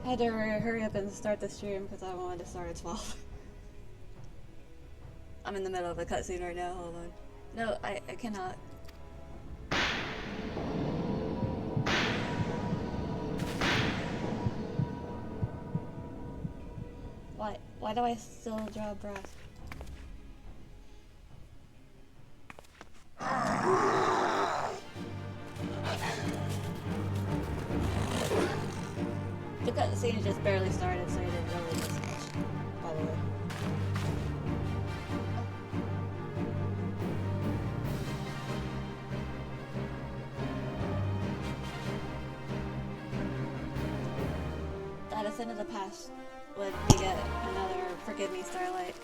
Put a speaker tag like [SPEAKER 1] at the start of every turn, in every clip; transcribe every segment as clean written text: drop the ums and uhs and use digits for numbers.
[SPEAKER 1] I had to hurry up and start the stream because I wanted to start at 12. I'm in the middle of a cutscene right now, hold on. No, I cannot. Why do I still draw breath? The cutscene just barely started, so you didn't really miss much, by the way. That a sin of the past would beget another Forgive Me, Starlight.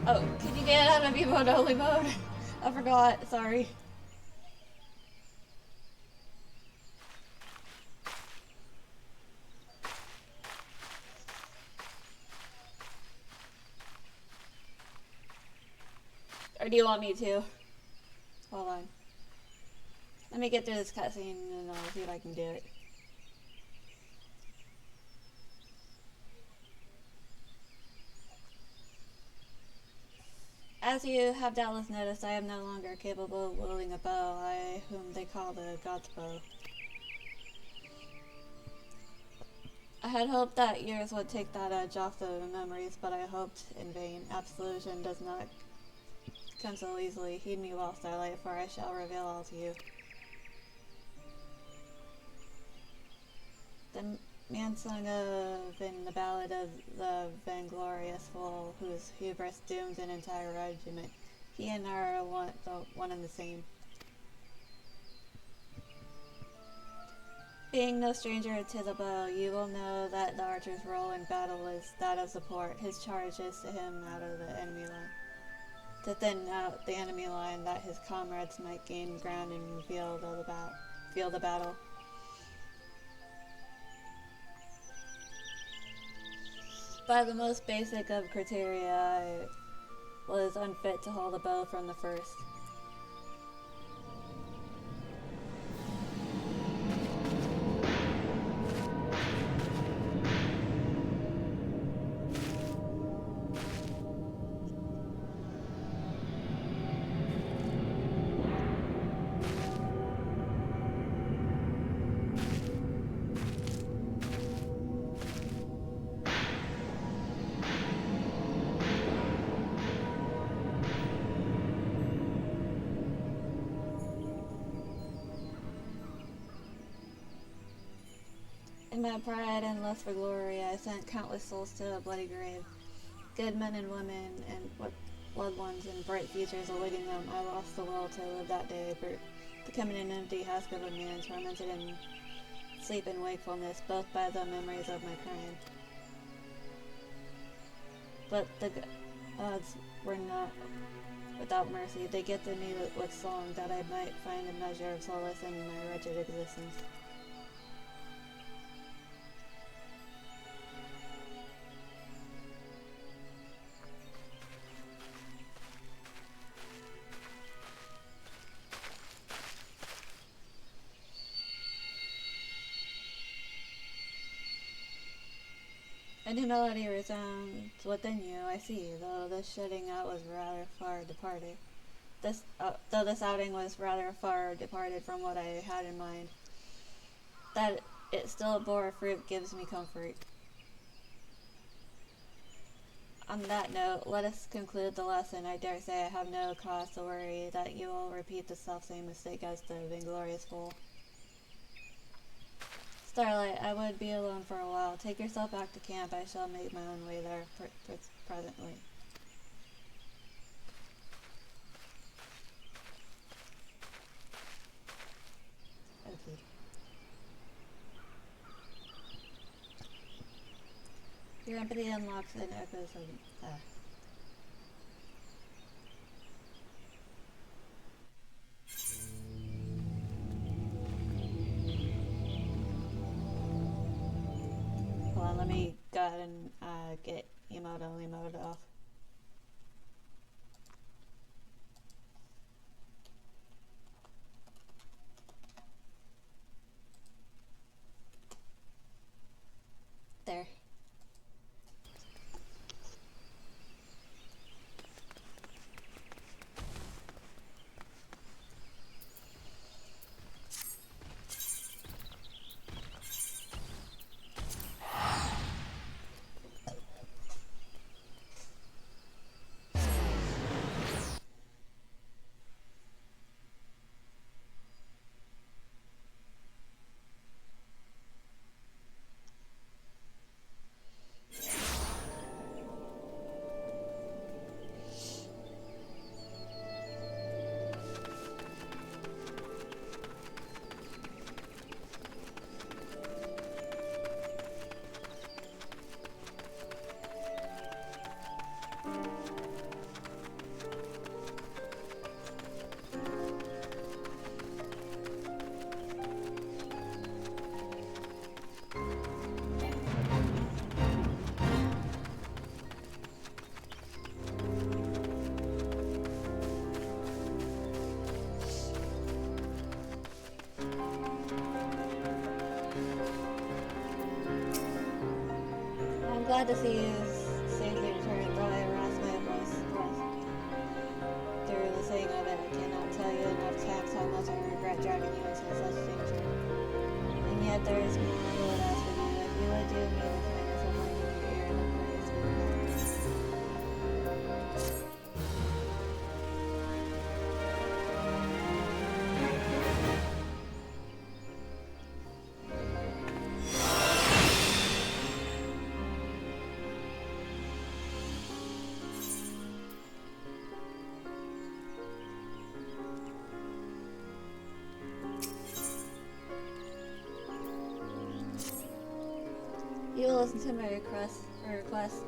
[SPEAKER 1] Oh, can you get out of emote only mode? I forgot, sorry. Or do you want me to? Hold on. Let me get through this cutscene and I'll see if I can do it. As you have doubtless noticed, I am no longer capable of wielding a bow, whom they call the God's bow. I had hoped that years would take that edge off the memories, but I hoped in vain. Absolution does not come so easily. Heed me well, Starlight, for I shall reveal all to you. The man sung of in the ballad of the vainglorious fool whose hubris dooms an entire regiment. He and I are one and the same. Being no stranger to the bow, you will know that the archer's role in battle is that of support. His charge is to him out of the enemy line, to thin out the enemy line that his comrades might gain ground and feel the battle. By the most basic of criteria, I was unfit to hold a bow from the first. In my pride and lust for glory, I sent countless souls to a bloody grave. Good men and women, and loved ones and bright futures awaiting them. I lost the will to live that day, becoming an empty husk of a man, tormented in sleep and wakefulness, both by the memories of my crime. But odds were not without mercy. They gifted me with song that I might find a measure of solace in my wretched existence. A new melody resounds within you, I see, though this shutting out was rather far departed. Though this outing was rather far departed from what I had in mind, that it still bore fruit gives me comfort. On that note, let us conclude the lesson. I dare say I have no cause to worry that you will repeat the self-same mistake as the Vainglorious Fool. Starlight, I would be alone for a while. Take yourself back to camp. I shall make my own way there presently. Okay. Your empathy unlocks an echoes of... Hold on, let me go ahead and get emote off. There. I'm glad to see you safely returned, though I harassed my voice through the saying of it. I cannot tell you enough times how much I regret dragging you into such danger. And yet there is more I would ask of you. If you would do me the kindness of lending your ear and praise me. You will listen to my request,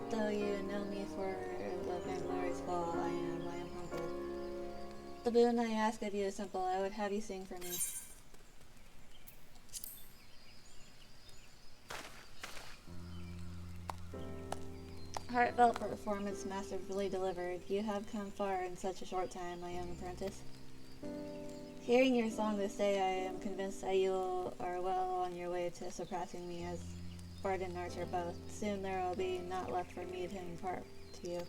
[SPEAKER 1] though you know me for the Vainglorious Fall. I am humble. The boon I ask of you is simple. I would have you sing for me. Heartfelt performance masterfully delivered. You have come far in such a short time, my young apprentice. Hearing your song this day, I am convinced that you are well on your way to surpassing me as Bard and Archer both. Soon there will be naught left for me to impart to you.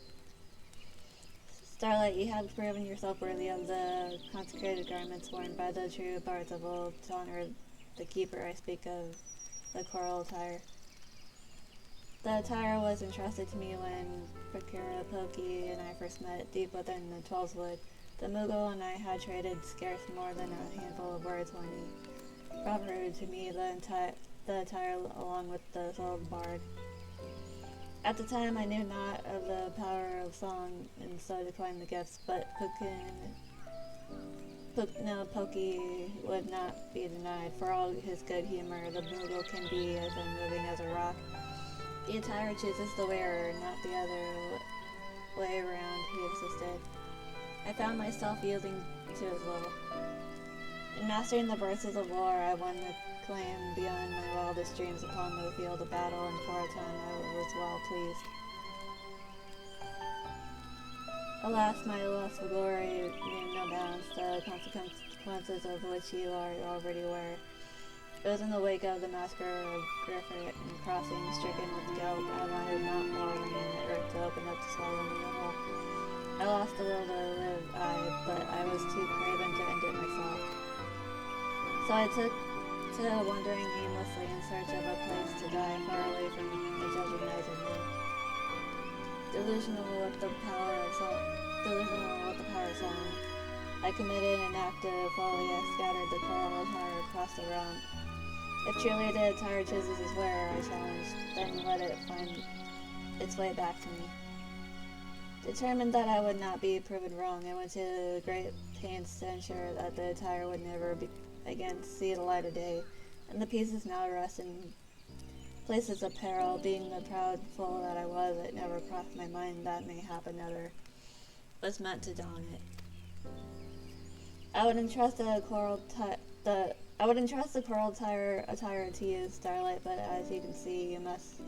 [SPEAKER 1] Starlight, you have proven yourself worthy of the consecrated garments worn by the true bards of old to honor the keeper. I speak of the coral attire. The attire was entrusted to me when Bakura Poki and I first met deep within the Twelves Wood. The Moogle and I had traded scarce more than a handful of words when he proffered to me the attire along with the soul of the bard. At the time I knew not of the power of song and so declined the gifts, but Poki would not be denied. For all his good humor, the Moogle can be as unmoving as a rock. The attire chooses the wearer, not the other way around, he insisted. I found myself yielding to his will. In mastering the verses of war, I won the claim beyond my wildest dreams upon the field of battle, and for a time I was well pleased. Alas, my lust for glory knew no bounds, the consequences of which you are already aware. It was in the wake of the massacre of Griffith and crossing, stricken with guilt, I wanted not more than the earth to open up to swallow me whole. I lost the will to live, but I was too craven to end it myself. So I took to wandering aimlessly in search of a place to die far away from the judging eyes of men. Delusional with the power of song, I committed an act of folly. I scattered the coral attire across the realm. If truly the attire chooses its wearer, I challenged, then let it find its way back to me. Determined that I would not be proven wrong, I went to great pains to ensure that the attire would never again see the light of day, and the pieces now rest in places of peril. Being the proud fool that I was, it never crossed my mind that mayhap another was meant to don it. I would entrust the coral attire to you, Starlight, but as you can see, you must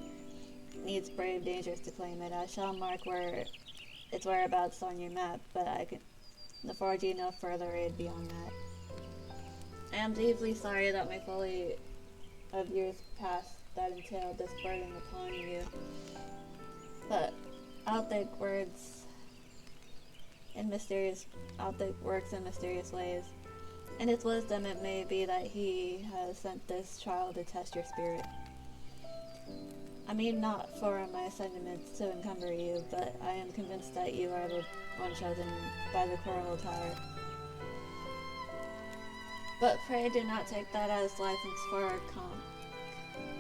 [SPEAKER 1] needs brave dangers to claim it. I shall mark its whereabouts on your map, but I can afford you no further aid beyond that. I am deeply sorry that my folly of years past that entailed this burden upon you, but Outthink works in mysterious ways. In its wisdom, it may be that he has sent this trial to test your spirit. I mean not for my sentiments to encumber you, but I am convinced that you are the one chosen by the coral attire. But pray do not take that as license for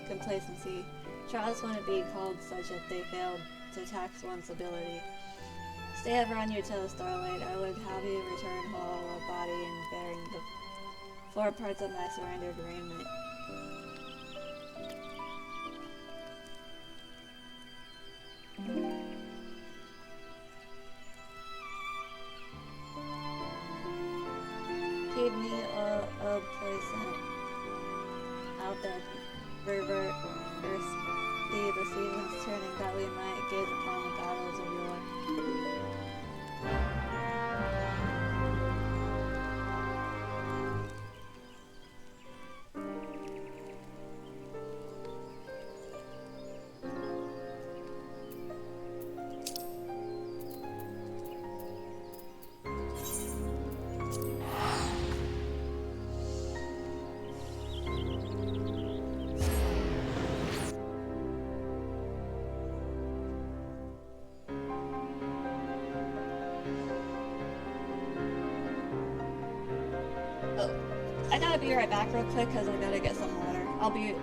[SPEAKER 1] complacency. Trials wouldn't be called such if they failed to tax one's ability. Stay ever on your toes, Starlight. I would have you return whole of body and bearing the 4 parts of my surrendered raiment. Keep me a placent out there, river, earth, the seasons turning, that we might gaze upon the battles of yore. Oh, I gotta be right back real quick because I gotta get some water. Hold on.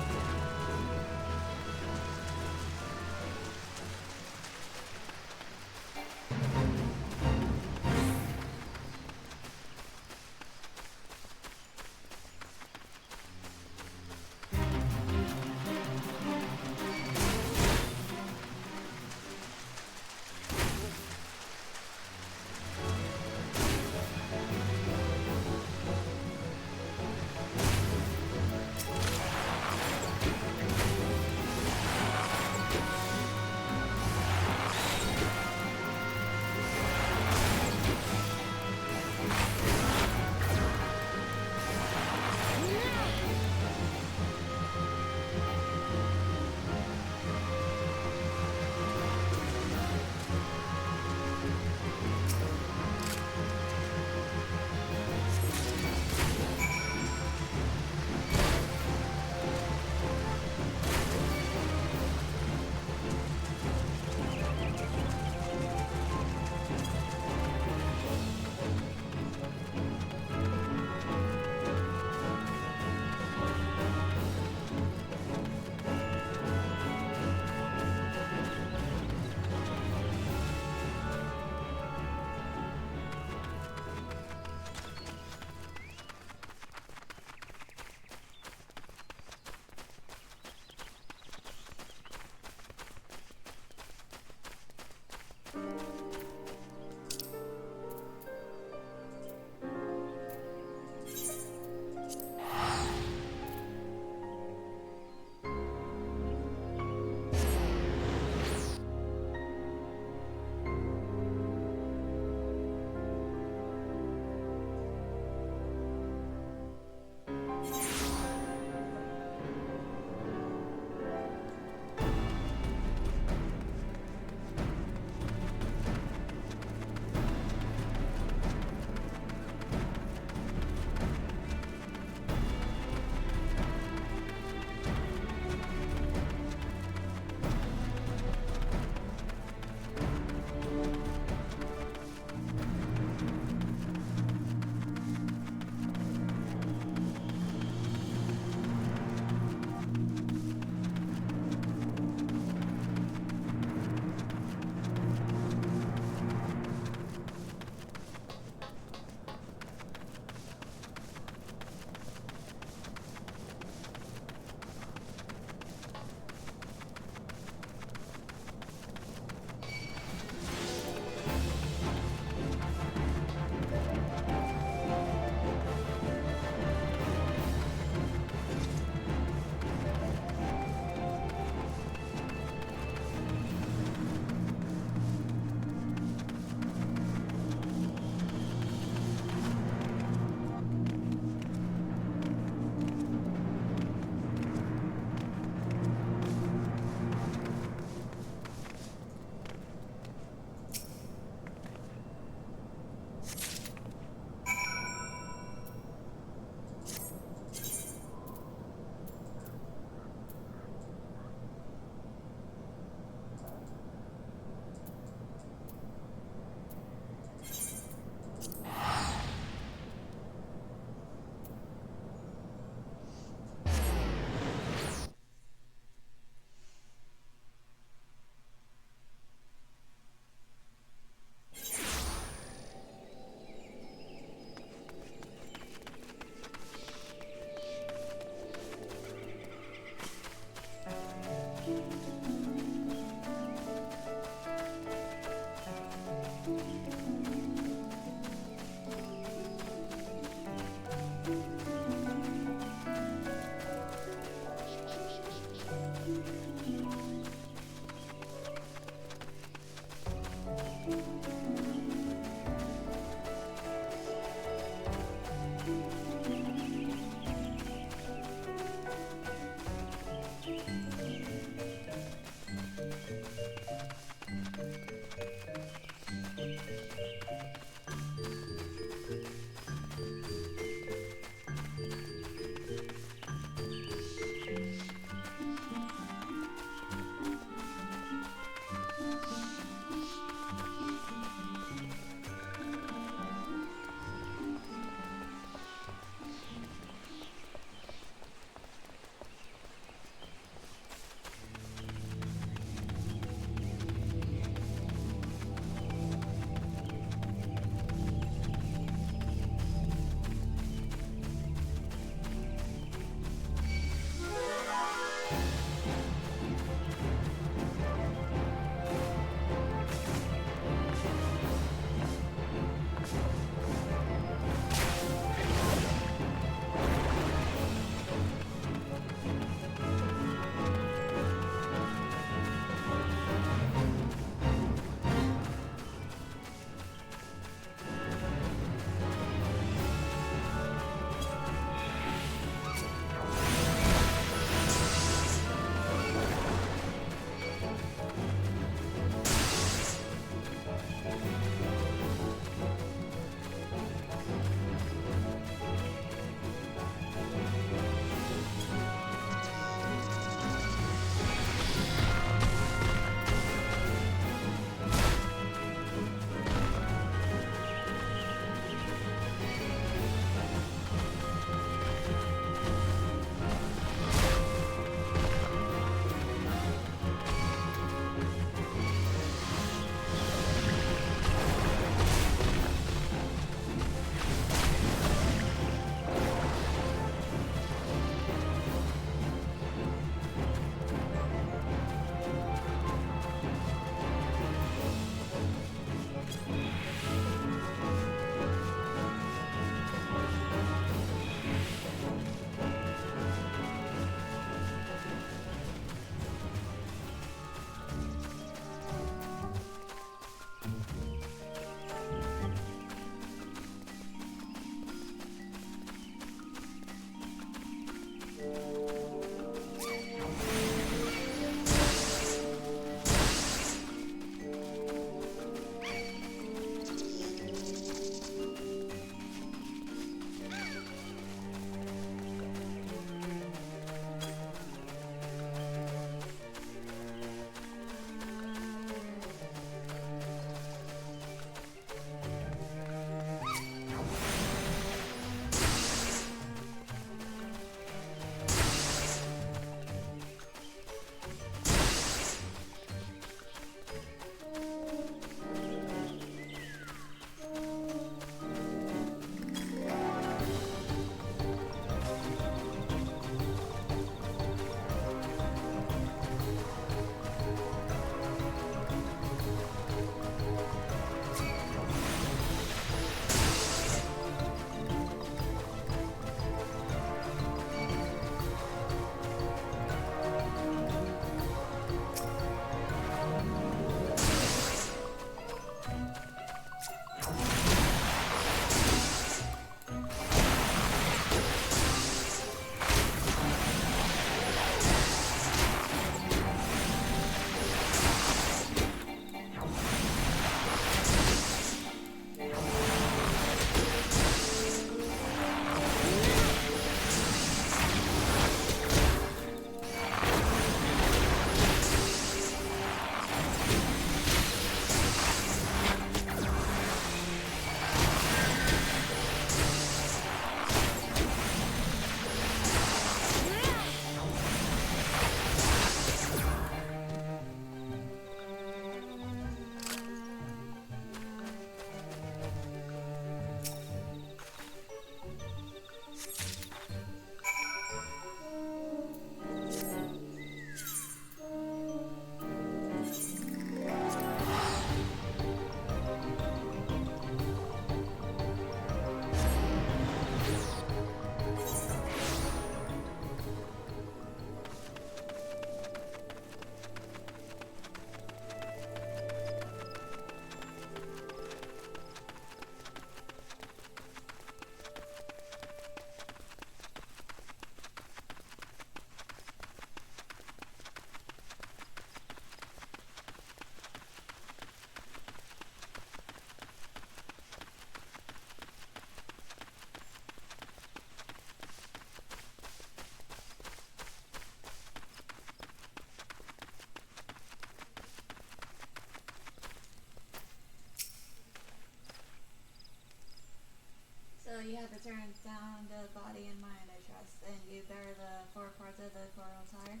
[SPEAKER 1] you have returned sound of body and mind, I trust, and you bear the four parts of the coral attire.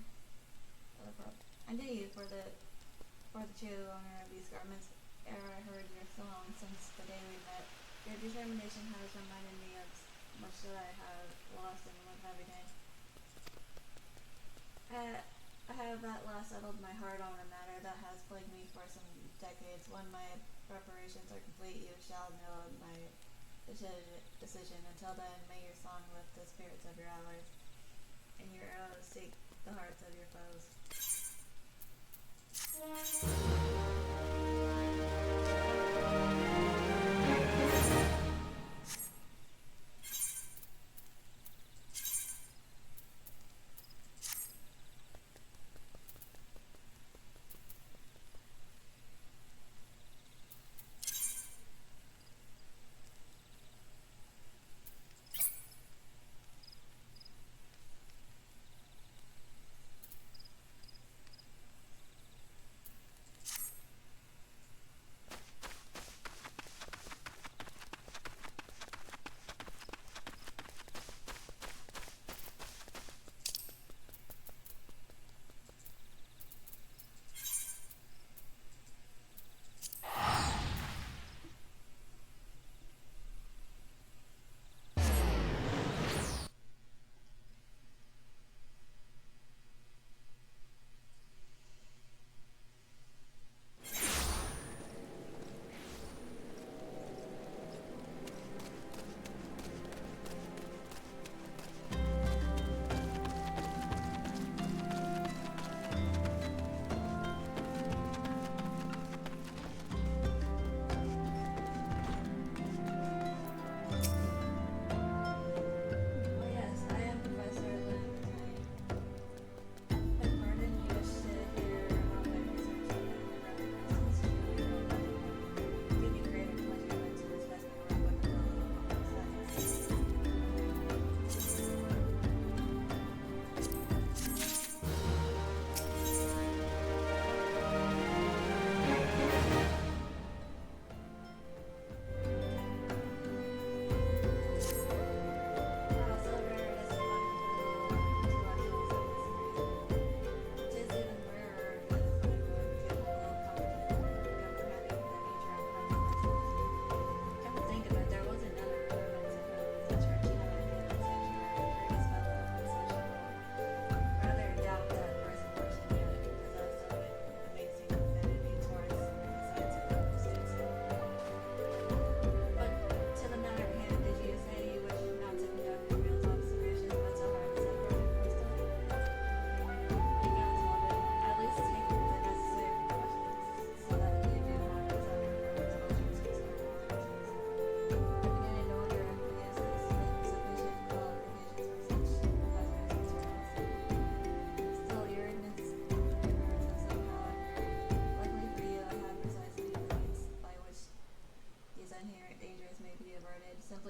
[SPEAKER 1] I knew you for the true owner of these garments ere I heard your song since the day we met. Your determination has reminded me of much that I have lost and live every day. I have at last settled my heart on a matter that has plagued me for some decades. When my preparations are complete, you shall know my decision. Until then, may your song lift the spirits of your allies, and your arrows seek the hearts of your foes.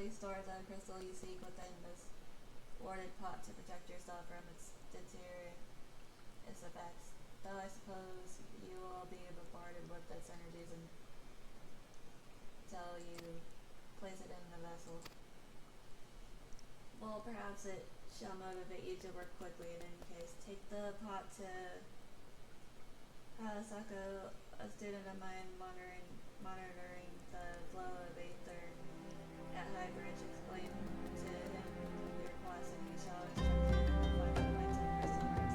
[SPEAKER 1] Store the crystal you seek within this warded pot to protect yourself from its effects. Though I suppose you will be bombarded with its energies until you place it in the vessel. Well, perhaps it shall motivate you to work quickly. In any case, take the pot to Sako, a student of mine, monitoring the flow of aether at High Bridge. Explain to him your request, and he shall instruct you in the final points of crystal hearts.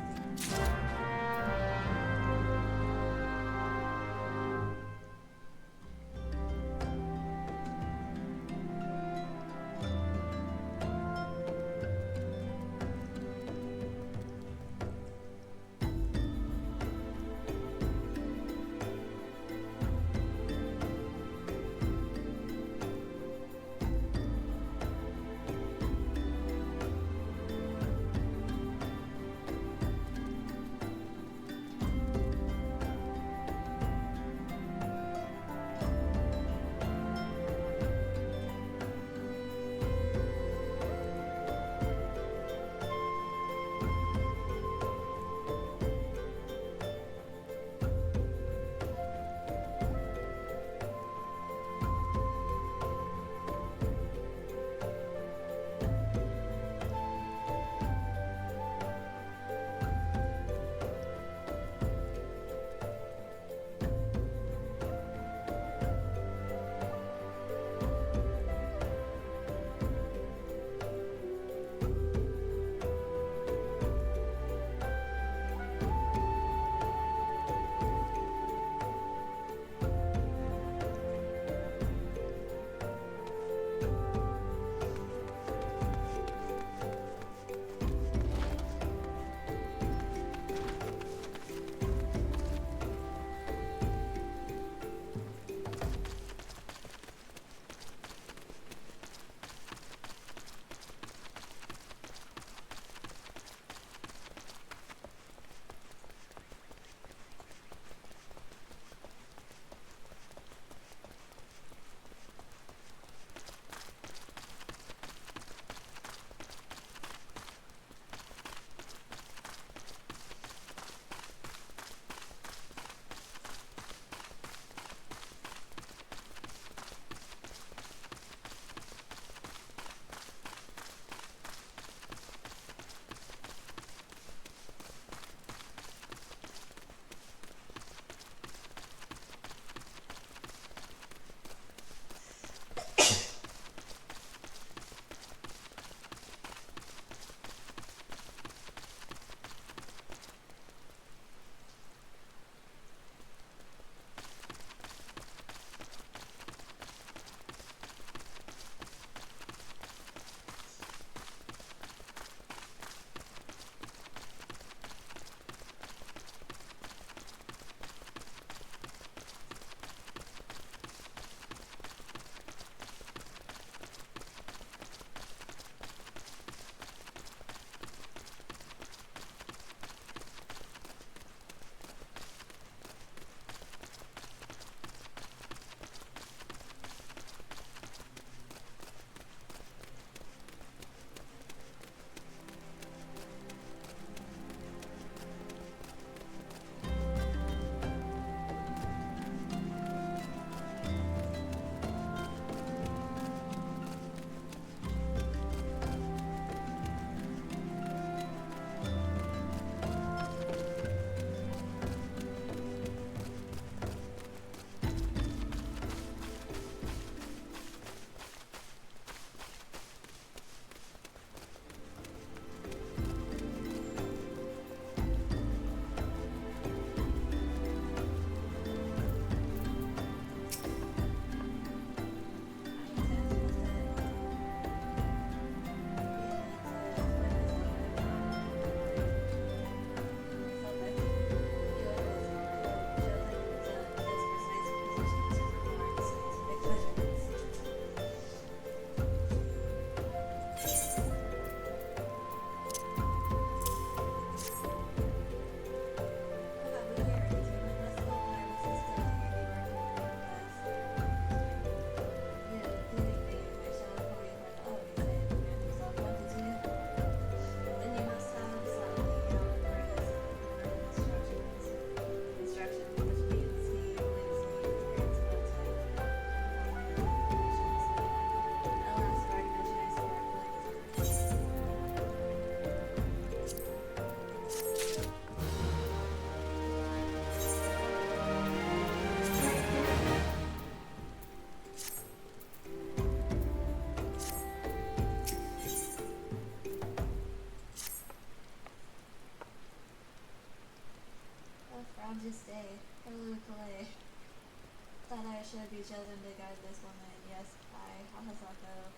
[SPEAKER 1] chosen to guide this woman. Yes, I, Hamasako,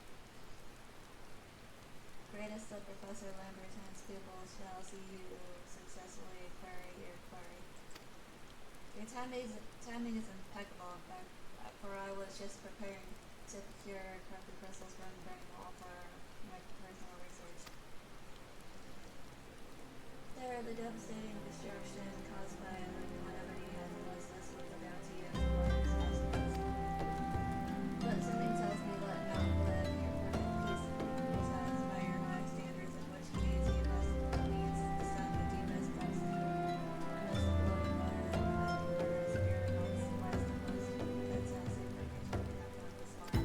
[SPEAKER 1] greatest of Professor Lamberton's pupils, shall see you successfully query your query. Your timing is impeccable, in fact, for I was just preparing to procure corrupted crystals from the burning wall for my personal research. There, the devastating destruction caused by whatever you had enlisted will go down to you as a part of this. But something tells me let not live your perfect peace will satisfy your high standards, in which case you must needs descend the deepest depths amidst the floating water that murders your most wise and most good sense and purgatory have found this far.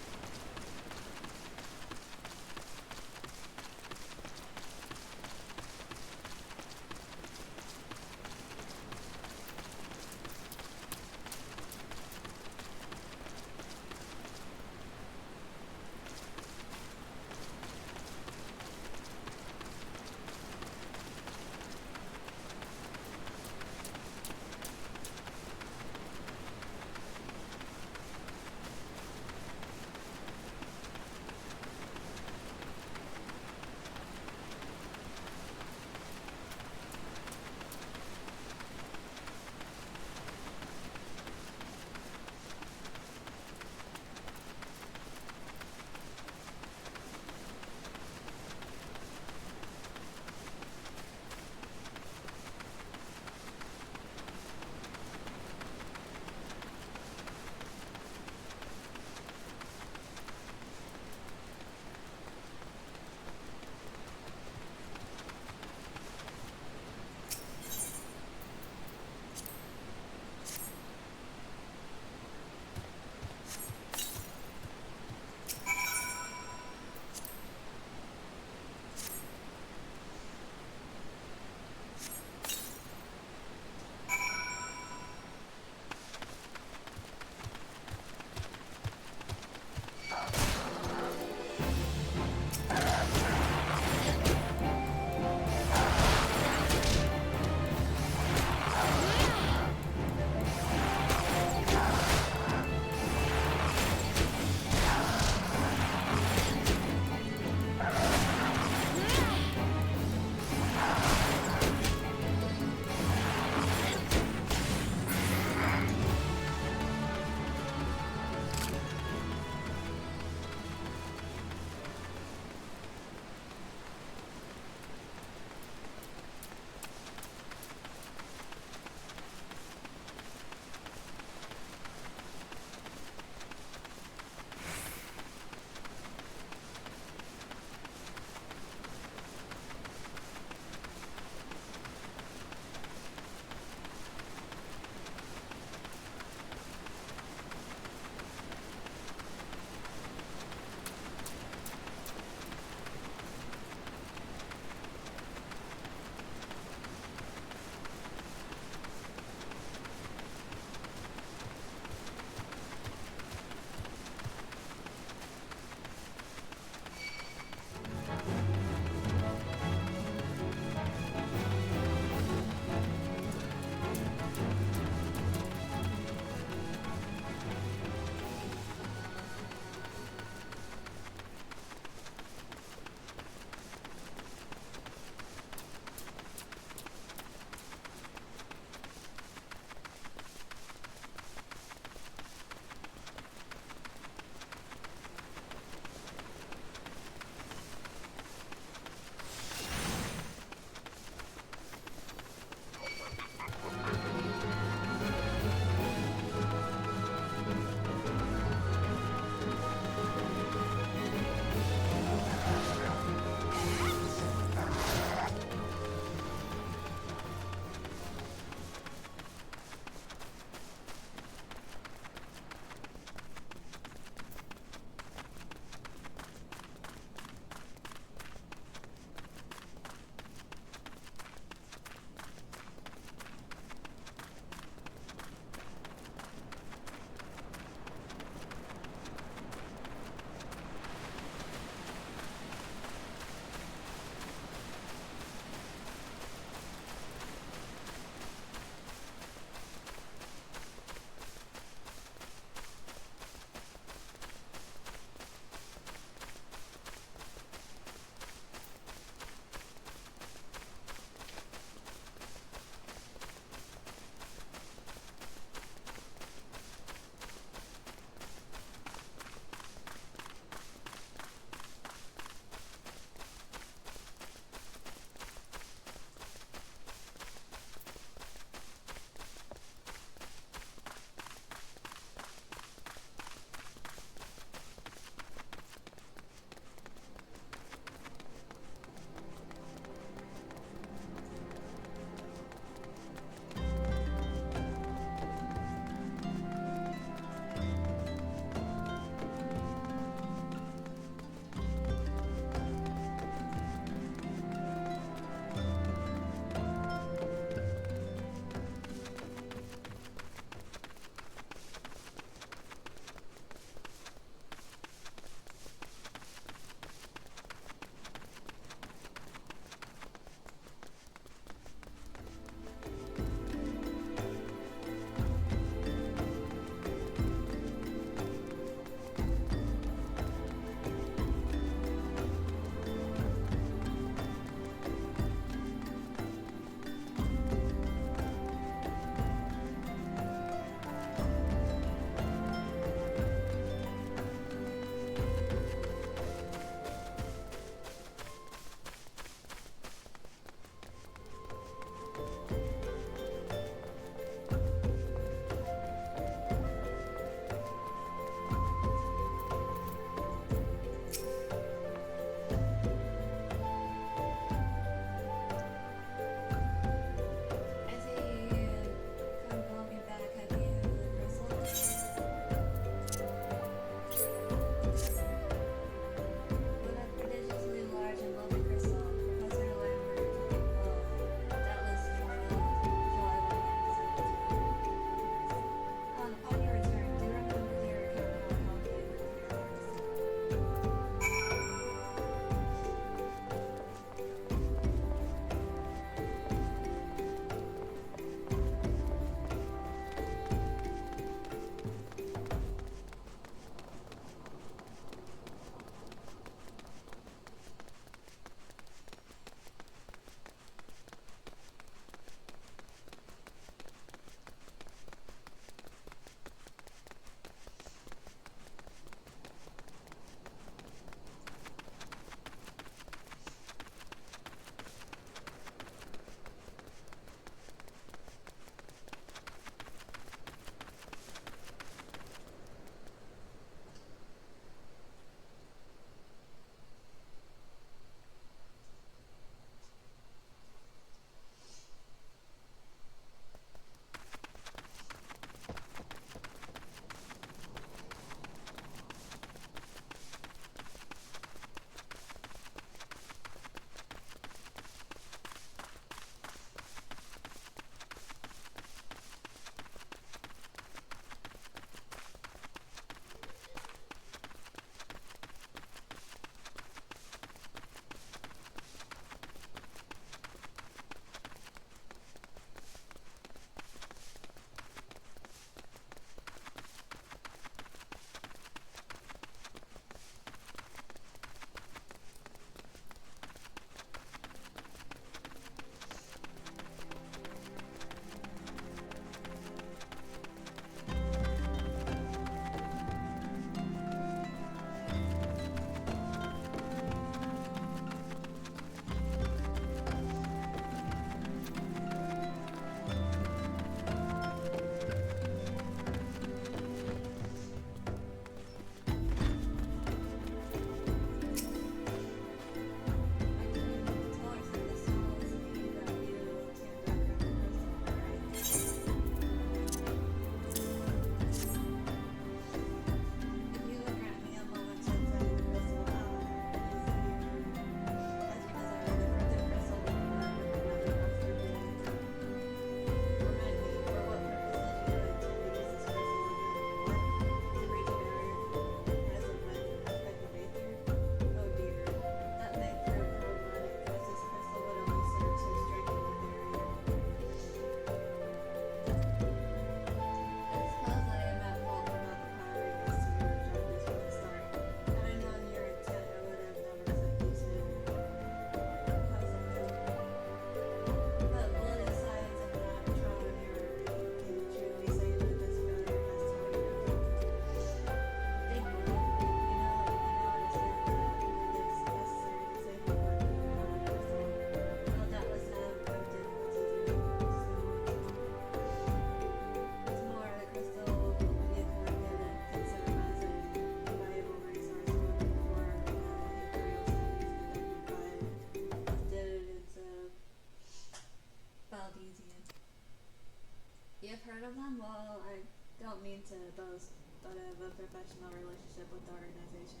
[SPEAKER 1] professional relationship with the organization.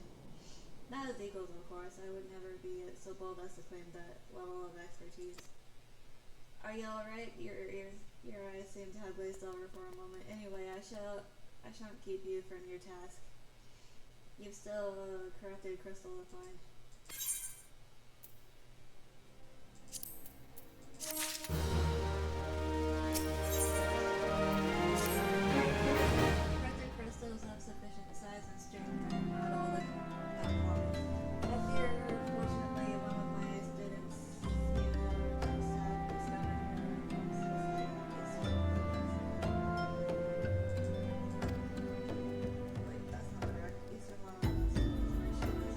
[SPEAKER 1] Not as equals, of course. I would never be so bold as to claim that level of expertise. Are you alright? Your eyes seem to have glazed over for a moment. Anyway, I shan't keep you from your task. You've still corrupted Crystal to find. Corrupted crystals of sufficient size and strength are not all that have promise. I fear, fortunately, one of my students, just had discovered wait, that's not correct. Eastern law is where she was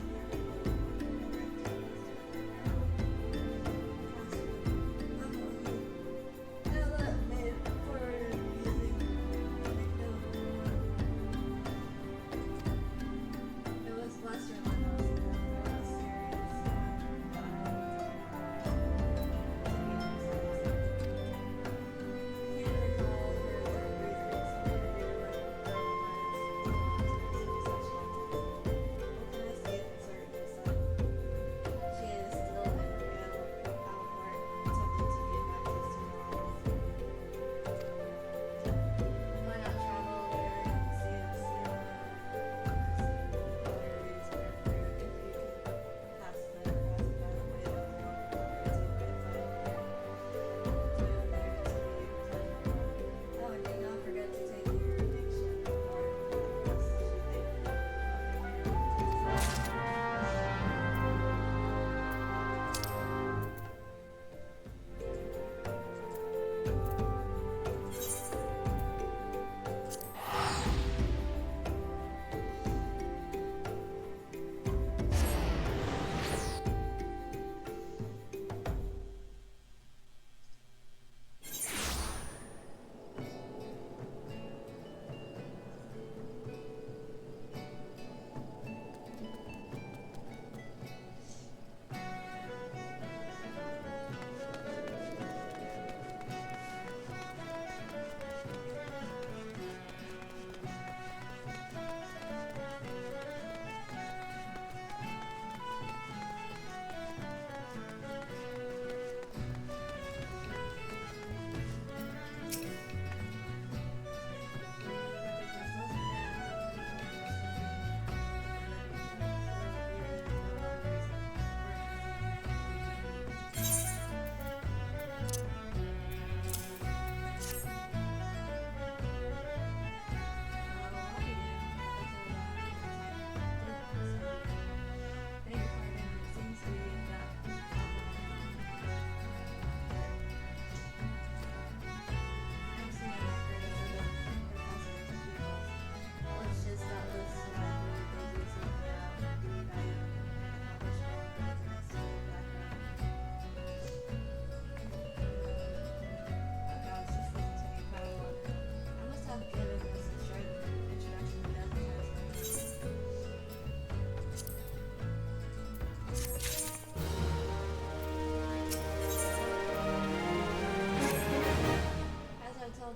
[SPEAKER 1] it was Western when I was there was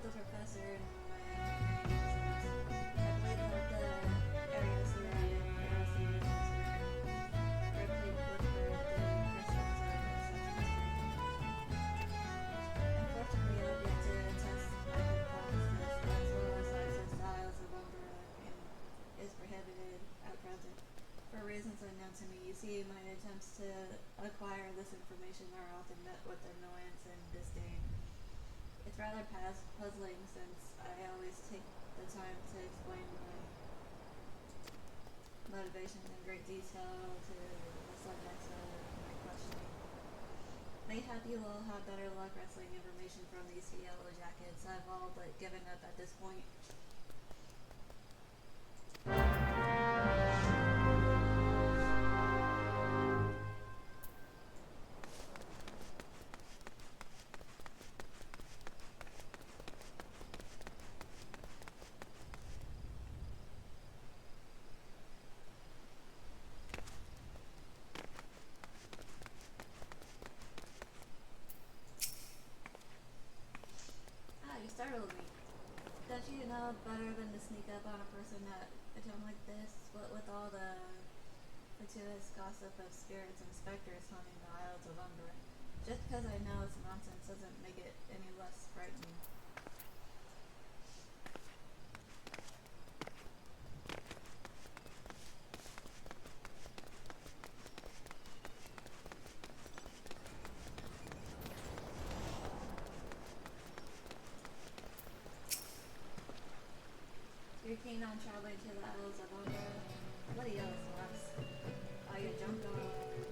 [SPEAKER 1] the professor and I believe that the area surrounding Heresy is replete with birth and crystals unfortunately, I've yet to test my hypothesis as well as access to Isles of Umbra and is prohibited at present for reasons unknown to me. You see, my attempts to acquire this information are often met with annoyance and disdain. It's rather puzzling since I always take the time to explain my motivations in great detail to the subjects of my questioning. Mayhap you will have better luck wrestling information from these yellow jackets. I've all but given up at this point. You startled me. Don't you know better than to sneak up on a person at a time like this, what with all the gratuitous gossip of spirits and specters haunting the Isles of Umber. Just because I know it's nonsense doesn't make it any less frightening. You're keen on traveling to the Isles of Umber? Bloody hell, Celeste. Oh, you're drunk or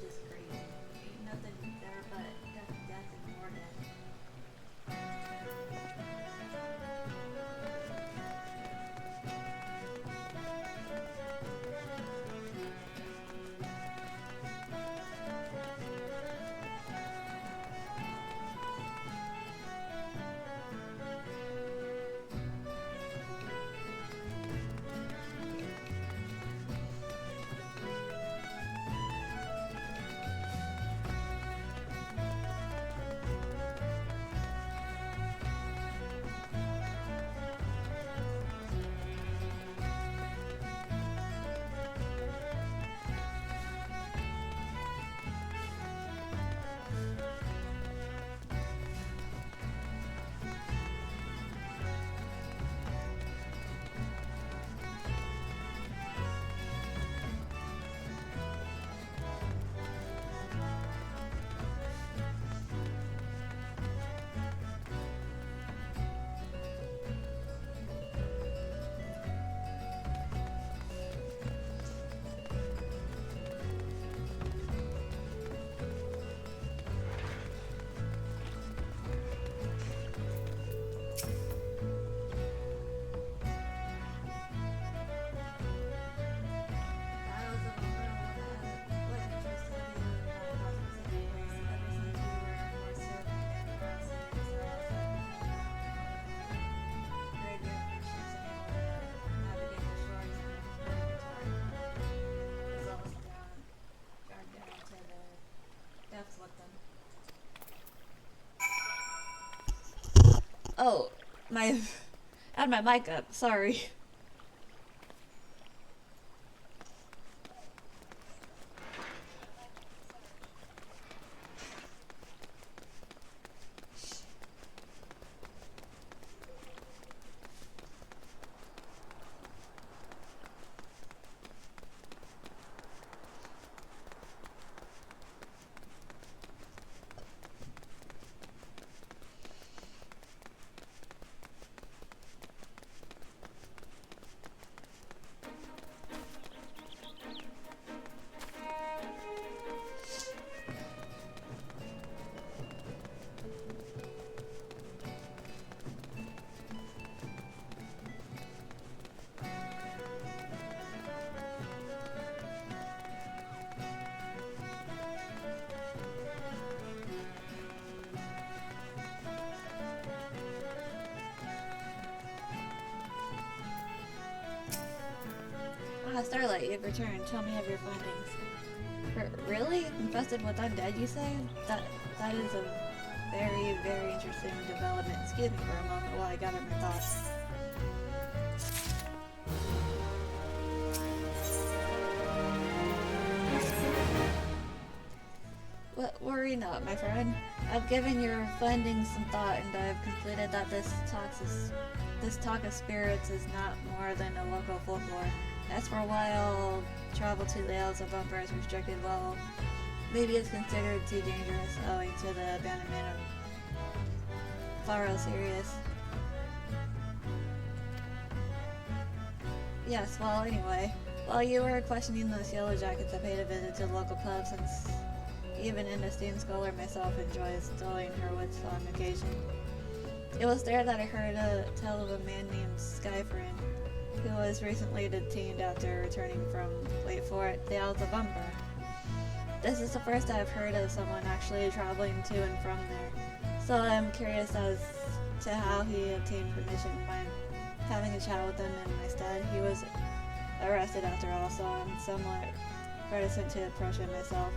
[SPEAKER 1] just crazy. Ain't nothing there but death and more death. Oh, my. I had my mic up, sorry. Ah, Starlight, you've returned. Tell me of your findings. Really? Infested with undead, you say? That is a very, very interesting development. Excuse me for a moment while I gather my thoughts. Worry not, my friend. I've given your findings some thought, and I've concluded that this talk of spirits is not more than a local folklore. As for why all travel to the Isles of Umber is restricted, well, maybe it's considered too dangerous owing to the abandonment of Faro Sirius. Yes, well, anyway, while you were questioning those yellow jackets, I paid a visit to the local pub since even an esteemed scholar myself enjoys dulling her wits on occasion. It was there that I heard a tale of a man named Skyfriend, who was recently detained after returning from, wait for it, the Isles of Umber. This is the first I've heard of someone actually traveling to and from there, so I'm curious as to how he obtained permission. By having a chat with him in my stead, he was arrested after all, so I'm somewhat reticent to approach him myself.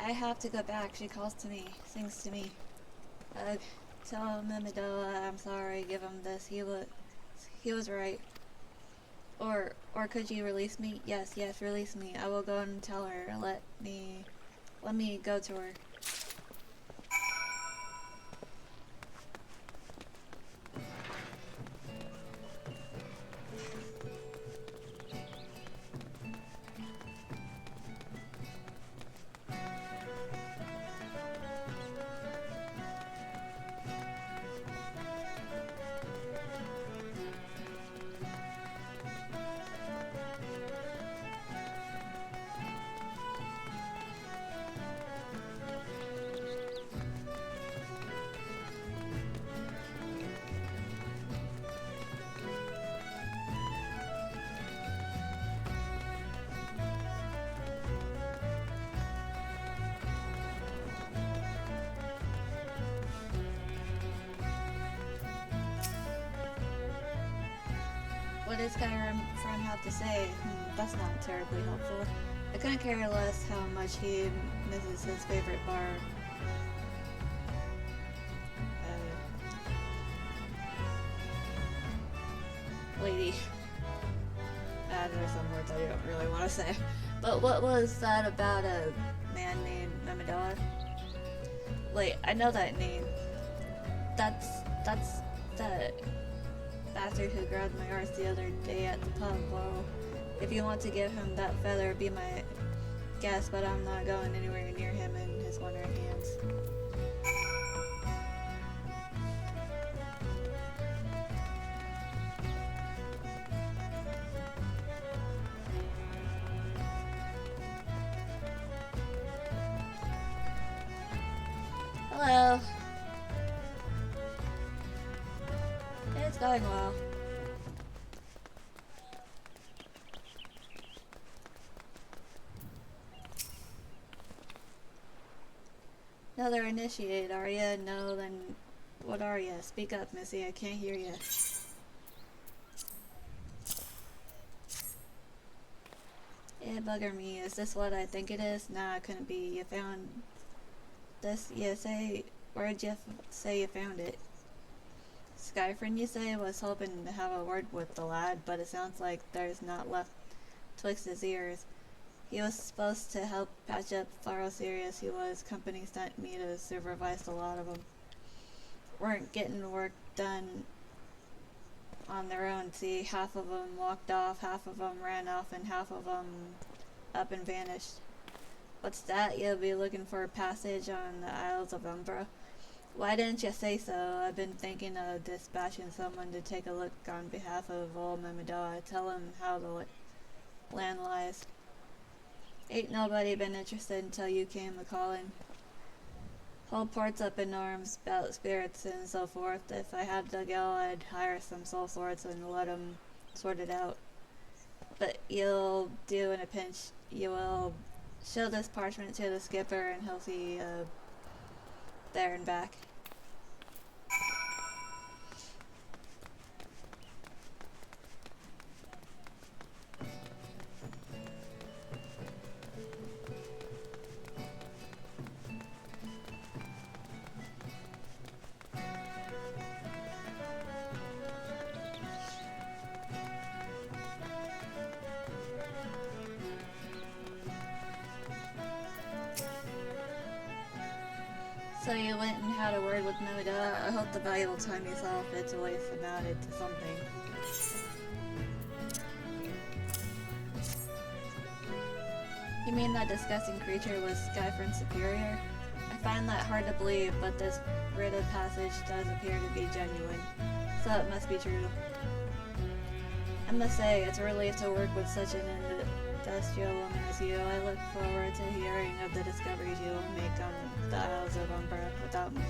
[SPEAKER 1] I have to go back. She calls to me, sings to me. Tell Mimidoa I'm sorry, give him this. He was right. Or could you release me? Yes, release me. I will go and tell her. Let me go to her. What does Skyrim From have to say? That's not terribly helpful. I couldn't care less how much he misses his favorite bar. Lady. There's some words I don't really want to say. But what was that about a man named Mimidoa? Wait, I know that name. That's the bastard who grabbed my arse the other day at the pub. Well, if you want to give him that feather, be my guest, but I'm not going anywhere near him and his wandering hands. Hello. It's going well. Another initiate, are ya? No, then what are ya? Speak up, Missy, I can't hear ya. It bugger me, is this what I think it is? Nah, it couldn't be. You found this, where'd you say you found it? Skyfriend, you say, was hoping to have a word with the lad, but it sounds like there's not left twixt his ears. He was supposed to help patch up Faro serious he was. Company sent me to supervise a lot of them. Weren't getting work done on their own. See, half of them walked off, half of them ran off, and half of them up and vanished. What's that? You'll be looking for a passage on the Isles of Umbra? Why didn't you say so? I've been thinking of dispatching someone to take a look on behalf of old Mimidoa. Tell him how the land lies. Ain't nobody been interested until you came a-calling. Whole port's up in arms about spirits and so forth. If I had the go, I'd hire some soul swords and let 'em sort it out. But you'll do in a pinch. You will show this parchment to the skipper and he'll see there and back. So you went and had a word with Mimidoa. I hope the valuable time you saw fit to waste amounted to something. You mean that disgusting creature was Skyfriend's superior? I find that hard to believe, but this writ of passage does appear to be genuine, so it must be true. I must say, it's a relief to work with such an industrial woman as you. I look forward to hearing of the discoveries you will make on the Isles of Umbra without me.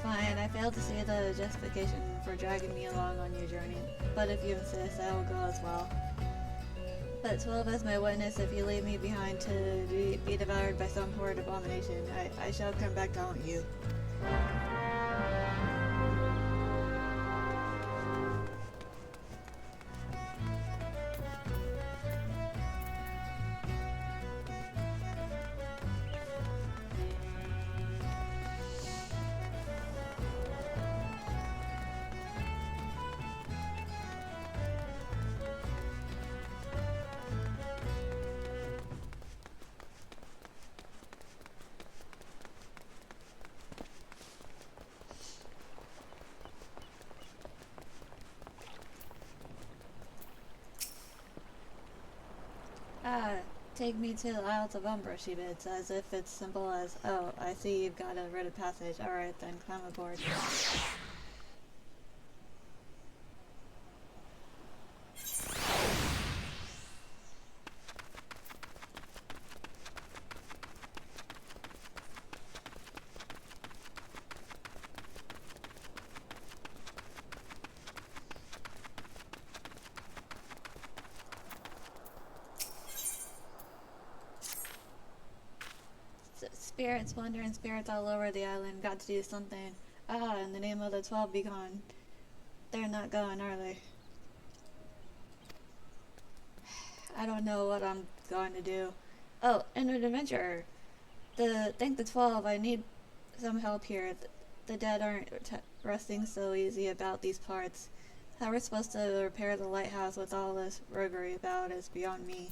[SPEAKER 1] Fine. I failed to see the justification for dragging me along on your journey, but if you insist, I will go as well. But 12 as my witness, if you leave me behind to be devoured by some horrid abomination, I shall come back to haunt you. Ah, take me to the Isles of Umbra, she bids, as if it's simple as, oh, I see you've got a writ of passage. Alright then, climb aboard. Spirits, wandering spirits all over the island, got to do something. Ah, in the name of the 12, be gone. They're not going, are they? I don't know what I'm going to do. Oh, and an adventurer. Thank the 12, I need some help here. The dead aren't resting so easy about these parts. How we're supposed to repair the lighthouse with all this roguery about is beyond me.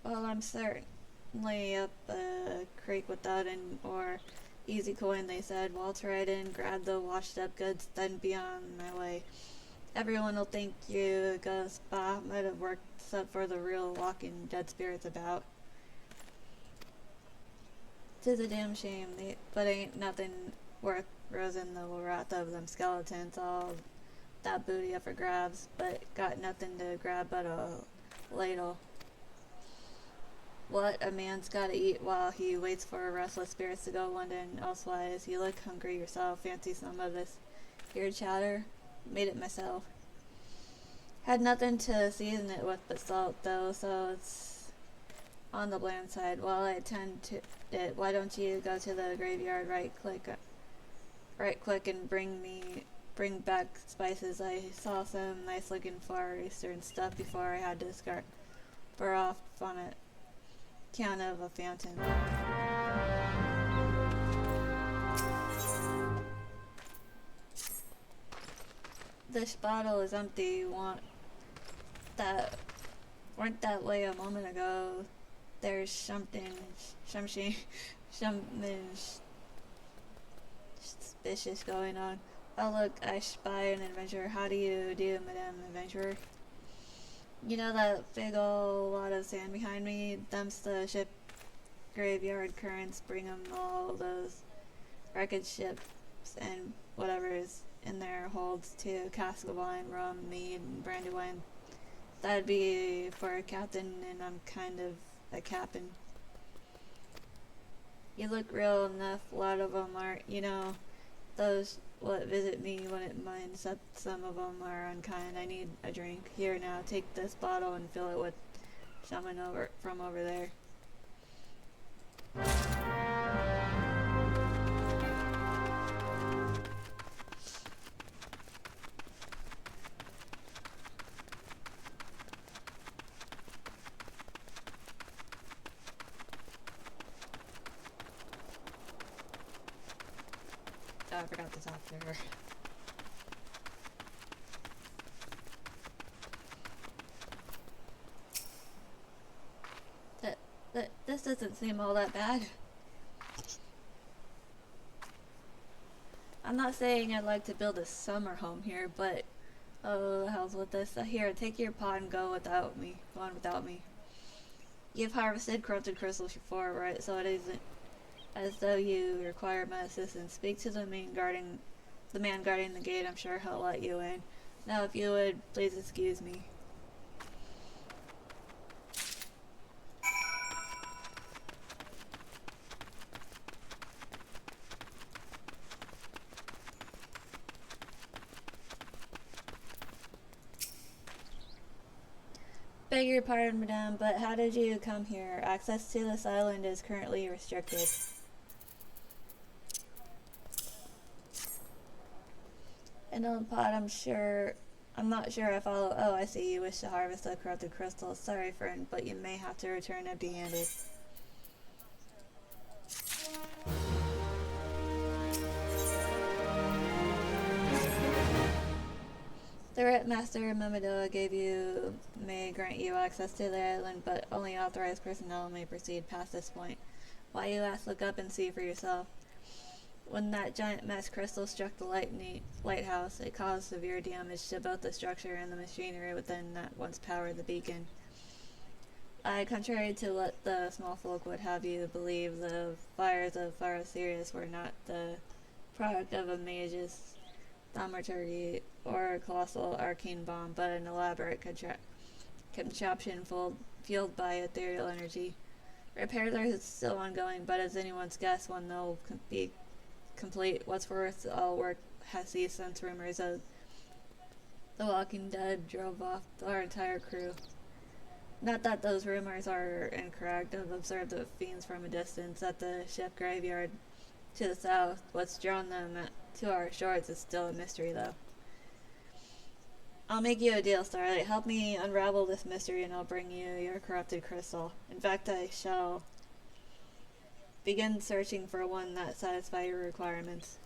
[SPEAKER 1] Well, I'm certainly up a creek without an or easy coin, they said. Waltz right in, grab the washed up goods, then be on my way. Everyone will think you got spa might have worked up for the real walking dead spirits about. 'Tis a damn shame, but ain't nothing worth rosin the wrath of them skeletons. All that booty up for grabs, but got nothing to grab but a ladle. What a man's gotta eat while he waits for restless spirits to go London elsewise. You look hungry yourself. Fancy some of this here chowder? Made it myself. Had nothing to season it with but salt, though, so it's on the bland side. While I attend to it, why don't you go to the graveyard right quick and bring back spices. I saw some nice looking Far Eastern stuff before I had to scarbur off on it. Count of a fountain. This bottle is empty. That weren't that way a moment ago. There's something suspicious going on. Oh look, I spy an adventurer. How do you do, Madame Adventurer? You know that big ol' lot of sand behind me? Them's the ship graveyard currents. Bring 'em all those wreckage ships and whatever's in their holds too. Cask of wine, rum, mead, and brandy wine. That'd be for a captain, and I'm kind of a captain. You look real enough. A lot of 'em are, you know, those what visit me when it mines up. Some of 'em are unkind. I need a drink. Here now, take this bottle and fill it with someone from over there. Oh, I forgot to talk to her. This doesn't seem all that bad. I'm not saying I'd like to build a summer home here, but oh, the hell's with this. Here, take your pot and go without me. Go on without me. You've harvested corrupted crystals before, right? So it isn't as though you require my assistance. Speak to the man guarding the gate. I'm sure he'll let you in. Now, if you would, please excuse me. Beg your pardon, madame, but how did you come here? Access to this island is currently restricted. And on pot, I'm not sure I follow. Oh, I see. You wish to harvest the corrupted crystal. Sorry, friend, but you may have to return empty-handed. The Rit Master Momodoa may grant you access to the island, but only authorized personnel may proceed past this point. Why, you ask, look up and see for yourself. When that giant mesh crystal struck the lighthouse, it caused severe damage to both the structure and the machinery within that once powered the beacon. Contrary to what the small folk would have you believe, the fires of Pharaoh Sirius were not the product of a mage's thaumaturgy or a colossal arcane bomb, but an elaborate contraption fueled by ethereal energy. Repairs are still ongoing, but as anyone's guess when they'll be complete. What's worse, all work has ceased since rumors of The Walking Dead drove off our entire crew. Not that those rumors are incorrect. I've observed the fiends from a distance at the ship graveyard to the south. What's drawn them to our shores is still a mystery, though. I'll make you a deal, Starlight. Help me unravel this mystery and I'll bring you your corrupted crystal. In fact, I shall begin searching for one that satisfies your requirements.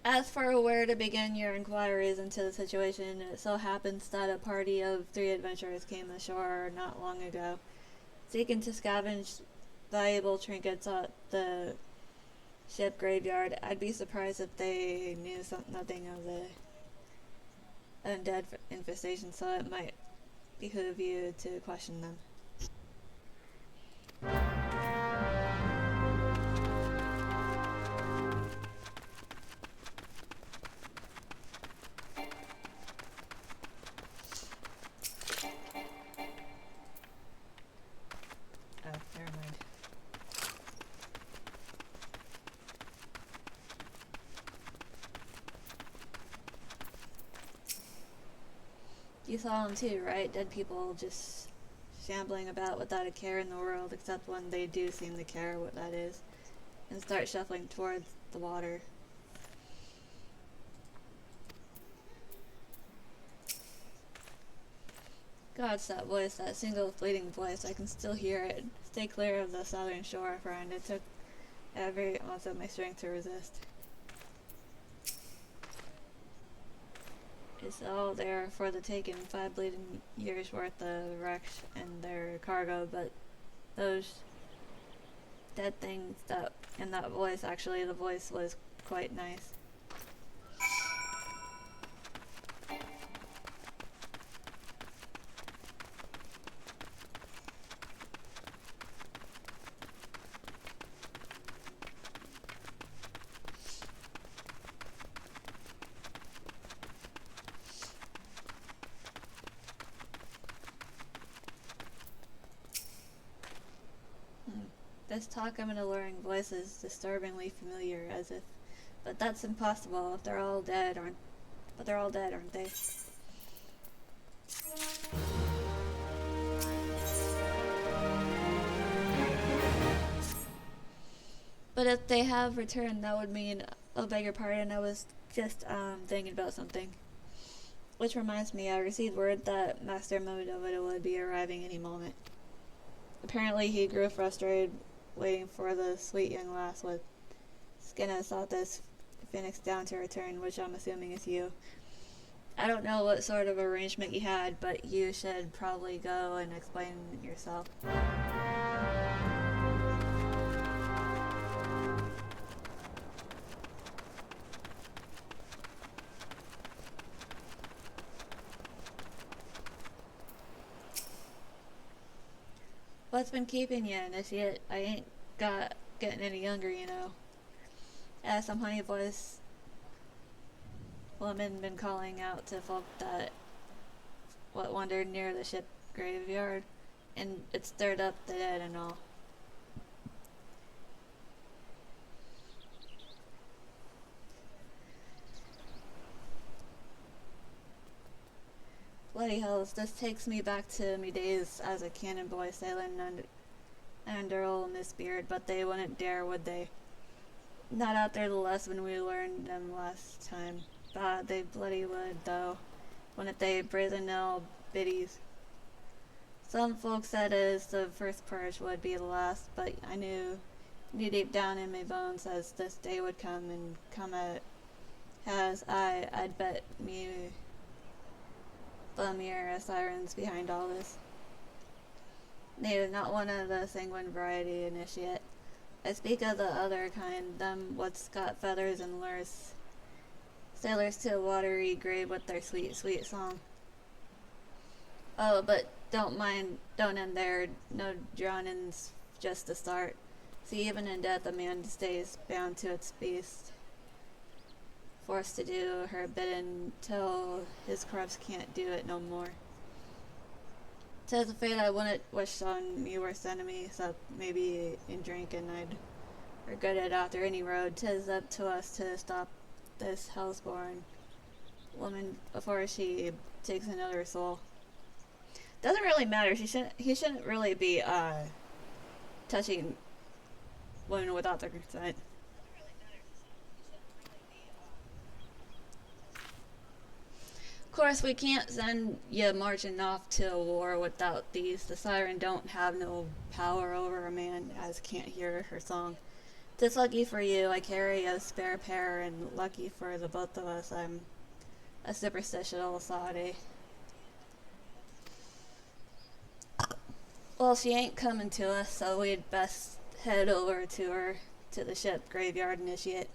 [SPEAKER 1] As for where to begin your inquiries into the situation, it so happens that a party of 3 adventurers came ashore not long ago, seeking to scavenge valuable trinkets at the ship graveyard. I'd be surprised if they knew nothing of the undead infestation, so it might behoove you to question them. Oh, never mind. You saw them too, right? Dead people just shambling about without a care in the world, except when they do seem to care what that is, and start shuffling towards the water. Gosh, that voice, that single fleeting voice, I can still hear it. Stay clear of the southern shore, friend. It took every ounce of my strength to resist. It's all there for the taking. 5 bleeding years worth of wrecks and their cargo, but those dead things that, and that voice, actually the voice was quite nice. This talk of an alluring voice is disturbingly familiar, but that's impossible if they're all dead, but they're all dead, aren't they? But if they have returned, that would mean, oh, beg your pardon, I was just thinking about something. Which reminds me, I received word that Master Momodoa would be arriving any moment. Apparently he grew frustrated waiting for the sweet young lass with skin as soft as phoenix down to return, which I'm assuming is you. I don't know what sort of arrangement you had, but you should probably go and explain yourself. What's been keeping you initiate? I ain't getting any younger, you know. Some honey voice woman been calling out to folk that wandered near the ship graveyard, and it stirred up the dead and all. Bloody hells, this takes me back to me days as a cannon boy sailing under old Miss Beard, but they wouldn't dare, would they? Not out there the lesson we learned them last time. God, they bloody would, though. Wouldn't they, brazen old biddies? Some folks said as the first purge would be the last, but I knew deep down in my bones as this day would come and come at has I'd bet me the mere sirens behind all this. Nay, not one of the sanguine variety initiate. I speak of the other kind, them what's got feathers and lures sailors to a watery grave with their sweet, sweet song. Oh, but don't end there, no drowning's just the start. See, even in death a man stays bound to its beast, forced to do her bidding till his corpse can't do it no more. 'Tis a fate I wouldn't wish on me worst enemy, except maybe in drink, and I'd regret it after any road. 'Tis up to us to stop this hellsborn woman before she takes another soul. Doesn't really matter. He shouldn't really be touching women without their consent. Of course, we can't send you marching off to a war without these. The siren don't have no power over a man as can't hear her song. 'Tis lucky for you I carry a spare pair, and lucky for the both of us I'm a superstitious old soddy. Well, she ain't coming to us, so we'd best head over to her, to the ship graveyard initiate.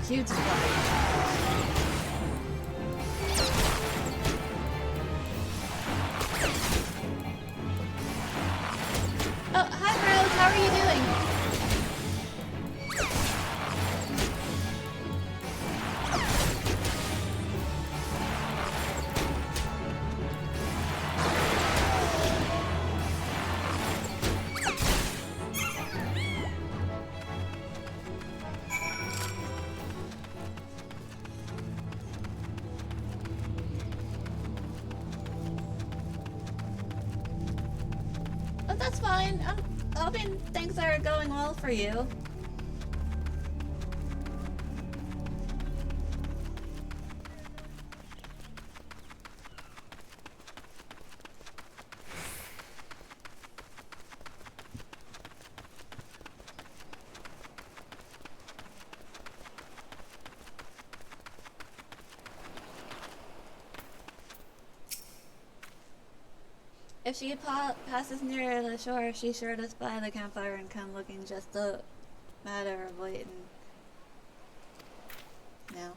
[SPEAKER 1] huge supply. Oh, hi Rose, how are you doing? Oh, that's fine. I'm hoping things are going well for you. If she passes near the shore, she's sure to spy the campfire and come looking, just a matter of waiting. Now.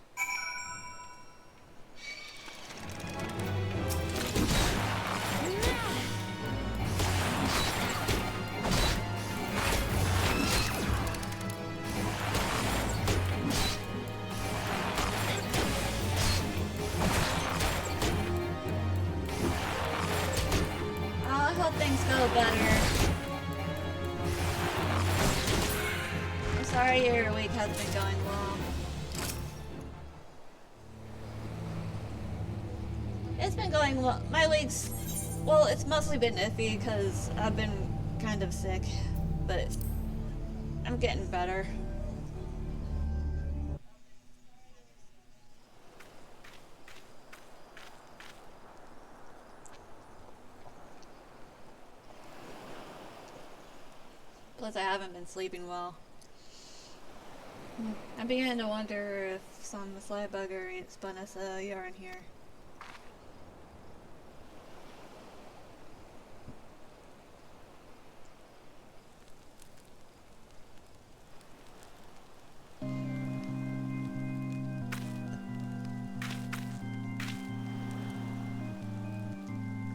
[SPEAKER 1] I hope things go better. I'm sorry your week has been going long. It's been going well. My week's, well, it's mostly been iffy because I've been kind of sick, but I'm getting better. Plus, I haven't been sleeping well. I'm beginning to wonder if some sly bugger ain't spun us a yarn here.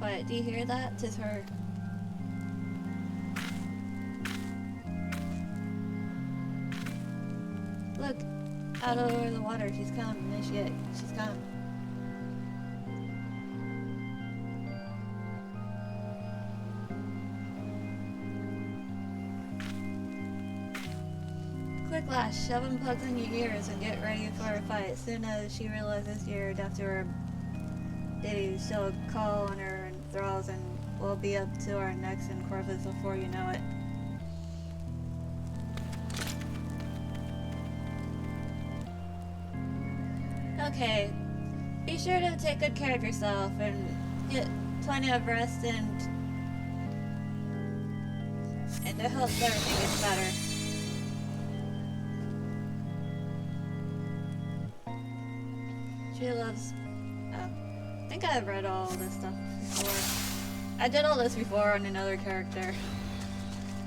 [SPEAKER 1] Quiet, do you hear that? 'Tis her. Look, out over the water. She's coming. She's coming. Quick Lash, shove them plugs in your ears and get ready for a fight. As soon as she realizes you're deaf to her ditty, she'll call on her thralls and we'll be up to our necks in corpses before you know it. Okay, be sure to take good care of yourself and get plenty of rest and to help everything gets better. She loves... Oh, I think I've read all this stuff before. I did all this before on another character.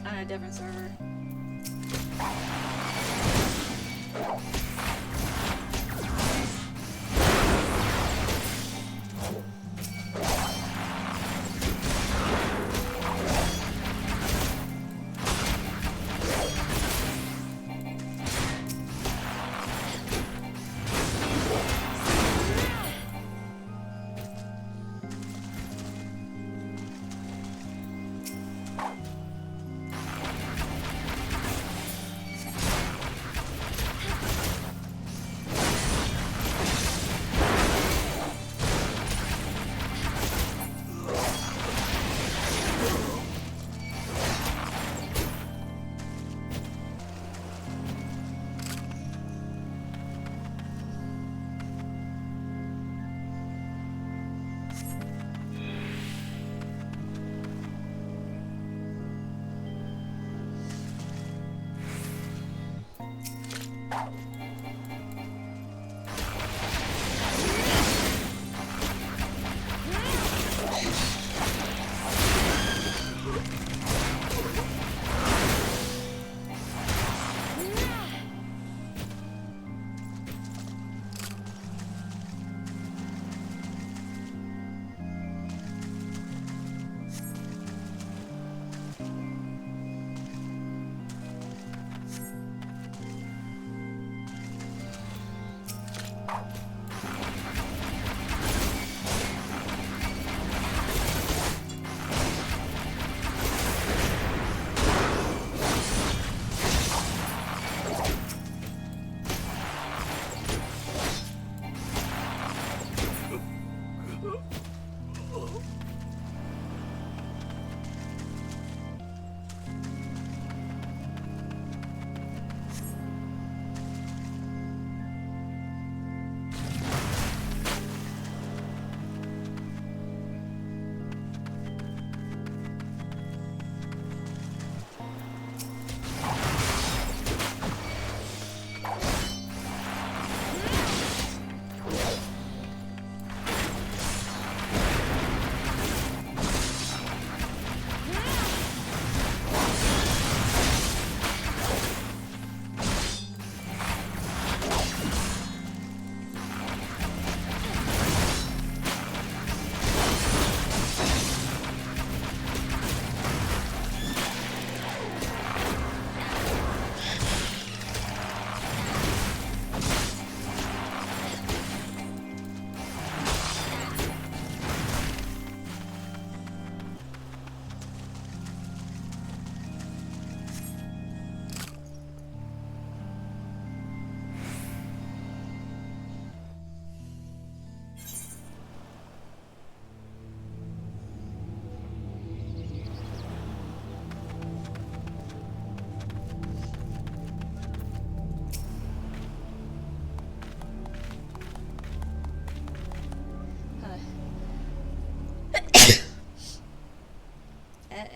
[SPEAKER 1] On a different server.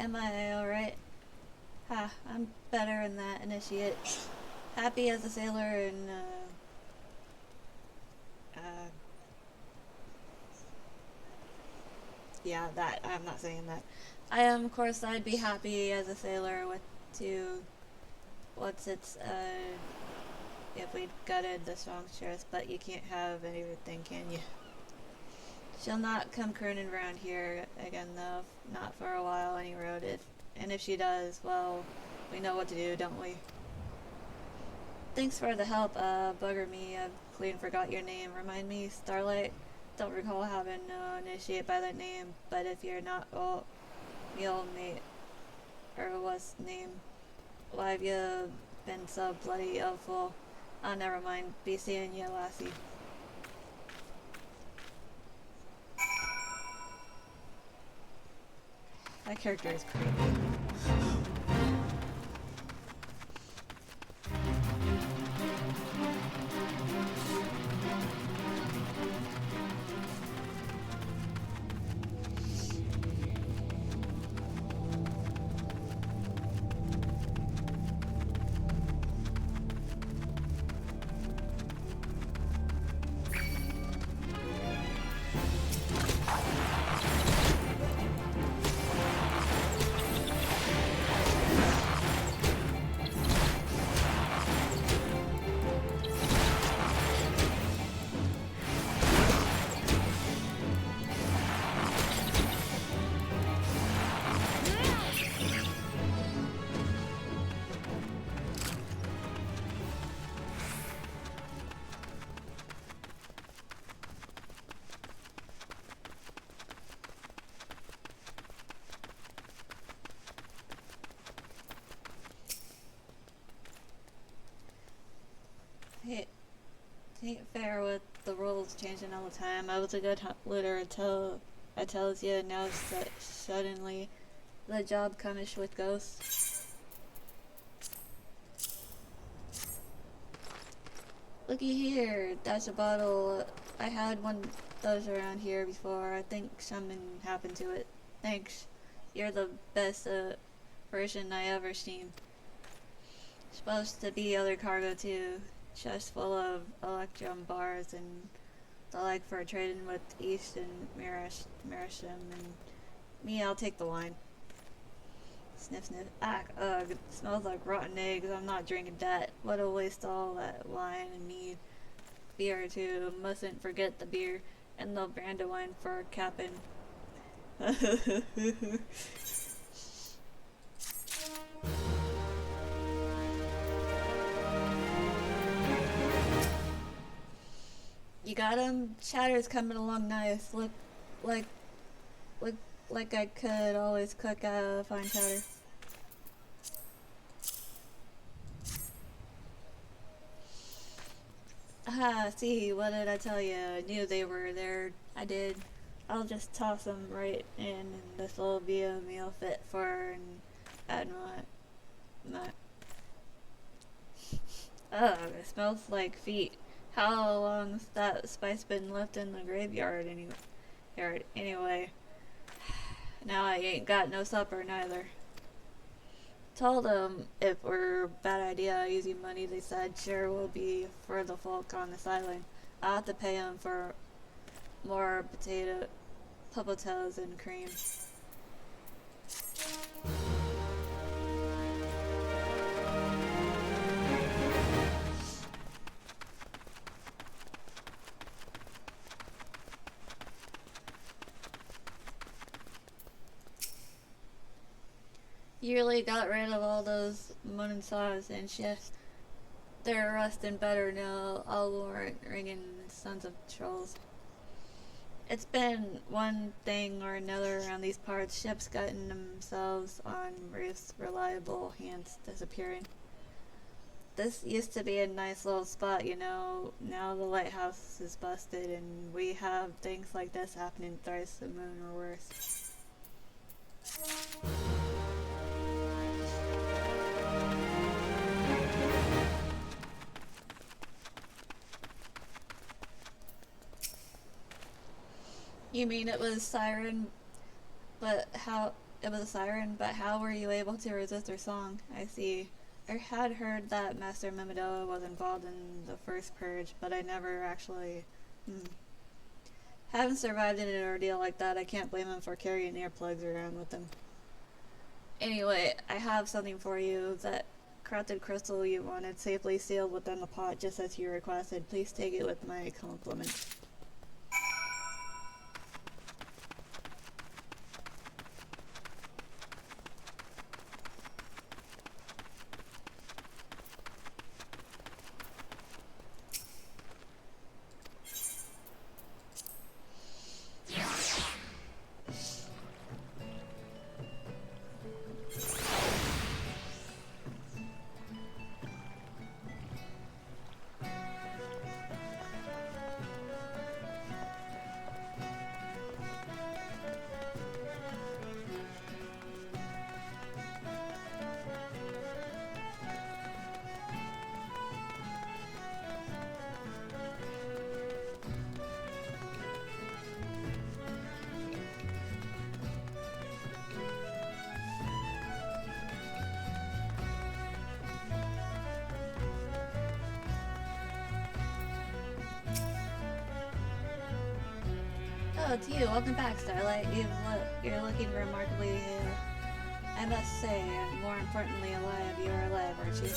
[SPEAKER 1] Am I alright? Ha, I'm better in that initiate. Happy as a sailor and, yeah, that. I'm not saying that. I am, of course, I'd be happy as a sailor with two. What's its, if we'd gutted the songstress, but you can't have everything, can you? She'll not come crooning around here again, though. Not for a while, any road. And if she does, well, we know what to do, don't we? Thanks for the help, bugger me. I've clean forgot your name. Remind me, Starlight? Don't recall having no initiate by that name, but if you're not, well, me old mate, or what's name? Why have you been so bloody helpful? Oh, never mind. Be seeing you, lassie. That character is creepy. It ain't fair with the rules changing all the time. I was a good looter until I tells you now suddenly the job comes with ghosts. Looky here, that's a bottle. I had one of those around here before. I think something happened to it. Thanks. You're the best version I ever seen. Supposed to be other cargo too. Chest full of electrum bars and the like for trading with East and Marisham, and me, I'll take the wine. Sniff sniff. Ah, ugh, it smells like rotten eggs. I'm not drinking that. What a waste all that wine and mead. Beer too. Mustn't forget the beer and the brandywine for capping. You got him? Chatter's coming along nice. Like, look like I could always cook fine chatter. Ah, see, what did I tell you? I knew they were there. I did. I'll just toss them right in, and this'll be a meal fit for and add my. Ugh, it smells like feet. How long's that spice been left in the graveyard anyway? Now I ain't got no supper neither. Told them it were a bad idea using money. They said sure will be for the folk on this island. I'll have to pay them for more potatoes and cream. You really got rid of all those moon saws and shifts. They're rusting better now. All warrant ringing sons of trolls. It's been one thing or another around these parts. Ships gutting themselves on reefs, reliable hands disappearing. This used to be a nice little spot, you know. Now the lighthouse is busted and we have things like this happening thrice the moon or worse. You mean it was Siren, but how It was a siren, but how were you able to resist her song? I see. I had heard that Master Mimidoa was involved in the first purge, but I never actually... Haven't survived in an ordeal like that. I can't blame him for carrying earplugs around with him. Anyway, I have something for you. That corrupted crystal you wanted safely sealed within the pot, just as you requested. Please take it with my compliments. Oh, it's you. Welcome back, Starlight. You're looking remarkably I must say, and more importantly, alive. You are alive, aren't you?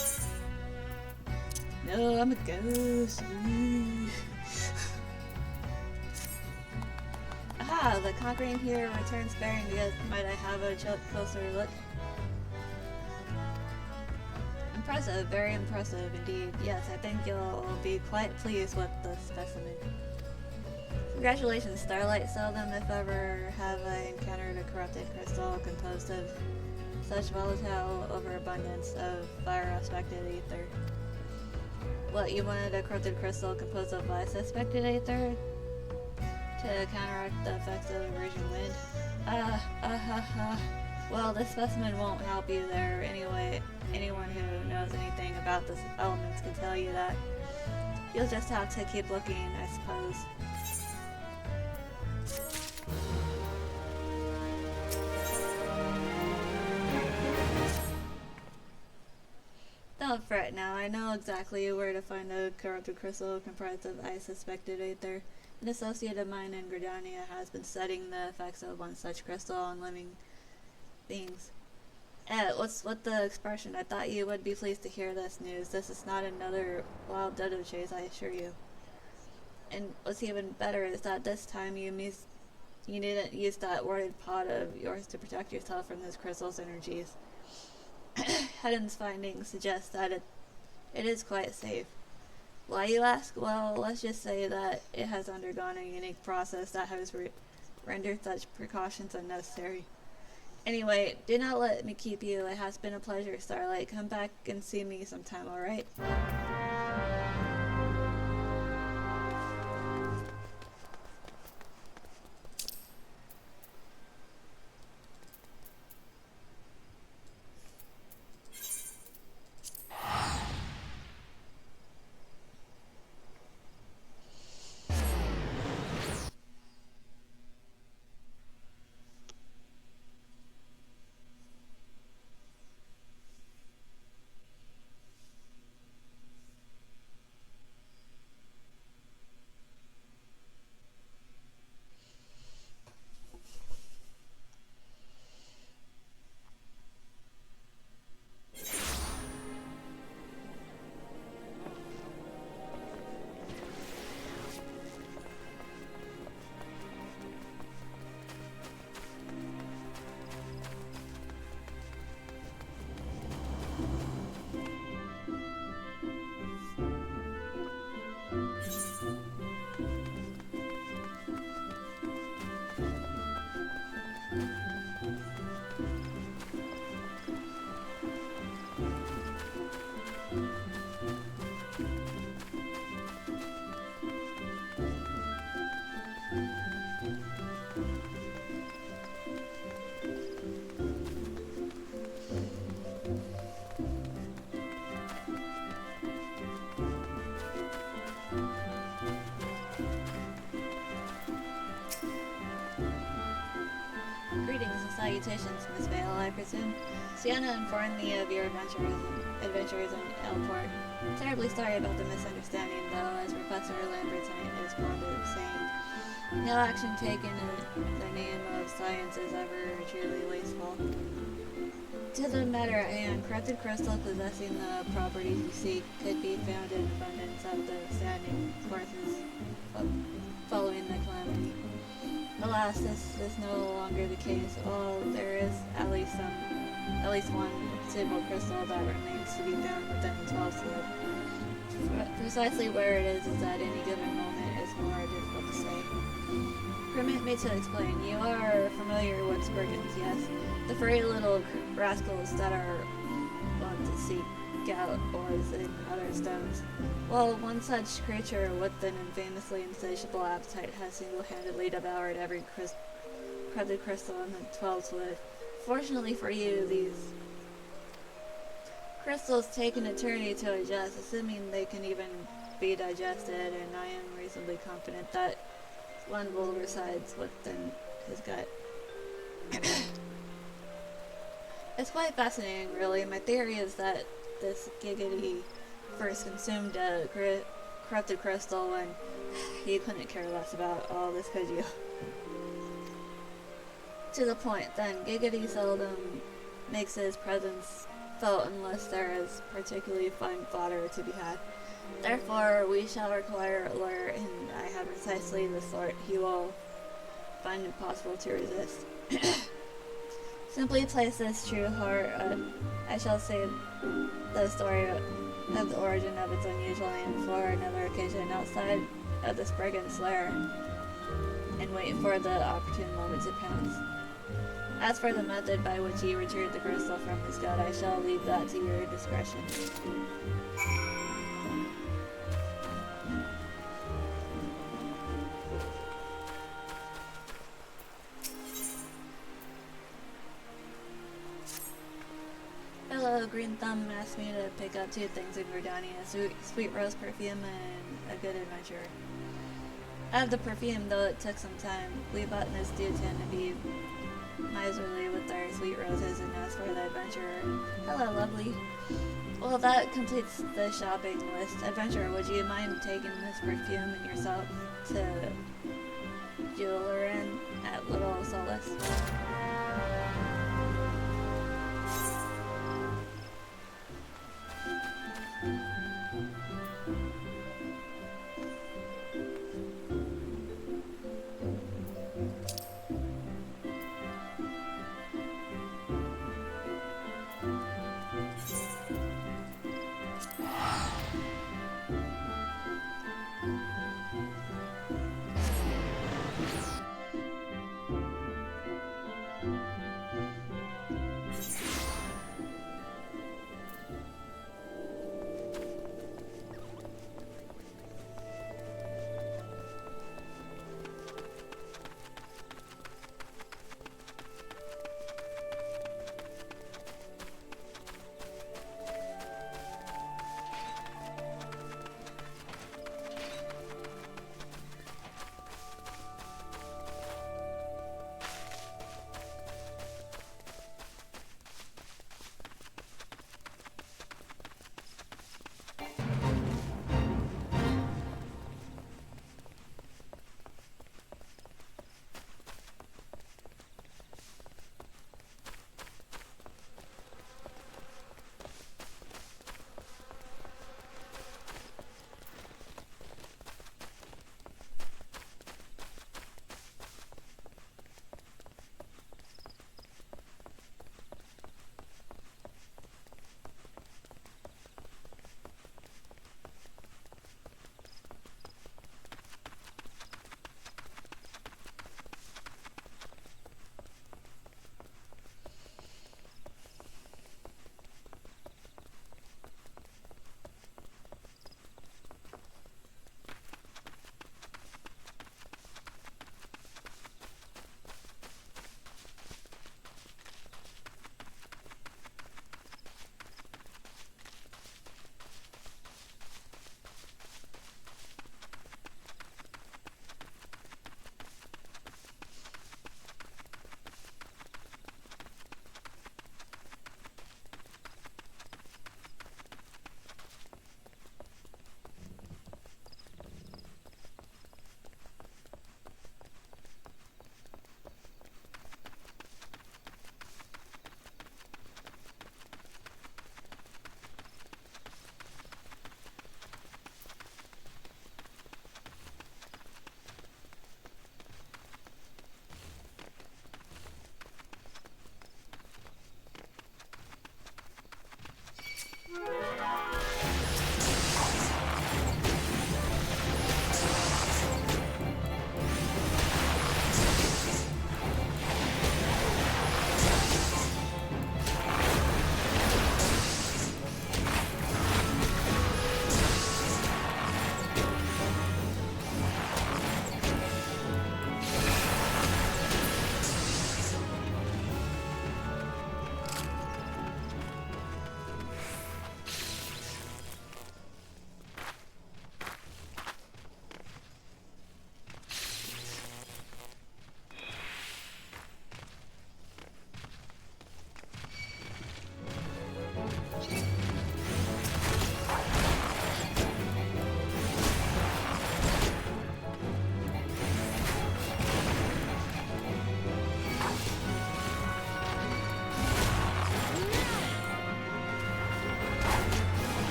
[SPEAKER 1] No, I'm a ghost. Aha! The conquering hero returns bearing gifts. Might I have a closer look? Impressive, very impressive indeed. Yes, I think you'll be quite pleased with the specimen. Congratulations, Starlight. Seldom, if ever, have I encountered a corrupted crystal composed of such volatile overabundance of fire-aspected ether. What, you wanted a corrupted crystal composed of fire-aspected ether to counteract the effects of the raging wind? Well, this specimen won't help you there anyway. Anyone who knows anything about this elements can tell you that. You'll just have to keep looking, I suppose. Don't fret now, I know exactly where to find a corrupted crystal comprised of I suspected ether. An associate of mine in Gridania has been studying the effects of one such crystal on living beings. What's with the expression? I thought you would be pleased to hear this news. This is not another wild dodo chase, I assure you. And what's even better is that this time you didn't use that worded pot of yours to protect yourself from this crystal's energies. Heden's findings suggest that it is quite safe. Why, you ask? Well, let's just say that it has undergone a unique process that has rendered such precautions unnecessary. Anyway, do not let me keep you. It has been a pleasure, Starlight. Come back and see me sometime, alright? Salutations, Miss Vale, I presume. Sienna informed me of your adventures in Elport. Terribly sorry about the misunderstanding, though, as Professor Lambertine is fond of saying. No action taken in the name of science is ever truly wasteful. To the matter at hand, corrupted crystal possessing the properties you seek could be found in abundance at the standing courses following the calamity. Alas, this is no longer the case. Well, there is at least one suitable crystal that remains to be found within the 12 slip. Precisely where it is at any given moment is more difficult to say. Permit me to explain. You are familiar with Spriggans, yes? The furry little rascals that are wont to seek out ores in other stones. Well, one such creature with an infamously insatiable appetite has single-handedly devoured every corrupted crystal in the 12 slip. Fortunately for you, these crystals take an eternity to adjust, assuming they can even be digested, and I am reasonably confident that Lundvall resides within his gut. It's quite fascinating, really. My theory is that this Giggity first consumed a corrupted crystal when he couldn't care less about all this, could you? To the point, then, Giggity seldom makes his presence felt unless there is particularly fine fodder to be had. Therefore, we shall require a lure, and I have precisely the sort he will find impossible to resist. Simply place this true heart. I shall say the story of the origin of its unusual name for another occasion outside of the Spriggan's lair, and wait for the opportune moment to pounce. As for the method by which he retrieved the crystal from his gut, I shall leave that to your discretion. Fellow Green Thumb asked me to pick up 2 things in Verdania, sweet rose perfume and a good adventure. Out of the perfume, though it took some time, we botanists do tend to be miserly with our sweet roses, and as for the adventurer, hello, lovely. Well, that completes the shopping list. Adventurer, would you mind taking this perfume and yourself to Jewelerin at Little Solace?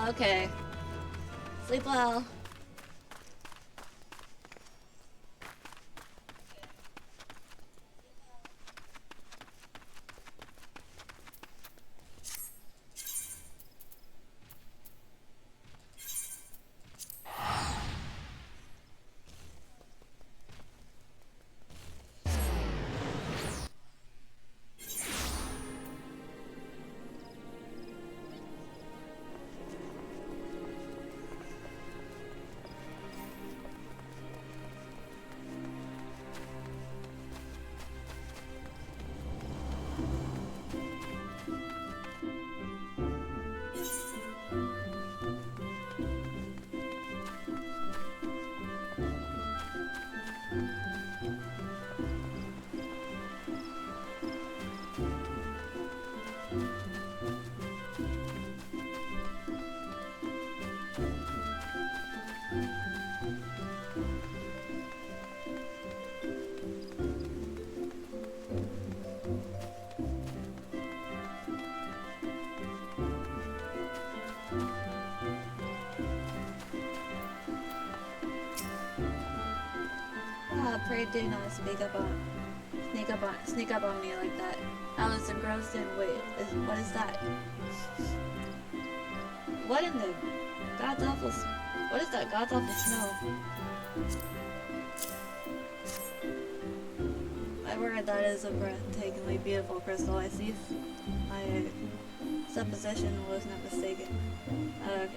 [SPEAKER 1] Okay. Sleep well. Pray do not sneak up on me like that. I was engrossed in what is that? What in the God's awful what is that God's awful snow? My word, that is a breathtakingly beautiful crystal. I see my supposition was not mistaken.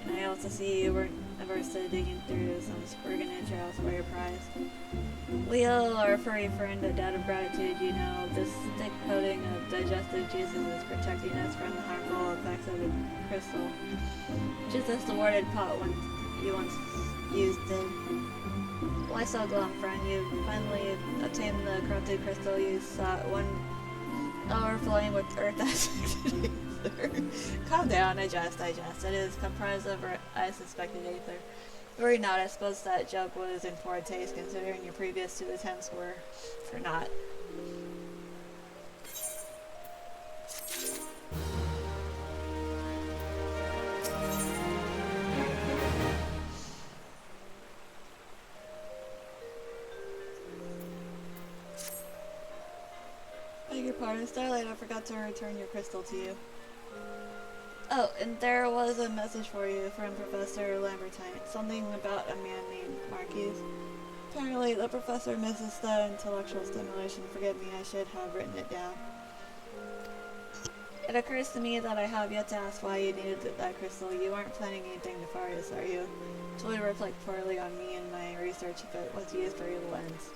[SPEAKER 1] And I also see you weren't averse to digging through some Spriggan entrails for your prize. Leo, our furry friend, a debt of gratitude, you know, this thick coating of digestive juices is protecting us from the harmful effects of the crystal. Just as the warded pot you once used did. Why so glum, friend? You finally obtained the corrupted crystal you sought, one overflowing with earth acid. Calm down, digest. It is comprised of, I suspected, ether. Worry not, I suppose that joke was in poor taste considering your previous two attempts were for naught. Beg your pardon, Starlight, I forgot to return your crystal to you. Oh, and there was a message for you from Professor Lambertine. Something about a man named Marquis. Apparently, the professor misses the intellectual stimulation. Forgive me, I should have written it down. It occurs to me that I have yet to ask why you needed that crystal. You aren't planning anything nefarious, are you? It would reflect poorly on me and my research if it was used for evil ends.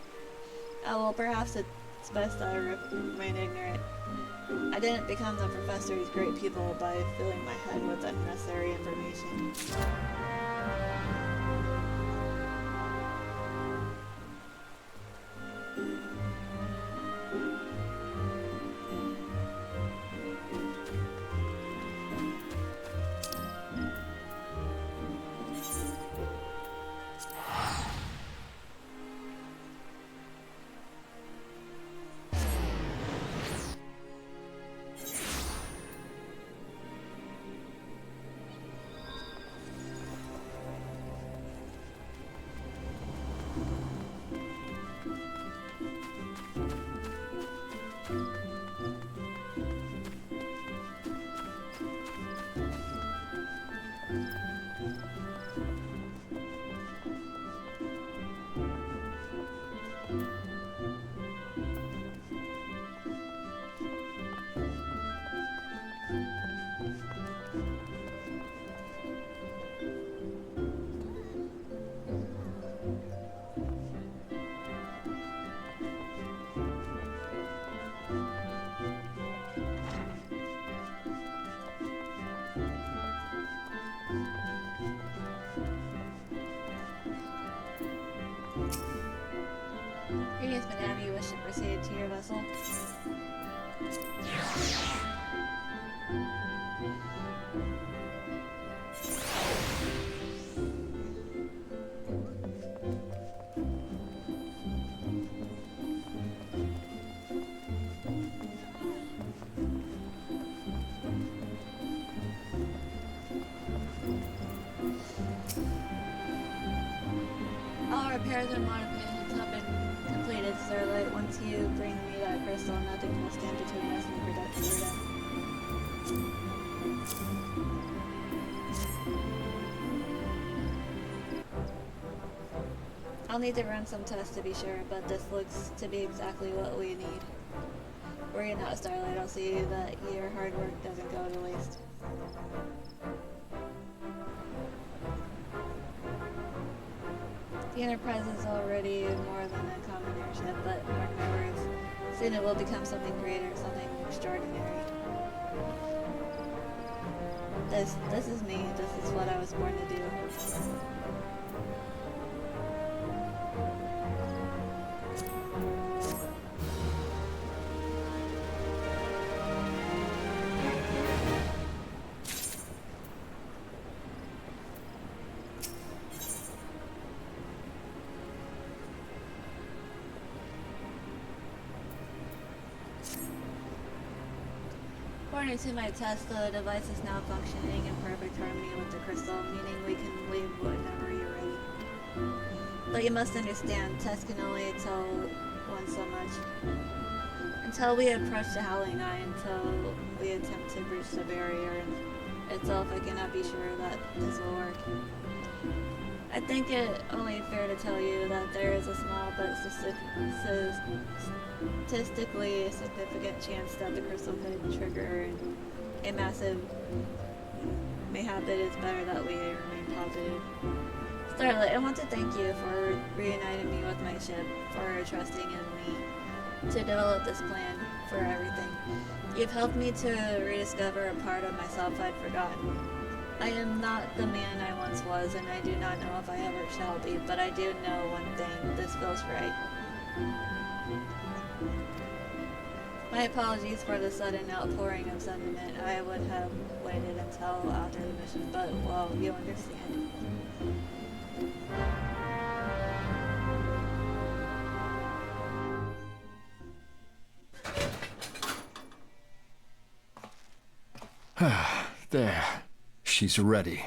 [SPEAKER 1] Oh, well, perhaps it's best I remain ignorant. I didn't become the professor's great pupil by filling my head with unnecessary information. Greetings, madame. You wish to proceed to your vessel? more repairs and modifications have been completed, Starlight. Once you bring me that crystal, nothing will stand between us and the productive Rita. I'll need to run some tests to be sure, but this looks to be exactly what we need. Worry not, Starlight. I'll see that your hard work doesn't go to waste. The Enterprise is already more than a common airship, but mark my words, soon it will become something greater, something extraordinary. This is me. This is what I was born to do. According to my test, the device is now functioning in perfect harmony with the crystal, meaning we can leave whenever you're ready. But you must understand, tests can only tell one so much. Until we approach the Howling Eye, until we attempt to breach the barrier itself, I cannot be sure that this will work. I think it only fair to tell you that there is a small but statistically significant chance that the crystal could trigger a massive mayhap. It is better that we remain positive. Starlight, I want to thank you for reuniting me with my ship, for trusting in me to develop this plan for everything. You've helped me to rediscover a part of myself I'd forgotten. I am not the man I once was, and I do not know if I ever shall be, but I do know one thing: this feels right. My apologies for the sudden outpouring of sentiment. I would have waited until after the mission, but, well, you understand.
[SPEAKER 2] There. She's ready.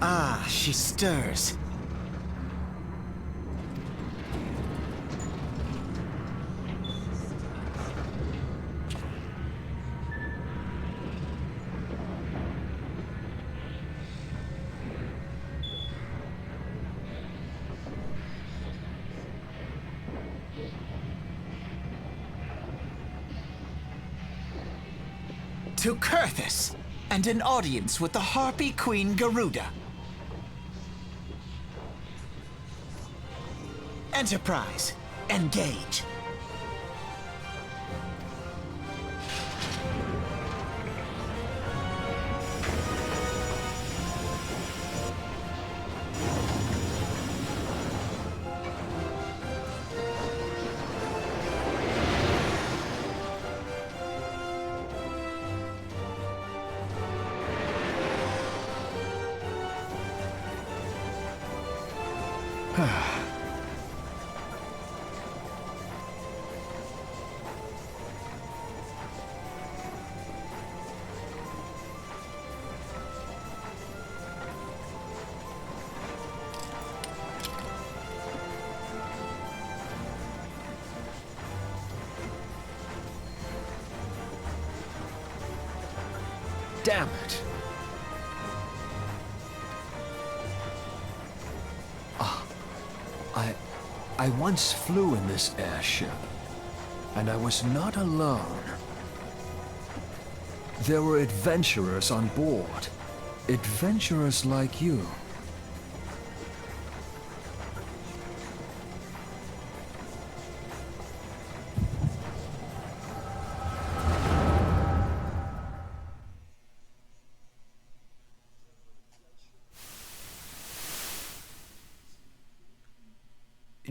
[SPEAKER 3] Ah, she stirs. To Kurthus, and an audience with the Harpy Queen Garuda. Enterprise, engage.
[SPEAKER 2] Damn it. I once flew in this airship, and I was not alone. There were adventurers on board. Adventurers like you.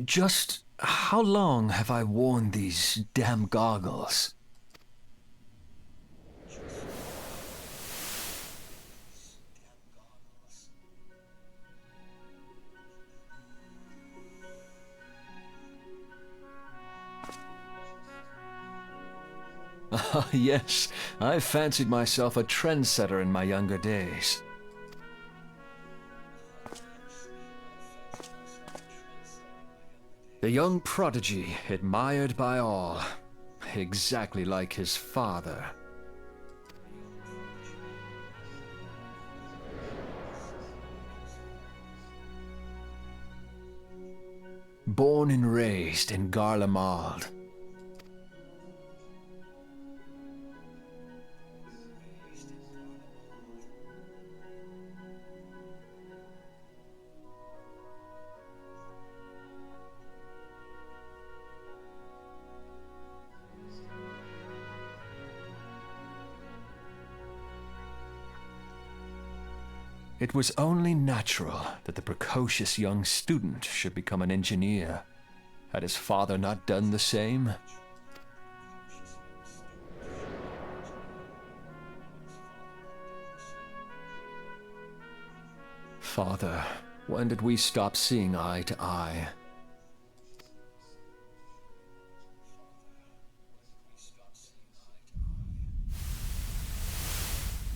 [SPEAKER 2] Just how long have I worn these damn goggles? Ah, yes, I fancied myself a trendsetter in my younger days. The young prodigy, admired by all, exactly like his father. Born and raised in Garlemald. It was only natural that the precocious young student should become an engineer. Had his father not done the same? Father, when did we stop seeing eye to eye?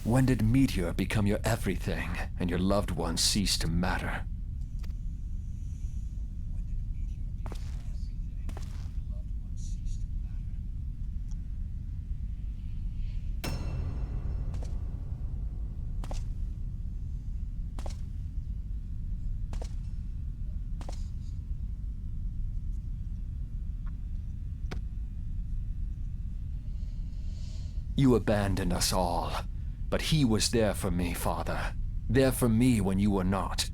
[SPEAKER 2] When did Meteor become your everything, and your loved ones cease to matter? You abandoned us all, but he was there for me, Father. There for me when you were not.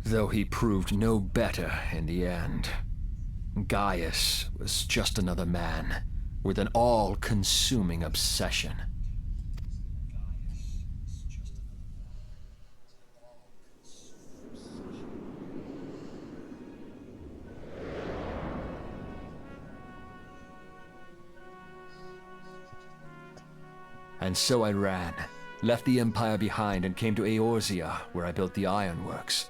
[SPEAKER 2] Though he proved no better in the end. Gaius was just another man, with an all-consuming obsession. And so I ran, left the Empire behind and came to Eorzea, where I built the ironworks.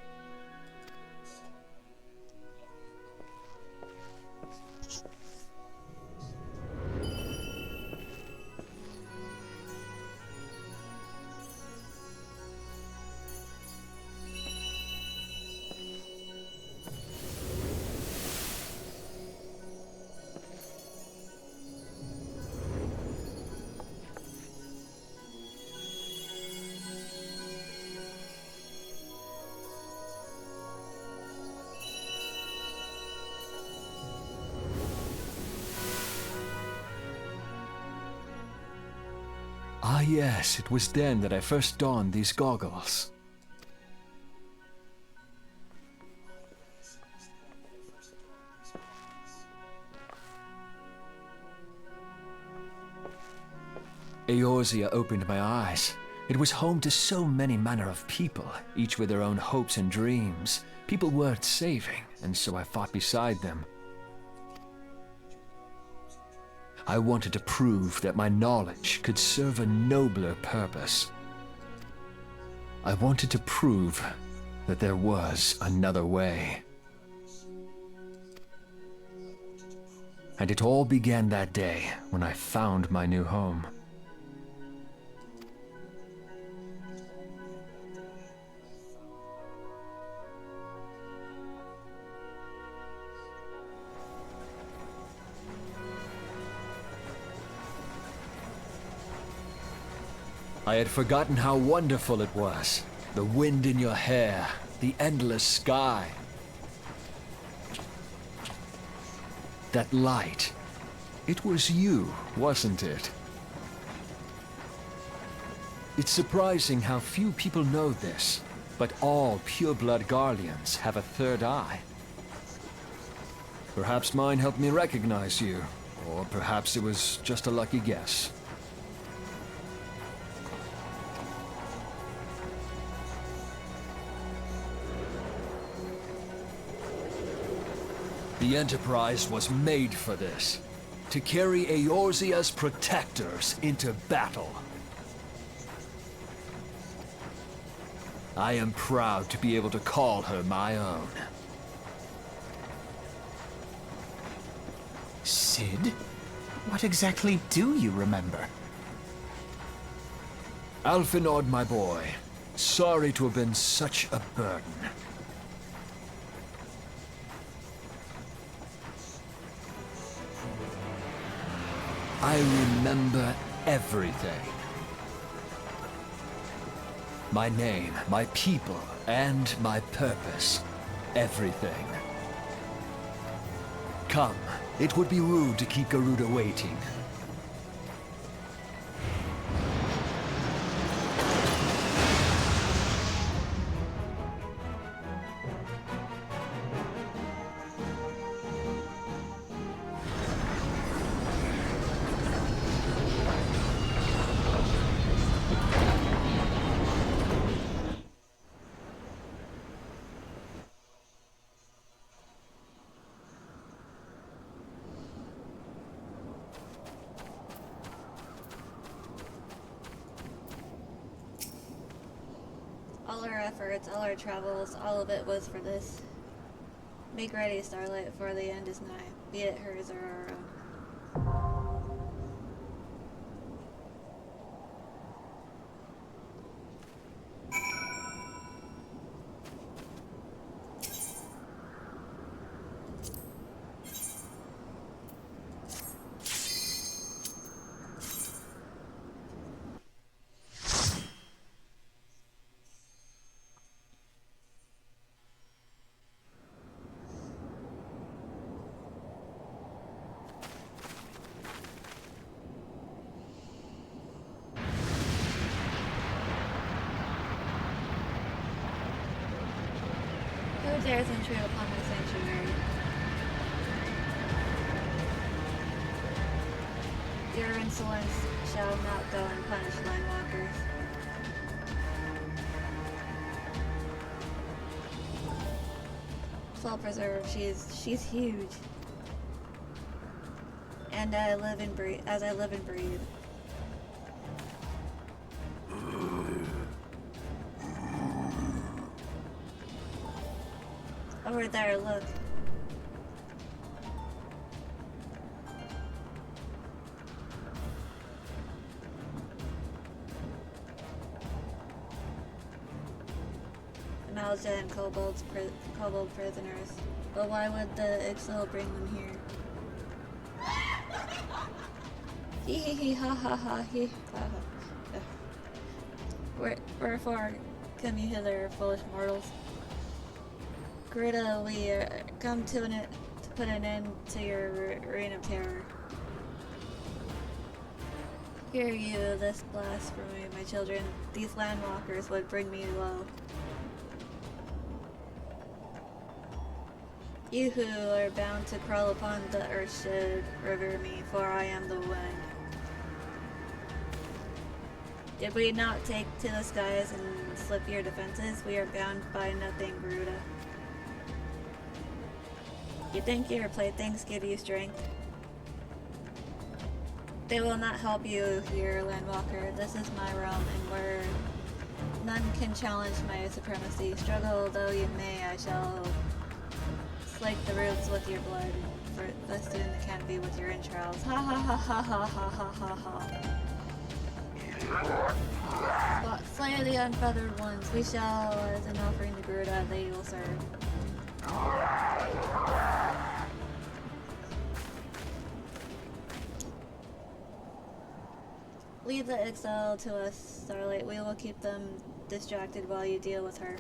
[SPEAKER 2] Ah yes, it was then that I first donned these goggles. Eorzea opened my eyes. It was home to so many manner of people, each with their own hopes and dreams. People worth saving, and so I fought beside them. I wanted to prove that my knowledge could serve a nobler purpose. I wanted to prove that there was another way. And it all began that day when I found my new home. I had forgotten how wonderful it was. The wind in your hair, the endless sky. That light. It was you, wasn't it? It's surprising how few people know this, but all pureblood Garleans have a third eye. Perhaps mine helped me recognize you, or perhaps it was just a lucky guess. The Enterprise was made for this, to carry Eorzea's protectors into battle. I am proud to be able to call her my own.
[SPEAKER 3] Sid? What exactly do you remember?
[SPEAKER 2] Alphinaud, my boy. Sorry to have been such a burden. I remember everything. My name, my people, and my purpose. Everything. Come, it would be rude to keep Garuda waiting.
[SPEAKER 1] All our efforts, all our travels, all of it was for this. Make ready, Starlight, for the end is nigh, be it hers or our own. Who dares intrude upon my sanctuary? Your insolence shall not go unpunished, Linewalkers. Well preserved, she's huge. And I live and breathe as I live and breathe. Over there, look. Malja and kobold prisoners. But why would the Ixil bring them here? Hee hee hee ha ha ha hee ha ha. Wherefore come you hither, foolish mortals? Garuda, we come to put an end to your reign of terror. Hear you this blasphemy, my children. These landwalkers would bring me low. You who are bound to crawl upon the earth should revere me, for I am the wind. Did we not take to the skies and slip your defenses? We are bound by nothing, Garuda. You think your playthings give you strength? They will not help you here, Landwalker. This is my realm, and where none can challenge my supremacy. Struggle though you may, I shall slake the roots with your blood, for festoon the canopy with your entrails. Ha ha ha ha ha ha ha ha ha. Slay the unfeathered ones. We shall, as an offering to Garuda, they will serve. Leave the exile to us, Starlight. We will keep them distracted while you deal with her.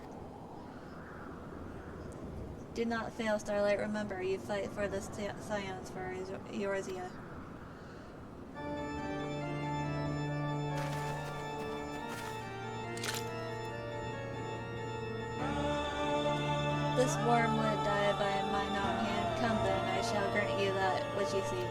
[SPEAKER 1] Do not fail, Starlight. Remember, you fight for the scions for Eorzea. This worm would die by mine own hand. Come then, I shall grant you that which you seek.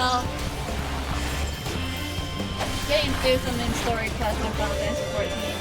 [SPEAKER 1] well, getting through some main story quests in Final Fantasy 14.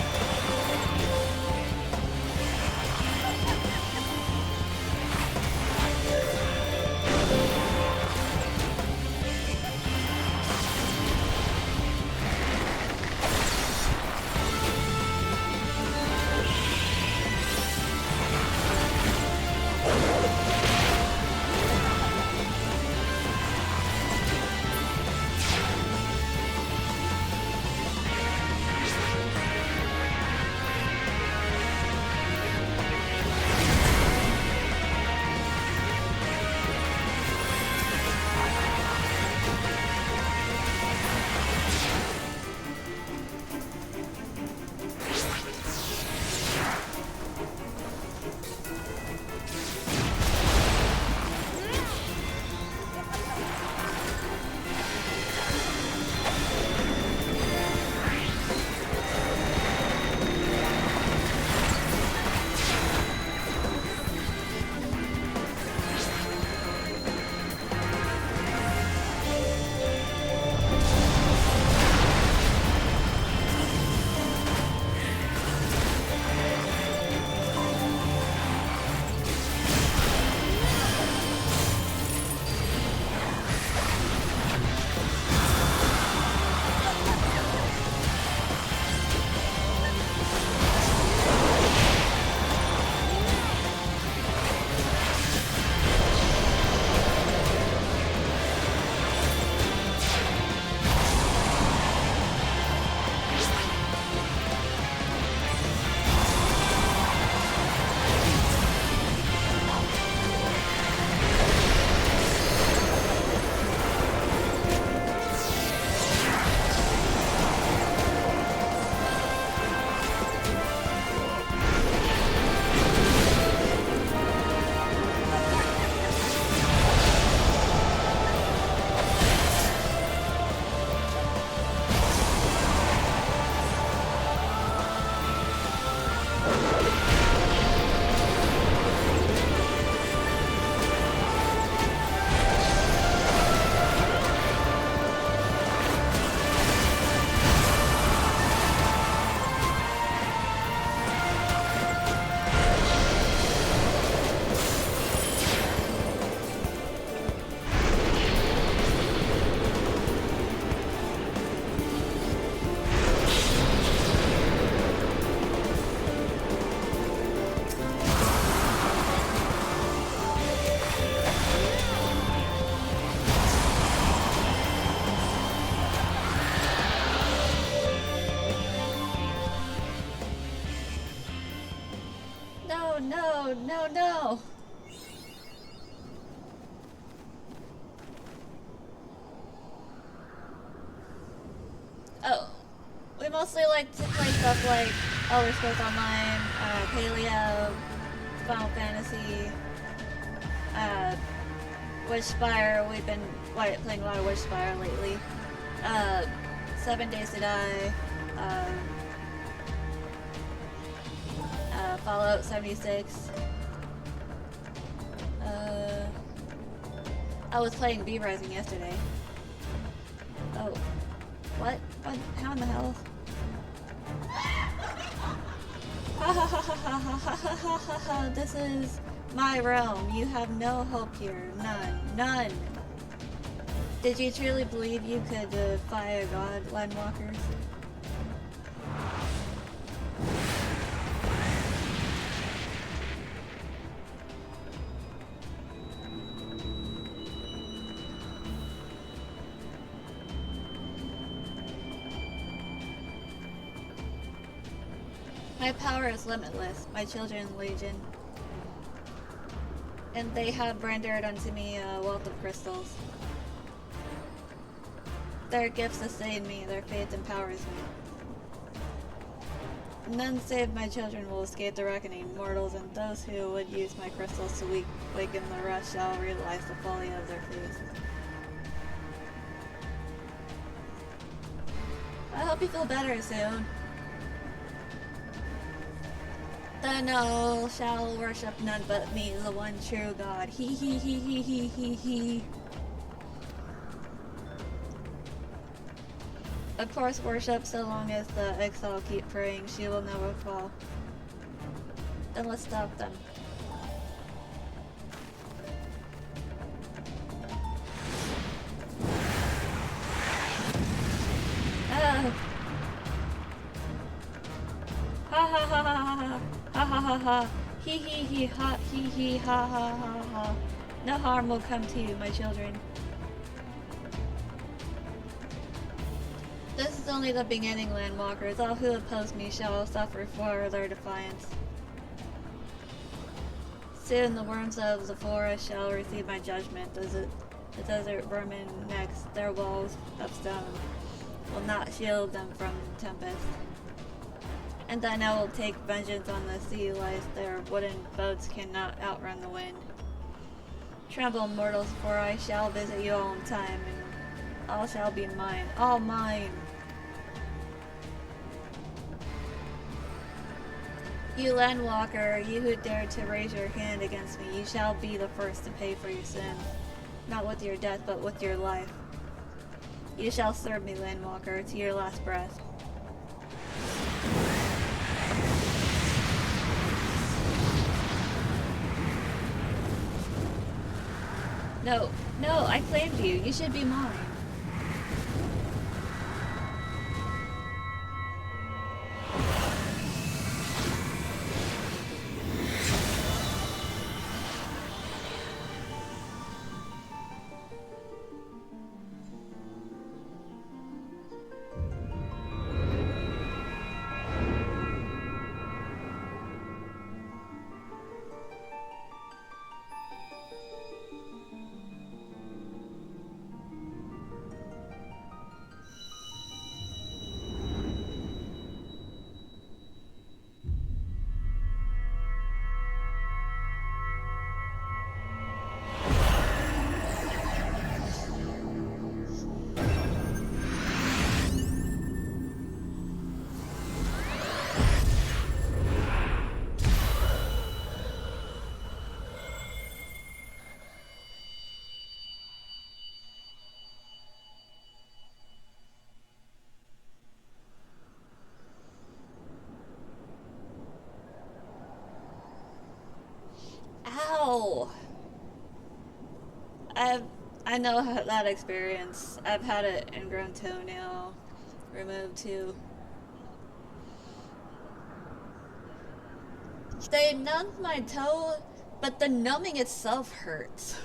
[SPEAKER 1] No! Oh, we mostly like to play stuff like Elder Scrolls Online, Paleo, Final Fantasy, Witchspire. We've been playing a lot of Witchspire lately. 7 Days to Die, Fallout 76. I was playing V Rising yesterday. Oh. What? What? How in the hell? This is my realm. You have no hope here. None. None. Did you truly believe you could defy a god, Landwalkers? My power is limitless, my children legion. And they have rendered unto me a wealth of crystals. Their gifts sustain me, their faith empowers me. None save my children will escape the reckoning. Mortals and those who would use my crystals to waken the rest shall realize the folly of their faith. I hope you feel better soon. Then all shall worship none but me, the one true God. He. Of course, worship, so long as the exile keep praying, she will never fall. Then let's stop them. Ah! Ha ha ha ha ha ha ha ha ha he ha he ha ha ha ha. No harm will come to you, my children. This is only the beginning, landwalkers. All who oppose me shall suffer for their defiance. Soon the worms of the forest shall receive my judgment. The desert vermin next, their walls of stone will not shield them from tempest. And then I will take vengeance on the sea, lest their wooden boats cannot outrun the wind. Tremble, mortals, for I shall visit you all in time, and all shall be mine, all mine. You landwalker, you who dare to raise your hand against me, you shall be the first to pay for your sins, not with your death, but with your life. You shall serve me, landwalker, to your last breath. No, no, I claimed you. You should be mine. Ow! I know that experience. I've had an ingrown toenail removed too. They numbed my toe, but the numbing itself hurts.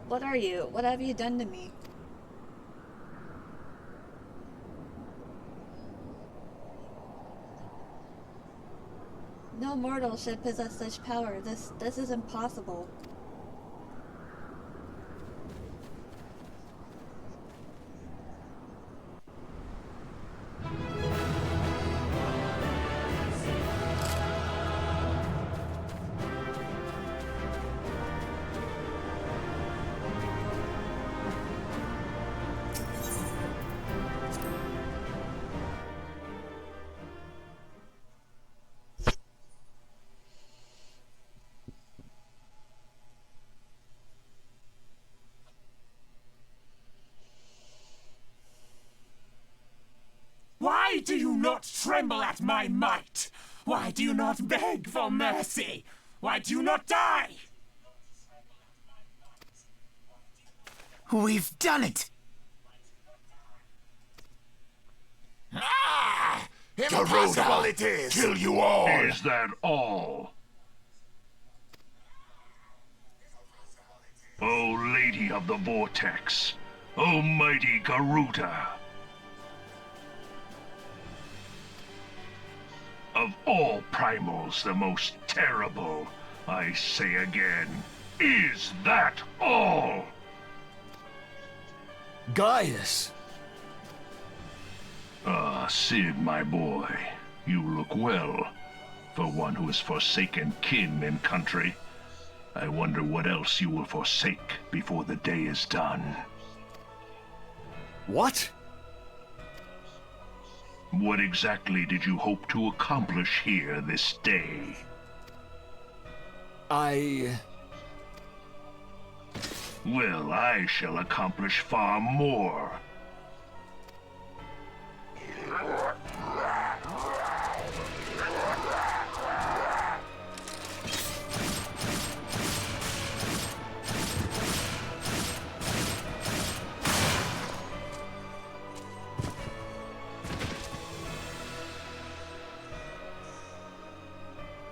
[SPEAKER 1] What are you? What have you done to me? No mortal should possess such power. This is impossible.
[SPEAKER 4] Why do you not tremble at my might? Why do you not beg for mercy? Why do you not die?
[SPEAKER 3] We've done it!
[SPEAKER 4] Ah! Impossible it is! Kill you all!
[SPEAKER 5] Is that all? O Lady of the Vortex, O mighty Garuda. Of all primals, the most terrible, I say again, is that all?
[SPEAKER 2] Gaius!
[SPEAKER 5] Ah, Sid, my boy, you look well. For one who has forsaken kin and country, I wonder what else you will forsake before the day is done.
[SPEAKER 2] What?
[SPEAKER 5] What exactly did you hope to accomplish here this day? Well, I shall accomplish far more.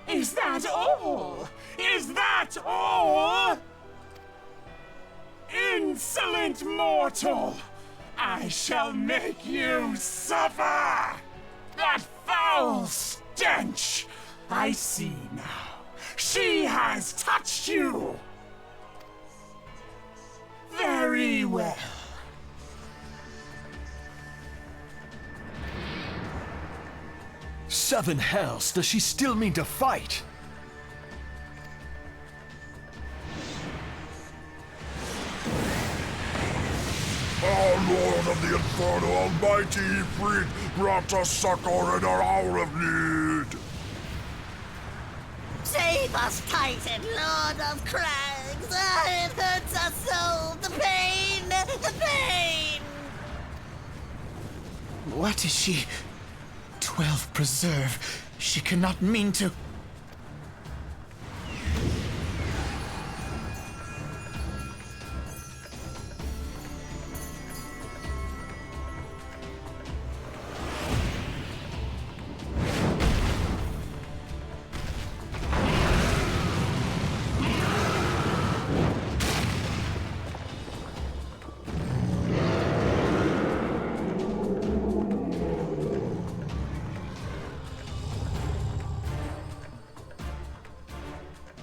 [SPEAKER 4] Is that all? Is that all? Insolent mortal! I shall make you suffer! That foul stench! I see now. She has touched you! Very well.
[SPEAKER 2] Seven hells, does she still mean to fight?
[SPEAKER 6] Our Lord of the Inferno Almighty Freed brought us succor in our hour of need.
[SPEAKER 7] Save us, Titan, Lord of Crags! It hurts us so! The pain! The pain!
[SPEAKER 3] What is she? 12 preserve. She cannot mean to.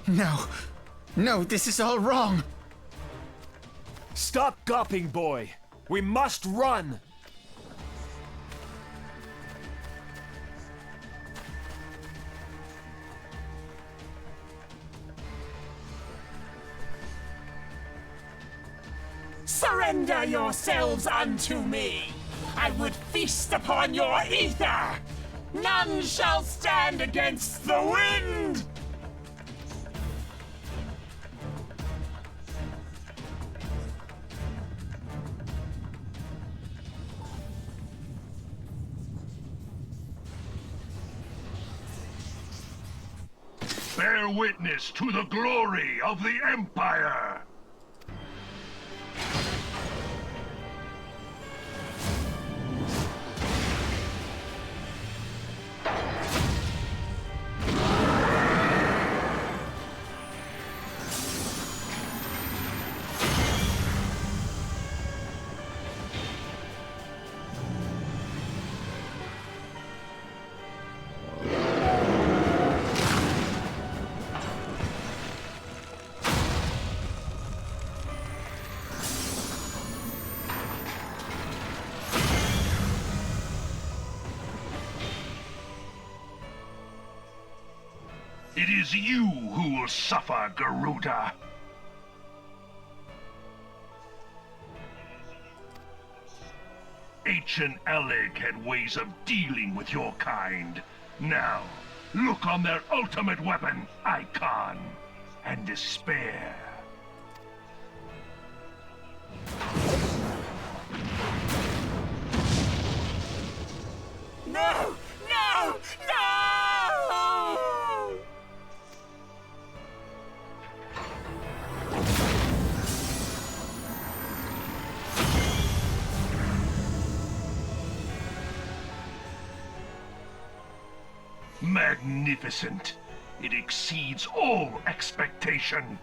[SPEAKER 3] No. No, this is all wrong.
[SPEAKER 2] Stop gawping, boy. We must run.
[SPEAKER 4] Surrender yourselves unto me! I would feast upon your ether! None shall stand against the wind!
[SPEAKER 5] Bear witness to the glory of the Empire! It is you who will suffer, Garuda. Ancient Alec had ways of dealing with your kind. Now, look on their ultimate weapon, Icon, and despair.
[SPEAKER 4] No! No! No!
[SPEAKER 5] Magnificent. It exceeds all expectation.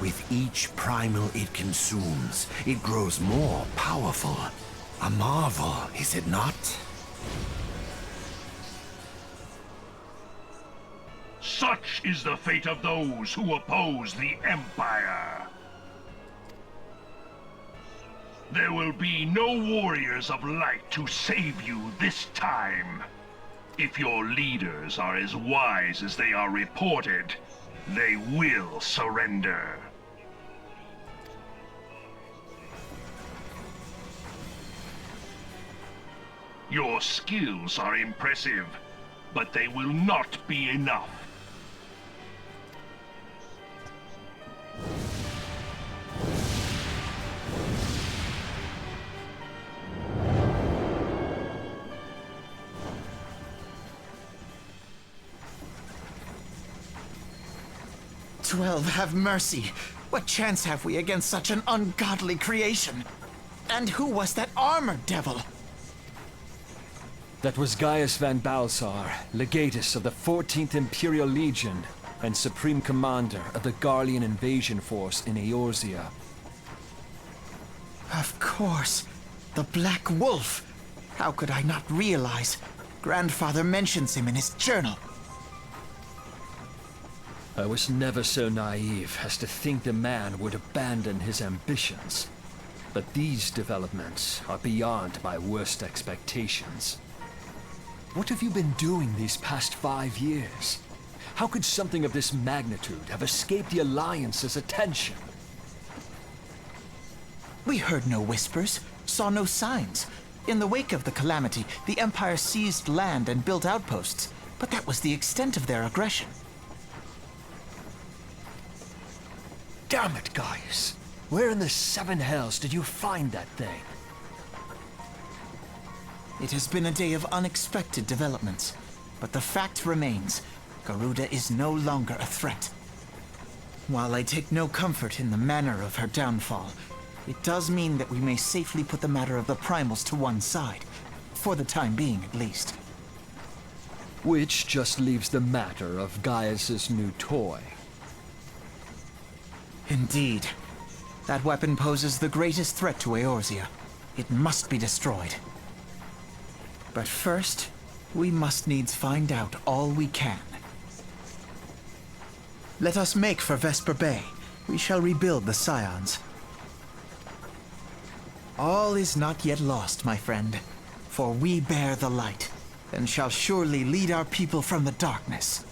[SPEAKER 8] With each primal it consumes, it grows more powerful. A marvel, is it not?
[SPEAKER 5] Such is the fate of those who oppose the Empire. There will be no warriors of light to save you this time. If your leaders are as wise as they are reported, they will surrender. Your skills are impressive, but they will not be enough.
[SPEAKER 3] Have mercy. What chance have we against such an ungodly creation? And who was that armored devil?
[SPEAKER 2] That was Gaius van Balsar, legatus of the 14th Imperial Legion and Supreme Commander of the Garlean invasion force in Eorzea.
[SPEAKER 3] Of course. The Black Wolf. How could I not realize? Grandfather mentions him in his journal.
[SPEAKER 2] I was never so naive as to think the man would abandon his ambitions. But these developments are beyond my worst expectations. What have you been doing these past 5 years? How could something of this magnitude have escaped the Alliance's attention?
[SPEAKER 3] We heard no whispers, saw no signs. In the wake of the calamity, the Empire seized land and built outposts, but that was the extent of their aggression.
[SPEAKER 2] Damn it, Gaius! Where in the seven hells did you find that thing?
[SPEAKER 3] It has been a day of unexpected developments, but the fact remains, Garuda is no longer a threat. While I take no comfort in the manner of her downfall, it does mean that we may safely put the matter of the primals to one side, for the time being at least.
[SPEAKER 2] Which just leaves the matter of Gaius's new toy.
[SPEAKER 3] Indeed. That weapon poses the greatest threat to Eorzea. It must be destroyed. But first, we must needs find out all we can. Let us make for Vesper Bay. We shall rebuild the Scions. All is not yet lost, my friend, for we bear the light, and shall surely lead our people from the darkness.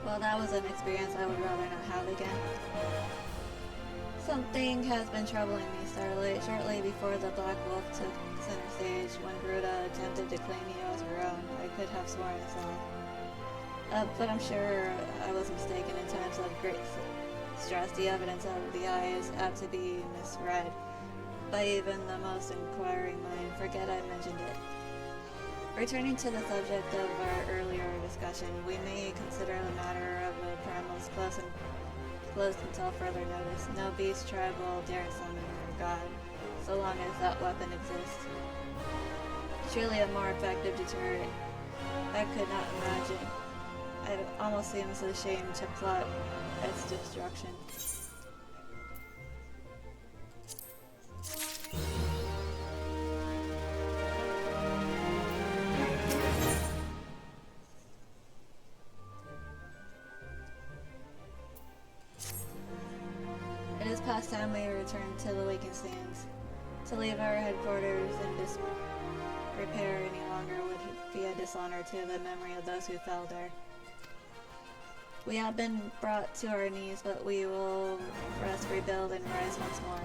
[SPEAKER 1] Well, that was an experience I would rather not have again. Something has been troubling me, Starlight. Shortly before the Black Wolf took center stage, when Garuda attempted to claim you as her own, I could have sworn I saw. But I'm sure I was mistaken. In times of great stress, the evidence of the eye is apt to be misread by even the most inquiring mind. Forget I mentioned it. Returning to the subject of our earlier discussion, we may consider the matter of the primals closed until further notice. No beast, tribe will dare summon their god, so long as that weapon exists. Truly a more effective deterrent I could not imagine. It almost seems a shame to plot its destruction. It is past time we return to the Waking Sands. To leave our headquarters in disrepair any longer would be a dishonor to the memory of those who fell there. We have been brought to our knees, but we will rest, rebuild, and rise once more.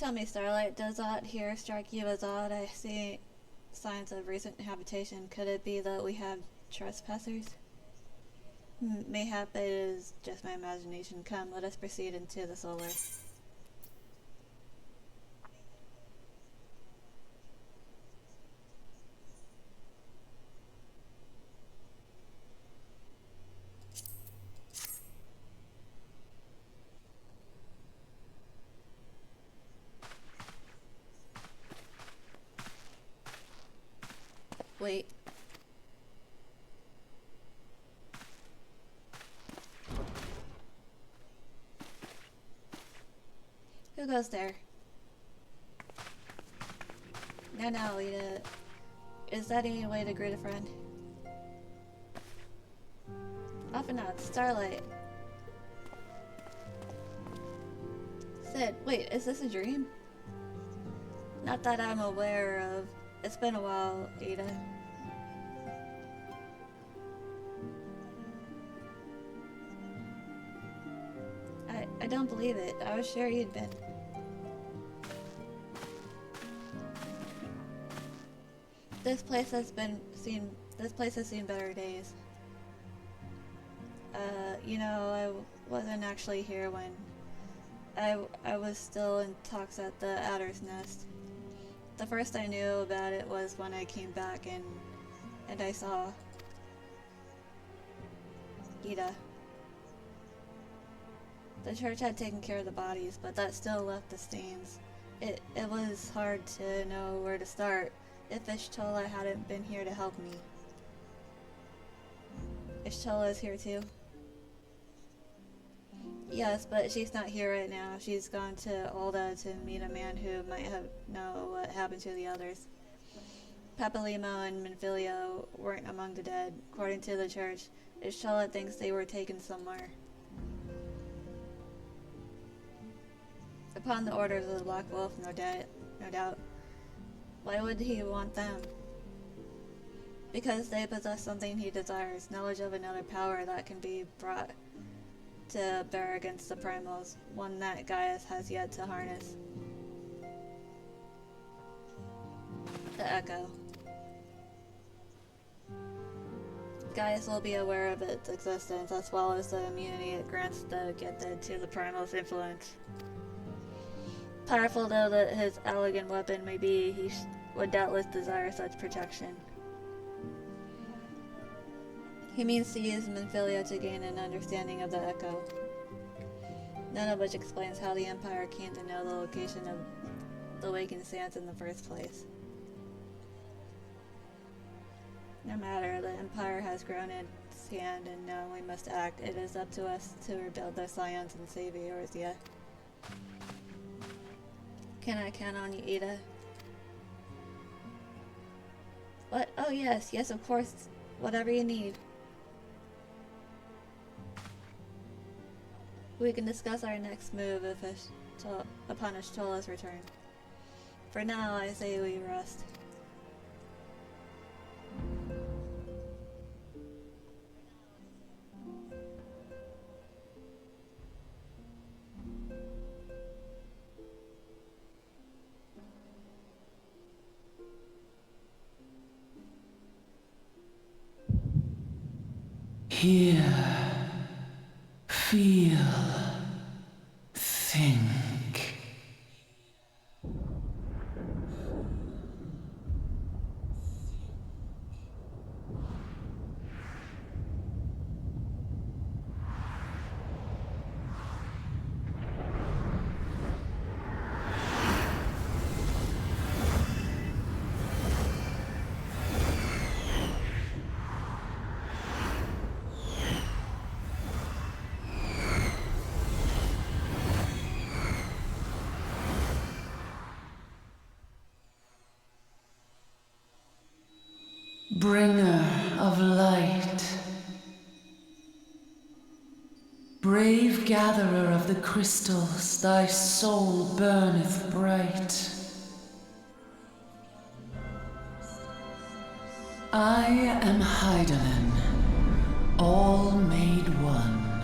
[SPEAKER 1] Tell me, Starlight, does that here strike you as odd? I see signs of recent habitation. Could it be that we have trespassers? Mayhap it is just my imagination. Come, let us proceed into the solar. Wait. Who goes there? No, Ida. Is that any way to greet a friend? Often not. Starlight. Sid, wait, is this a dream? Not that I'm aware of. It's been a while, Ada. I don't believe it. I was sure you'd been. This place has seen better days. You know, I wasn't actually here when I was still in talks at the Adder's Nest. The first I knew about it was when I came back and I saw Ida. The church had taken care of the bodies, but that still left the stains. It was hard to know where to start if Ishtola hadn't been here to help me. Ishtola is here too? Yes, but she's not here right now. She's gone to Alda to meet a man who might know what happened to the others. Papalimo and Menfilio weren't among the dead. According to the church, Ishtola thinks they were taken somewhere. Upon the orders of the Black Wolf, no doubt. Why would he want them? Because they possess something he desires, knowledge of another power that can be brought to bear against the primals, one that Gaius has yet to harness. The Echo. Gaius will be aware of its existence, as well as the immunity it grants the gifted to the primal's influence. Powerful though that his elegant weapon may be, he would doubtless desire such protection. He means to use Menfilio to gain an understanding of the Echo, none of which explains how the Empire came to know the location of the Awakened Sands in the first place. No matter, the Empire has grown its hand and now we must act. It is up to us to rebuild their scions and save Eorzea. Can I count on you, Ada? What? Oh yes, of course. Whatever you need. We can discuss our next move upon Ishtola's return. For now, I say we rest.
[SPEAKER 9] Hear, feel, think. Bringer of light, brave gatherer of the crystals, thy soul burneth bright. I am Hydaelyn, all made one.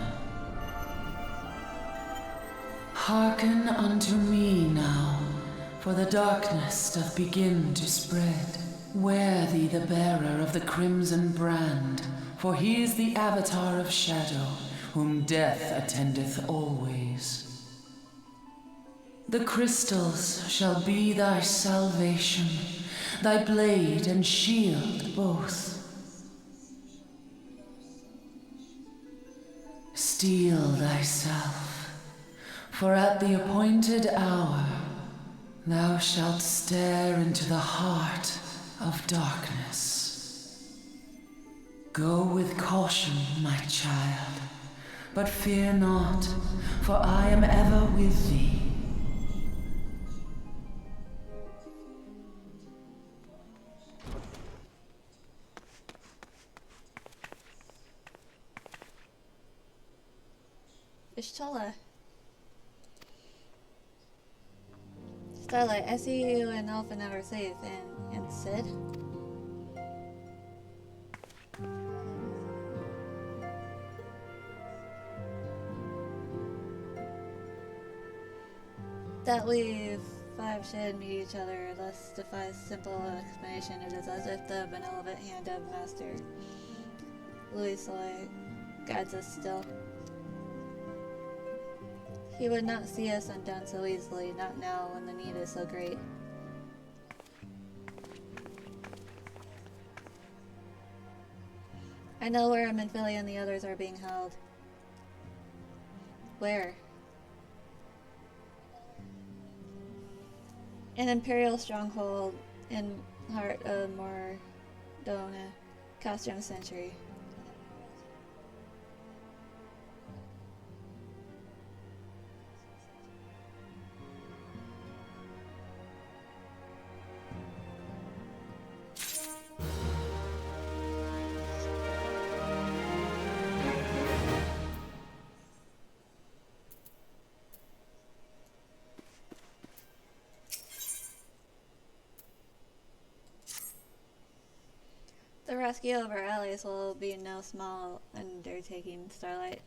[SPEAKER 9] Hearken unto me now. for the darkness doth begin to spread. Wear thee the bearer of the crimson brand, for he is the avatar of shadow, whom death attendeth always. The crystals shall be thy salvation, thy blade and shield both. Steel thyself, for at the appointed hour thou shalt stare into the heart of darkness. Go with caution, my child, but fear not, for I am ever with thee.
[SPEAKER 1] Ishtola. Starlight, I see you and Elfin are safe, and Sid? That we five should meet each other, thus defies simple explanation. It is as if the benevolent hand of Master Louis Soy guides us still. He would not see us undone so easily, not now when the need is so great. I know where Minfilia and the others are being held. Where? An Imperial stronghold in heart of Mordona, Castrum Century. The rescue of our allies will be no small undertaking, Starlight.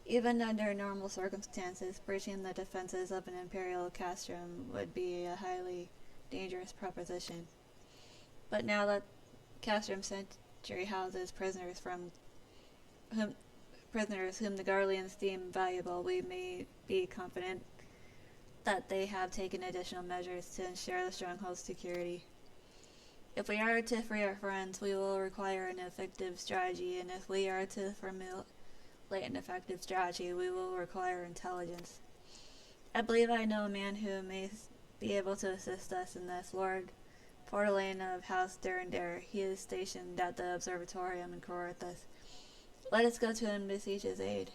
[SPEAKER 1] Even under normal circumstances, breaching the defenses of an Imperial castrum would be a highly dangerous proposition. But now that Castrum Century houses prisoners whom the Garleans deem valuable, we may be confident that they have taken additional measures to ensure the stronghold's security. If we are to free our friends, we will require an effective strategy, and if we are to formulate an effective strategy, we will require intelligence. I believe I know a man who may be able to assist us in this, Lord Portalain of House Durandare. He is stationed at the Observatorium in Corinthus. Let us go to him to beseech his aid.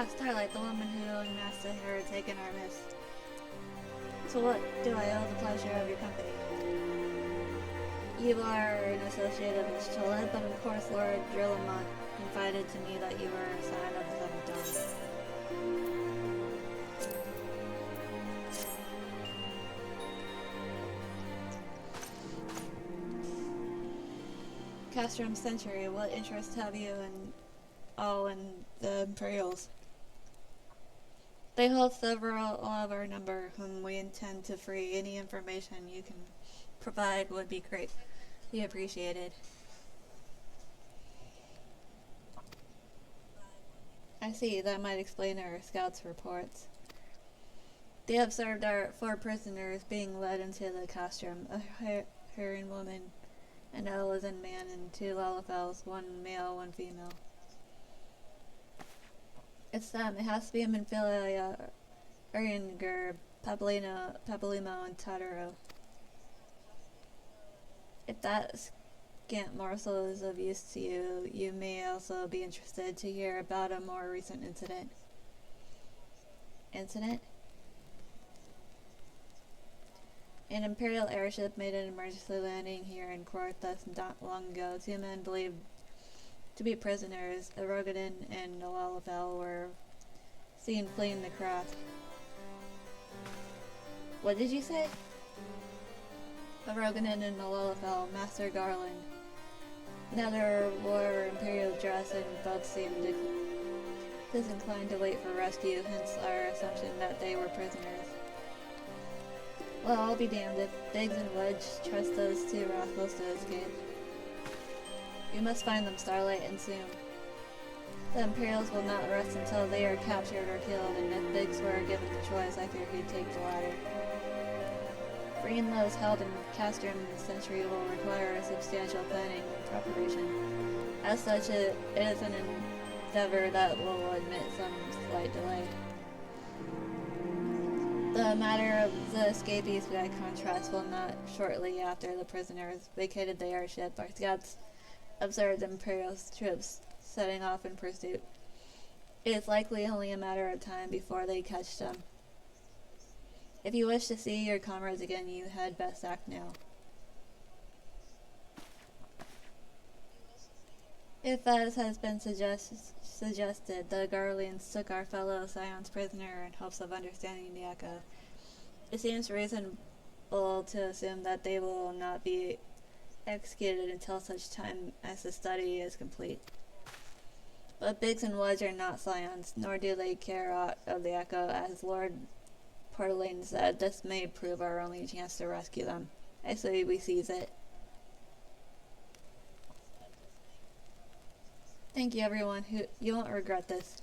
[SPEAKER 1] Ah, Starlight, the woman who unmasked the heretic in our midst. So what do I owe the pleasure of your company? You are an associate of Miss Chola, but of course Lord Drillamont confided to me that you were a son of the Seventh Dawn. Castrum Century, what interest have you in the Imperials? They hold several of our number whom we intend to free. Any information you can provide would be greatly appreciated. I see, that might explain our scouts' reports. They observed our 4 prisoners being led into the castrum, a Huron woman, an Elizan man, and 2 Lalafels, 1 male, 1 female. It's them. It has to be Minfilia, Uringer, Pablimo, and Totoro. If that scant morsel is of use to you, you may also be interested to hear about a more recent incident. Incident? An Imperial airship made an emergency landing here in Quarthus not long ago. 2 men believed to be prisoners, a Rogadin and a Lalafel, were seen fleeing the craft. What did you say? A Rogadin and a Lalafel, Master Garland. Neither wore Imperial dress and both seemed disinclined to wait for rescue, hence our assumption that they were prisoners. Well, I'll be damned if Biggs and Wedge trust those 2 rascals to escape. We must find them, Starlight, and soon. The Imperials will not rest until they are captured or killed, and if Biggs were given the choice, I fear he'd take the latter. Freeing those held in Castrum Century will require substantial planning and preparation. As such, it is an endeavor that will admit some slight delay. The matter of the escapees, by contrast, will not shortly after the prisoners vacated the airship. Our scouts observed Imperial troops setting off in pursuit. It is likely only a matter of time before they catch them. If you wish to see your comrades again, you had best act now. If, as has been suggested, the Garleans took our fellow Scions prisoner in hopes of understanding the echo, it seems reasonable to assume that they will not be executed until such time as the study is complete. But Biggs and Wedge are not Scions, nor do they care aught of the echo. As Lord Portalaine said, this may prove our only chance to rescue them. I say we seize it. Thank you, everyone. You won't regret this.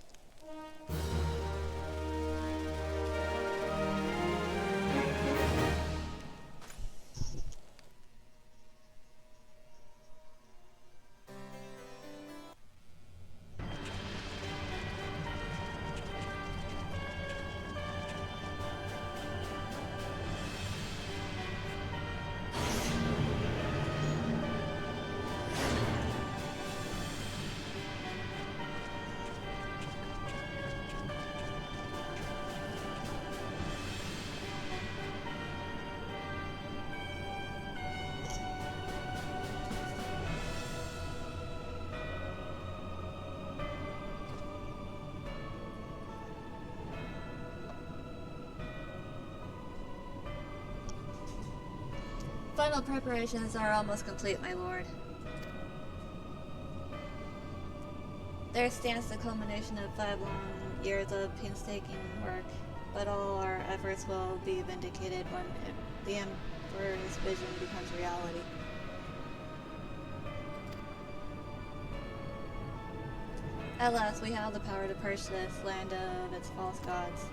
[SPEAKER 1] Final preparations are almost complete, my lord. There stands the culmination of 5 long years of painstaking work, but all our efforts will be vindicated when the Emperor's vision becomes reality. At last we have the power to purge this land of its false gods.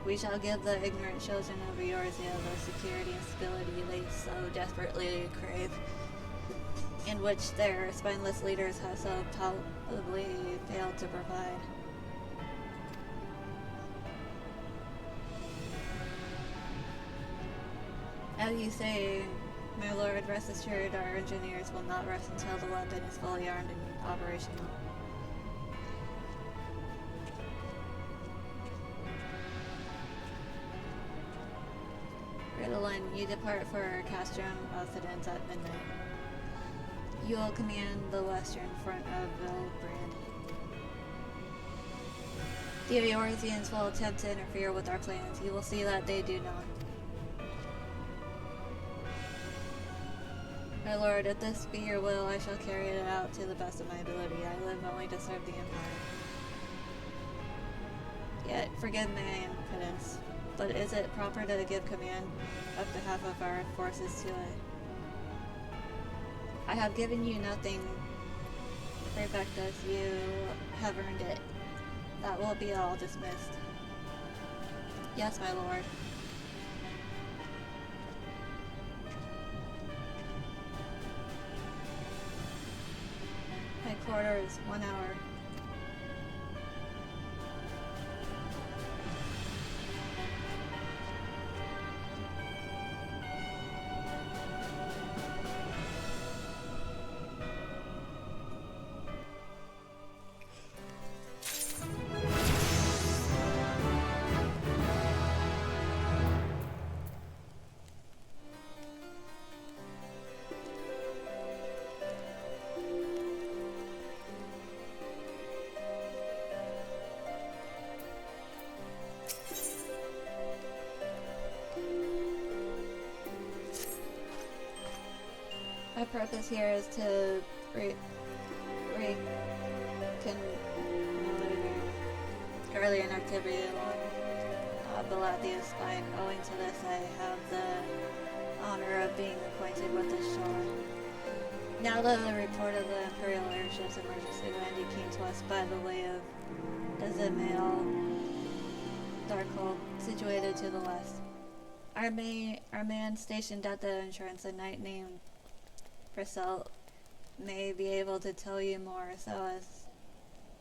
[SPEAKER 1] We shall give the ignorant children of Eorzea the security and stability they so desperately crave, in which their spineless leaders have so palpably failed to provide. As you say, my lord, rest assured our engineers will not rest until the weapon is fully armed and operational. You depart for Castrum Occident at midnight. You will command the western front of Vilbrand. The Eorzeans will attempt to interfere with our plans. You will see that they do not. My lord, if this be your will, I shall carry it out to the best of my ability. I live only to serve the Empire. Yet, forgive my impotence, but is it proper to give command up to half of our forces to it? I have given you nothing, Prefectus. You have earned it. That will be all dismissed. Yes, my lord. Headquarters, 1 hour. My purpose here is to early activity along Belathia's spine. Owing to this, I have the honor of being acquainted with this shore. Now that the report of the Imperial airship's emergency landing came to us by the way of Dezemail Darkhold, situated to the west. Our man stationed at the entrance, a knight named Brissel, may be able to tell you more. So as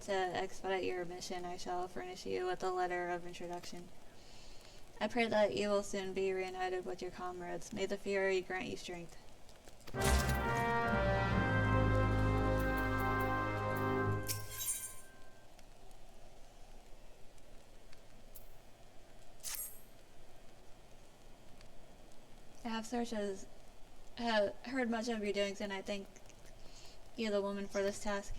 [SPEAKER 1] to expedite your mission, I shall furnish you with a letter of introduction. I pray that you will soon be reunited with your comrades. May the Fury grant you strength. I have heard much of your doings, and I thank you, the woman, for this task.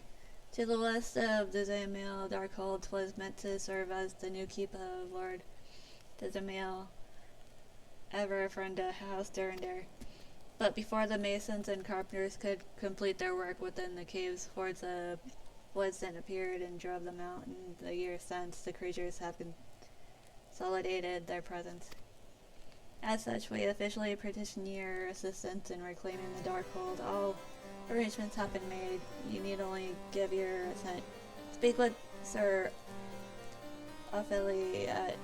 [SPEAKER 1] To the west of Dezemail Darkhold was meant to serve as the new keep of Lord Dezemail, ever a friend to House Durandar. But before the masons and carpenters could complete their work within the caves, hordes of Bloodstain appeared and drove them out. In the years since, the creatures have consolidated their presence. As such, we officially petition your assistance in reclaiming the Darkhold. All arrangements have been made. You need only give your assent. Speak with Sir Ophelia at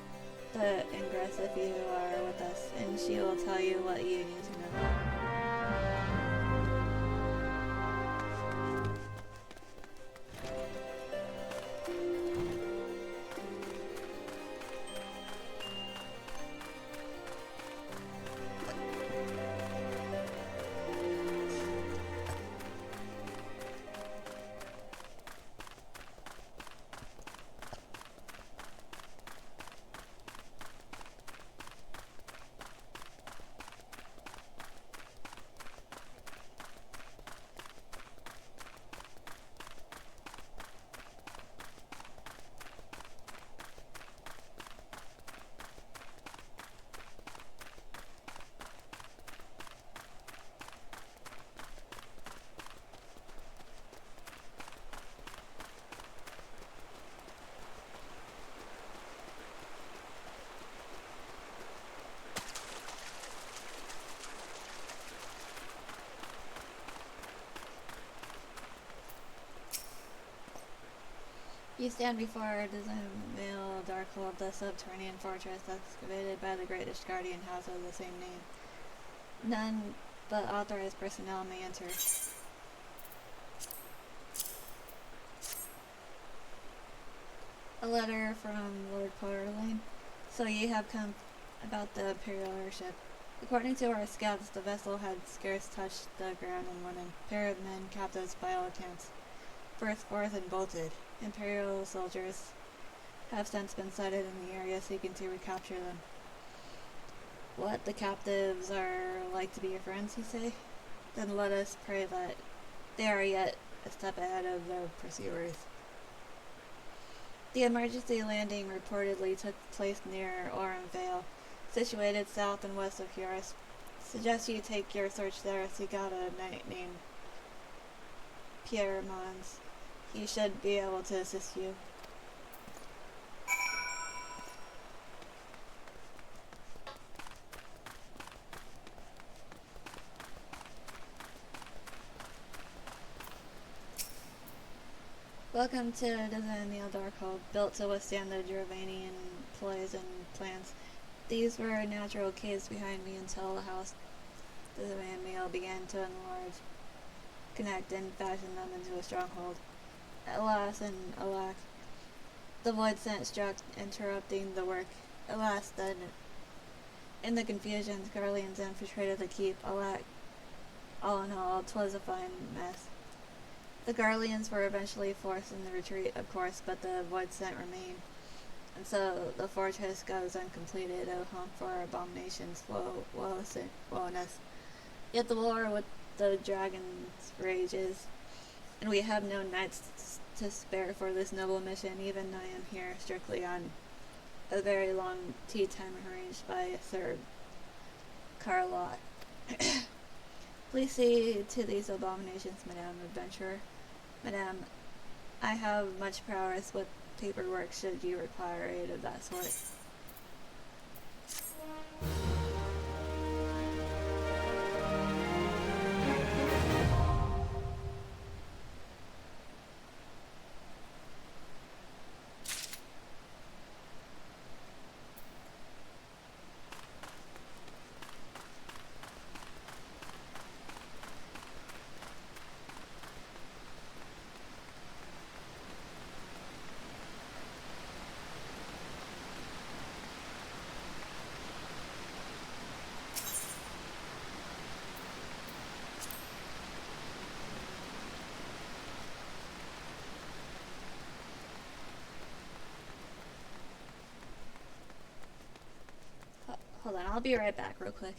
[SPEAKER 1] the ingress if you are with us, and she will tell you what you need to know. You stand before Dezemail Darkhold, the subterranean fortress excavated by the great Ishgardian house of the same name. None but authorized personnel may enter. A letter from Lord Portland. So ye have come about the Imperial airship. According to our scouts, the vessel had scarce touched the ground in London. Pair of men, captives by all accounts, burst forth and bolted. Imperial soldiers have since been sighted in the area seeking to recapture them. What, the captives are like to be your friends, you say? Then let us pray that they are yet a step ahead of their pursuers. The emergency landing reportedly took place near Oran Vale, situated south and west of Hieros. Suggest you take your search there. Seek out a knight named Pierre Mons. He should be able to assist you. Welcome to Dizaniel Darkhold, built to withstand the Dravanian ploys and plans. These were natural caves behind me until the house Dizaniel began to enlarge, connect, and fashion them into a stronghold. Alas and alack, the void sent struck, interrupting the work. Alas, then, in the confusion, the Garleans infiltrated the keep. Alack, all in all, 'twas a fine mess. The Garleans were eventually forced in the retreat, of course, but the void sent remained. And so the fortress goes uncompleted, a home for abominations, woeness. Yet the war with the dragons rages, and we have no knights to spare for this noble mission. Even I am here strictly on a very long tea time arranged by Sir Carlot. Please see to these abominations, Madame Adventurer. Madame, I have much prowess with paperwork should you require aid of that sort. Hold on, I'll be right back real quick.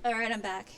[SPEAKER 1] Alright, I'm back.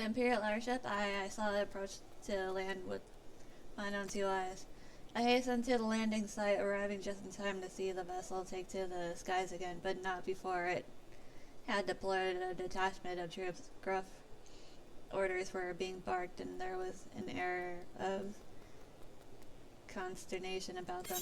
[SPEAKER 1] Imperial airship, I saw it approach to land with mine on 2 eyes. I hastened to the landing site, arriving just in time to see the vessel take to the skies again, but not before it had deployed a detachment of troops. Gruff orders were being barked, and there was an air of consternation about them.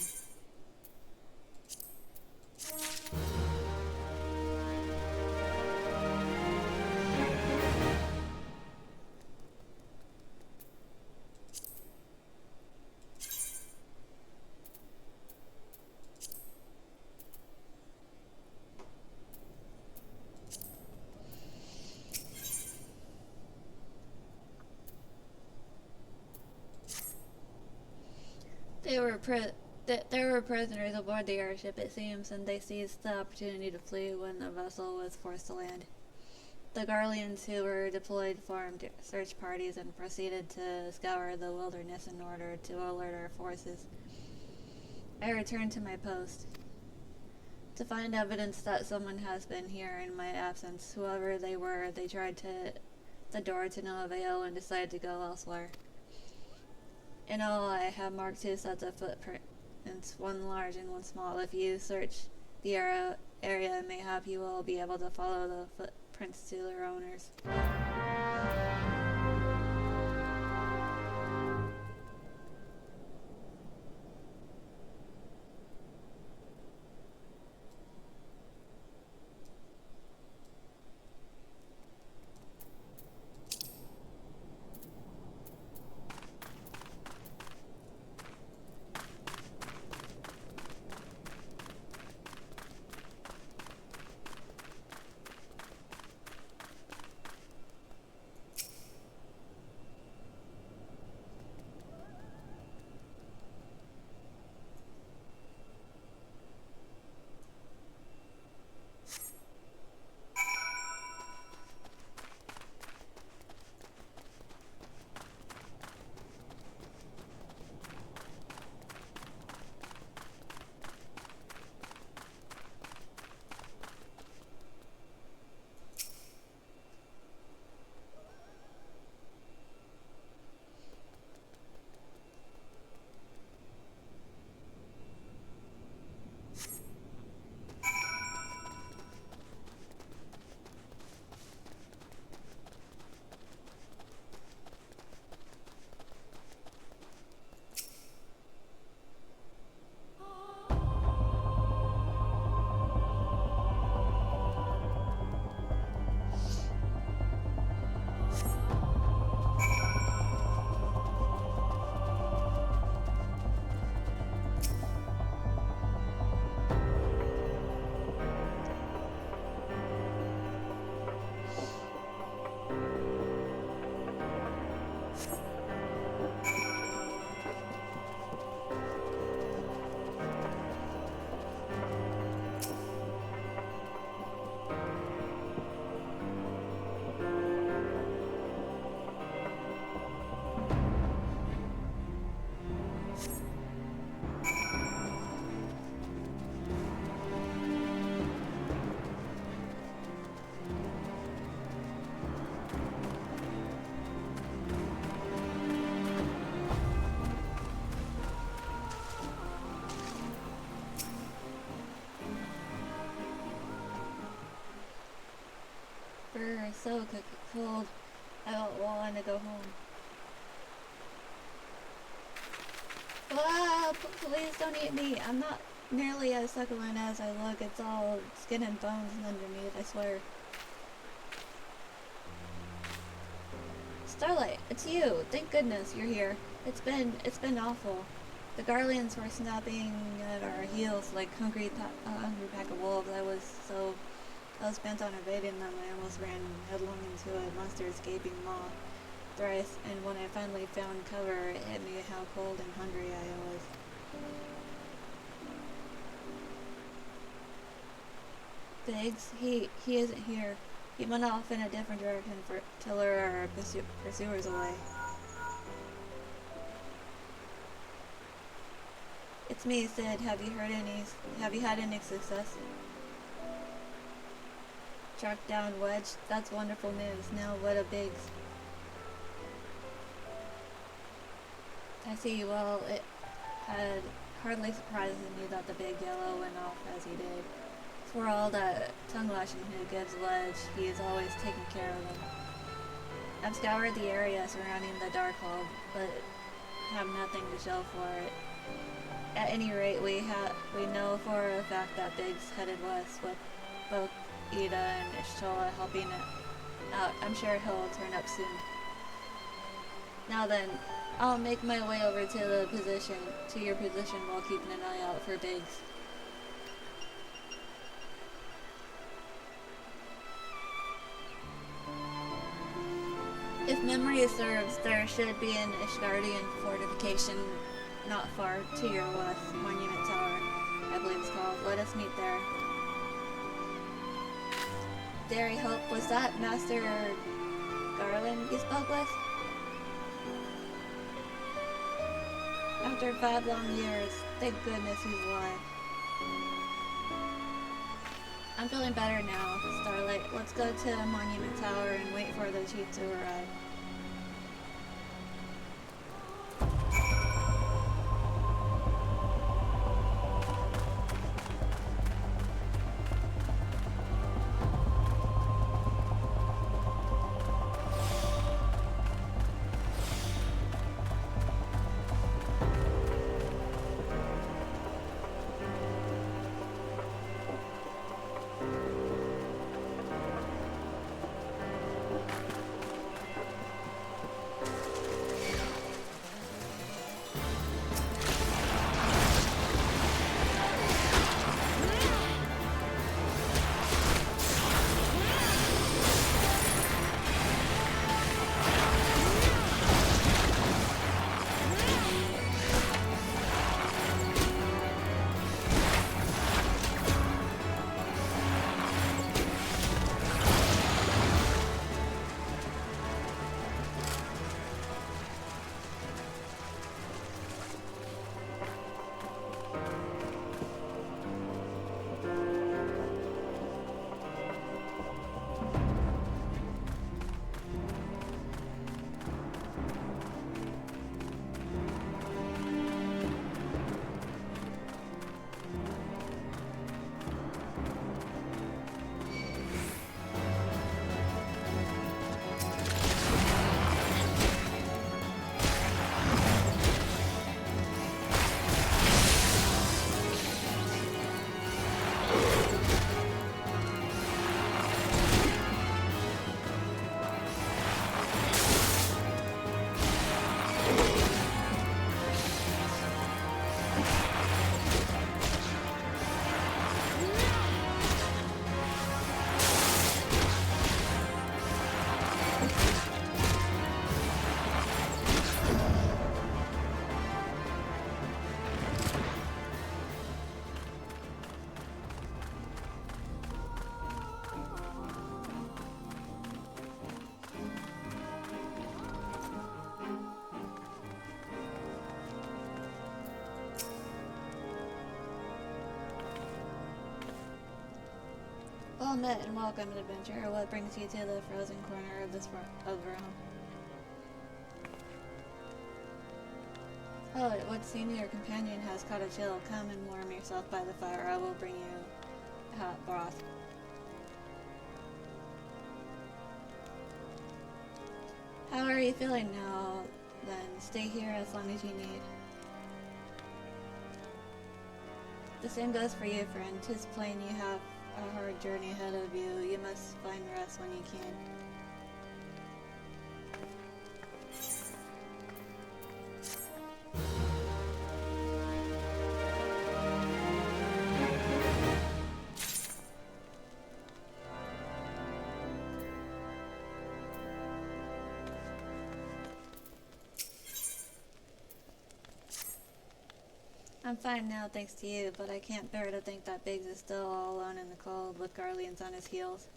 [SPEAKER 1] There were prisoners aboard the airship, it seems, and they seized the opportunity to flee when the vessel was forced to land. The Garleans who were deployed formed search parties and proceeded to scour the wilderness in order to alert our forces. I returned to my post to find evidence that someone has been here in my absence. Whoever they were, they tried the door to no avail and decided to go elsewhere. In all, I have marked 2 sets of footprints, one large and one small. If you search the area, mayhap you will be able to follow the footprints to their owners. So cold. I don't want to go home. Ah, please don't eat me. I'm not nearly as succulent as I look. It's all skin and bones underneath, I swear. Starlight, it's you. Thank goodness you're here. It's been awful. The Garleans were snapping at our heels like hungry pack of wolves. I was bent on evading them. I almost ran headlong into a monster-escaping maw thrice, and when I finally found cover, it hit me how cold and hungry I was. Biggs, he isn't here. He went off in a different direction to lure our pursuers away. It's me, Sid. Have you had any success? Tracked down Wedge. That's wonderful news. Now what a Biggs. I see. Well, it had hardly surprises me that the big yellow went off as he did. For all that tongue lashing who gives Ledge, he is always taking care of them. I've scoured the area surrounding the Darkhold, but have nothing to show for it. At any rate, we know for a fact that Big's headed west with both Ida and Ishtola helping it out. I'm sure he'll turn up soon. Now then, I'll make my way over to your position while keeping an eye out for Biggs. If memory serves, there should be an Ishgardian fortification not far to your west, Monument Tower, I believe it's called. Let us meet there. Dairy Hope, was that Master Garland you spoke with? After 5 long years, thank goodness he's alive. I'm feeling better now, Starlight. Let's go to Monument Tower and wait for the chief to arrive. Well met and welcome, adventurer. What brings you to the frozen corner of this realm? Oh, it would seem your companion has caught a chill. Come and warm yourself by the fire. I will bring you hot broth. How are you feeling now, then? Stay here as long as you need. The same goes for you, friend. 'Tis plain you have a hard journey ahead of you. You must find rest when you can. I'm fine now, thanks to you, but I can't bear to think that Biggs is still all alone in the cold with Garleans on his heels.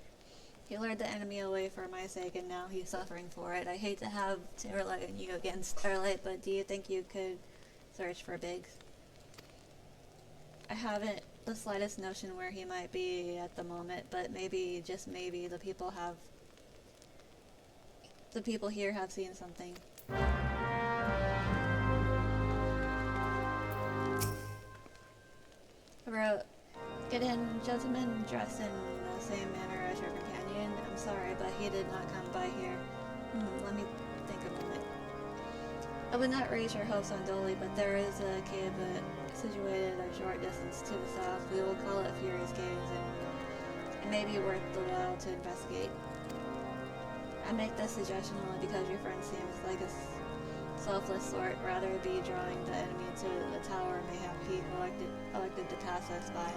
[SPEAKER 1] He lured the enemy away for my sake, and now he's suffering for it. I hate to have to rely on you against Starlight, but do you think you could search for Biggs? I haven't the slightest notion where he might be at the moment, but maybe, just maybe, the people here have seen something. I wrote, "Get in, gentlemen, dressed in the same manner as your companion. I'm sorry, but he did not come by here. Let me think a moment. I would not raise your hopes unduly, but there is a cave situated a short distance to the south. We will call it Fury's Caves, and it may be worth the while to investigate. I make this suggestion only because your friend seems like a selfless sort, rather be drawing the enemy to the tower, mayhap he elected the task as spy."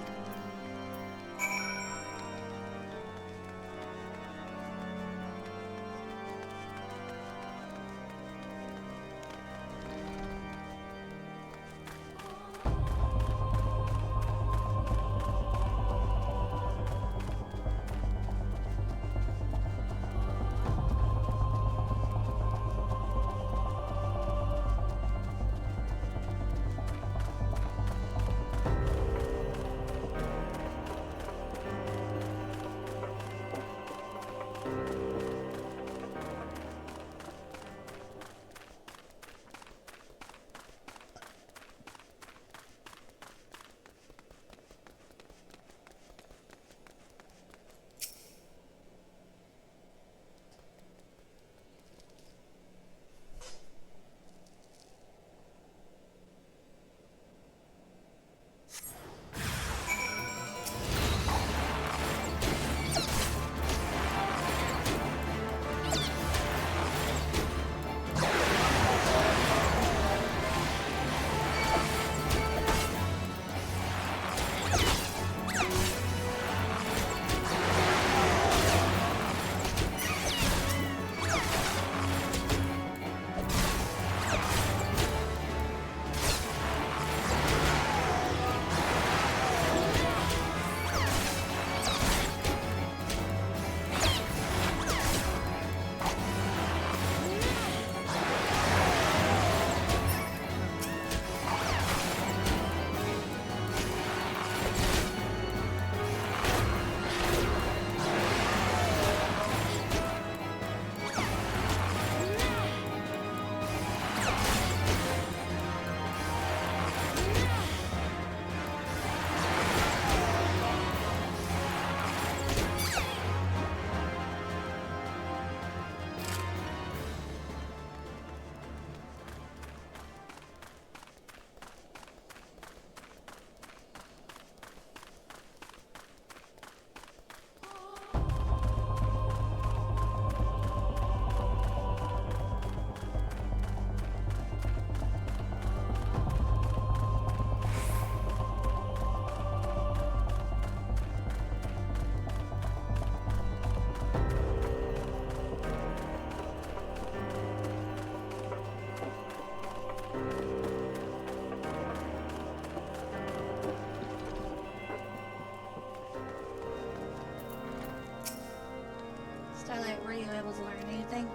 [SPEAKER 1] Starlight, were you able to learn anything?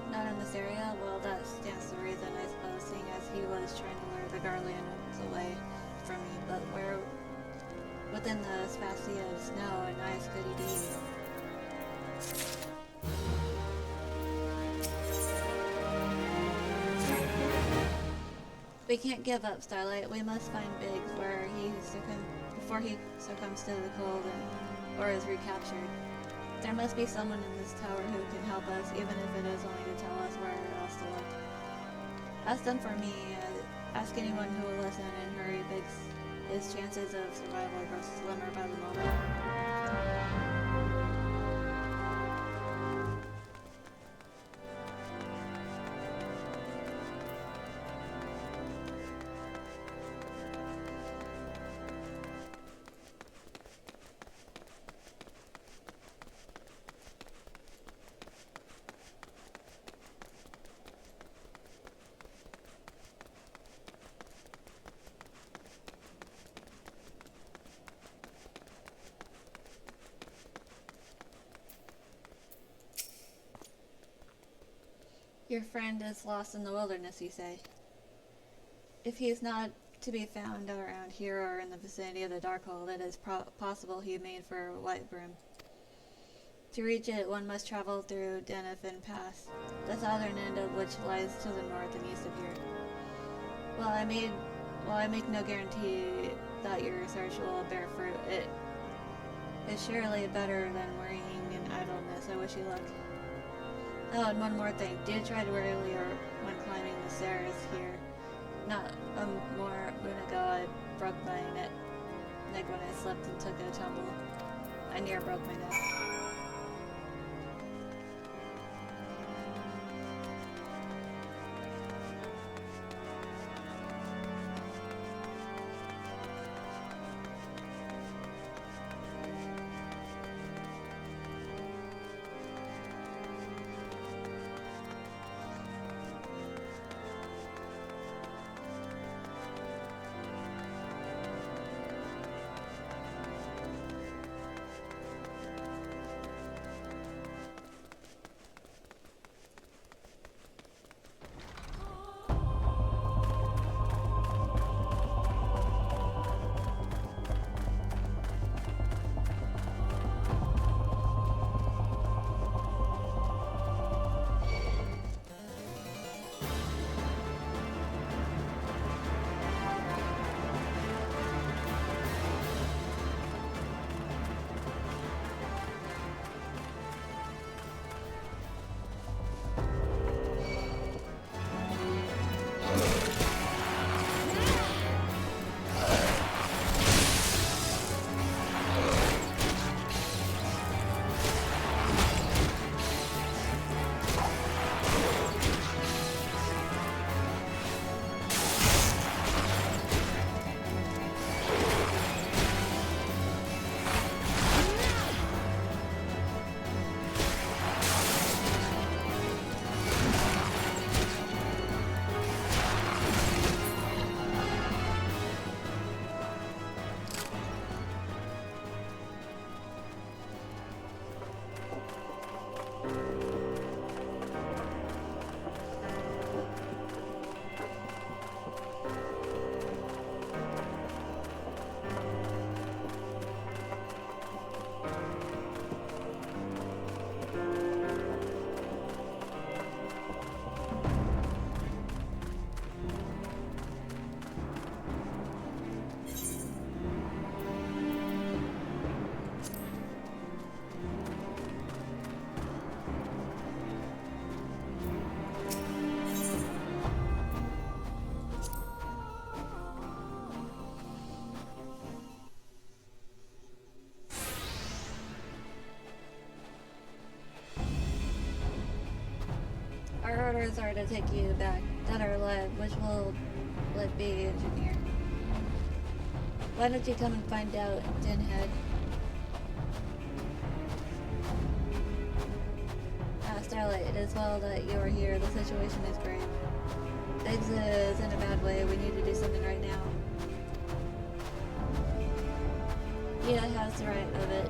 [SPEAKER 1] Not in this area? Well, that stands to reason, I suppose, seeing as he was trying to lure the Guardians away from me. But where within the spacey of snow and ice could he be? We can't give up, Starlight. We must find Biggs before he succumbs to the cold or is recaptured. There must be someone in this tower who can help us, even if it is only to tell us where else to look. That's done for me. Ask anyone who will listen and hurry. Biggs, his chances of survival grow slimmer by the moment. Your friend is lost in the wilderness, you say? If he is not to be found around here or in the vicinity of the Darkhold, it is possible he made for Whitebrim. To reach it, one must travel through Denifin Pass, the southern end of which lies to the north and east of here. While I make no guarantee that your research will bear fruit. It is surely better than worrying in idleness. I wish you luck. Oh, and one more thing. Do tread warily or when climbing the stairs here. Not a more moon ago I broke my neck when I slept and took a tumble. I near broke my neck. Our orders are to take you back, dead or alive. Which will it be, engineer? Why don't you come and find out, Dinhead? Starlight, it is well that you are here. The situation is grave. Biggs is in a bad way. We need to do something right now. He has the right of it.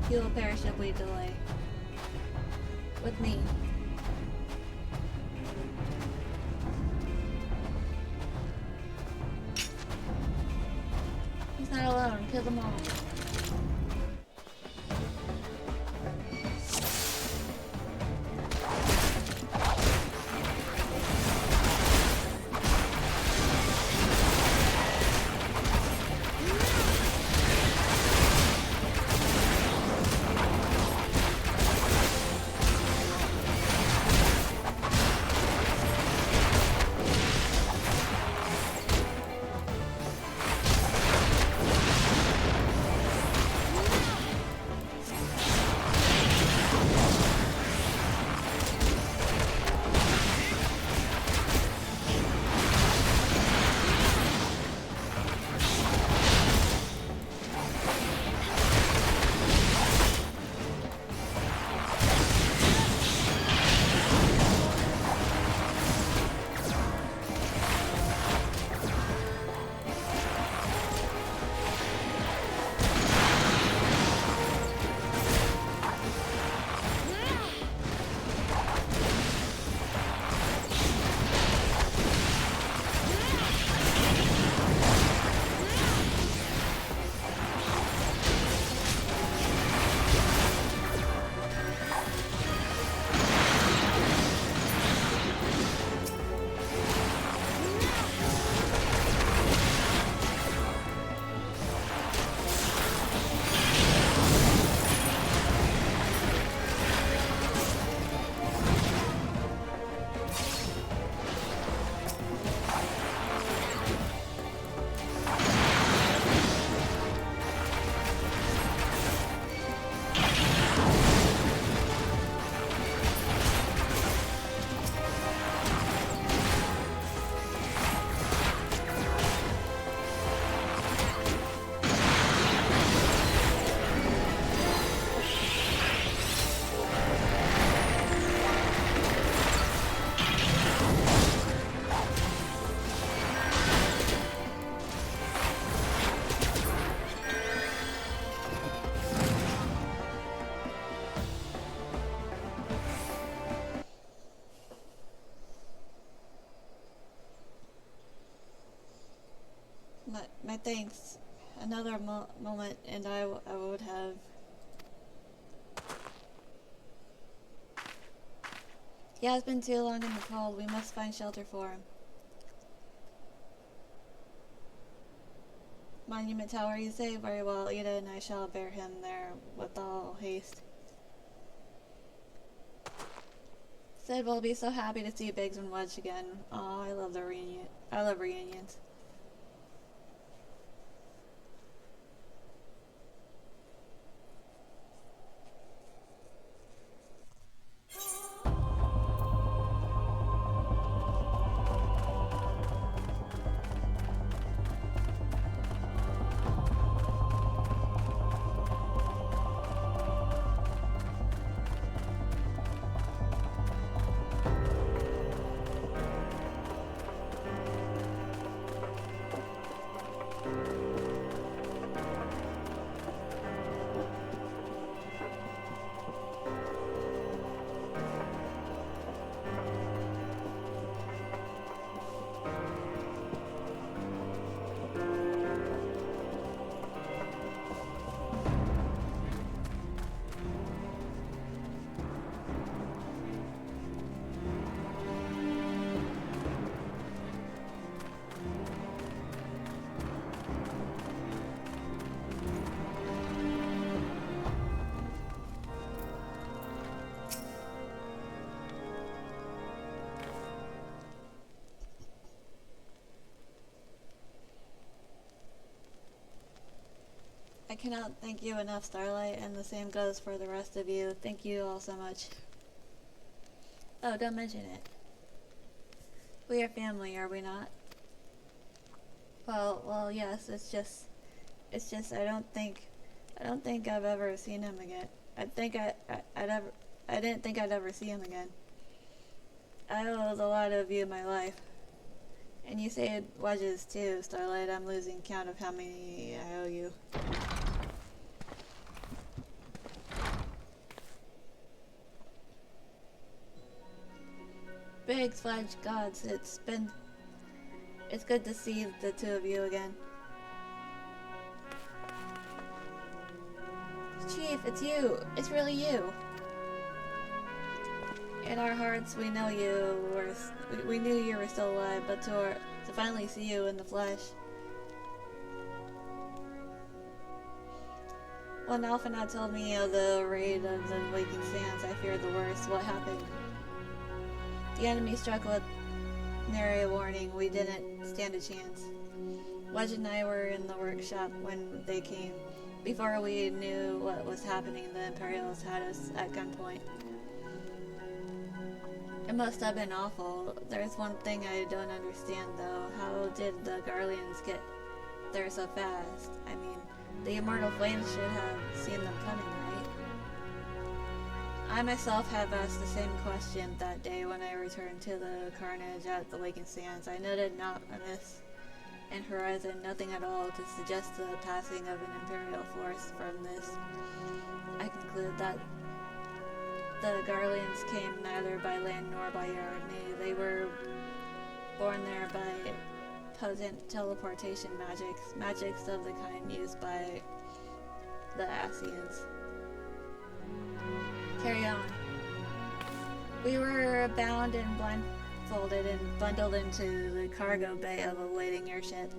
[SPEAKER 1] He will perish if we delay. With me. He's not alone. Kill them all. thanks. Another moment and I would have... He has been too long in the cold. We must find shelter for him. Monument Tower, you say? Very well, Ida and I shall bear him there with all haste. Sid will be so happy to see Biggs and Wedge again. Oh, I love the reunion. I love reunions. I cannot thank you enough, Starlight, and the same goes for the rest of you. Thank you all so much. Oh, don't mention it. We are family, are we not? Well, yes, it's just I don't think I've ever seen him again. I didn't think I'd ever see him again. I owe a lot of you my life. And you say Wedges too, Starlight. I'm losing count of how many I owe you. Biggs, Wedge, gods, it's good to see the two of you again. Chief, it's you. It's really you. In our hearts, we know we knew you were still alive, but to finally see you in the flesh. When Alphanat told me of the raid of the Waking Sands, I feared the worst. What happened? The enemy struck with nary a warning. We didn't stand a chance. Wedge and I were in the workshop when they came. Before we knew what was happening, the Imperials had us at gunpoint. It must have been awful. There's one thing I don't understand, though. How did the Garleans get there so fast? I mean, the Immortal Flames should have seen them coming, right? I myself have asked the same question that day when I returned to the carnage at the Waking Sands. I noted not amiss in horizon, nothing at all to suggest the passing of an Imperial force. From this, I conclude that the Garleans came neither by land nor by air. Nay, they were born there by potent teleportation magics of the kind used by the Asians. Carry on. We were bound and blindfolded and bundled into the cargo bay of a waiting airship.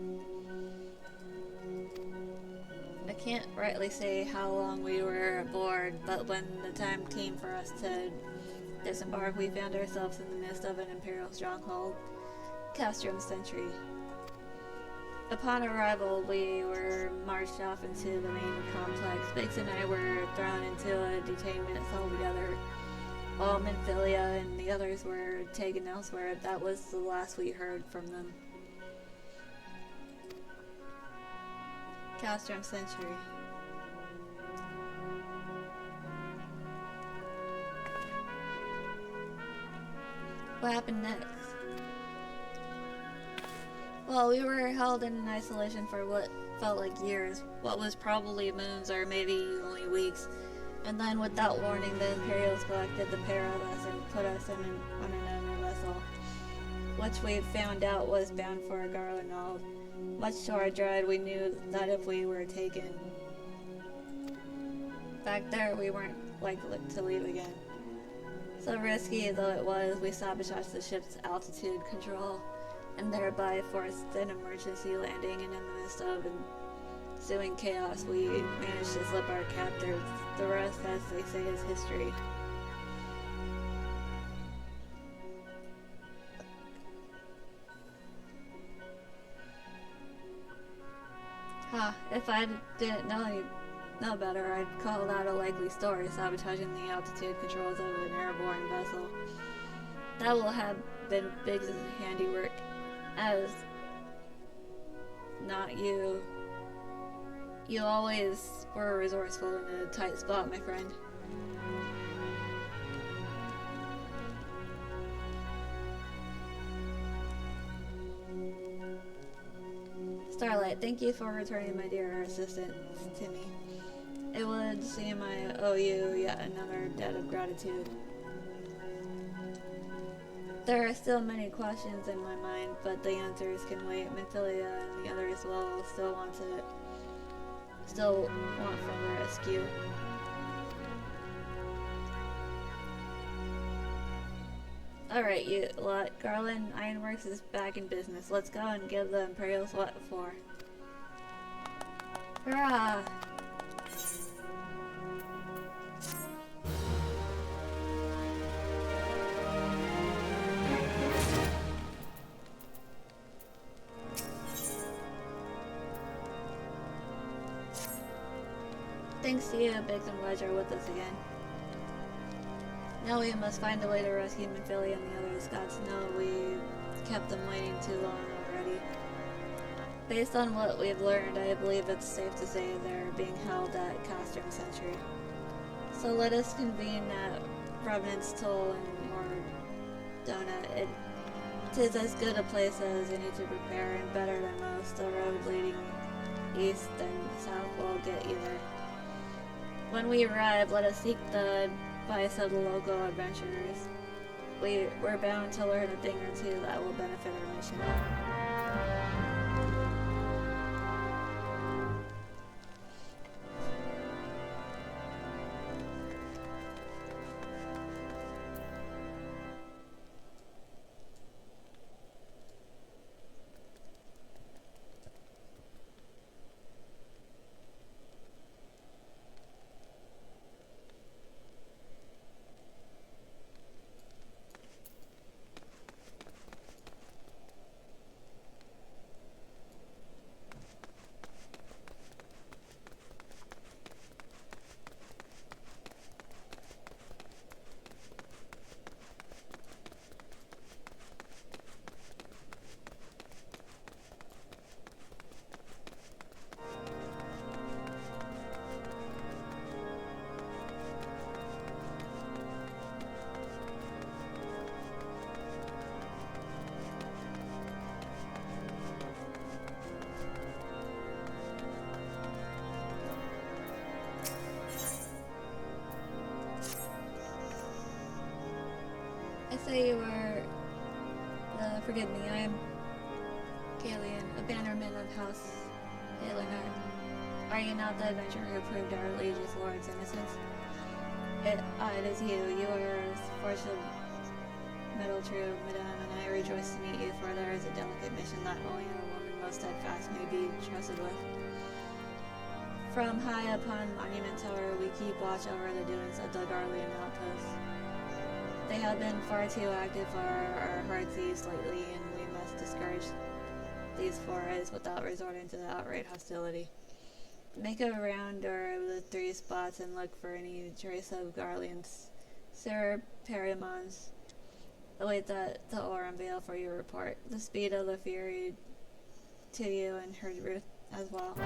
[SPEAKER 1] I can't rightly say how long we were aboard, but when the time came for us to disembark, we found ourselves in the midst of an Imperial stronghold, Castrum Sentry. Upon arrival, we were marched off into the main complex. Biggs and I were thrown into a detainment cell together, while Minfilia and the others were taken elsewhere. That was the last we heard from them. Castrum Sentry. What happened next? Well, we were held in isolation for what felt like years, what was probably moons or maybe only weeks. And then without warning, the Imperials collected the pair of us and put us on an unknown vessel, which we found out was bound for Garlandald. Much to our dread, we knew that if we were taken back there, we weren't likely to leave again. So risky though it was, we sabotaged the ship's altitude control and thereby forced an emergency landing, and in the midst of ensuing chaos, we managed to slip our captors. The rest, as they say, is history. Huh, if I didn't know better, I'd call that a likely story, sabotaging the altitude controls of an airborne vessel. That will have been Biggs' handiwork, as not you. You always were resourceful in a tight spot, my friend. Starlight, thank you for returning my dear assistant to me. It would seem I owe you yet another debt of gratitude. There are still many questions in my mind, but the answers can wait. Minfilia and the others will still want further rescue. Alright, you lot. Garland Ironworks is back in business. Let's go and give the Imperials what for. Hurrah! Thanks to you, Biggs and Wedge are with us again. Now we must find a way to rescue Minfilia and the other Scots. No, we kept them waiting too long already. Based on what we've learned, I believe it's safe to say they're being held at Castrum Sentry. So let us convene at Revenant's Toll in Mordona. It is as good a place as any to prepare, and better than most. The road leading east and south will get you there. When we arrive, let us seek the advice of the local adventurers. We're bound to learn a thing or two that will benefit our mission. I say you are forgive me, I am Kalian, a bannerman of House Halinar. Are you not the adventurer who proved our liege's lord's innocence? It is you. You are fortune middle true, madame, and I rejoice to meet you, for there is a delicate mission that only a woman most steadfast may be trusted with. From high upon Monument Tower, we keep watch over the doings of the Garlean outposts. They have been far too active for our heart's ease lately, and we must discourage these forays without resorting to outright hostility. Make a round of the 3 spots and look for any trace of Garleans. Sir Perimons, await the Aurum Vale for your report. The speed of the Fury to you and her Ruth as well.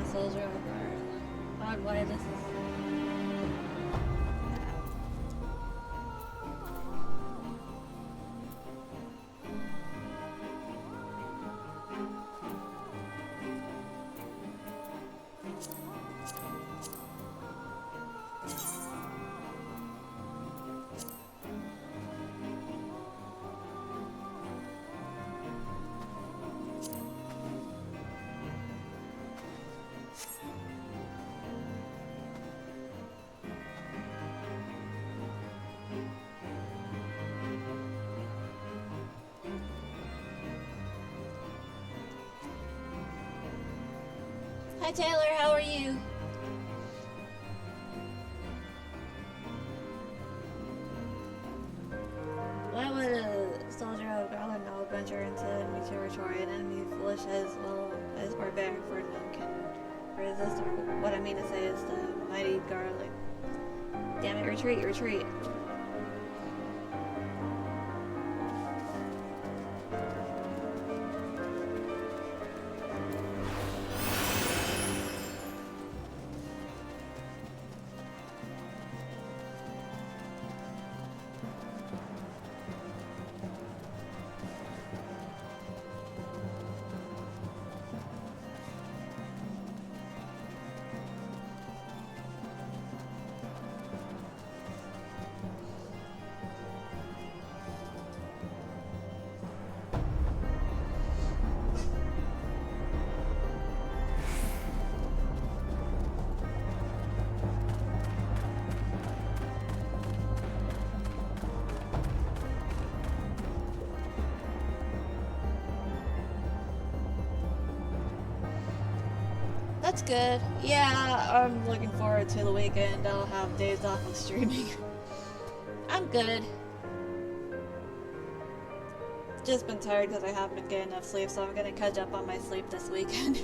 [SPEAKER 1] soldier over. Odd why this is. Hi Taylor, how are you? Why would a soldier of Garland venture into enemy territory, an enemy foolish as well as barbaric for none can resist? Or what I mean to say is the mighty Garland. Damn it, retreat, retreat. That's good. Yeah, I'm looking forward to the weekend. I'll have days off of streaming. I'm good. Just been tired because I haven't been getting enough sleep, so I'm gonna catch up on my sleep this weekend.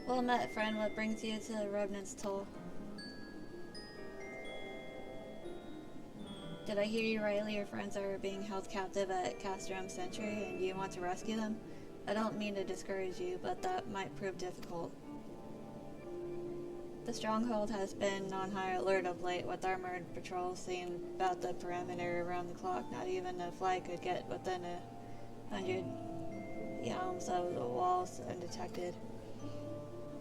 [SPEAKER 1] Well met, friend. What brings you to Revenant's Toll? Did I hear you rightly? Your friends are being held captive at Castrum Sentry, and you want to rescue them? I don't mean to discourage you, but that might prove difficult. The stronghold has been on high alert of late, with armored patrols seen about the perimeter around the clock. Not even a fly could get within 100 yalms of the walls undetected.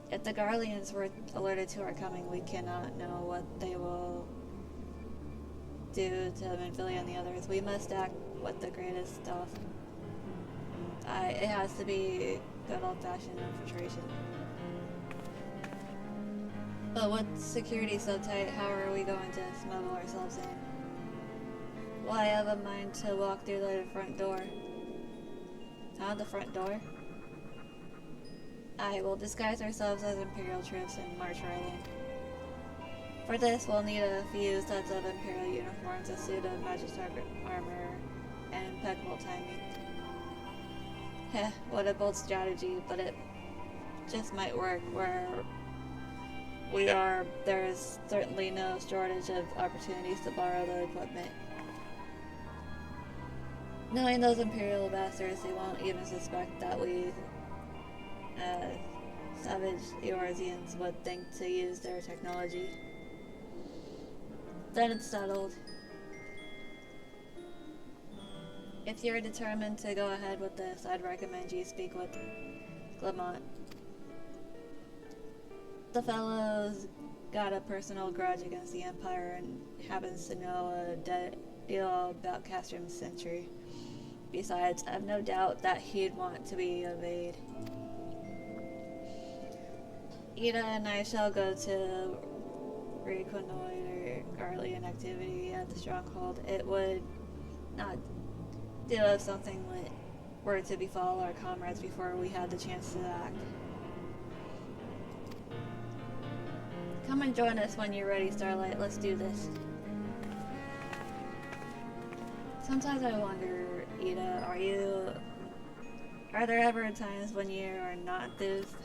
[SPEAKER 1] If the Garleans were alerted to our coming, we cannot know what they will do to Minfilia and the others. We must act with the greatest stealth. It has to be good old-fashioned infiltration. But with security so tight, how are we going to smuggle ourselves in? Well, I have a mind to walk through the front door. The front door? I will disguise ourselves as Imperial troops and march right in. For this, we'll need a few sets of Imperial uniforms, a suit of Magister armor, and impeccable timing. Heh, what a bold strategy, but it just might work. Where we are, there is certainly no shortage of opportunities to borrow the equipment. Knowing those Imperial bastards, they won't even suspect that we savage Eorzeans would think to use their technology. Then it's settled. If you're determined to go ahead with this, I'd recommend you speak with Clement. The fellow's got a personal grudge against the Empire and happens to know a deal about Castrum's Sentry. Besides, I've no doubt that he'd want to be obeyed. Ida and I shall go to reconnoiter Garlean activity at the stronghold. It would not do if something were to befall our comrades before we had the chance to act. Come and join us when you're ready, Starlight. Let's do this. Sometimes I wonder, Ida, are there ever times when you are not enthused?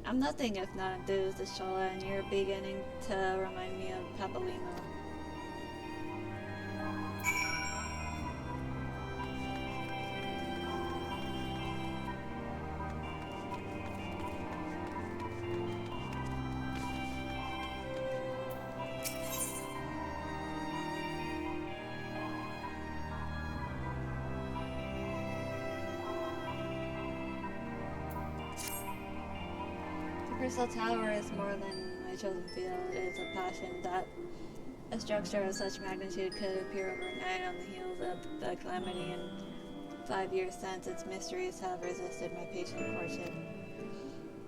[SPEAKER 1] I'm nothing if not enthused, Ishala, and you're beginning to remind me of Papalimo. Crystal Tower is more than my chosen field. It is a passion that a structure of such magnitude could appear overnight on the heels of the calamity, and 5 years since its mysteries have resisted my patient courtship.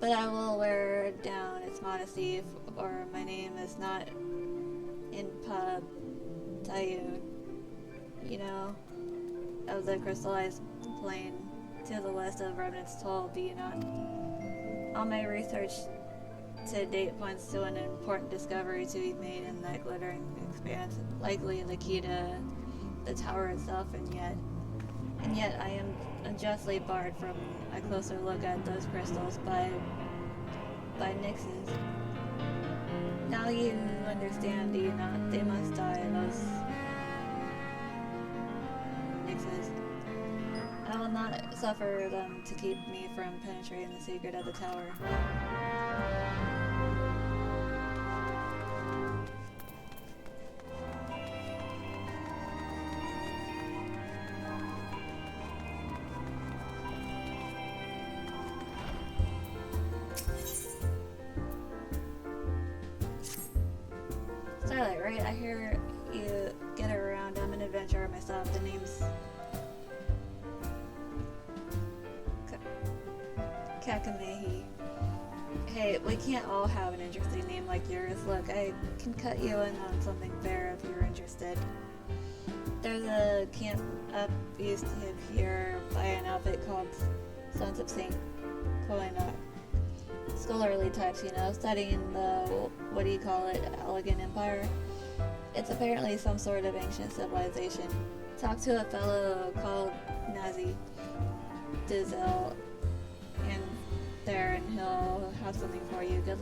[SPEAKER 1] But I will wear down its modesty, or my name is not in Pub Tayun, of the crystallized plain to the west of Remnant's Toll, do you not? All my research to date points to an important discovery to be made in that glittering expanse, likely the key to the tower itself, and yet I am unjustly barred from a closer look at those crystals by Nixes. Now you understand, do you not? They must die, those Nixes. I will not suffer them to keep me from penetrating the secret of the tower. Starlight, right? I hear you get around. I'm an adventurer myself. The name's Kakamehi. Hey, we can't all have an interesting name like yours. Look, I can cut you in on something fair if you're interested. There's a camp up east of here by an outfit called Sons of St. Koina. Scholarly types, studying the, elegant empire. It's apparently some sort of ancient civilization. Talked to a fellow called Nazi Dizel, and you. Good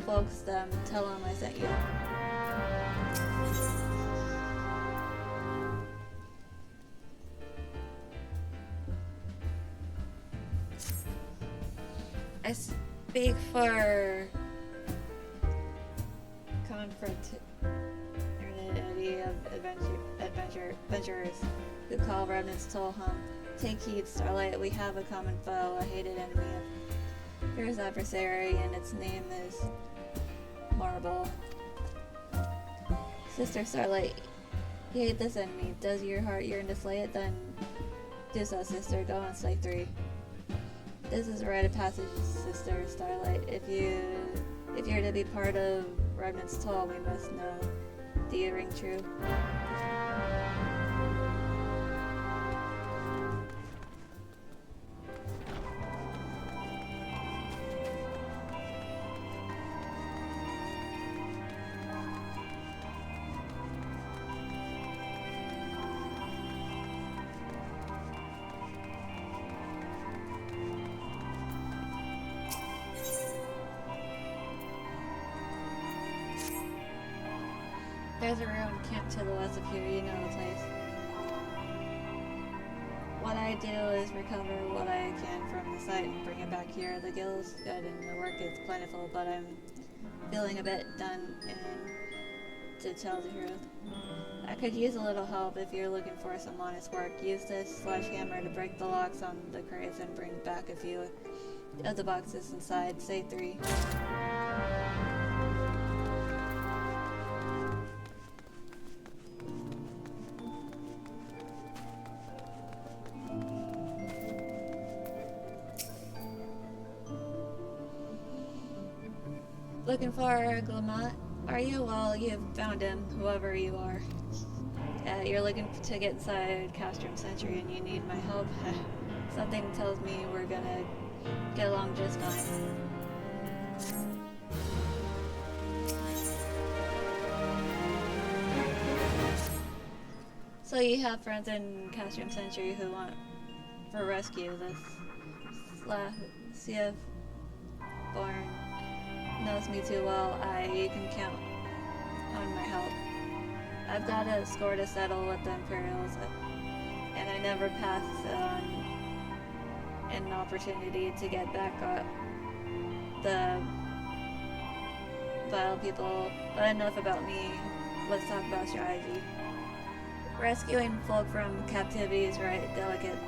[SPEAKER 1] folks, tell them I sent you. I speak for confraternity of adventurers who call remnants Toll home. Take heed, Starlight. We have a common foe, a hated enemy, a fierce adversary, and its name is Marble. Sister Starlight, you hate this enemy. Does your heart yearn to slay it? Then do so, sister. Go and slay 3. This is a rite of passage, Sister Starlight. If you're to be part of Remnant's Toll, we must know. Do you ring true? There's a ruined camp to the west of here, you know the place. What I do is recover what I can from the site and bring it back here. The guild is good and the work is plentiful, but I'm feeling a bit done and to tell the truth. I could use a little help if you're looking for some honest work. Use this sledgehammer to break the locks on the crates and bring back a few of the boxes inside, say 3. Looking for Glamat? Are you? Well, you've found him, whoever you are. You're looking to get inside Castrum Century and you need my help? Something tells me we're gonna get along just fine. So you have friends in Castrum Century who want for rescue. This CF Born knows me too well. You can count on my help. I've got a score to settle with the Imperials, and I never pass on an opportunity to get back at the vile people. But enough about me. Let's talk about strategy. Rescuing folk from captivity is right delicate.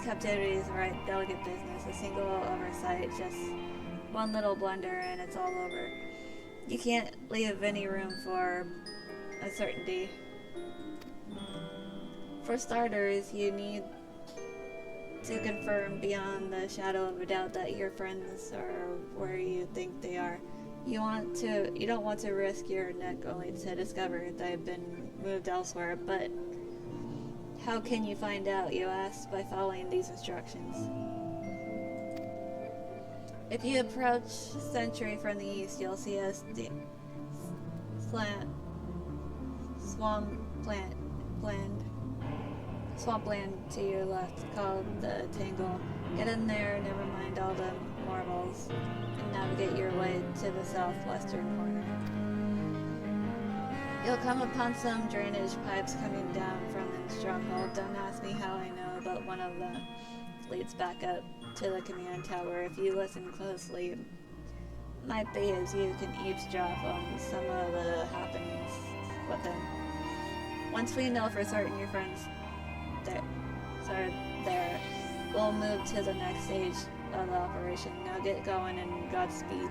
[SPEAKER 1] Captivity is right delicate business. A single oversight, just one little blunder, and it's all over. You can't leave any room for uncertainty. For starters, you need to confirm beyond the shadow of a doubt that your friends are where you think they are. You don't want to risk your neck only to discover they've been moved elsewhere, but how can you find out, you ask? By following these instructions. If you approach Century from the east, you'll see a swampland to your left called the Tangle. Get in there, never mind all the marbles, and navigate your way to the southwestern corner. You'll come upon some drainage pipes coming down from the stronghold. Don't ask me how I know, but one of them leads back up to the command tower. If you listen closely, might be as you can eavesdrop on some of the happenings within. Once we know for certain your friends are there, we'll move to the next stage of the operation. Now get going and Godspeed.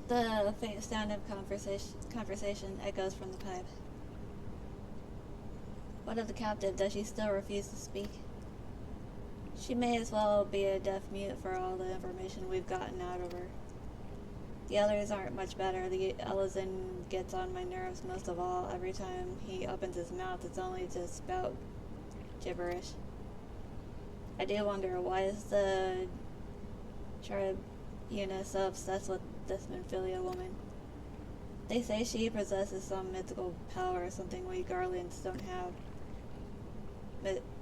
[SPEAKER 1] The faint sound of conversation echoes from the pipe. What of the captive? Does she still refuse to speak? She may as well be a deaf mute for all the information we've gotten out of her. The others aren't much better. The Ellison gets on my nerves most of all. Every time he opens his mouth, it's only to spout gibberish. I do wonder, why is the Tribuna so obsessed with this Menphilia woman? They say she possesses some mythical power, something we Garlands don't have.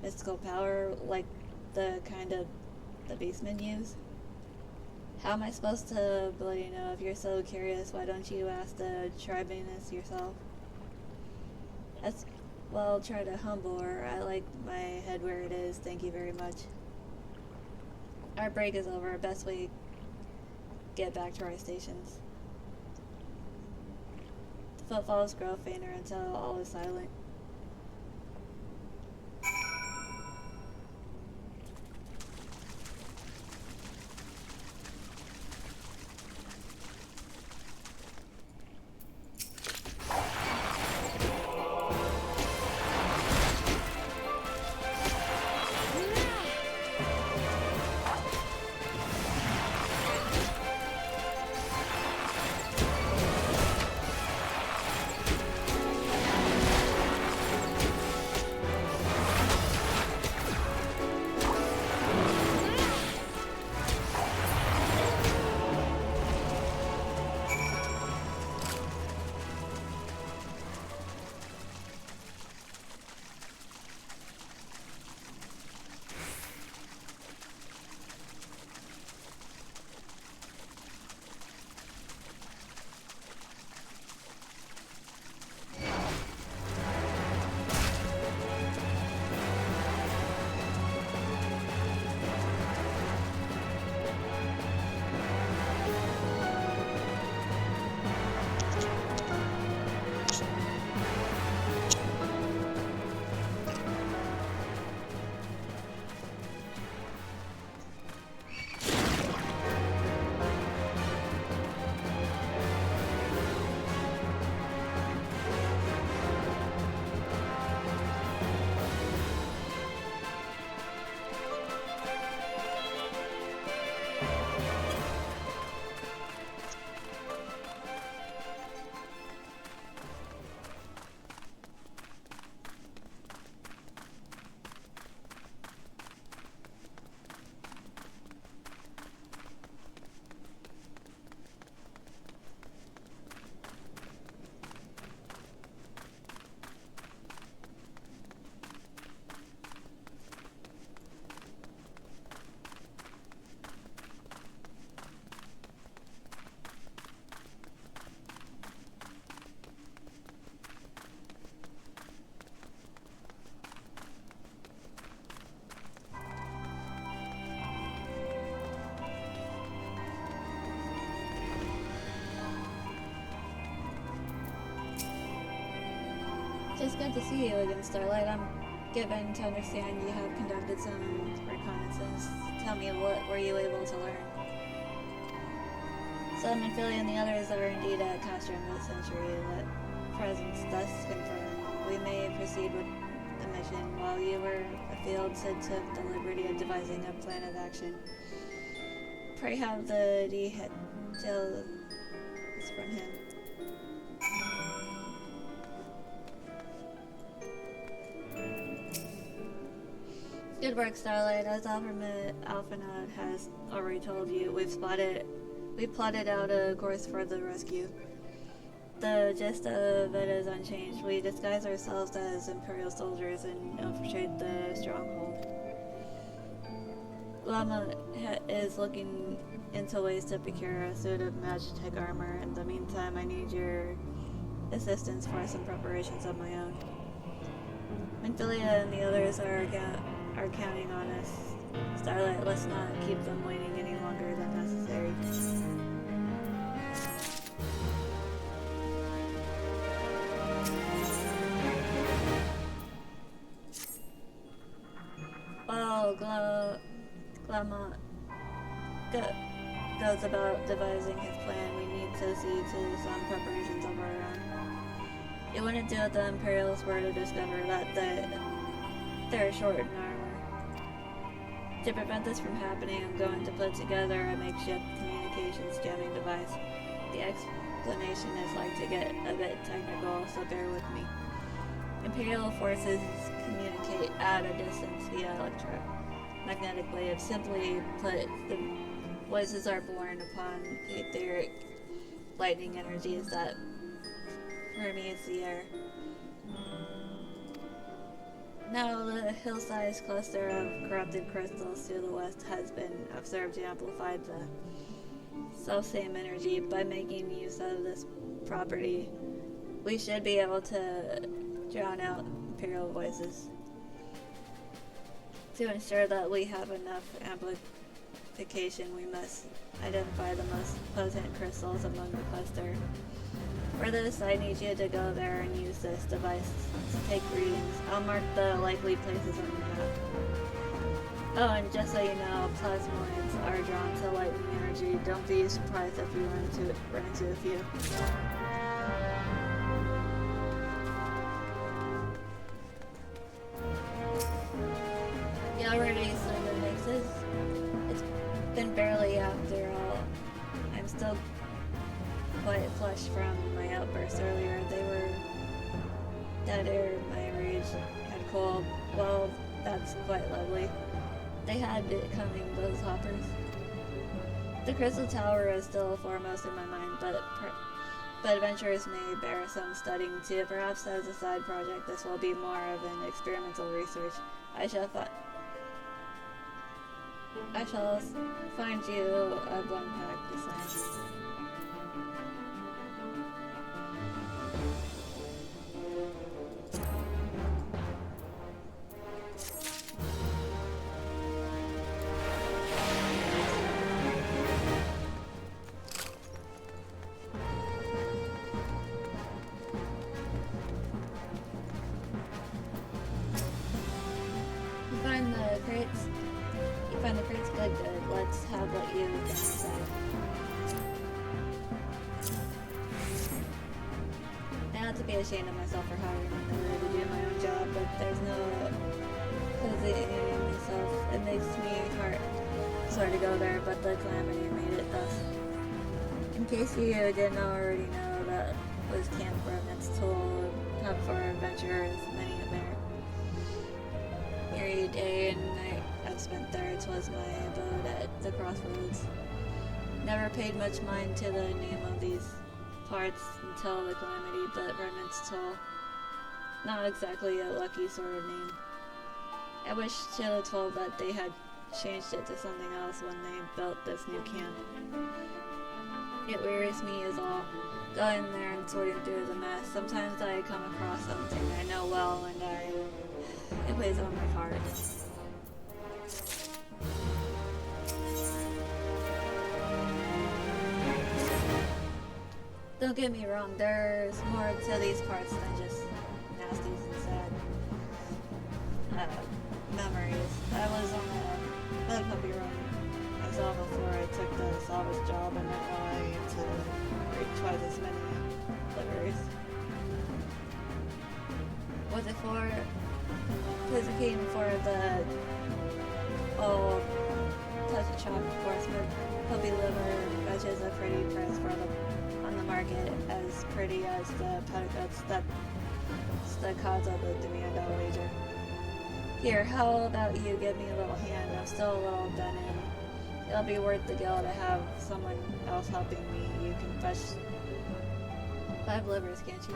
[SPEAKER 1] Mystical power, like the kind of the beastmen use? How am I supposed to bloody know? If you're so curious, why don't you ask the Tribunus yourself? Well, try to humble her. I like my head where it is, thank you very much. Our break is over. Best we get back to our stations. The footfalls grow fainter until all is silent. It's good to see you again, Starlight. I'm given to understand you have conducted some reconnaissance. Tell me, what were you able to learn? Some Menphilia and the others are indeed at Castro Mid-Century. That presence thus confirmed. We may proceed with the mission. While you were afield, Sid took the liberty of devising a plan of action. Pray have the details from him. Good work, Starlight. As Alphanod has already told you, we've plotted out a course for the rescue. The gist of it is unchanged. We disguise ourselves as Imperial soldiers and infiltrate the stronghold. Lama is looking into ways to procure a suit of Magitech armor. In the meantime, I need your assistance for some preparations of my own. Menphilia and the others are counting on us. Starlight, let's not keep them waiting any longer than necessary. Well, goes about devising his plan, we need to see to some preparations of our own. It wouldn't do if the Imperials were to discover that they're short in armor. To prevent this from happening, I'm going to put together a makeshift communications jamming device. The explanation is like to get a bit technical, so bear with me. Imperial forces communicate at a distance via electromagnetic waves. Simply put, the voices are born upon etheric lightning energies that permeates the air. Now, the hill-sized cluster of corrupted crystals to the west has been observed to amplify the self-same energy. By making use of this property, we should be able to drown out Imperial voices. To ensure that we have enough amplification, we must identify the most potent crystals among the cluster. For this, I need you to go there and use this device to take readings. I'll mark the likely places on your map. Oh, and just so you know, plasmoids are drawn to lightning energy. Don't be surprised if you run into a few. You already said the mixes. It's been barely after all. I'm still quite flushed from my outburst earlier. They were dead air, my rage had cold. Well, that's quite lovely. They had it coming, those hoppers. The Crystal Tower is still foremost in my mind, but adventurers may bear some studying too. Perhaps as a side project, this will be more of an experimental research. I shall find you a bone pack this night. You find the crates good. Let's have what you can decide. I ought to be ashamed of myself for hiring another to do my own job, but there's no positioning myself. It makes me sorry to go there, but the calamity made it thus. In case you didn't already know, that was Camp Remnant's tool, hub for adventurers, many a bear. Every day and night I've spent there. It was my abode at the crossroads. Never paid much mind to the name of these parts until the calamity, but Remnant's toll. Not exactly a lucky sort of name. I wish to have told that they had changed it to something else when they built this new camp. It wearies me as all, going there and sorting through the mess. Sometimes I come across something I know well and it weighs on my heart. Don't get me wrong, there's more to these parts than just nasties and sad memories. I was on the puppy run I saw before I took the salvage job, and now I get to read twice as many liveries. Was it for Physicating for the old touch a chop horseman? Puppy liver fetches a pretty price on the market, as pretty as the petticoats that the cause of the demand I'll wager. Here, how about you give me a little hand? I'm still a little done in. It'll be worth the gil to have someone else helping me. You can fetch 5 livers, can't you?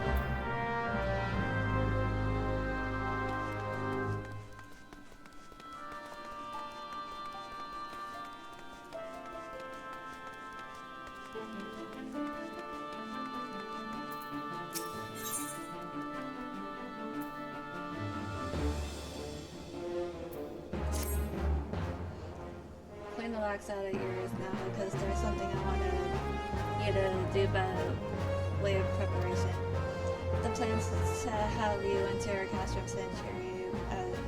[SPEAKER 1] Clean the wax out of yours now, because there's something I want you to do by way of preparation. The plan's to have you enter a Castrum Sanctuary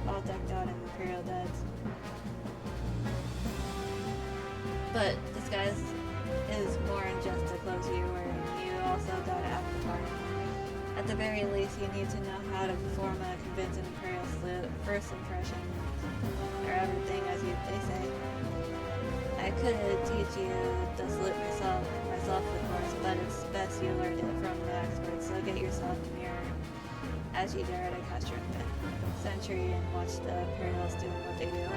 [SPEAKER 1] all decked out in Imperial duds, but disguised is more than just the clothes you're wearing. You also gotta act the part. At the very least, you need to know how to perform a convincing imperial first impression, or everything they say. I could teach you the salute myself of course, but it's best you learned it from the experts, so get yourself a mirror as you dare to cast your sentry and watch the Imperials doing what they do.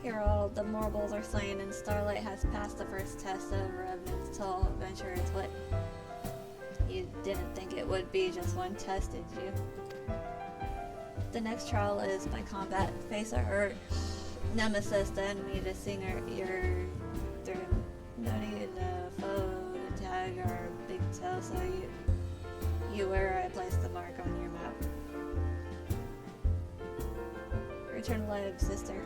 [SPEAKER 1] Here all the marbles are slain and Starlight has passed the first test of Revenant's tall adventure. It's what you didn't think it would be just one test, did you? The next trial is by combat. Face our nemesis, the enemy, to sing their noted foe to tag our big toe, so you where I place the mark on your map. Return alive, sister.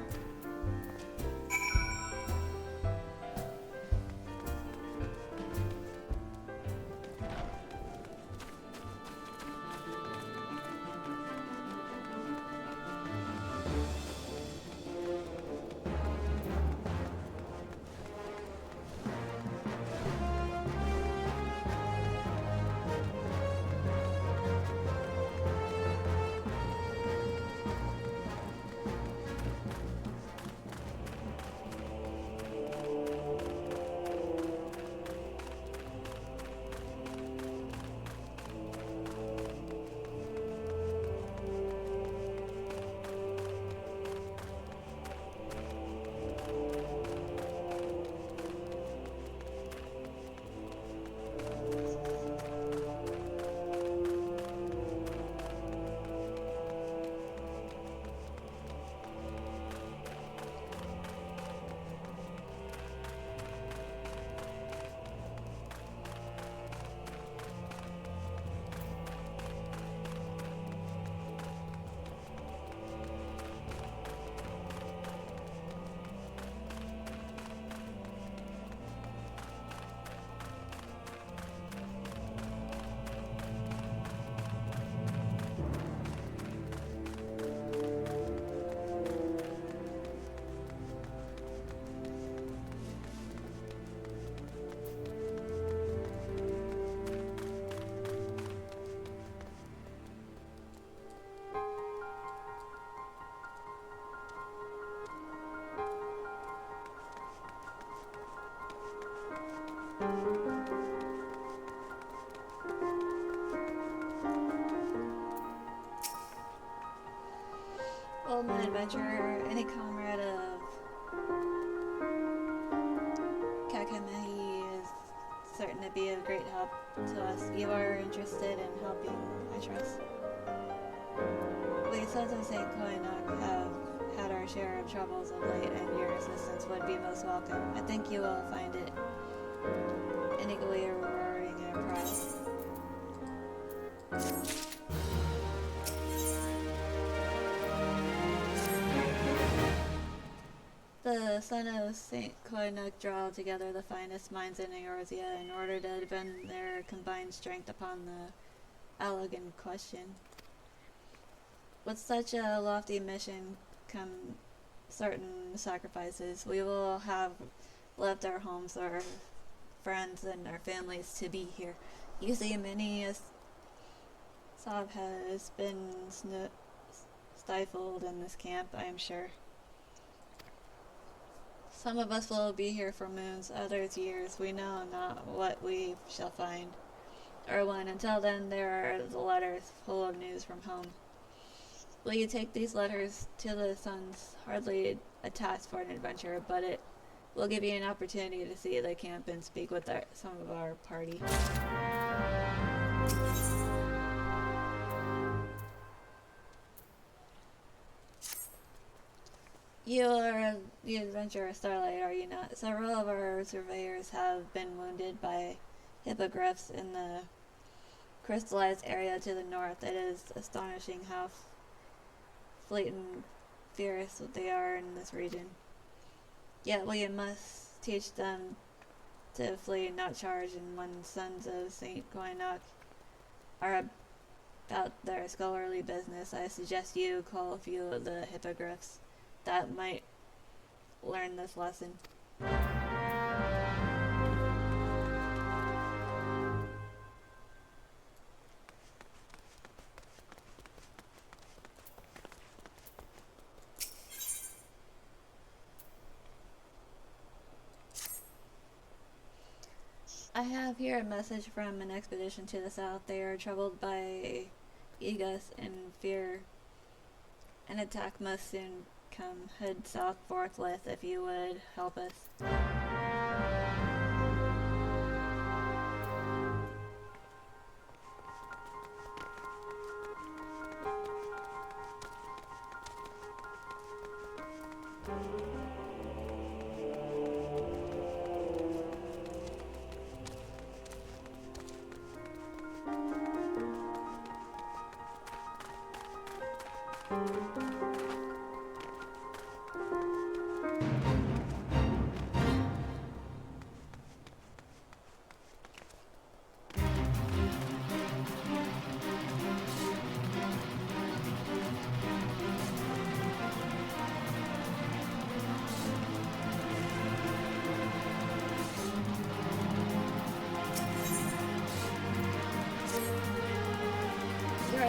[SPEAKER 1] Old man adventurer, any comrade of Kakamei is certain to be of great help to us. You are interested in helping, I trust. We sons of St. Koinok have had our share of troubles of late, and your assistance would be most welcome. I think you will find it an equally rewarding prize. The son of St. Koinok draw together the finest minds in Eorzea in order to defend their combined strength upon the Allagan question. With such a lofty mission come certain sacrifices. We will have left our homes, our friends, and our families to be here. You see, many a sob has been stifled in this camp, I am sure. Some of us will be here for moons, others years. We know not what we shall find, or when. Until then, there are the letters full of news from home. Will you take these letters to the sons? Hardly a task for an adventurer, but it will give you an opportunity to see the camp and speak with some of our party. You are the adventurer Starlight, are you not? Several of our surveyors have been wounded by hippogriffs in the crystallized area to the north. It is astonishing how fleet and fierce they are in this region. Yet we must teach them to flee, not charge, and when sons of Saint Koinok are about their scholarly business, I suggest you call a few of the hippogriffs that might learn this lesson. I have here a message from an expedition to the south. They are troubled by Egus and fear an attack must soon come. Head south forthwith if you would help us.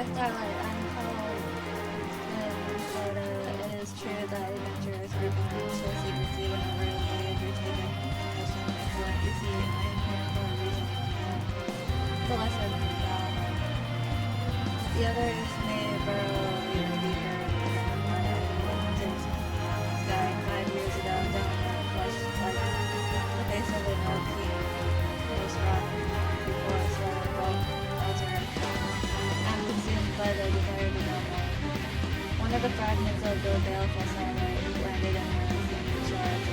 [SPEAKER 1] Starlight, I'm called Minnesota. It is true that adventurers are bound to secrecy whenever they undertake a mission. Excellent. You see, I am here for a reason. The lesson is valid. The others may burrow even deeper than what I went into the sky 5 years ago. Down the flesh like the face of an oak king. Most rock before a slower bolt altar. Consumed by the desire to know more. One of the fragments of the baleful satellite landed in the same shards.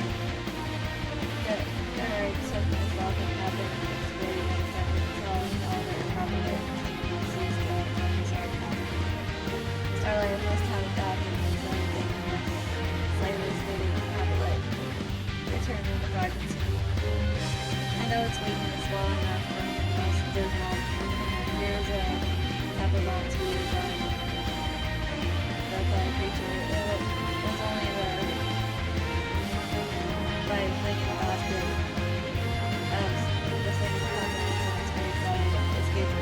[SPEAKER 1] The earth took myself and have been excavating in seconds until all that probably continues sees the Starlight must have back in his own thing unless slightly stating habit. Return the fragments. I know its weakness well enough from the most dismal. Here's a Babylon to the flying creature. It was only by thinking about it as the second confidence in its great side escaped.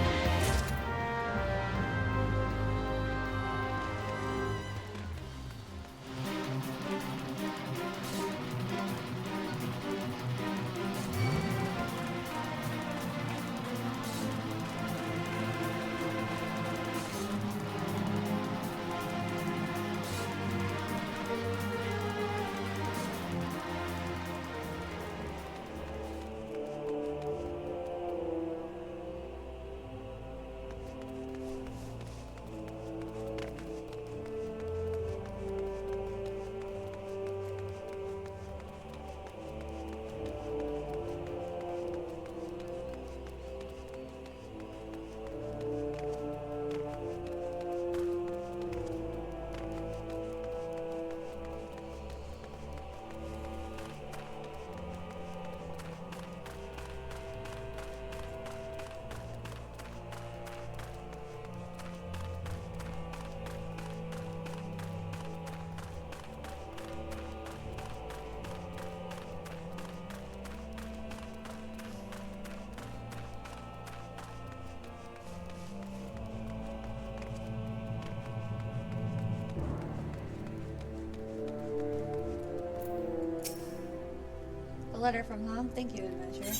[SPEAKER 1] A letter from home. Thank you, adventurer.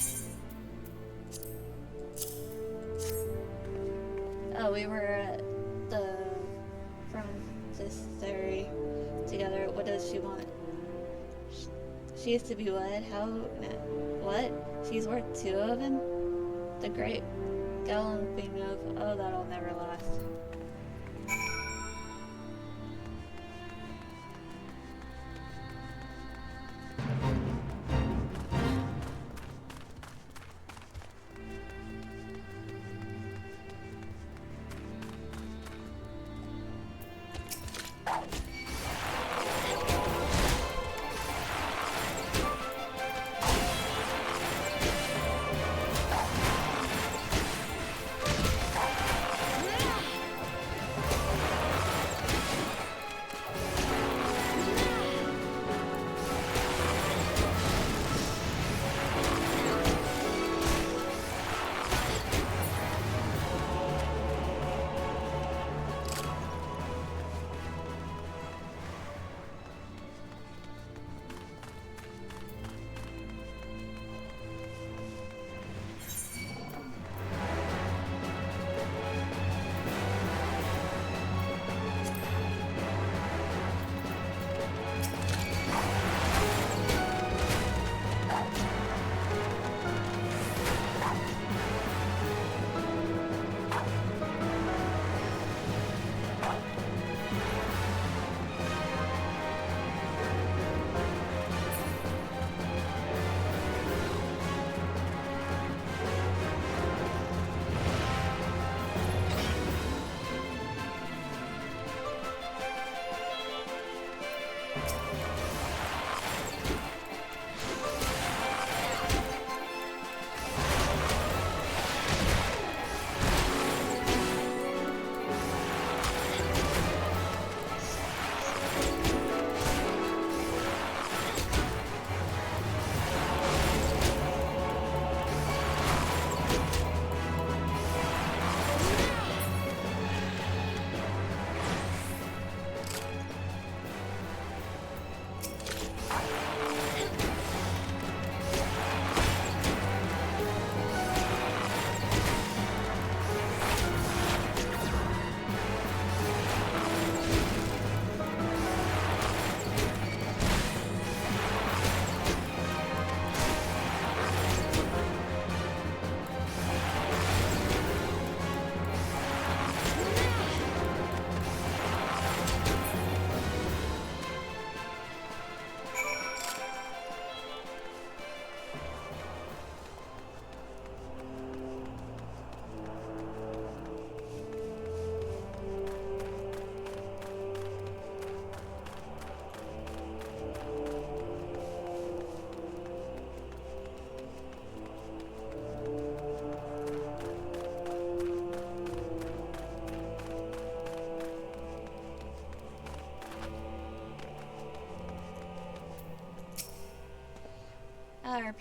[SPEAKER 1] Oh, we were at the Frontistery together. What does she want? She is to be wed? How? What? She's worth 2 of him? The great galloping of... Oh, that'll never last.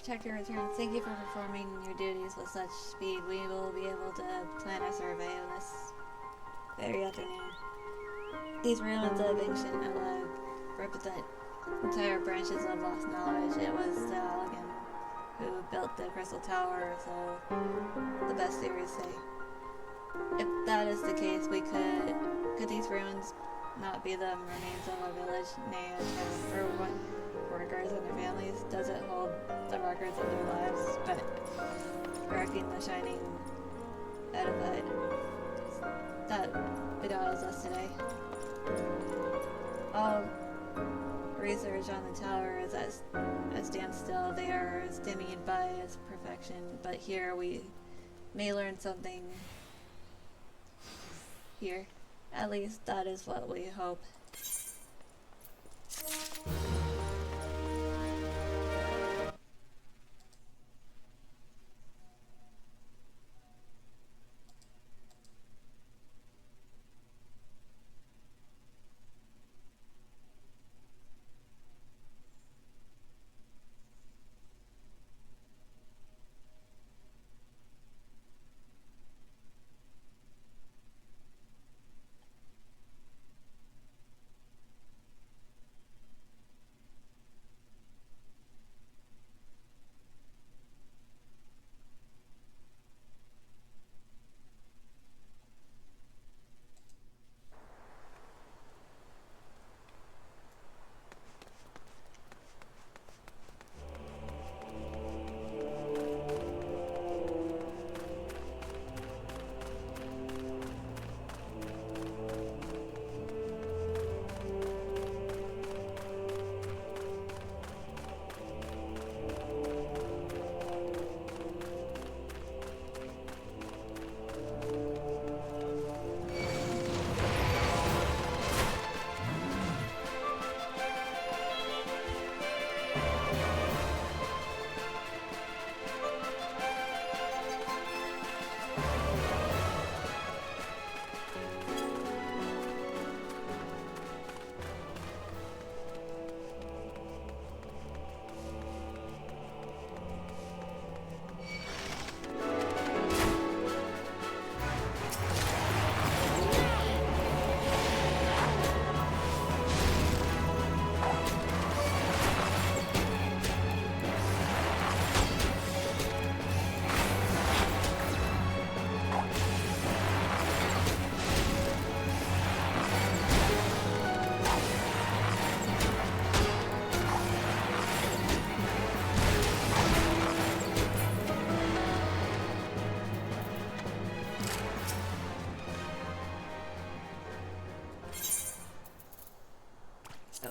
[SPEAKER 1] Protector returns. Thank you for performing your duties with such speed. We will be able to plan a survey on this very afternoon. These ruins of ancient Ella represent entire branches of lost knowledge. It was the Allegan who built the Crystal Tower, so the best theories say. If that is the case, could these ruins not be the remains of a village, nay, a town, or what workers and their families? Does it hold the records of their lives, but erecting the shining edified? That beguiles us today. All research on the tower is at a standstill. They are stymied by its perfection, but here we may learn something. Here. At least that is what we hope.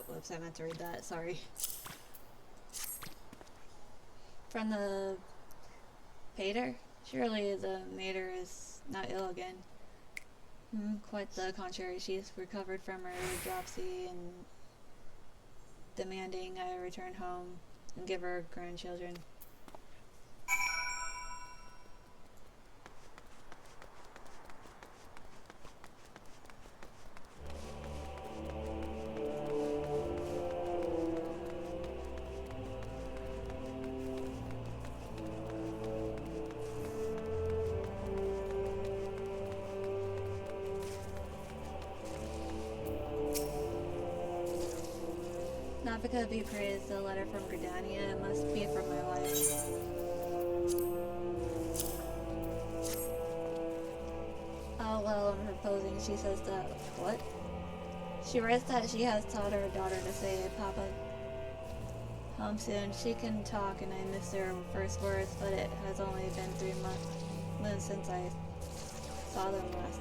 [SPEAKER 1] Whoops, I meant to read that, sorry. From the Pater? Surely the Mater is not ill again. Quite the contrary, she's recovered from her dropsy and demanding I return home and give her grandchildren. Navika be praised, a letter from Gridania. It must be from my wife. Oh well, in her posing she says that, what? She writes that she has taught her daughter to say, Papa, home soon. She can talk and I missed her first words, but it has only been 3 months since I saw them last.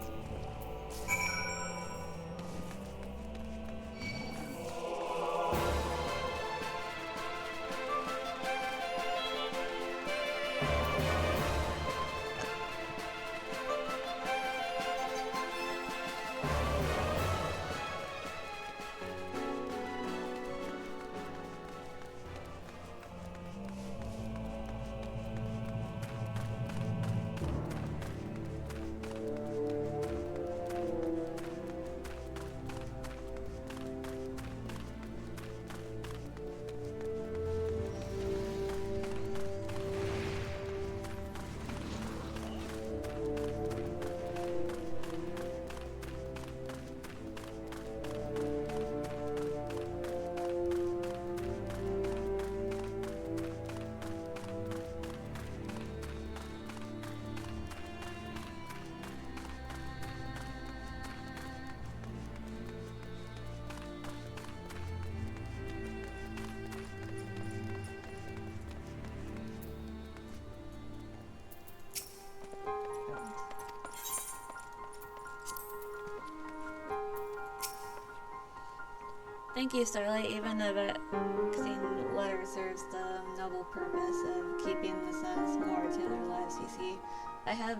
[SPEAKER 1] Thank you, Starlight. Even the vaccine letter serves the noble purpose of keeping the sons more to their lives, you see. I have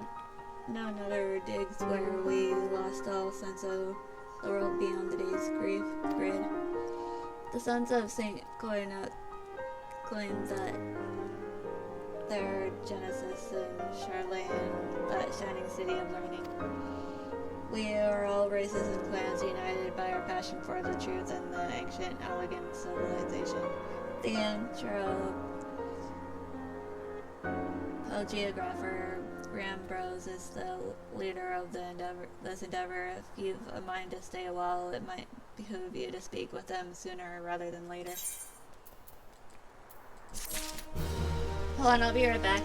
[SPEAKER 1] known other digs where we lost all sense of the world beyond the day's grid. The sons of St. Coinut claim that their genesis in Charlene, that shining city of learning. We are all races and clans united by our passion for the truth and the ancient, elegant civilization. The geographer Rambrose is the leader of this endeavor. If you've a mind to stay a while, it might behoove you to speak with them sooner rather than later. Hold on, I'll be right back.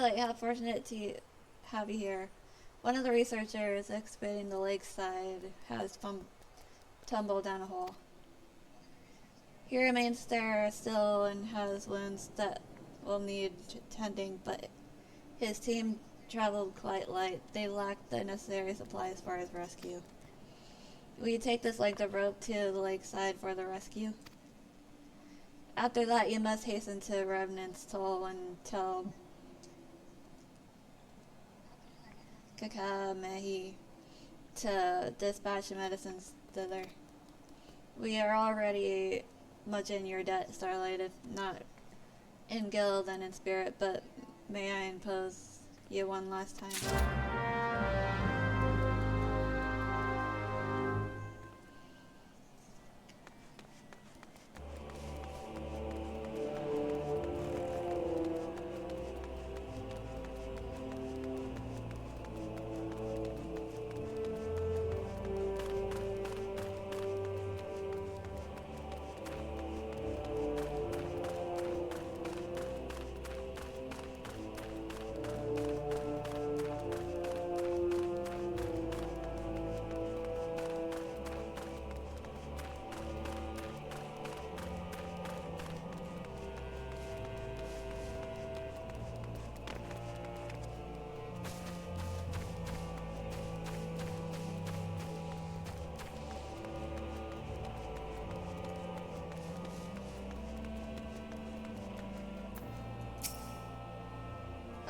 [SPEAKER 1] Starlight, how fortunate to have you here. One of the researchers excavating the lakeside has tumbled down a hole. He remains there still and has wounds that will need tending, but his team traveled quite light. They lacked the necessary supplies for his rescue. Will you take this length of rope to the lakeside for the rescue? After that, you must hasten to Revenant's Toll and tell Kakamehi to dispatch the medicines thither. We are already much in your debt, Starlight, if not in guild and in spirit, but may I impose you one last time?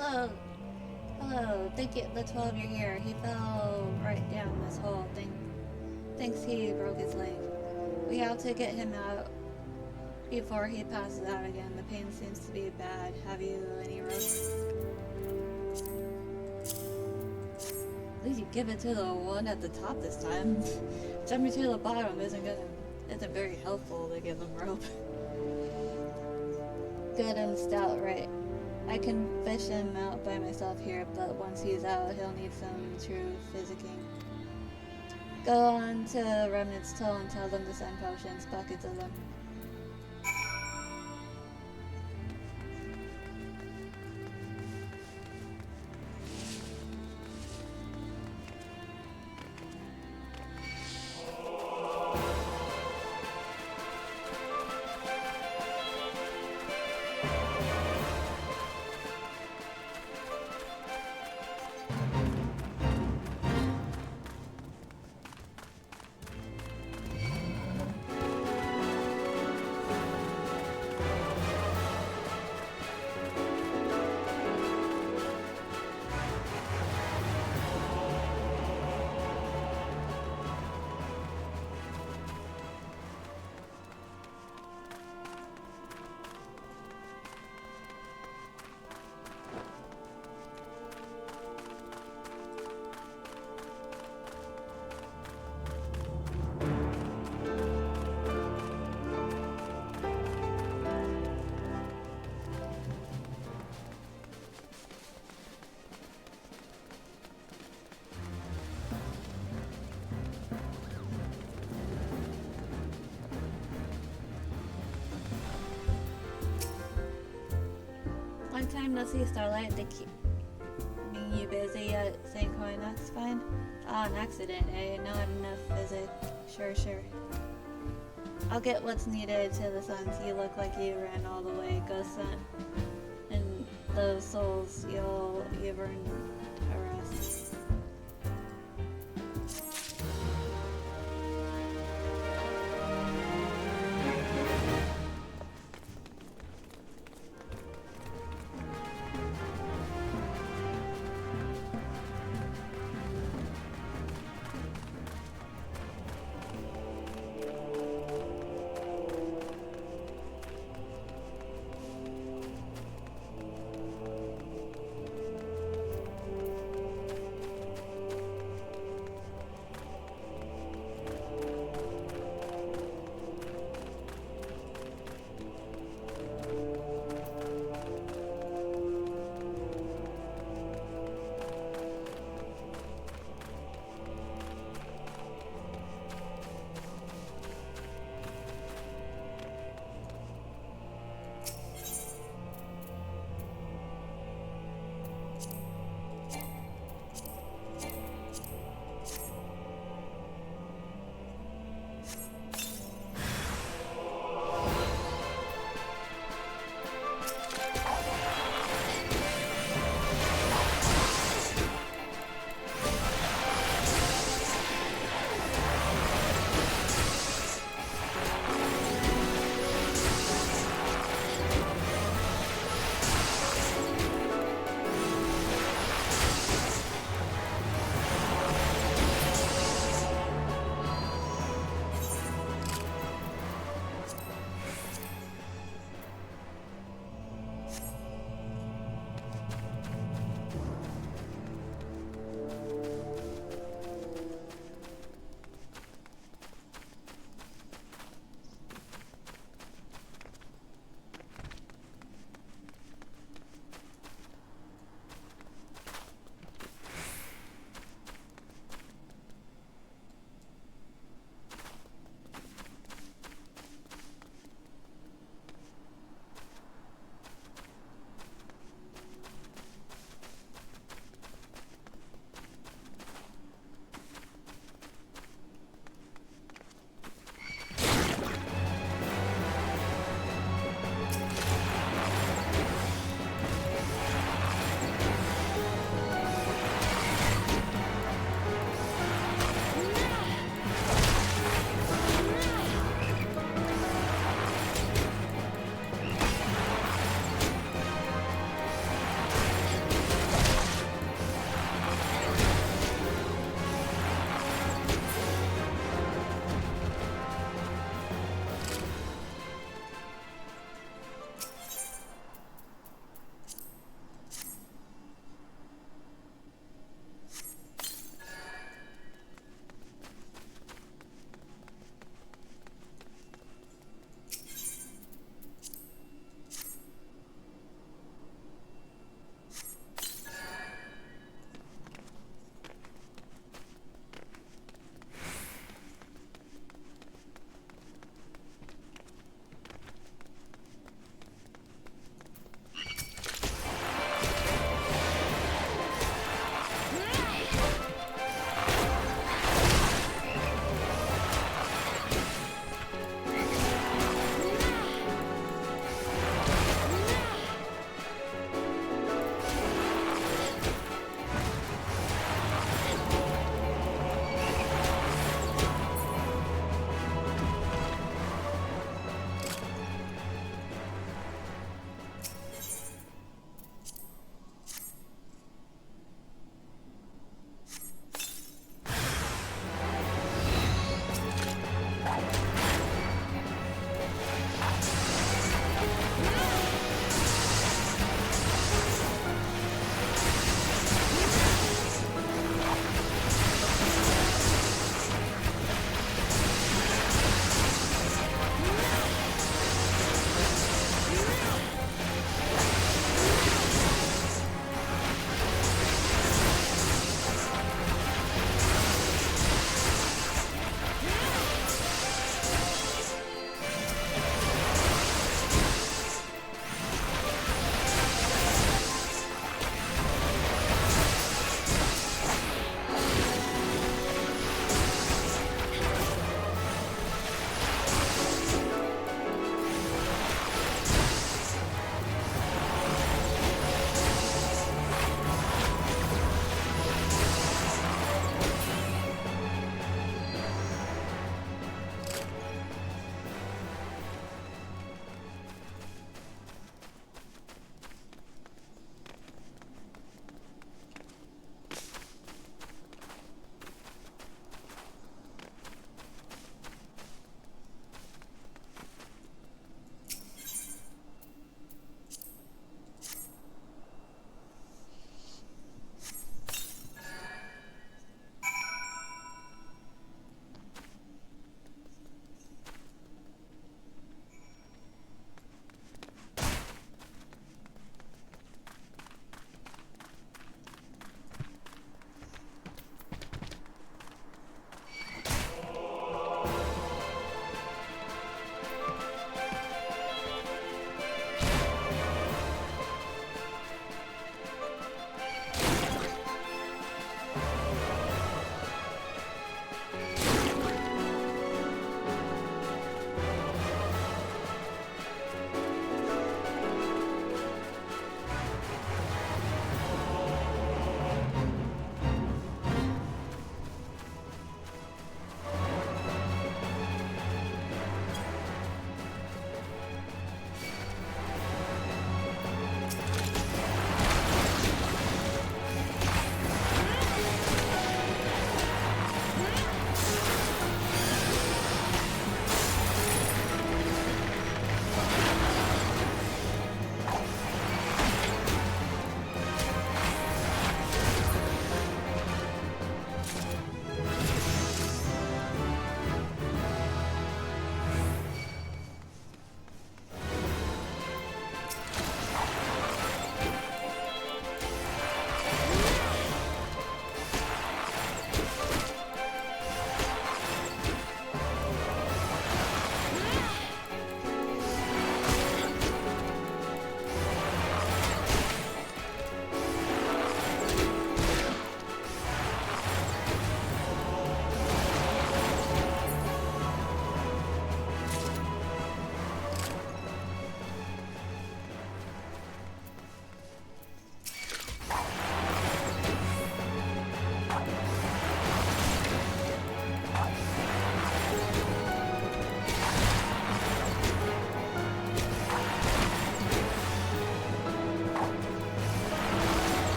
[SPEAKER 1] Hello. Hello. Thank you. The 12 you're here. He fell right down this hole. Thinks he broke his leg. We have to get him out before he passes out again. The pain seems to be bad. Have you any rope? At least you give it to the one at the top this time. Jumping to the bottom isn't very helpful to give him rope. Good and stout, right? I can fish him out by myself here, but once he's out, he'll need some true physicking. Go on to Remnant's Toll and tell them to send potions, buckets of them. Long time no see, Starlight. They keep you busy at St. Croix. That's fine. Oh, an accident, eh? No, enough visit. Sure. I'll get what's needed to the Suns. You look like you ran all the way. Go, Sun. And those souls, you've earned a rest.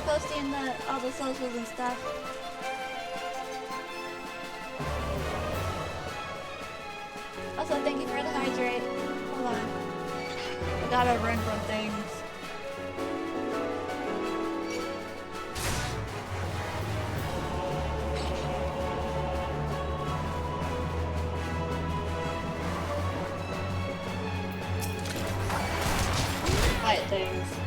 [SPEAKER 1] posting all the socials and stuff. Also, thank you gotta run from things. Fight things.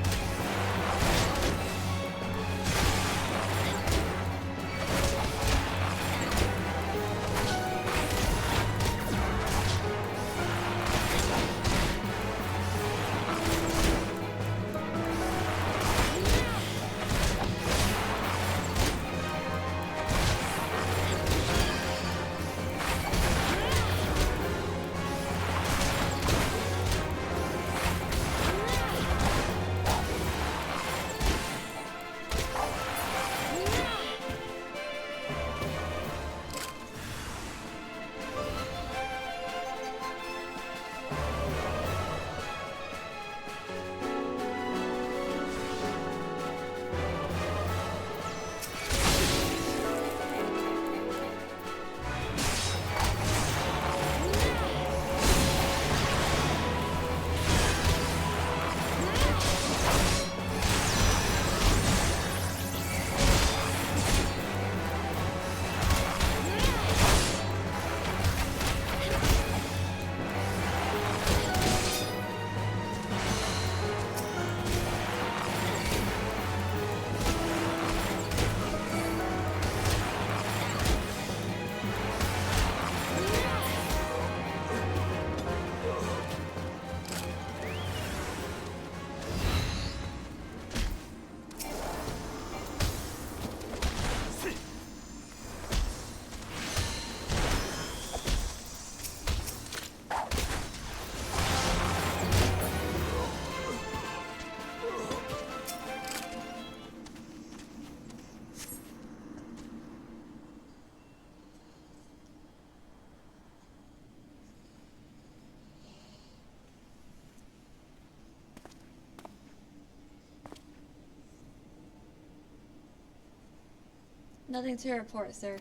[SPEAKER 1] Nothing to report, sir.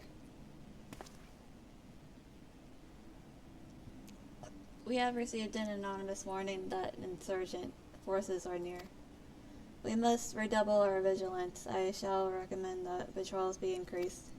[SPEAKER 1] We have received an anonymous warning that insurgent forces are near. We must redouble our vigilance. I shall recommend that patrols be increased.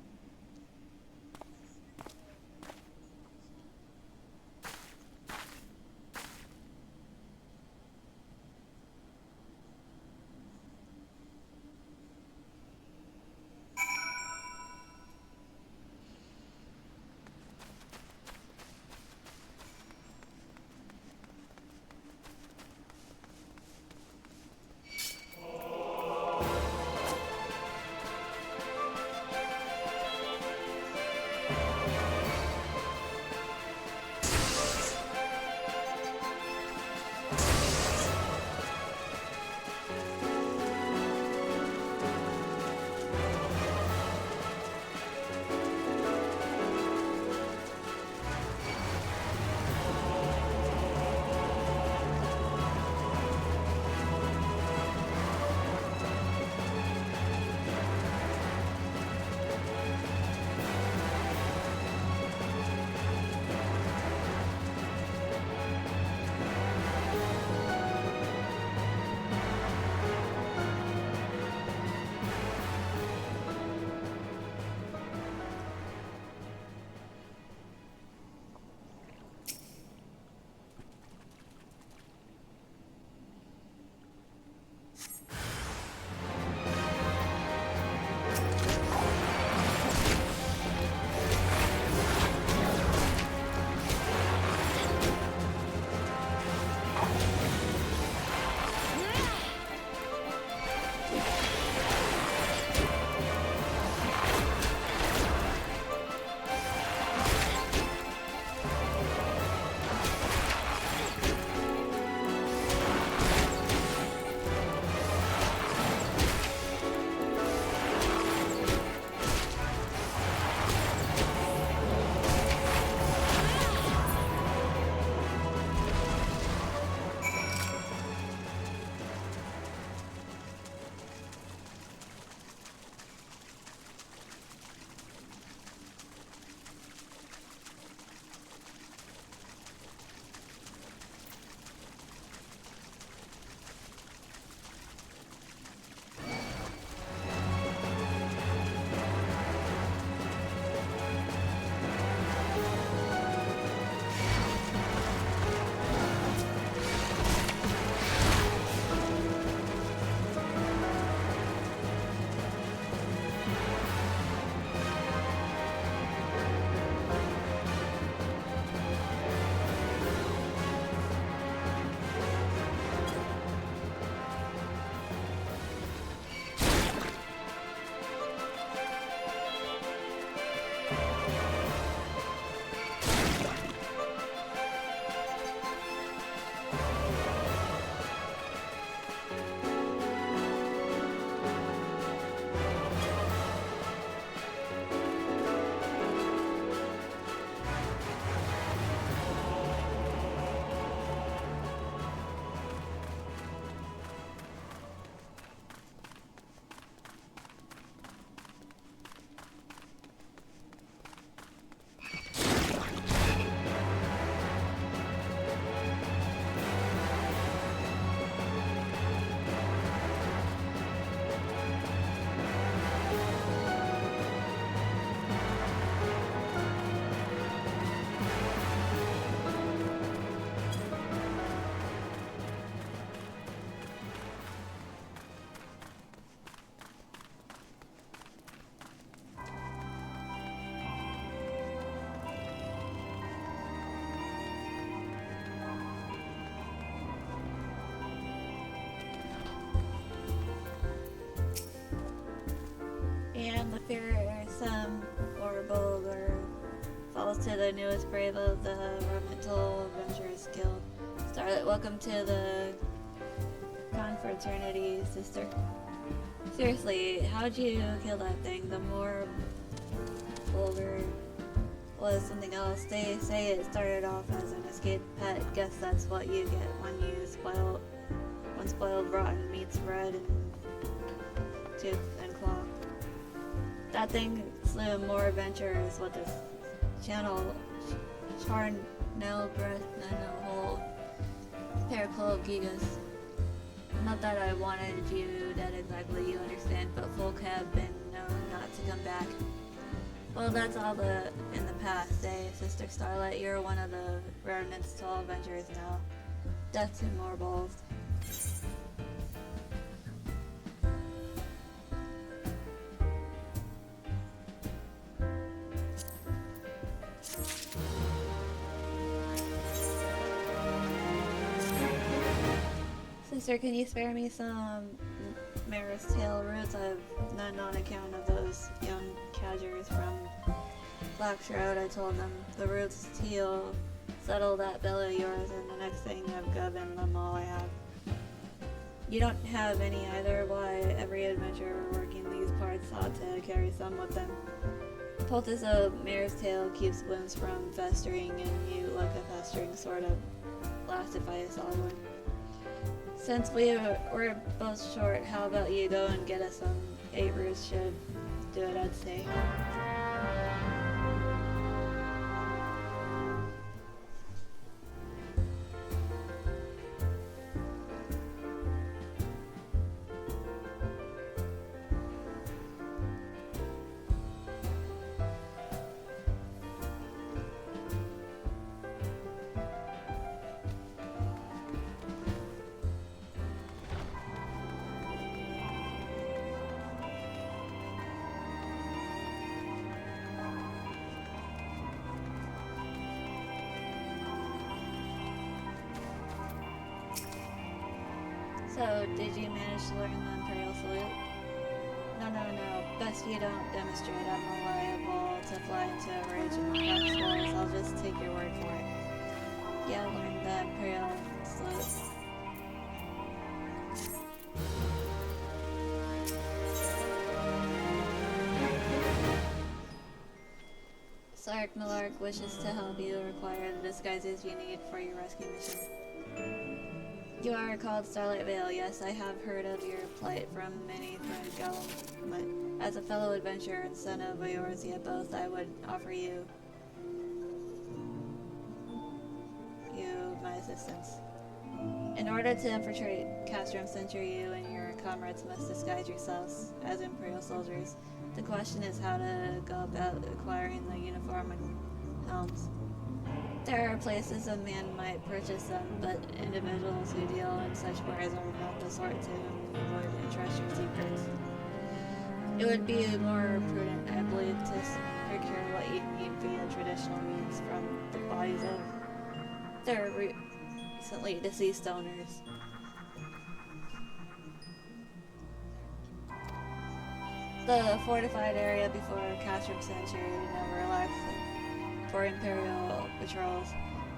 [SPEAKER 1] to the newest brave of the Revental Adventurers Guild. Starlight, welcome to the confraternity, sister. Seriously, how'd you kill that thing? The more vulgar was something else. They say it started off as an escaped pet. Guess that's what you get when spoiled rotten meat's bread and tooth and claw. That thing slew more adventurers with its charnel breath than a whole pair of gigas. Not that I wanted you dead exactly, you understand, but folk have been known not to come back. Well, that's all in the past, eh, Sister Starlight? You're one of the remnants to all adventurers now. Death to more balls. Sister, can you spare me some Mare's Tail roots? I have none on account of those young cadgers from Black Shroud. I told them the roots heal, settle that belly of yours, and the next thing I've given them all I have. You don't have any either. Why, every adventurer working these parts ought to carry some with them. Poultice of Mare's Tail keeps wounds from festering, and you look a festering sort of last if I saw one. Since we're both short, how about you go and get us some 8 roots? Should do it, I'd say. So, did you manage to learn the Imperial Salute? No. Best you don't demonstrate. I'm liable to fly into a rage and crack walls. I'll just take your word for it. Yeah, learn the Imperial Salute. Sark Millark wishes to help you acquire the disguises you need for your rescue mission. You are called Starlight Vale. Yes, I have heard of your plight from many threads ago. But as a fellow adventurer and son of Eorzea both, I would offer you my assistance. In order to infiltrate Castrum Center, you and your comrades must disguise yourselves as Imperial soldiers. The question is how to go about acquiring the uniform and helms. There are places a man might purchase them, but individuals who deal in such wares are not the sort to whom you would entrust your secrets. It would be more prudent, I believe, to procure what you need via traditional means from the bodies of their recently deceased owners. The fortified area before Castrum Sanctuary never relaxed for Imperial patrols.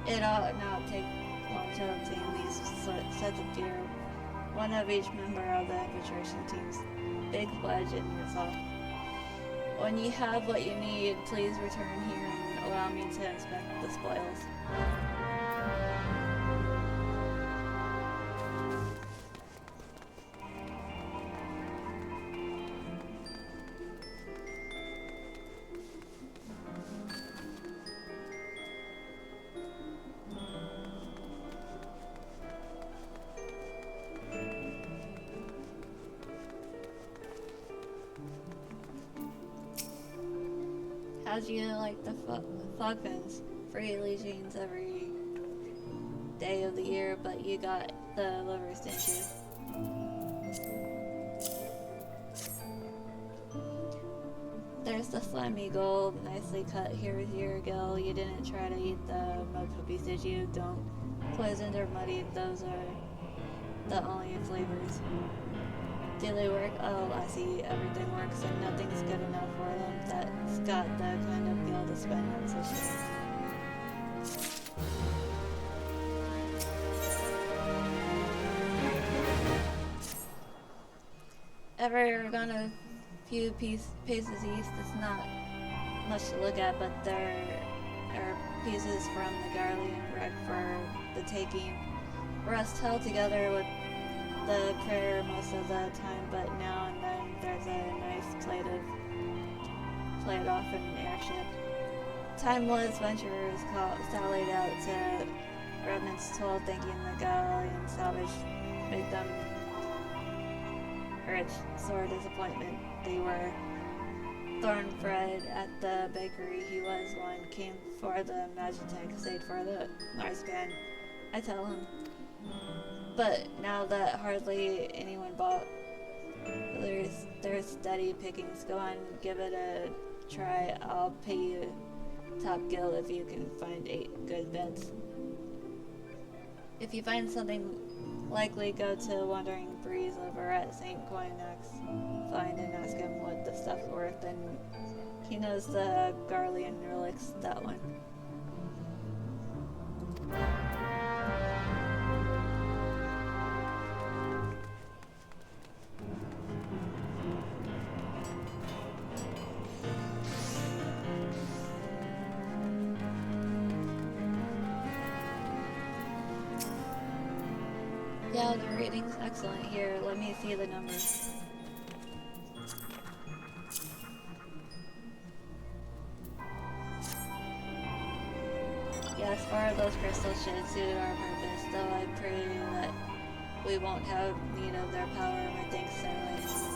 [SPEAKER 1] It ought not take long to obtain these sets of gear. One of each member of the infiltration teams. Big pledge in yourself. When you have what you need, please return here and allow me to inspect the spoils. How'd you like the fog fins? Free legions every day of the year, but you got the livers, didn't you? There's the slimy gold, nicely cut. Here's your gill. You didn't try to eat the mud puppies, did you? Don't poisoned or muddied. Those are the only flavors. Do they work? Oh, I see. Everything works and nothing's good enough for them. That's got the kind of gill to spend on such things. ever gone a few paces east, it's not much to look at, but there are pieces from the Garlean wreck for the taking. Rust held together with the prayer most of the time, but now and then there's a knife played off in an airship. Timeless venturers sallied out to remnants told, thinking the Gallian salvage made them rich. Sore disappointment they were. Thornbread at the bakery he was one came for the Magitech, stayed for the marzipan. I tell him. But now that hardly anyone bought, there's steady pickings. Go on, give it a try. I'll pay you top gill if you can find 8 good beds. If you find something likely, go to Wandering Breeze over at St. Coinax. Find and ask him what the stuff's worth, and he knows the Garlean relics, that one. Yeah, the rating's excellent here. Let me see the numbers. Yeah, as far as those crystals should suit our purpose, though I pray that we won't have need of their power, methinks Starlight.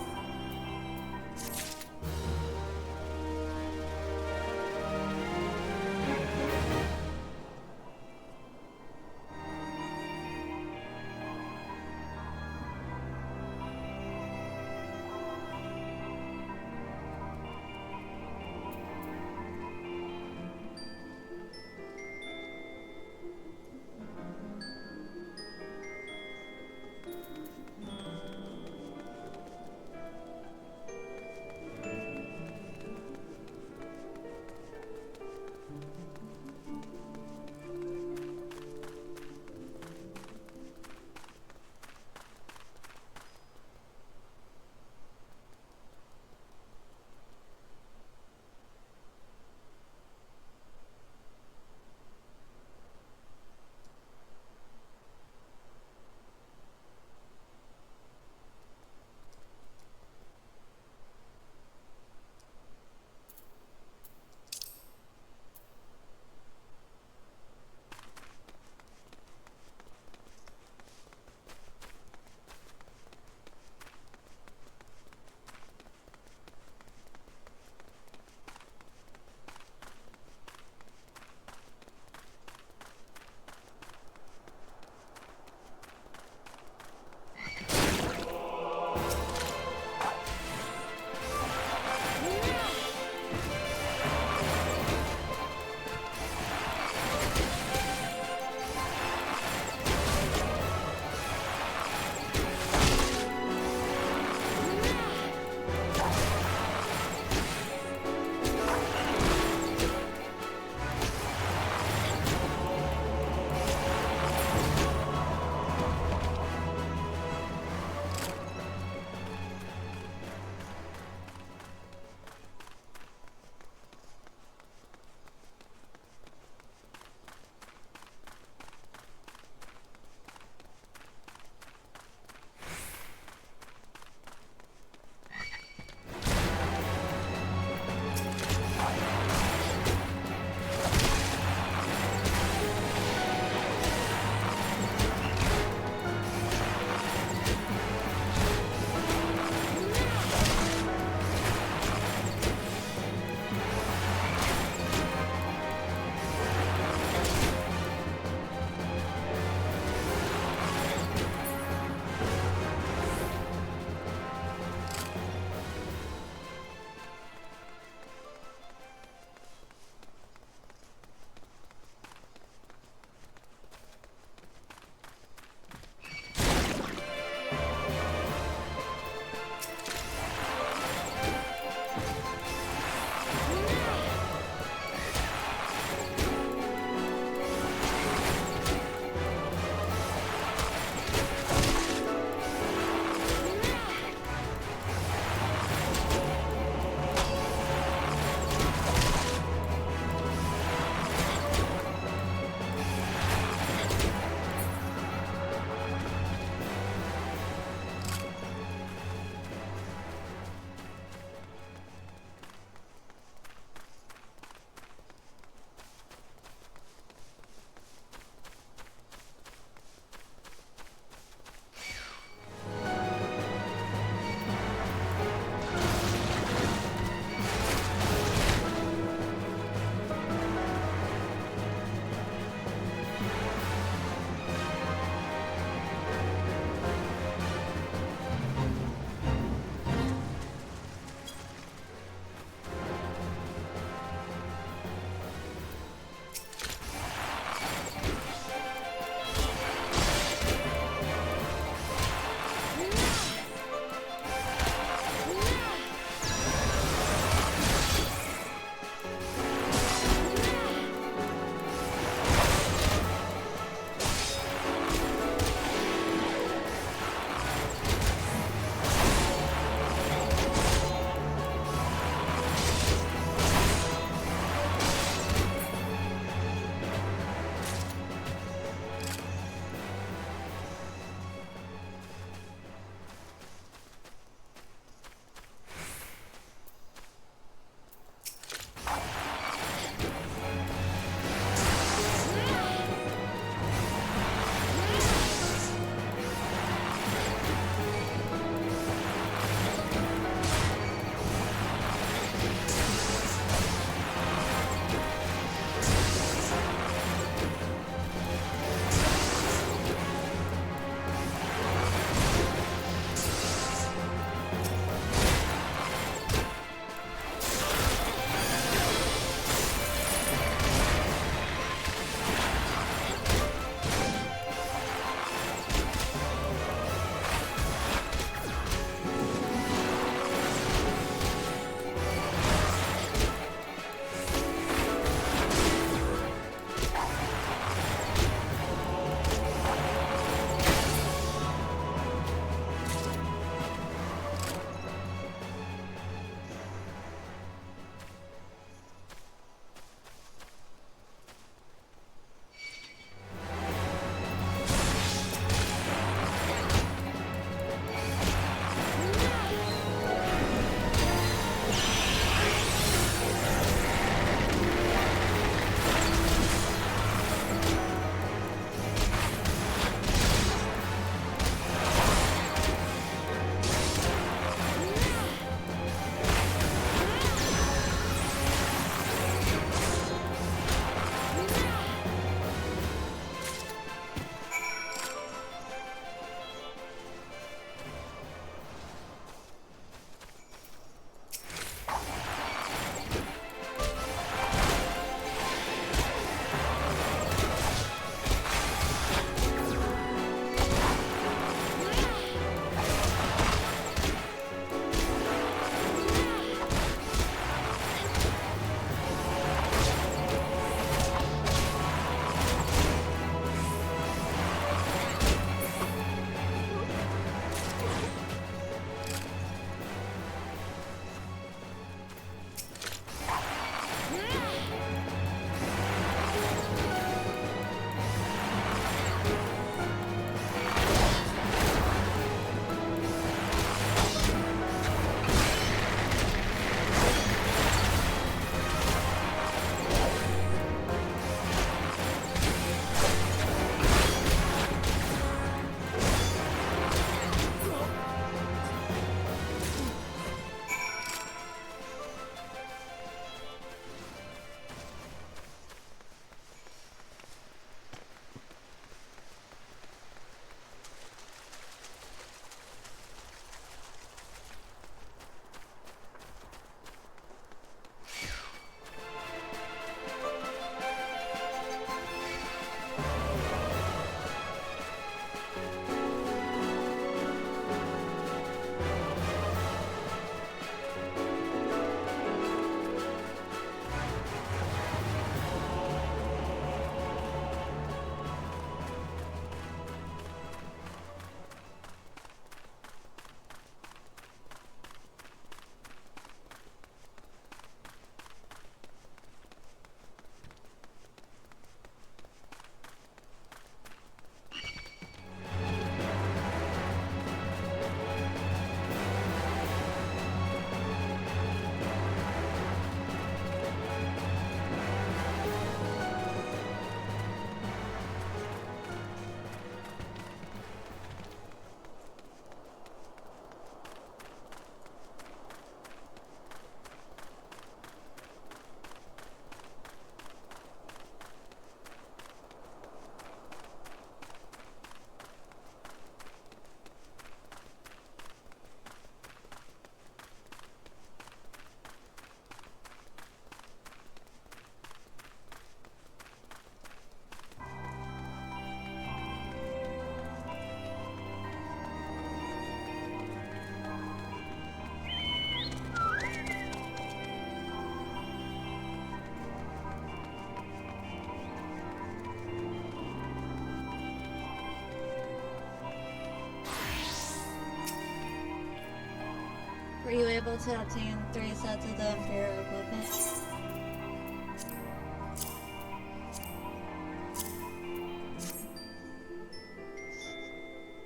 [SPEAKER 1] Were you able to obtain 3 sets of the Imperial equipment?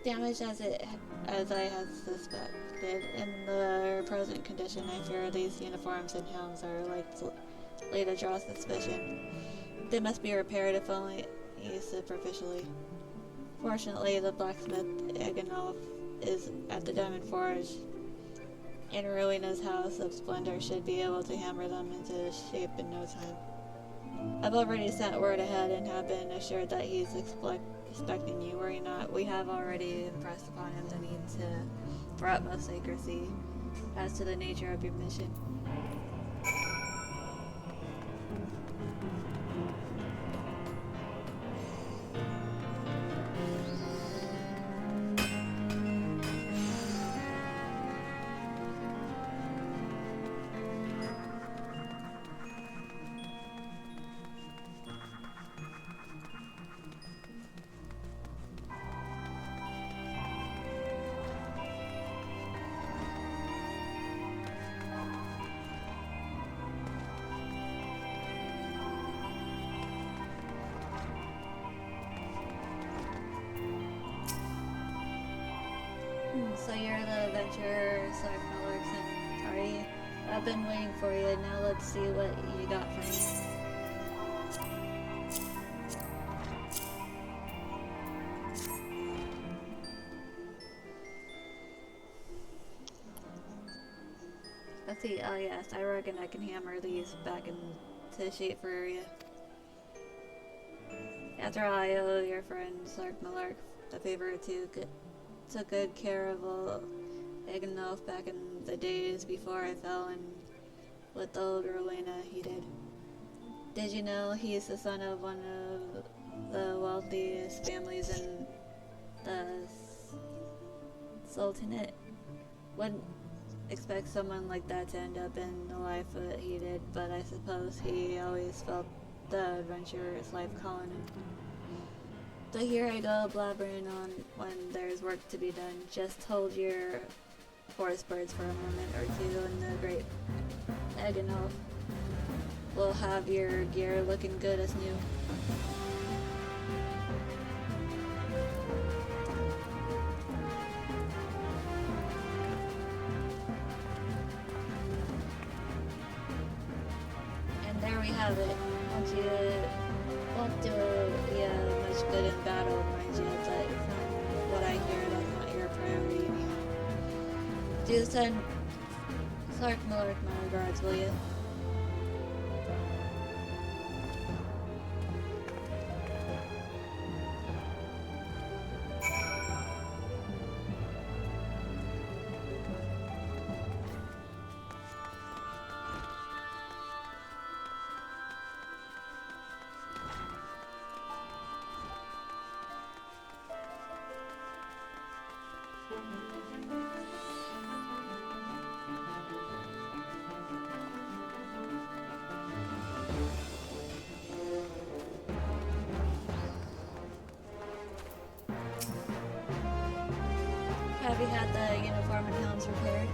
[SPEAKER 1] Damaged as I had suspected. In their present condition, I fear these uniforms and helms are likely to draw suspicion. They must be repaired if only superficially. Fortunately, the blacksmith Eganolf is at the Diamond Forge, and Rowena's House of Splendor should be able to hammer them into shape in no time. I've already sent word ahead and have been assured that he's expecting you. Worry not, we have already impressed upon him the need for utmost secrecy as to the nature of your mission. So you're the adventurer, Sark, are you? I've been waiting for you. Now let's see what you got for me. Let's see. Oh yes, I reckon I can hammer these back into shape for you. After all, I owe your friend Sark Malark a favor to took good care of old Eganolf back in the days before I fell in with old Rowena. He did. Did you know he's the son of one of the wealthiest families in the Sultanate? Wouldn't expect someone like that to end up in the life that he did, but I suppose he always felt the adventurer's life calling him. So here I go blabbering on when there's work to be done. Just hold your forest birds for a moment or two and the great Eganolf will have your gear looking good as new. And there we have it. Won't do much good in battle, mind you, but from what I hear, that's not your priority anyhow. Do send Sark Miller my regards, will you? Have you had the uniform and helms repaired?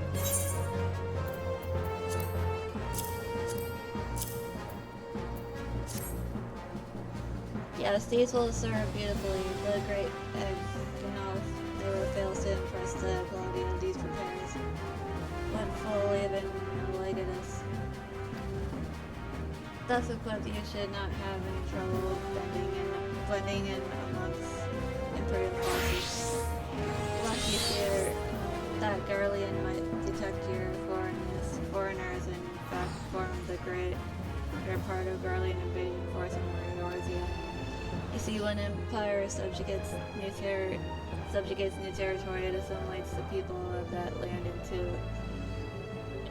[SPEAKER 1] Yes, these will serve beautifully. The great Eganolf never fails to impress the quality of these repairs when fully in Legatus. Thus equipped, you should not have any trouble blending in amongst Imperial forces. Lucky here that Garlean might detect your foreigners and in fact form the greater part of Garlean invasion force in Eorzea. You see, when Empire subjugates new territory, it assimilates the people of that land into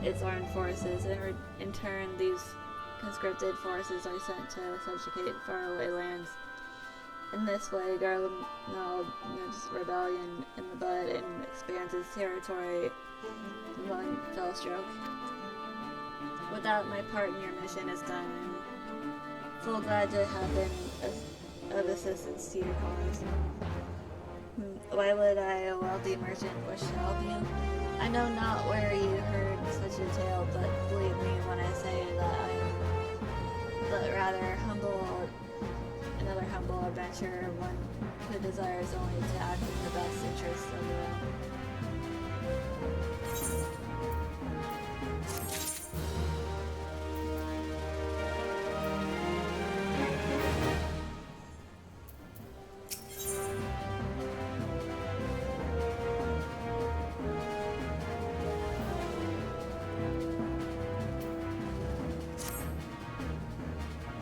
[SPEAKER 1] its armed forces, and in turn these conscripted forces are sent to subjugate faraway lands. In this way, Garlean nips rebellion in the bud and expands its territory in one fell stroke. Without my part in your mission is done, I'm full glad to have been of assistance to your cause. Why would I, a wealthy merchant, wish to help you? I know not where you heard such a tale, but believe me when I say that I am but rather humble, another humble adventurer, one who desires only to act in the best interests of the realm.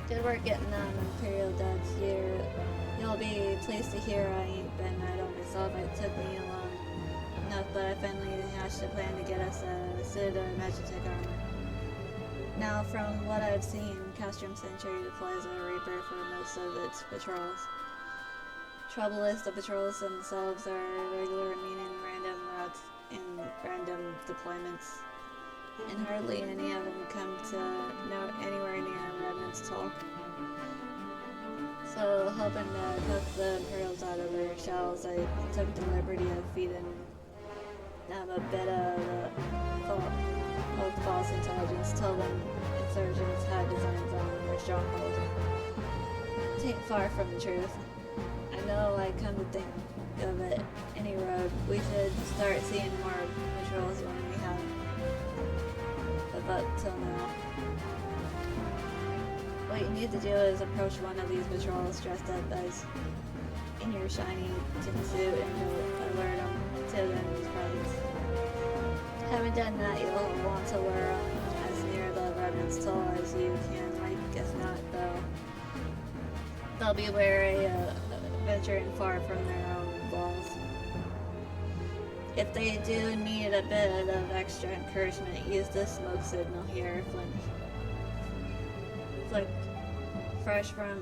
[SPEAKER 1] Good work getting them Imperial duds here. You'll be pleased to hear I ain't been idle myself. It took me long enough, but I finally hatched a plan to get us a suit of Magitech armor. Now, from what I've seen, Castrum Century deploys a Reaper for most of its patrols. Trouble is, the patrols themselves are regular, meaning random routes and random deployments, and hardly any of them come to anywhere near Redmond's Toll. So, hoping to cook the Imperials out of their shells, I took the liberty of feeding them a bit of false intelligence, told them insurgents had designs on their stronghold. It ain't far from the truth. I know, I come to think of it, any road, we should start seeing more patrols when we have. But up till now, what you need to do is approach one of these patrols dressed up as in your shiny tin suit and you'll alert them to the enemy's presence. Having done that, you'll want to lure them as near the Redmond's Toll as you can. If not, they'll be wary of venturing far from their own walls. If they do need a bit of extra encouragement, use this smoke signal here, flicked fresh from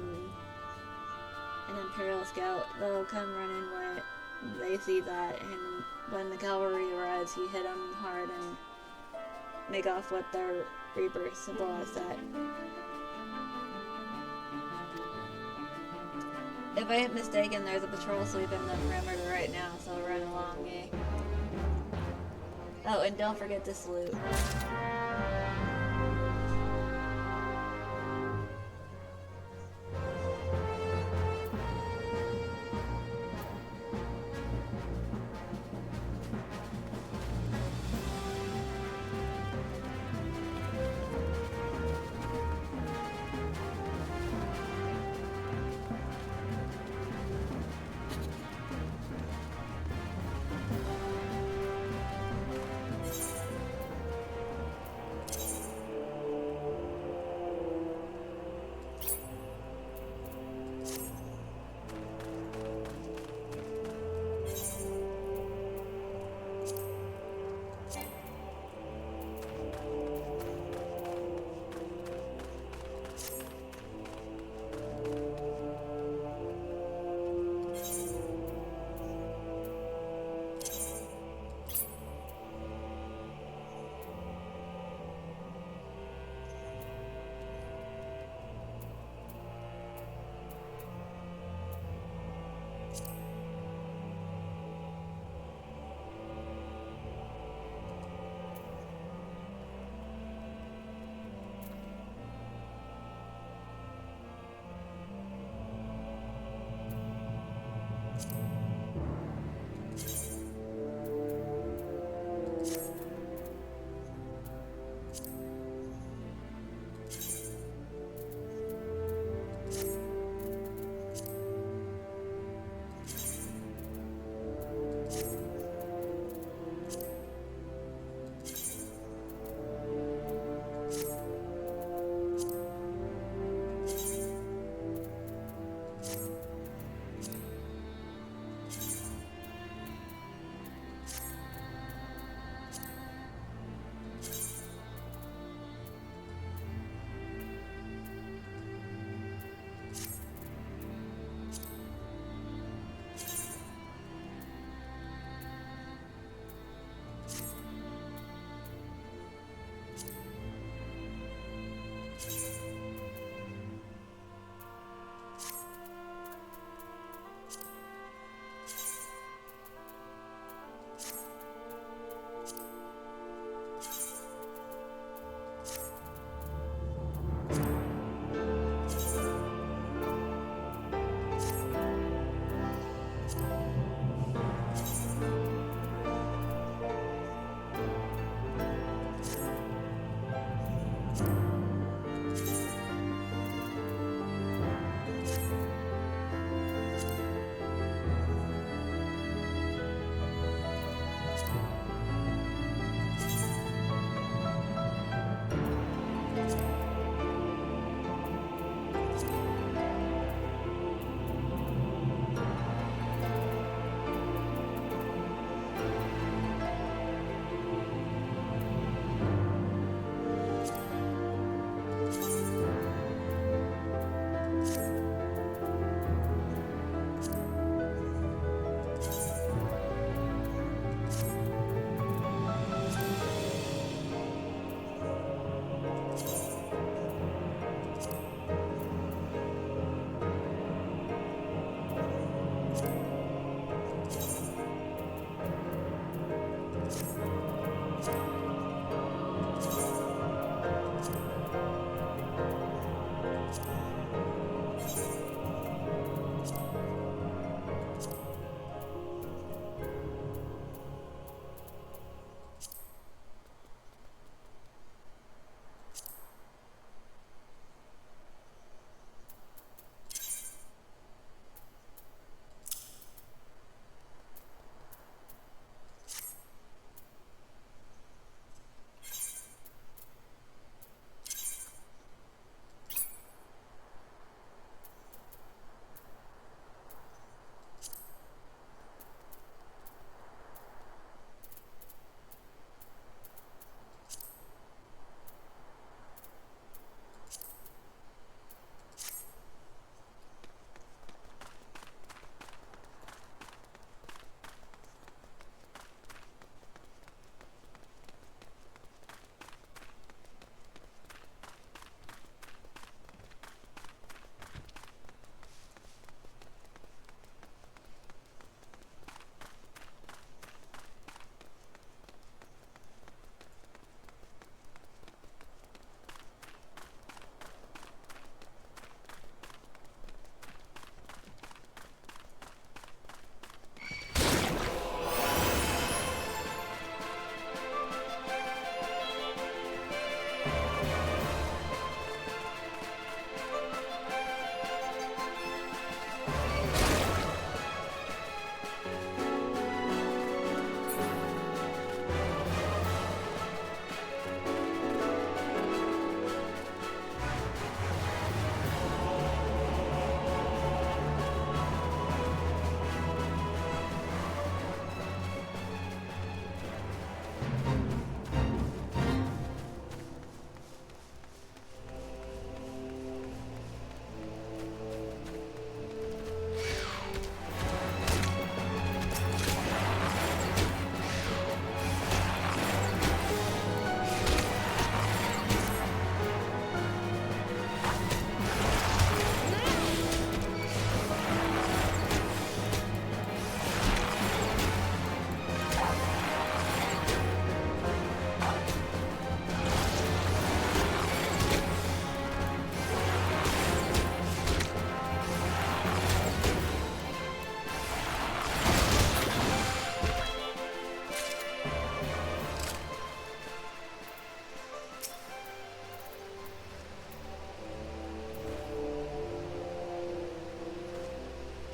[SPEAKER 1] an Imperial scout. They'll come running when they see that, and when the cavalry arrives, you hit them hard and make off with their Reaper, simple as that. If I ain't mistaken, there's a patrol sweeping the perimeter right now, so run along, eh? Oh, and don't forget to salute.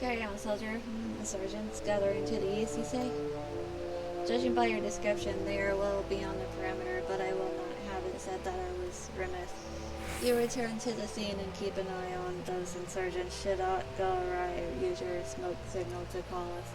[SPEAKER 1] carry on, soldier. Insurgents gathering to the east, you say? Judging by your description, they are well beyond the perimeter, but I will not have it said that I was remiss. You return to the scene and keep an eye on those insurgents. Should aught go awry, use your smoke signal to call us.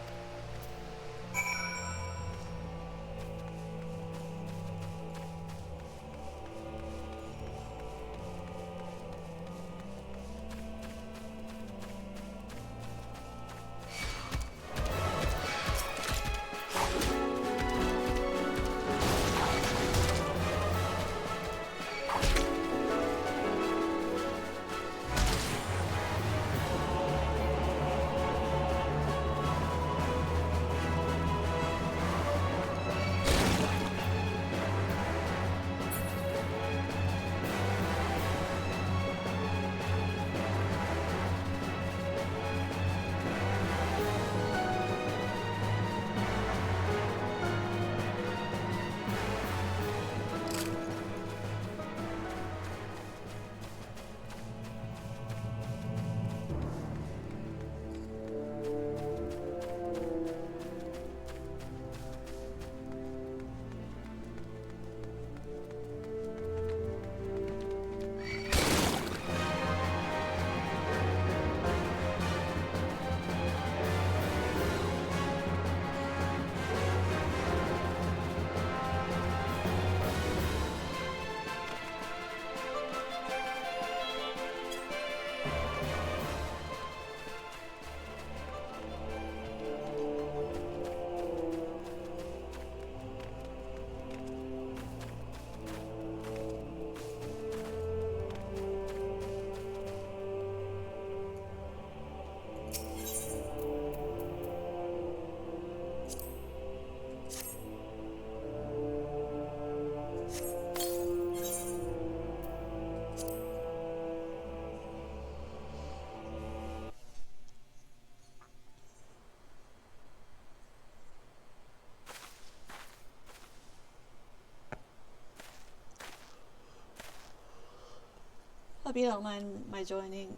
[SPEAKER 1] Hope you don't mind my joining.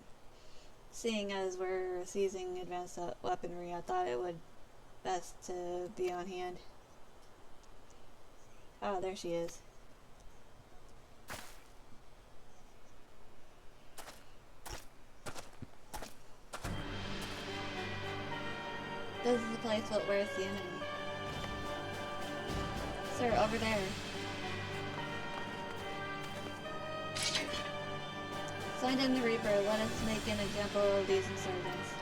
[SPEAKER 1] Seeing as we're seizing advanced weaponry, I thought it would best to be on hand. Oh, there she is. This is the place, but where's the enemy? Sir, over there. Send in the Reaper, let us make an example of these insurgents.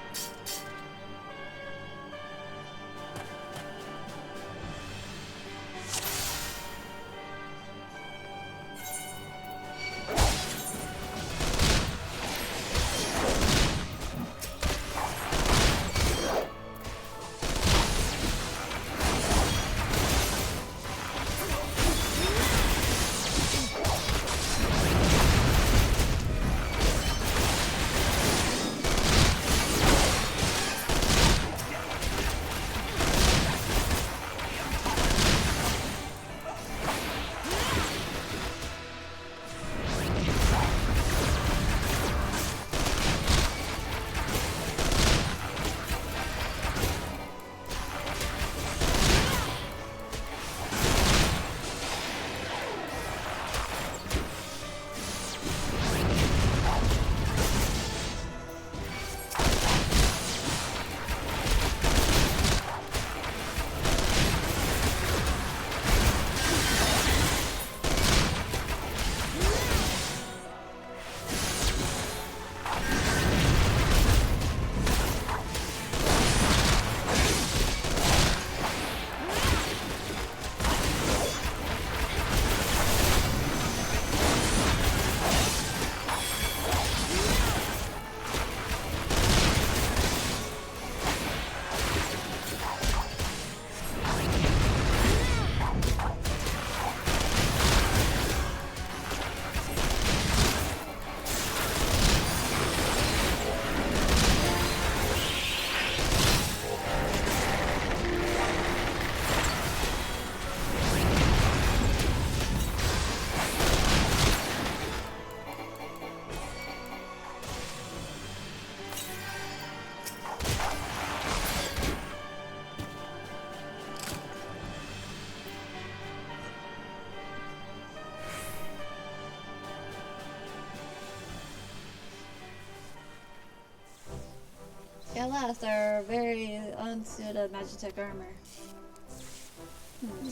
[SPEAKER 1] last, our very own suit of Magitech armor.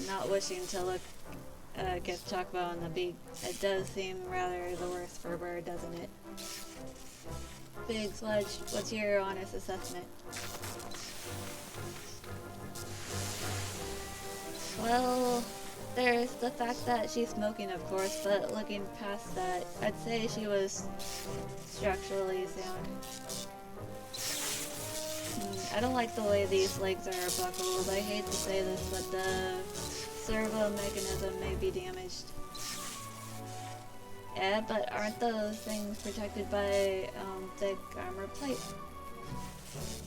[SPEAKER 1] Not wishing to look give Chocobo on the beak. It does seem rather the worse for a bird, doesn't it? Big Sledge, what's your honest assessment? Well, there's the fact that she's smoking, of course, but looking past that, I'd say she was structurally sound. I don't like the way these legs are buckled. I hate to say this, but the servo mechanism may be damaged. Yeah, but aren't those things protected by thick armor plate?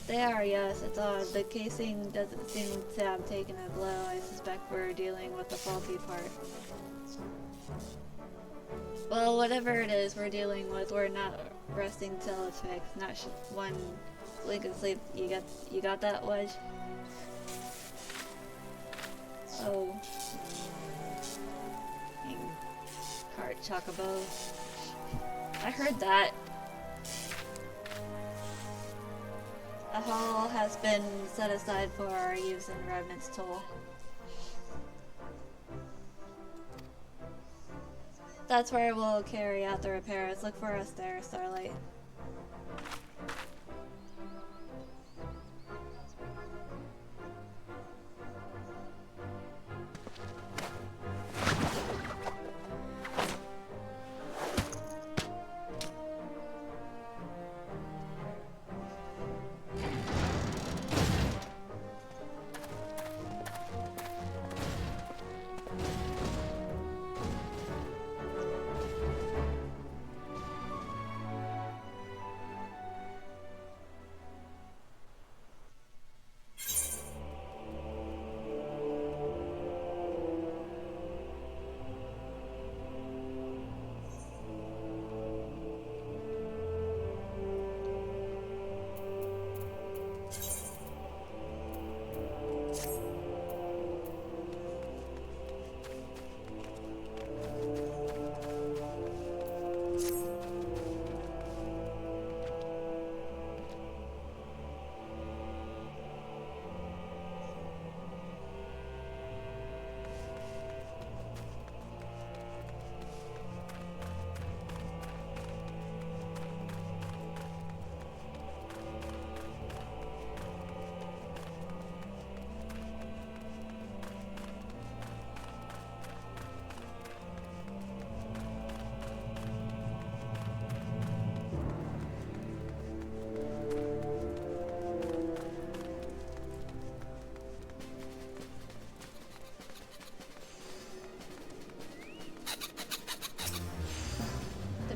[SPEAKER 1] They are, yes. It's odd. The casing doesn't seem to have taken a blow. I suspect we're dealing with a faulty part. Well, whatever it is we're dealing with, we're not resting till it's fixed. Not one blink of sleep. You got that, Wedge? Oh. Heart Chocobo. I heard that. A hall has been set aside for our use in Revenant's Toll. That's where we'll carry out the repairs. Look for us there, Starlight.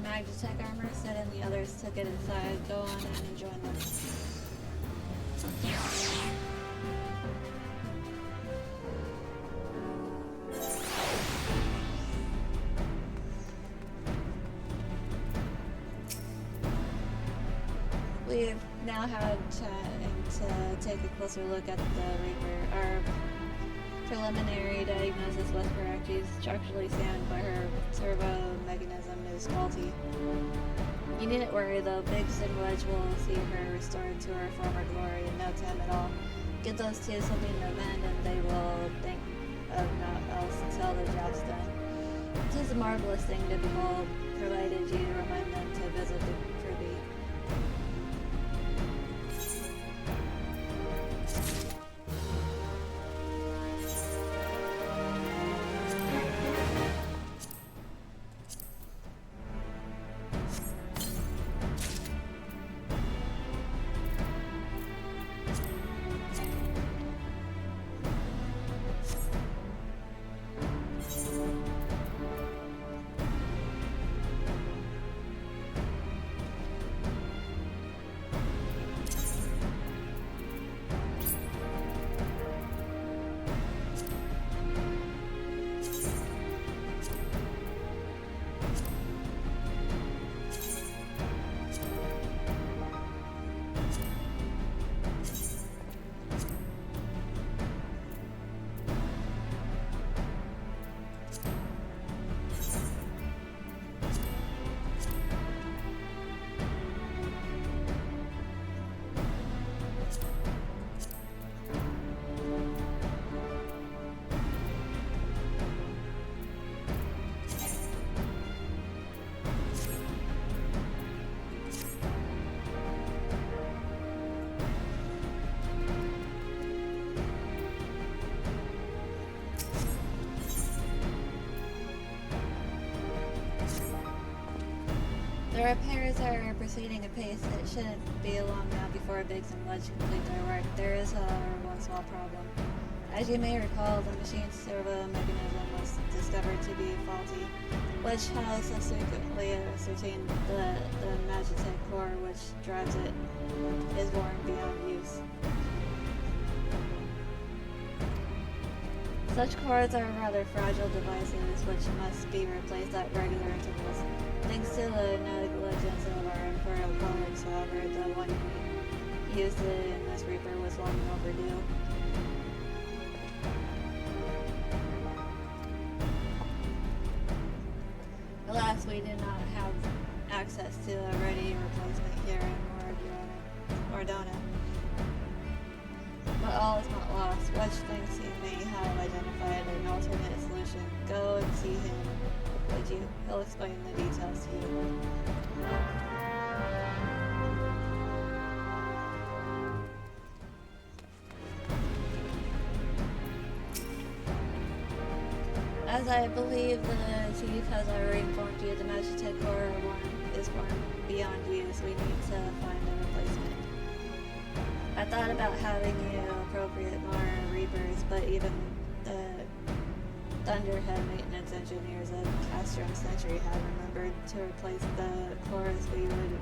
[SPEAKER 1] Magitech armor set and the others took it inside. Go on in and join them. We've now had time to take a closer look at the Reaper. Our preliminary diagnosis was correct. She's structurally sound, but her servo mechanism is faulty. You needn't worry though, Biggs and Wedge will see her restored to her former glory in no time at all. Get those two something to mend and they will think of naught else until the job's done. It is a marvelous thing to behold, provided you remind them to visit the privy. The repairs are proceeding apace. It shouldn't be long now before Biggs and Wedge complete their work. There is, however, one small problem. As you may recall, the machine's servo mechanism was discovered to be faulty, which has subsequently ascertained the Magitech core which drives it is worn beyond use. Such cores are rather fragile devices which must be replaced at regular intervals. Thanks to the negligence of our Imperial colleagues, however, the one used in this Reaper was long overdue. Alas, we did not have access to a ready replacement here in Mordona. But all is not lost. Wedge thinks he may have identified an alternate solution. Go and see him, would you? He'll explain the details to you. As I believe the Chief has already informed you, the Magitech core is worn beyond use. We need to find a replacement. I thought about having you appropriate more Reapers, but even the Thunderhead maintenance engineers of Castrum Century have remembered to replace the cores. We would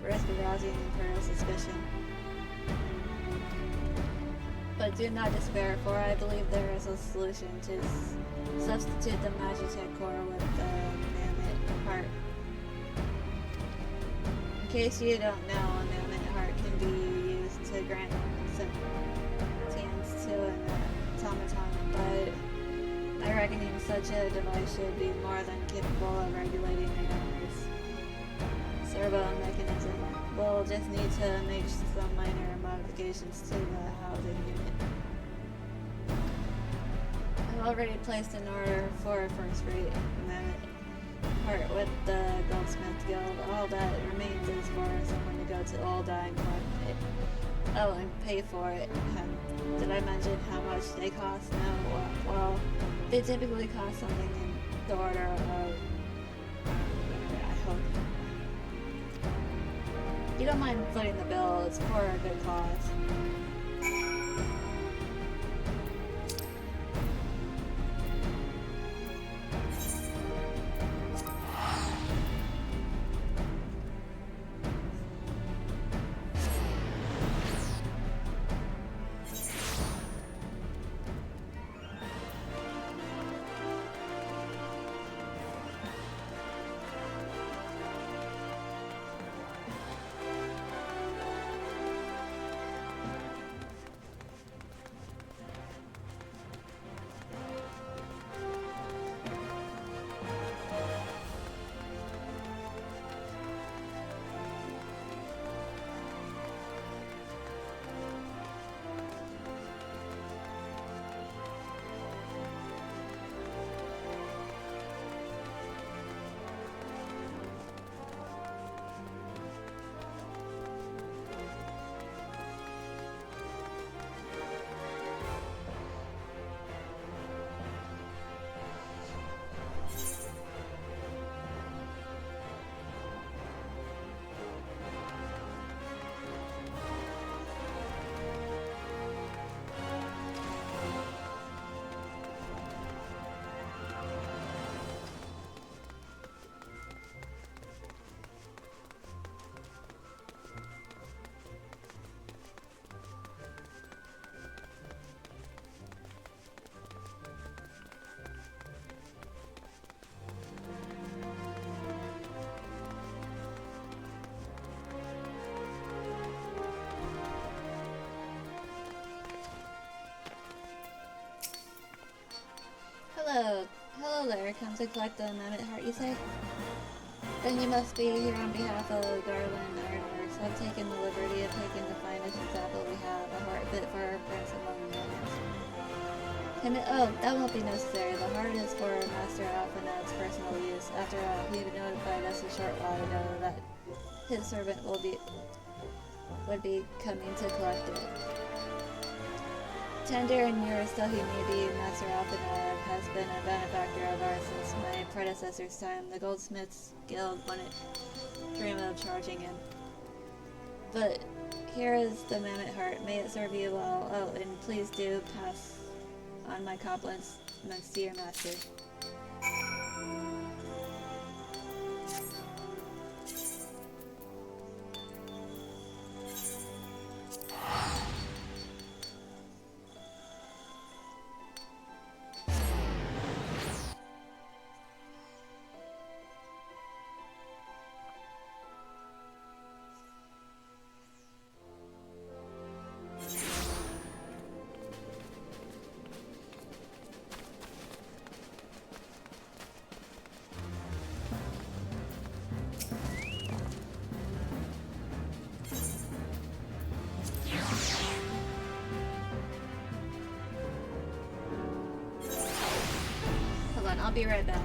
[SPEAKER 1] risk arousing Imperial suspicion. But do not despair, for I believe there is a solution to substitute the Magitech core with the Mammoth heart. In case you don't know, a Mammoth heart can be used to grant sentience to an automaton, but my reckoning such a device should be more than capable of regulating the armor's servo mechanism. We'll just need to make some minor modifications to the housing unit. I've already placed an order for a first-rate Mammoth heart with the Goldsmith Guild. All that remains is for someone to go to Ulda and collect it. Oh, and pay for it. Did I mention how much they cost? No. Well, they typically cost something in the order of... I hope. You don't mind footing the bill, it's for a good cause. Hello there, come to collect the Mammoth heart, you say? Then you must be here on behalf of Garland Ironworks. I've taken the liberty of taking the finest example we have, a heart fit for our prince among millions. Oh, that won't be necessary. The heart is for Master Alphanet's personal use. After all, he notified us a short while ago that his servant would be coming to collect it. Tender in years though he may be, Master Alphenor has been a benefactor of ours since my predecessor's time. The Goldsmiths Guild wouldn't dream of charging him. But here is the mammoth heart. May it serve you well. Oh, and please do pass on my compliments to your master. Hold on, I'll be right back.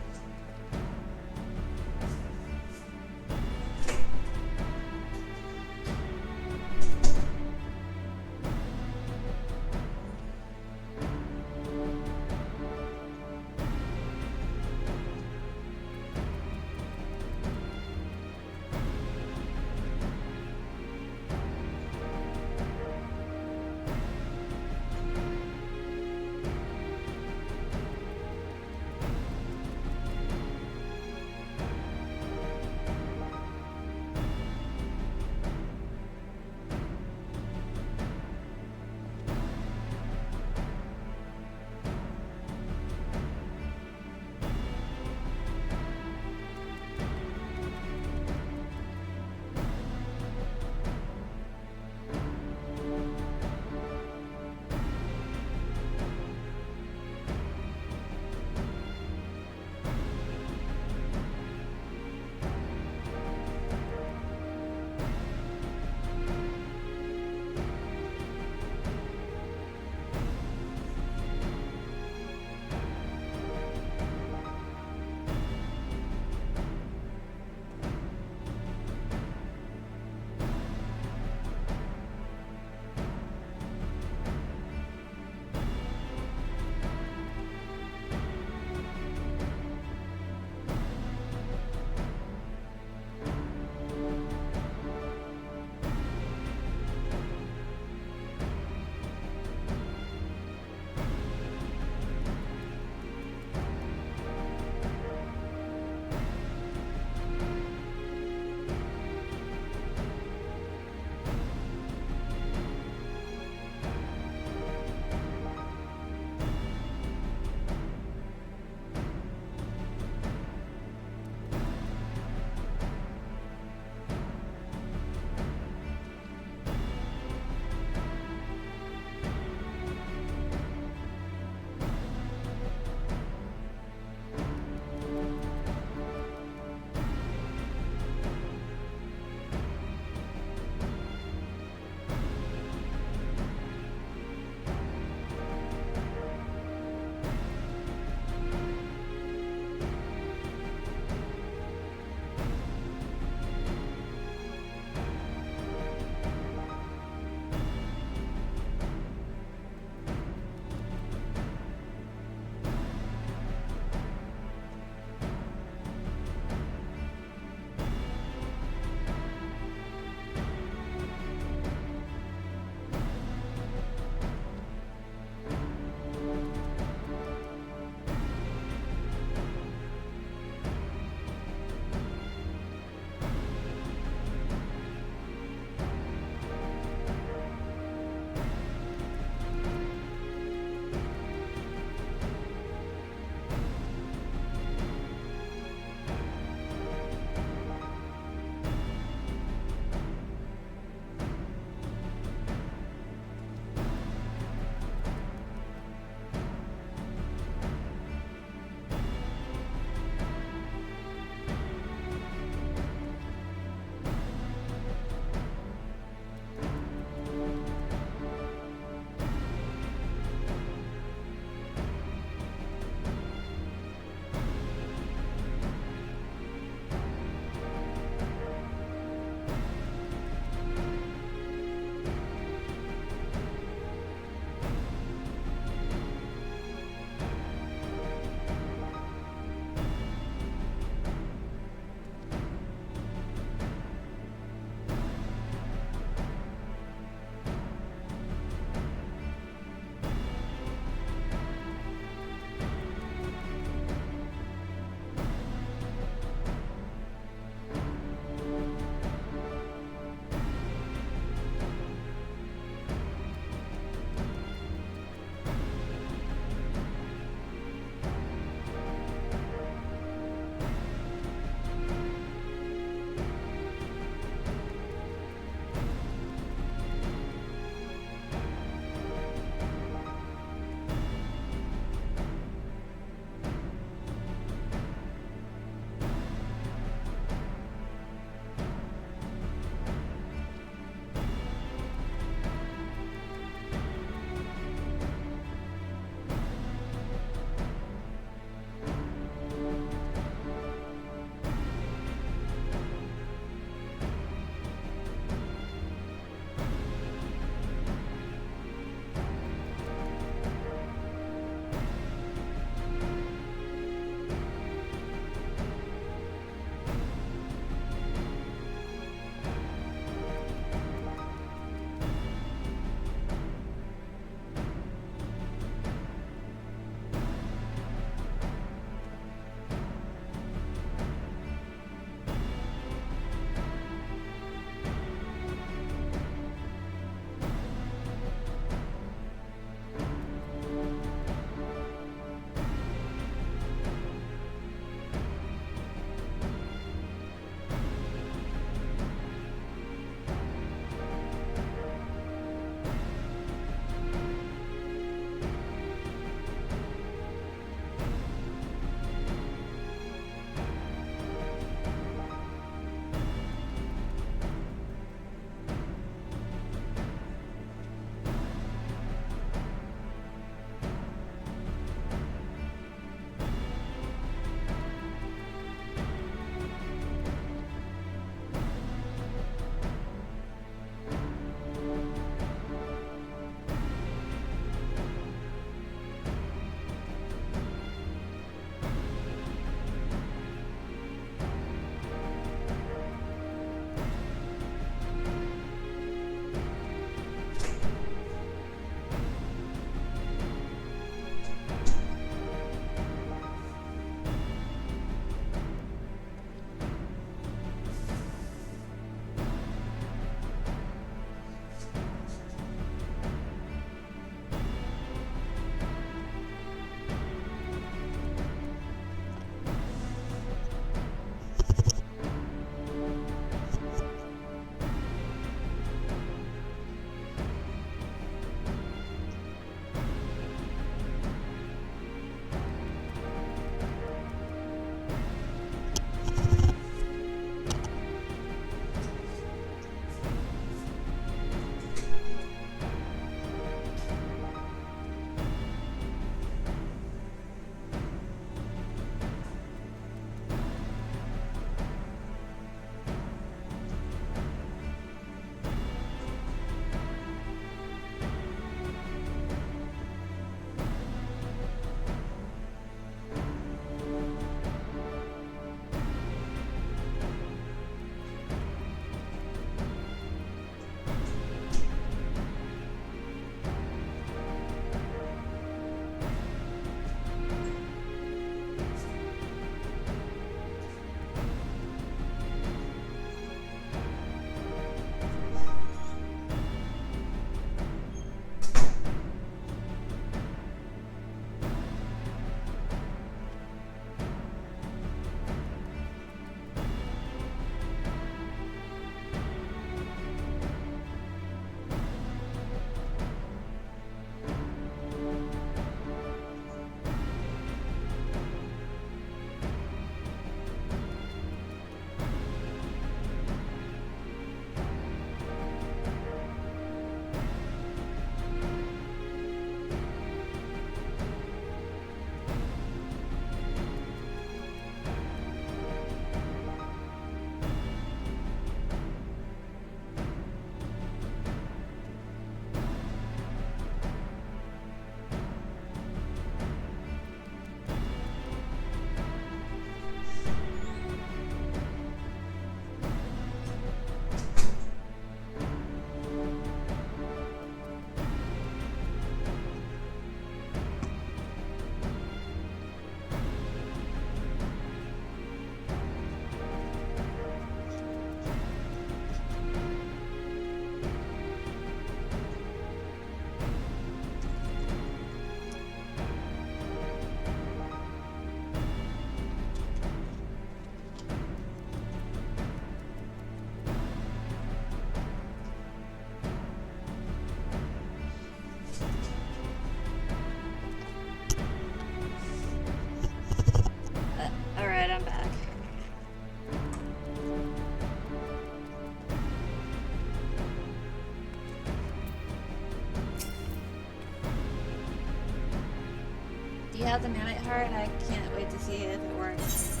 [SPEAKER 1] have the Mammoth Heart, I can't wait to see if it works.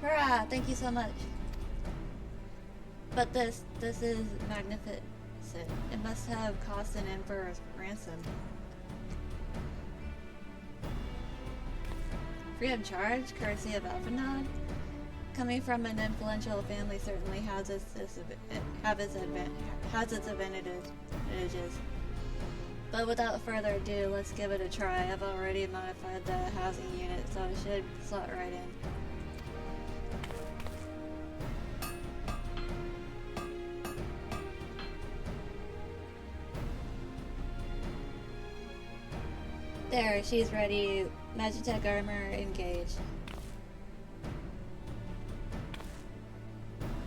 [SPEAKER 1] Hurrah! Thank you so much. But this is magnificent. It must have cost an emperor's ransom. Free of charge, courtesy of Elfinod? Coming from an influential family certainly has its advantages. But without further ado, let's give it a try. I've already modified the housing unit, so it should slot right in. There, she's ready. Magitech armor engaged.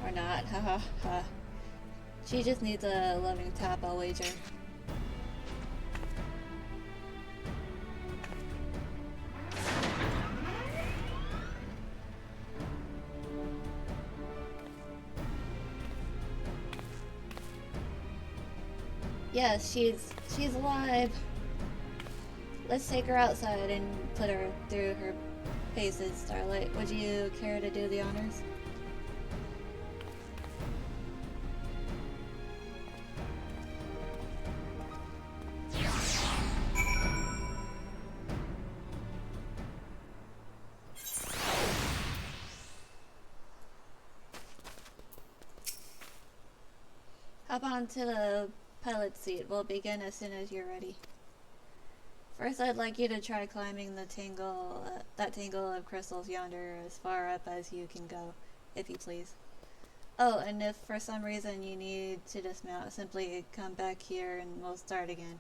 [SPEAKER 1] Or not, haha ha. She just needs a loving tap, I'll wager. Yes, she's alive. Let's take her outside and put her through her paces, Starlight. Would you care to do the honors? Hop onto the pilot seat. We'll begin as soon as you're ready. First, I'd like you to try climbing the that tangle of crystals yonder as far up as you can go, if you please. Oh, and if for some reason you need to dismount, simply come back here and we'll start again.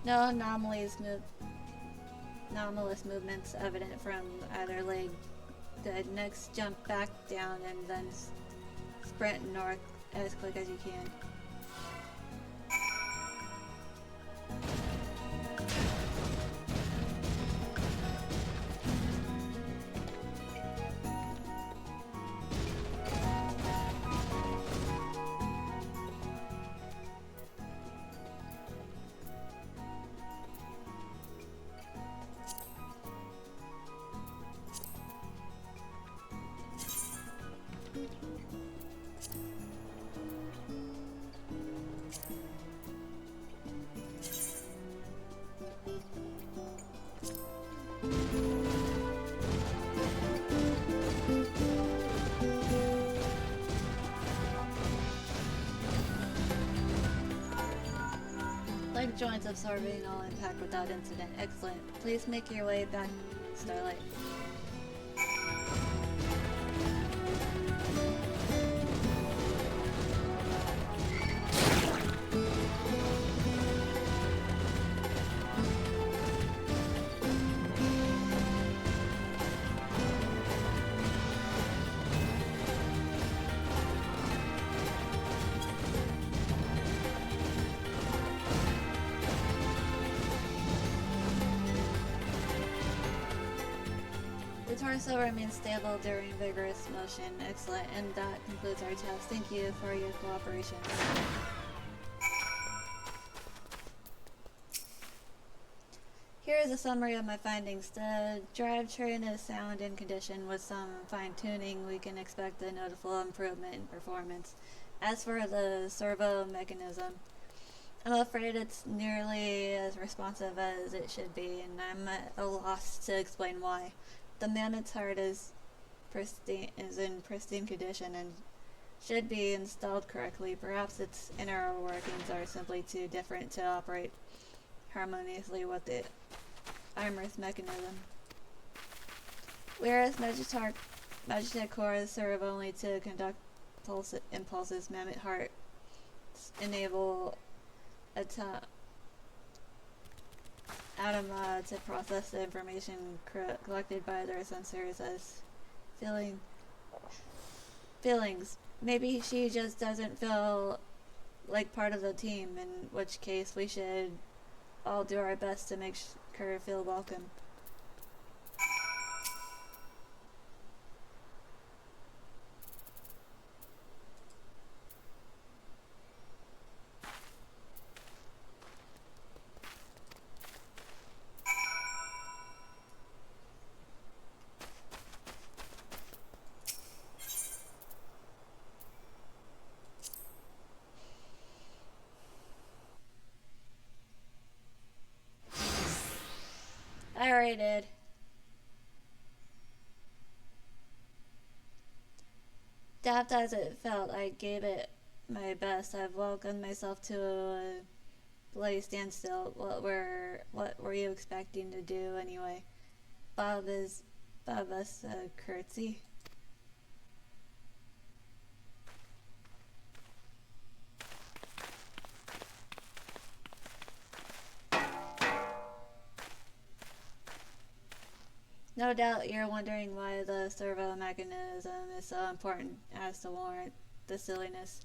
[SPEAKER 1] No anomalous movements evident from either leg. Good. Next, jump back down and then sprint north as quick as you can. Leg joints absorbing all impact without incident. Excellent. Please make your way back, Starlight. The torso remains stable during vigorous motion. Excellent. And that concludes our test. Thank you for your cooperation. Here is a summary of my findings. The drivetrain is sound in condition. With some fine-tuning, we can expect a notable improvement in performance. As for the servo mechanism, I'm afraid it's nearly as responsive as it should be, and I'm at a loss to explain why. The Mammoth's heart is in pristine condition, and should be installed correctly. Perhaps its inner workings are simply too different to operate harmoniously with the armor's mechanism. Whereas Magitech cores serve only to conduct impulses, mammoth hearts enable Atoma to process the information collected by their sensors as feelings. Maybe she just doesn't feel like part of the team, in which case we should all do our best to make her feel welcome. I already did. Daft as it felt, I gave it my best. I've welcomed myself to a bloody standstill. What were you expecting to do anyway? Bob us a curtsy. No doubt you're wondering why the servo mechanism is so important as to warrant the silliness.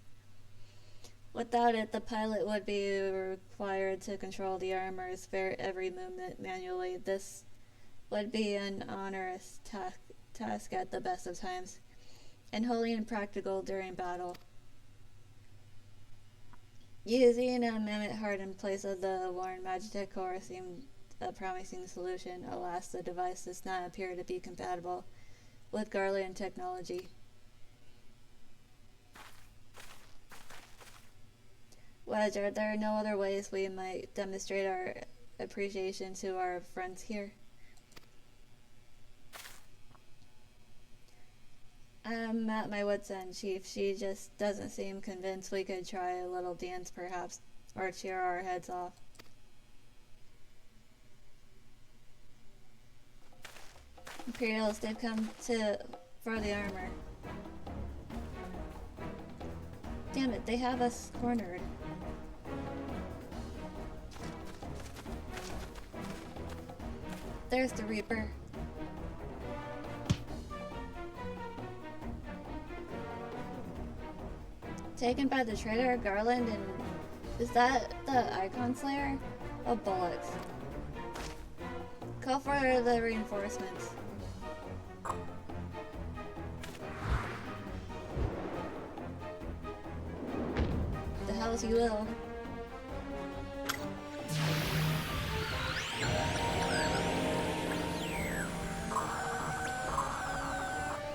[SPEAKER 1] Without it, the pilot would be required to control the armor's every movement manually. This would be an onerous task at the best of times, and wholly impractical during battle. Using a mammoth heart in place of the worn Magitech core seemed a promising solution. Alas, the device does not appear to be compatible with Garland technology. Wedge, are there no other ways we might demonstrate our appreciation to our friends here? I'm at my wit's end, Chief. She just doesn't seem convinced. We could try a little dance, perhaps, or cheer our heads off. Imperials, they've come for the armor. Damn it, they have us cornered. There's the Reaper. Taken by the traitor Garland, and is that the Icon Slayer? Oh, bullocks. Call for the reinforcements. The hells you will.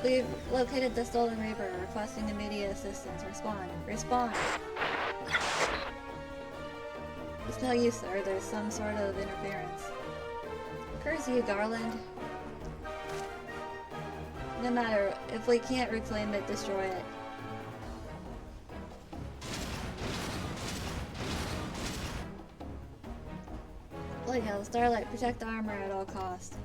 [SPEAKER 1] We've located the stolen Reaper, requesting immediate assistance. Respond. Respond! It's no use, sir. There's some sort of interference. Curse you, Garland. No matter, if we can't reclaim it, destroy it. Bloody hell, Starlight, protect the armor at all costs.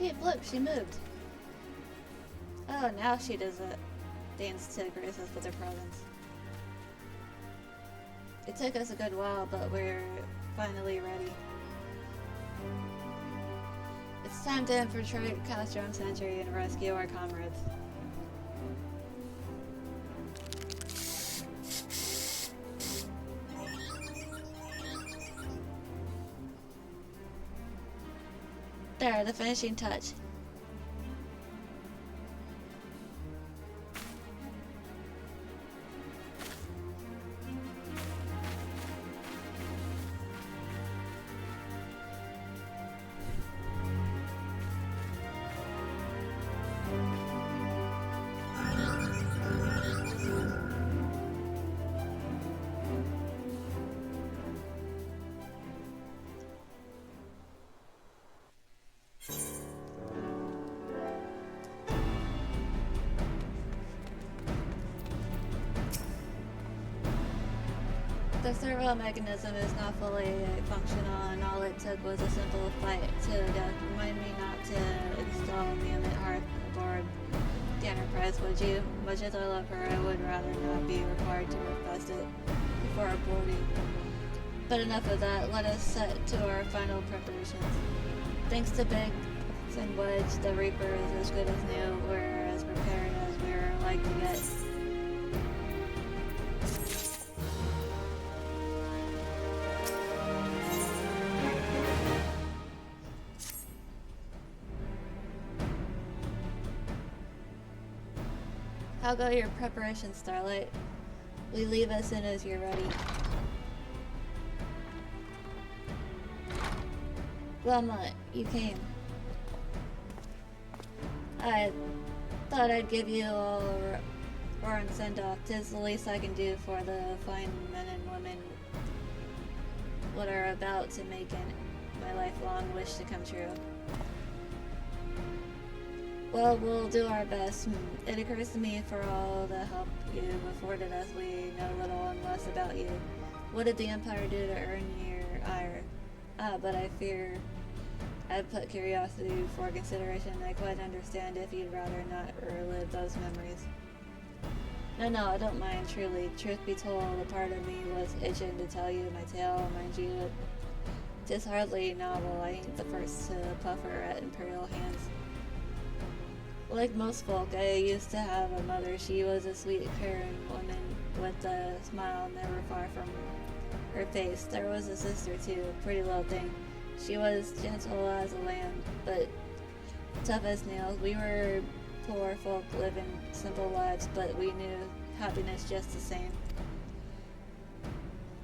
[SPEAKER 1] Look, she moved. Oh, now she does a dance to grace us with her presence. It took us a good while, but we're finally ready. It's time to infiltrate Castron Century and rescue our comrades. There, the finishing touch. The servo mechanism is not fully functional, and all it took was a simple fight to death. Remind me not to install Mumet Hearth aboard the Enterprise, would you? Much as I love her, I would rather not be required to request it before boarding. But enough of that, let us set to our final preparations. Thanks to Biggs and Wedge, the Reaper is as good as new. We're as prepared as we're like to get. How go your preparations, Starlight? We leave as soon as you're ready. Glumlet, you came. I thought I'd give you all a roaring send-off. 'Tis the least I can do for the fine men and women what are about to make my lifelong wish to come true. Well, we'll do our best. It occurs to me, for all the help you've afforded us, we know little and less about you. What did the Empire do to earn your ire? But I fear I've put curiosity before consideration. I quite understand if you'd rather not relive those memories. No, I don't mind, truly. Truth be told, a part of me was itching to tell you my tale. Mind you, 'tis hardly novel. I ain't the first to puffer at Imperial hands. Like most folk, I used to have a mother. She was a sweet, caring woman with a smile never far from her face. There was a sister too, a pretty little thing. She was gentle as a lamb, but tough as nails. We were poor folk living simple lives, but we knew happiness just the same.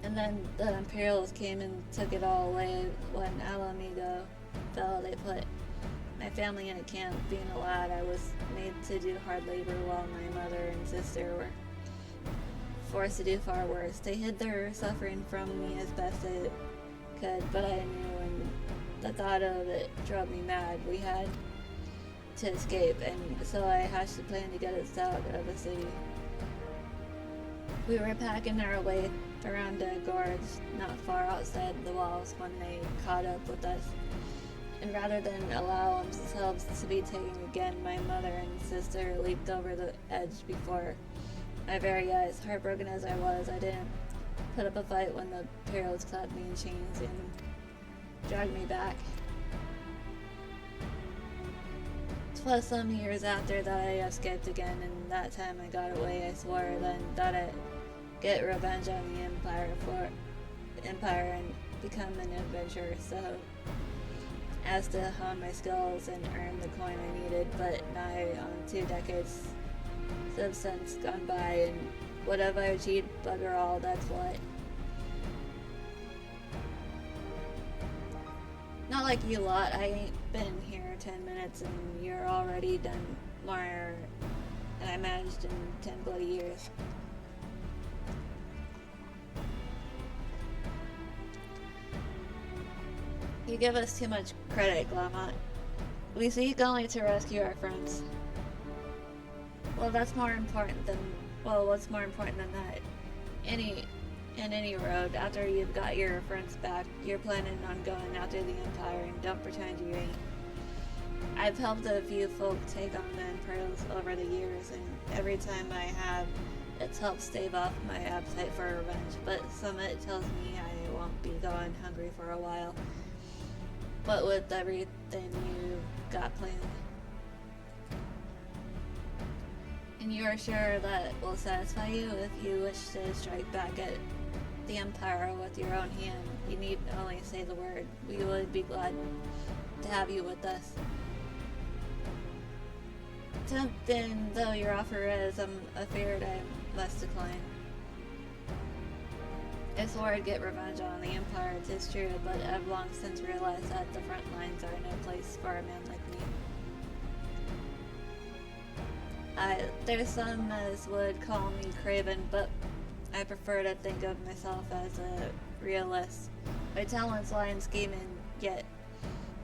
[SPEAKER 1] And then the Imperials came and took it all away. When Alamigo fell, they put my family in a camp. Being a lad, I was made to do hard labor while my mother and sister were forced to do far worse. They hid their suffering from me as best they could, but I knew, and the thought of it drove me mad. We had to escape, and so I hatched a plan to get us out of the city. We were packing our way around a gorge not far outside the walls when they caught up with us. And rather than allow themselves to be taken again, my mother and sister leaped over the edge before my very eyes. Heartbroken as I was, I didn't put up a fight when the Imperials clapped me in chains and dragged me back. 'Twas some years after that I escaped again, and that time I got away. I swore then that I'd get revenge on the Empire and become an adventurer, so as to hone my skills and earn the coin I needed. But nigh on 2 decades have since gone by, and what have I achieved? Bugger all, that's what. Not like you lot. I ain't been here 10 minutes and you're already done more than I managed in 10 bloody years. You give us too much credit, Glamout. We seek only to rescue our friends. Well, what's more important than that? In any road, after you've got your friends back, you're planning on going after the Empire, and don't pretend you ain't. I've helped a few folk take on the Emperors over the years, and every time I have, it's helped stave off my appetite for revenge, but some of it tells me I won't be going hungry for a while. What with everything you've got planned? And you are sure that will satisfy you if you wish to strike back at the Empire with your own hand? You need only say the word. We would be glad to have you with us. Tempting though your offer is, I'm afraid I must decline. I swore I'd get revenge on the Empire, it is true, but I've long since realized that the front lines are no place for a man like me. There's some as would call me craven, but I prefer to think of myself as a realist. My talents lie in scheming, yet,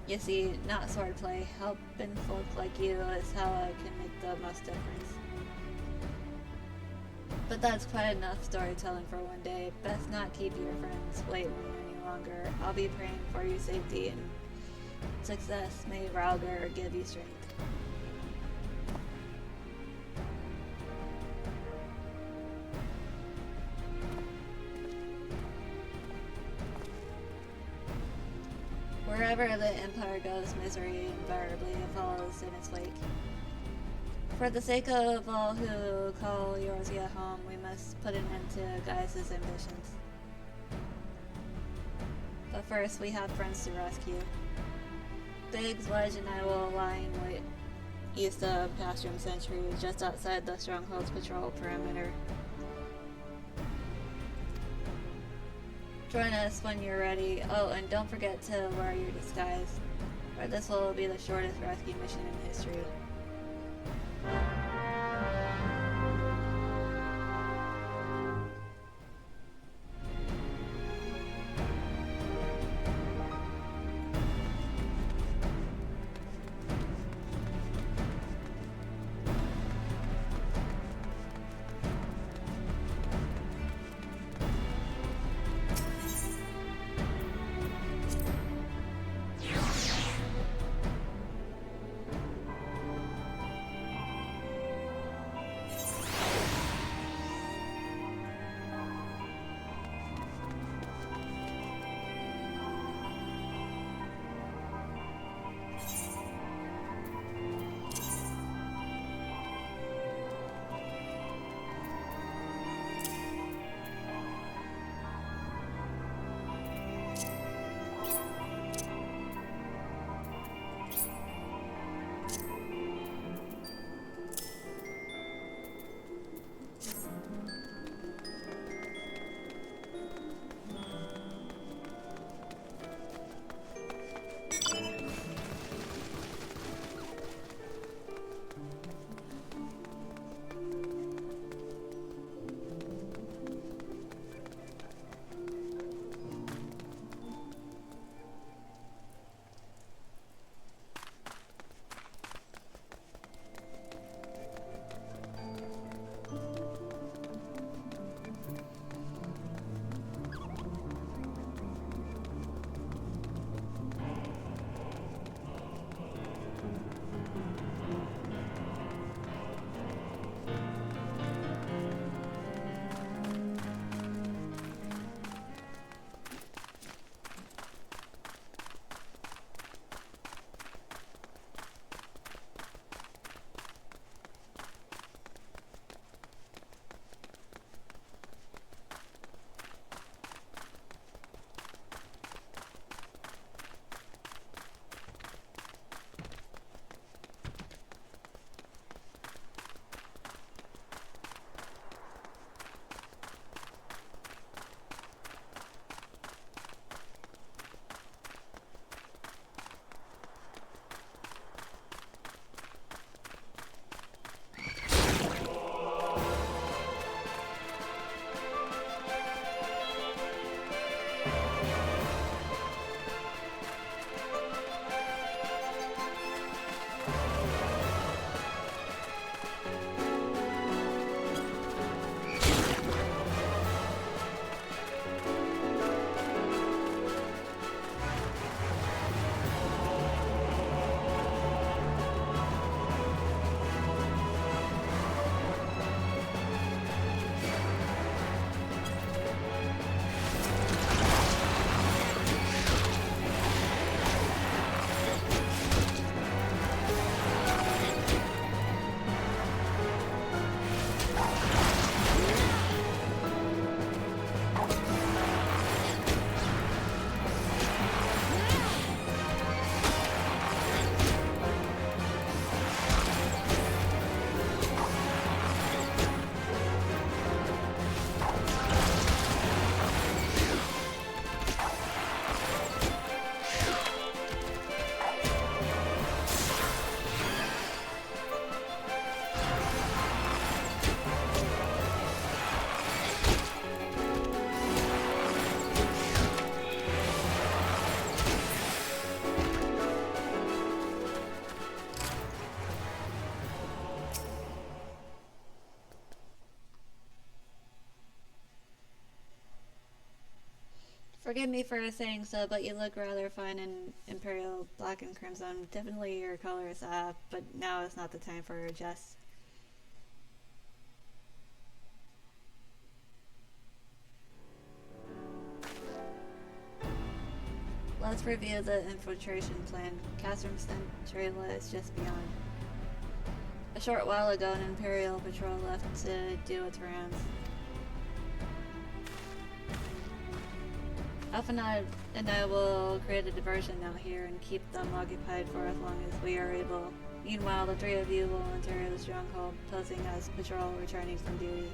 [SPEAKER 1] you see, not swordplay. Helping folk like you is how I can make the most difference. But that's quite enough storytelling for one day. Best not keep your friends waiting any longer. I'll be praying for your safety and success. May Rauger give you strength. Wherever the Empire goes, misery invariably follows in its wake. For the sake of all who call Eorzea home, we must put an end to Gaius's ambitions. But first, we have friends to rescue. Biggs, Wedge, and I will lie in wait east of Pastrum Sentry, just outside the Stronghold's patrol perimeter. Join us when you're ready. Oh, and don't forget to wear your disguise, or this will be the shortest rescue mission in history. Forgive me for saying so, but you look rather fine in Imperial black and crimson. Definitely your colors, but now is not the time for jests. Let's review the infiltration plan. Castrum Centrala is just beyond. A short while ago, an Imperial patrol left to do its rounds. Alphanod and I will create a diversion out here and keep them occupied for as long as we are able. Meanwhile, the three of you will enter the stronghold, posing as patrol returning from duty.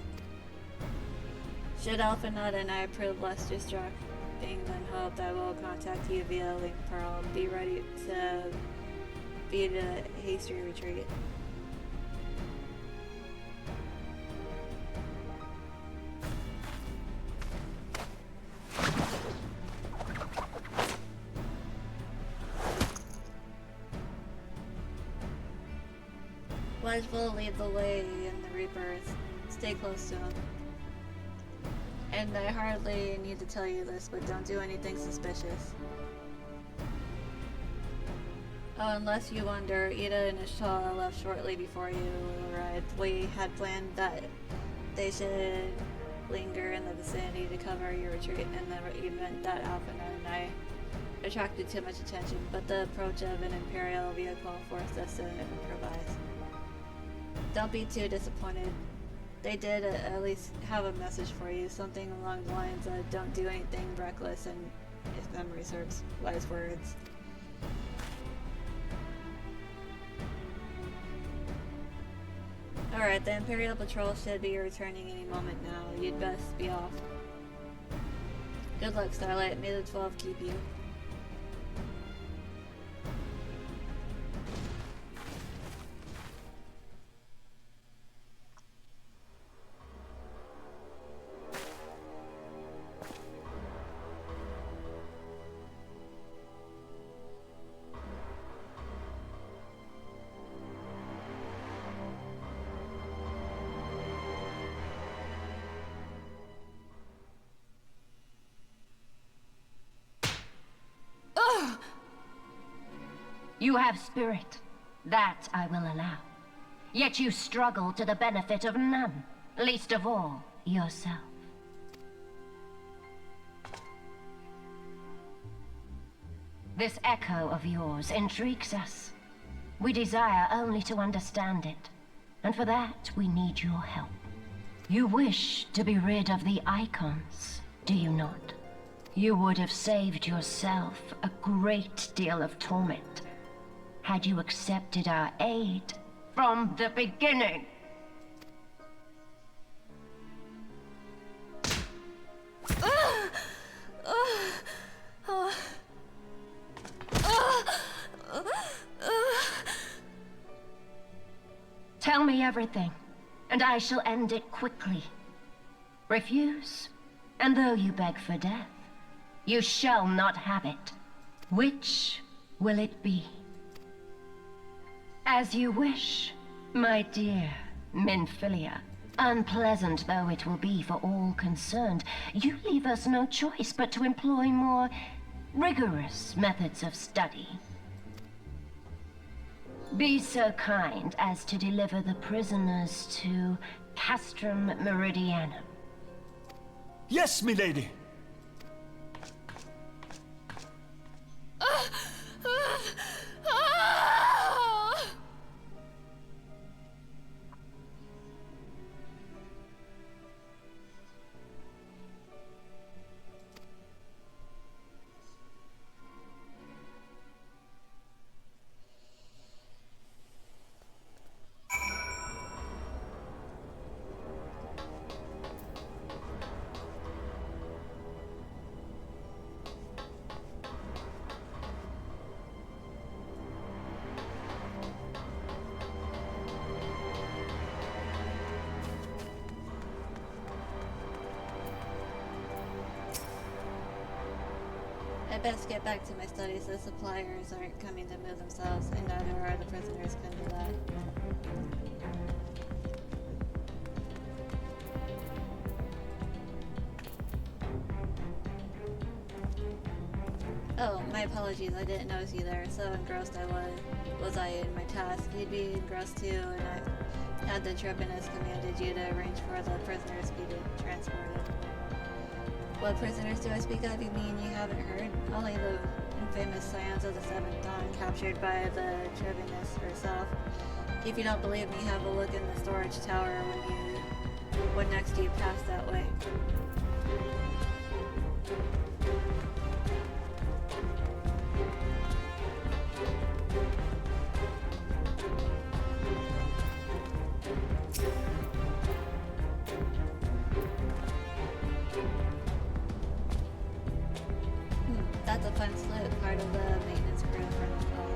[SPEAKER 1] Should Alphanod and I prove less distracting than hoped, I will contact you via Link Pearl. Be ready to beat a hasty retreat. Wedge will lead the way in the Reapers. Stay close to him. And I hardly need to tell you this, but don't do anything suspicious. Oh, unless you wonder, Ida and Ishtal left shortly before you arrived. We had planned that they should linger in the vicinity to cover your retreat in the event that Alphanod and I attracted too much attention, but the approach of an Imperial vehicle forced us to improvise. Don't be too disappointed. They did at least have a message for you, something along the lines of don't do anything reckless, and if memory serves, wise words. Alright, the Imperial Patrol should be returning any moment now. You'd best be off. Good luck, Starlight. May the 12 keep you.
[SPEAKER 10] You have spirit. That I will allow. Yet you struggle to the benefit of none, least of all yourself. This echo of yours intrigues us. We desire only to understand it, and for that we need your help. You wish to be rid of the icons, do you not? You would have saved yourself a great deal of torment had you accepted our aid from the beginning. Tell me everything, and I shall end it quickly. Refuse, and though you beg for death, you shall not have it. Which will it be? As you wish, my dear Minfilia. Unpleasant though it will be for all concerned, you leave us no choice but to employ more rigorous methods of study. Be so kind as to deliver the prisoners to Castrum Meridianum.
[SPEAKER 2] Yes, milady.
[SPEAKER 1] I best get back to my studies. The suppliers aren't coming to move themselves, and neither are the prisoners can do that. My apologies, I didn't notice you there. So engrossed was I in my task. You'd be engrossed too, and I had the Trebinus commanded you to arrange for the prisoners to be transported. What prisoners do I speak of? You mean you haven't heard? Only the infamous Scions of the Seventh Dawn, captured by the Trebinus herself. If you don't believe me, have a look in the storage tower when next you pass that way. That's a fun slope, part of the maintenance crew from the call.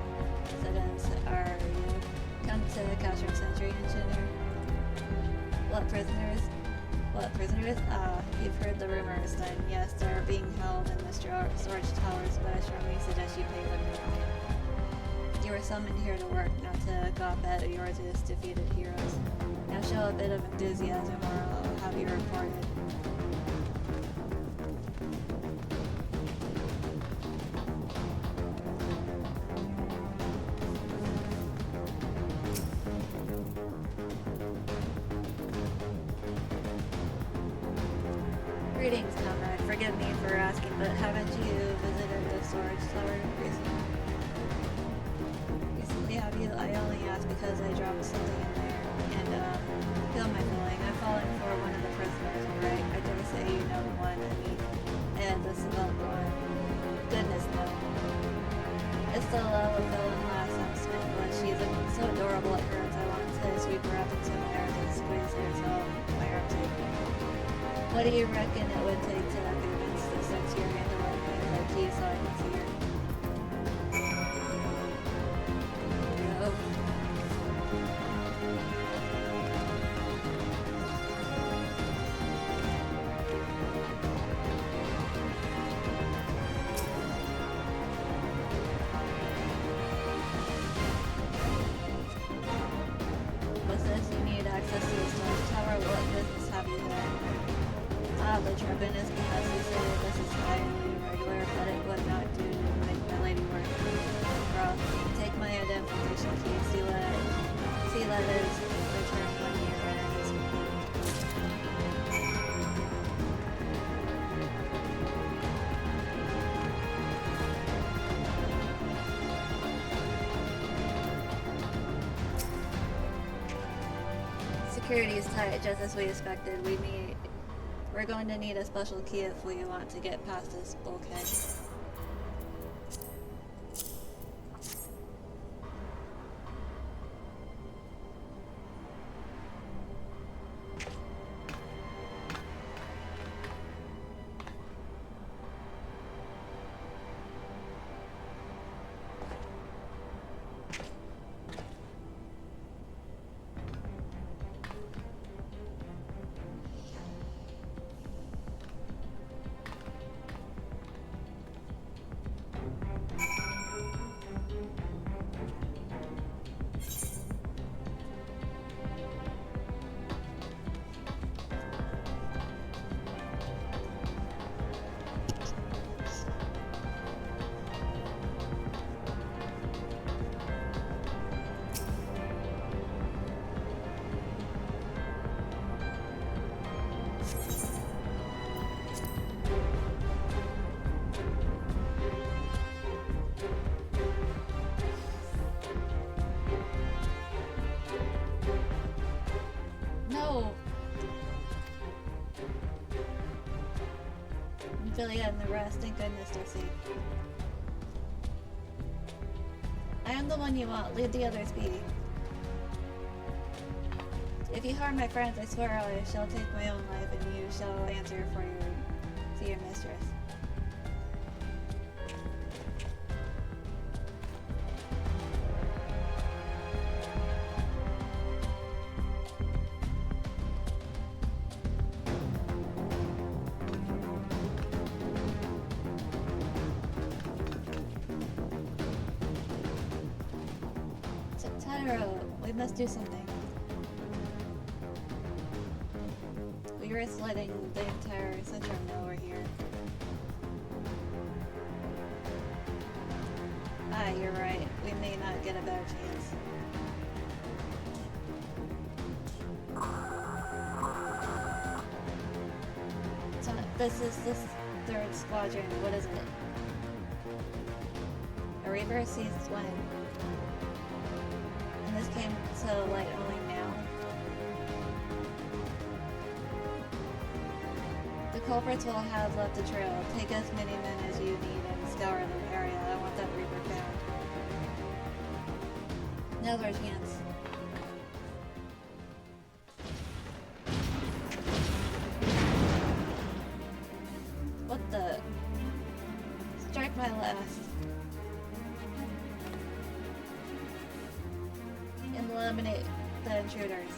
[SPEAKER 1] Citizens, are you come to Castro Century, Engineer? What prisoners? What prisoners? You've heard the rumors, then yes, they're being held in the storage towers, but I strongly suggest you pay them no mind. You were summoned here to work, not to gawp at yours defeated heroes. Now show a bit of enthusiasm or I'll have you reported. Greetings, comrade. Forgive me for asking, but haven't you visited the storage tower recently? Recently, have you? I only asked because I dropped something in there, and, feel my feeling. I'm falling for one of the prisoners, right? I dare say you know the one, I mean, and the civilian one. Goodness, no. It's the love of villain last I'm Smith, but she's so adorable it hurts. I want to sweep her up into my arms and squeeze her till my arms ache. What do you reckon it would take to convince the sexier handler of the key silence here? No. What's this? You need access to the storage tower? What business have you there? The Trebinus, because he said this is highly irregular, but it would not do to make my lady work. Bro, take my identification key, see that is returned when your errand is complete. Security is tight, just as we expected. We're going to need a special key if we want to get past this bulkhead. Ophelia and the rest, thank goodness they're safe. I am the one you want, leave the others be. If you harm my friends, I swear I shall take my own life and you shall answer to your mistress. We must do something. We risk letting the entire center know we're here. Ah, you're right. We may not get a better chance. So this is the third squadron. What is it? A Reaper seized when? And this came to light only now. The culprits will have left the trail. Take as many men as you need and scour the area. I want that Reaper found. Now's our chance. What the? Strike my last. Eliminate the intruders.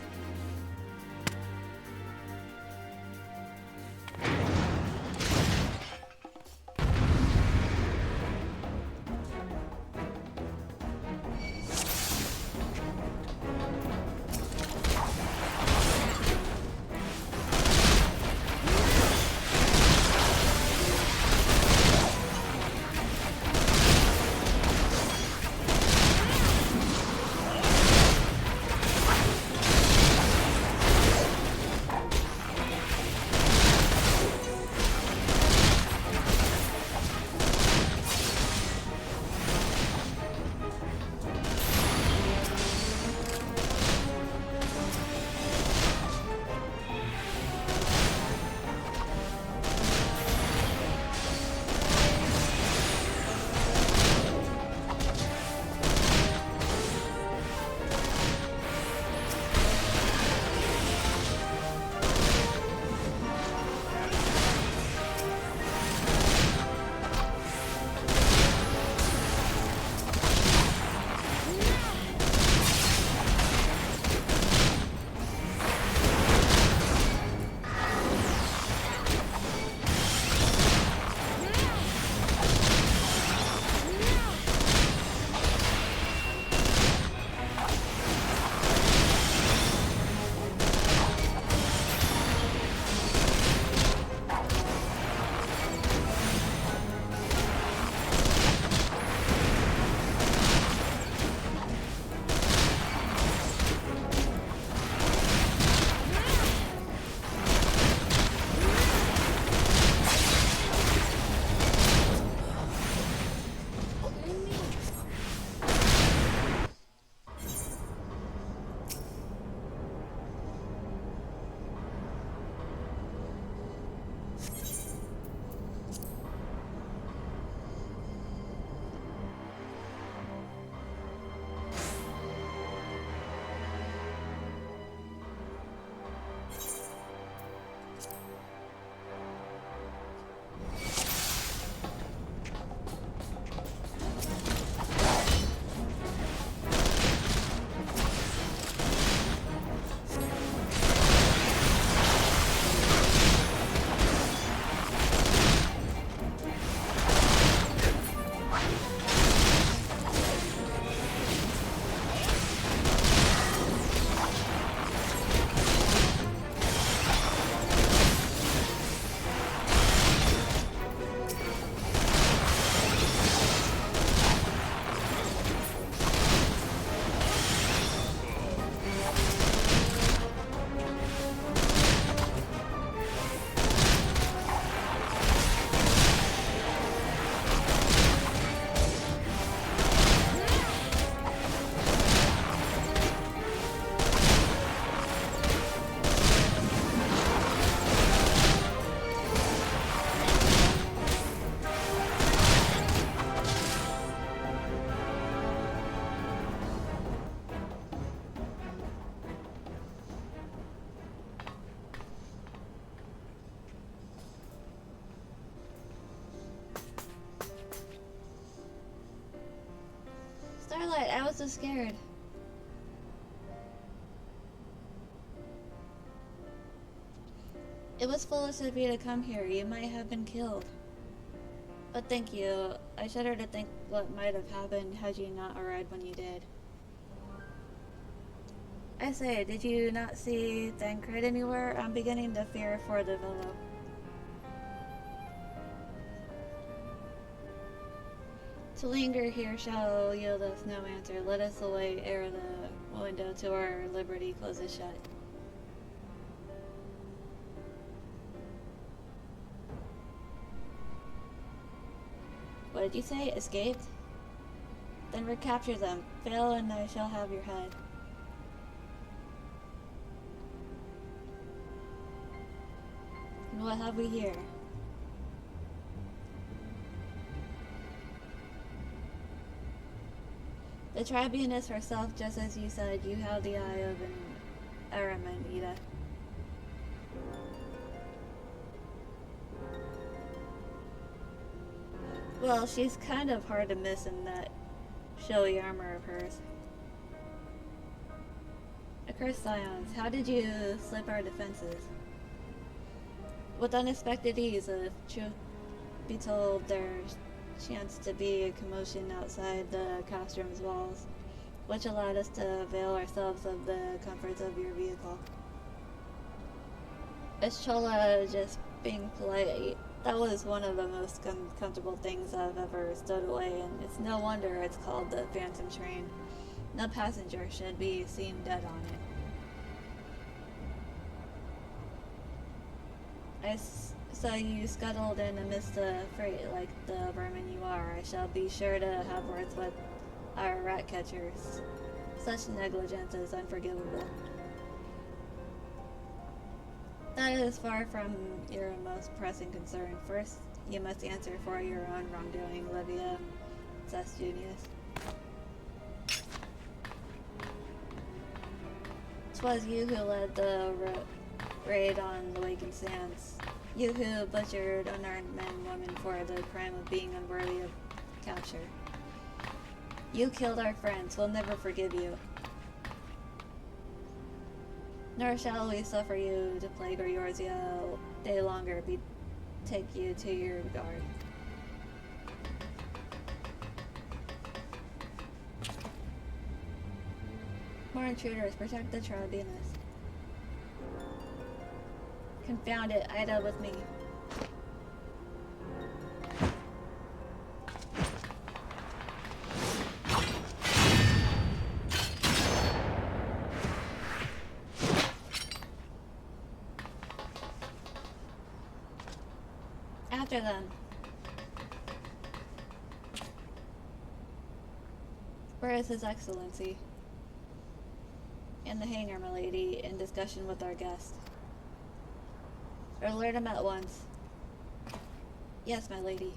[SPEAKER 1] Starlight, I was so scared. It was foolish of you to come here. You might have been killed. But thank you. I shudder to think what might have happened had you not arrived when you did. I say, did you not see Thancred anywhere? I'm beginning to fear for the villa. To linger here shall yield us no answer. Let us away ere the window to our liberty closes shut. What did you say? Escaped? Then recapture them. Fail and I shall have your head. And what have we here? The tribuness herself, just as you said, you have the eye of an Aramanida. Well, she's kind of hard to miss in that showy armor of hers. Accursed scions, how did you slip our defenses? With unexpected ease, if truth be told, there's chanced to be a commotion outside the Castrum's walls, which allowed us to avail ourselves of the comforts of your vehicle. It's Chola just being polite. That was one of the most comfortable things I've ever stowed away, and it's no wonder it's called the Phantom Train. No passenger should be seen dead on it. So you scuttled in amidst the freight like the vermin you are. I shall be sure to have words with our rat catchers. Such negligence is unforgivable. That is far from your most pressing concern. First, you must answer for your own wrongdoing, Livia Sestunius. 'Twas you who led the raid on the Wakened Sands. You who butchered unarmed men and women for the crime of being unworthy of capture. You killed our friends. We'll never forgive you. Nor shall we suffer you to plague Eorzea a day longer. Take you to your guard. More intruders. Protect the tribunus. Confound it, Ida with me. After them. Where is His Excellency? In the hangar, my lady, in discussion with our guest. Alert him at once. Yes, my lady.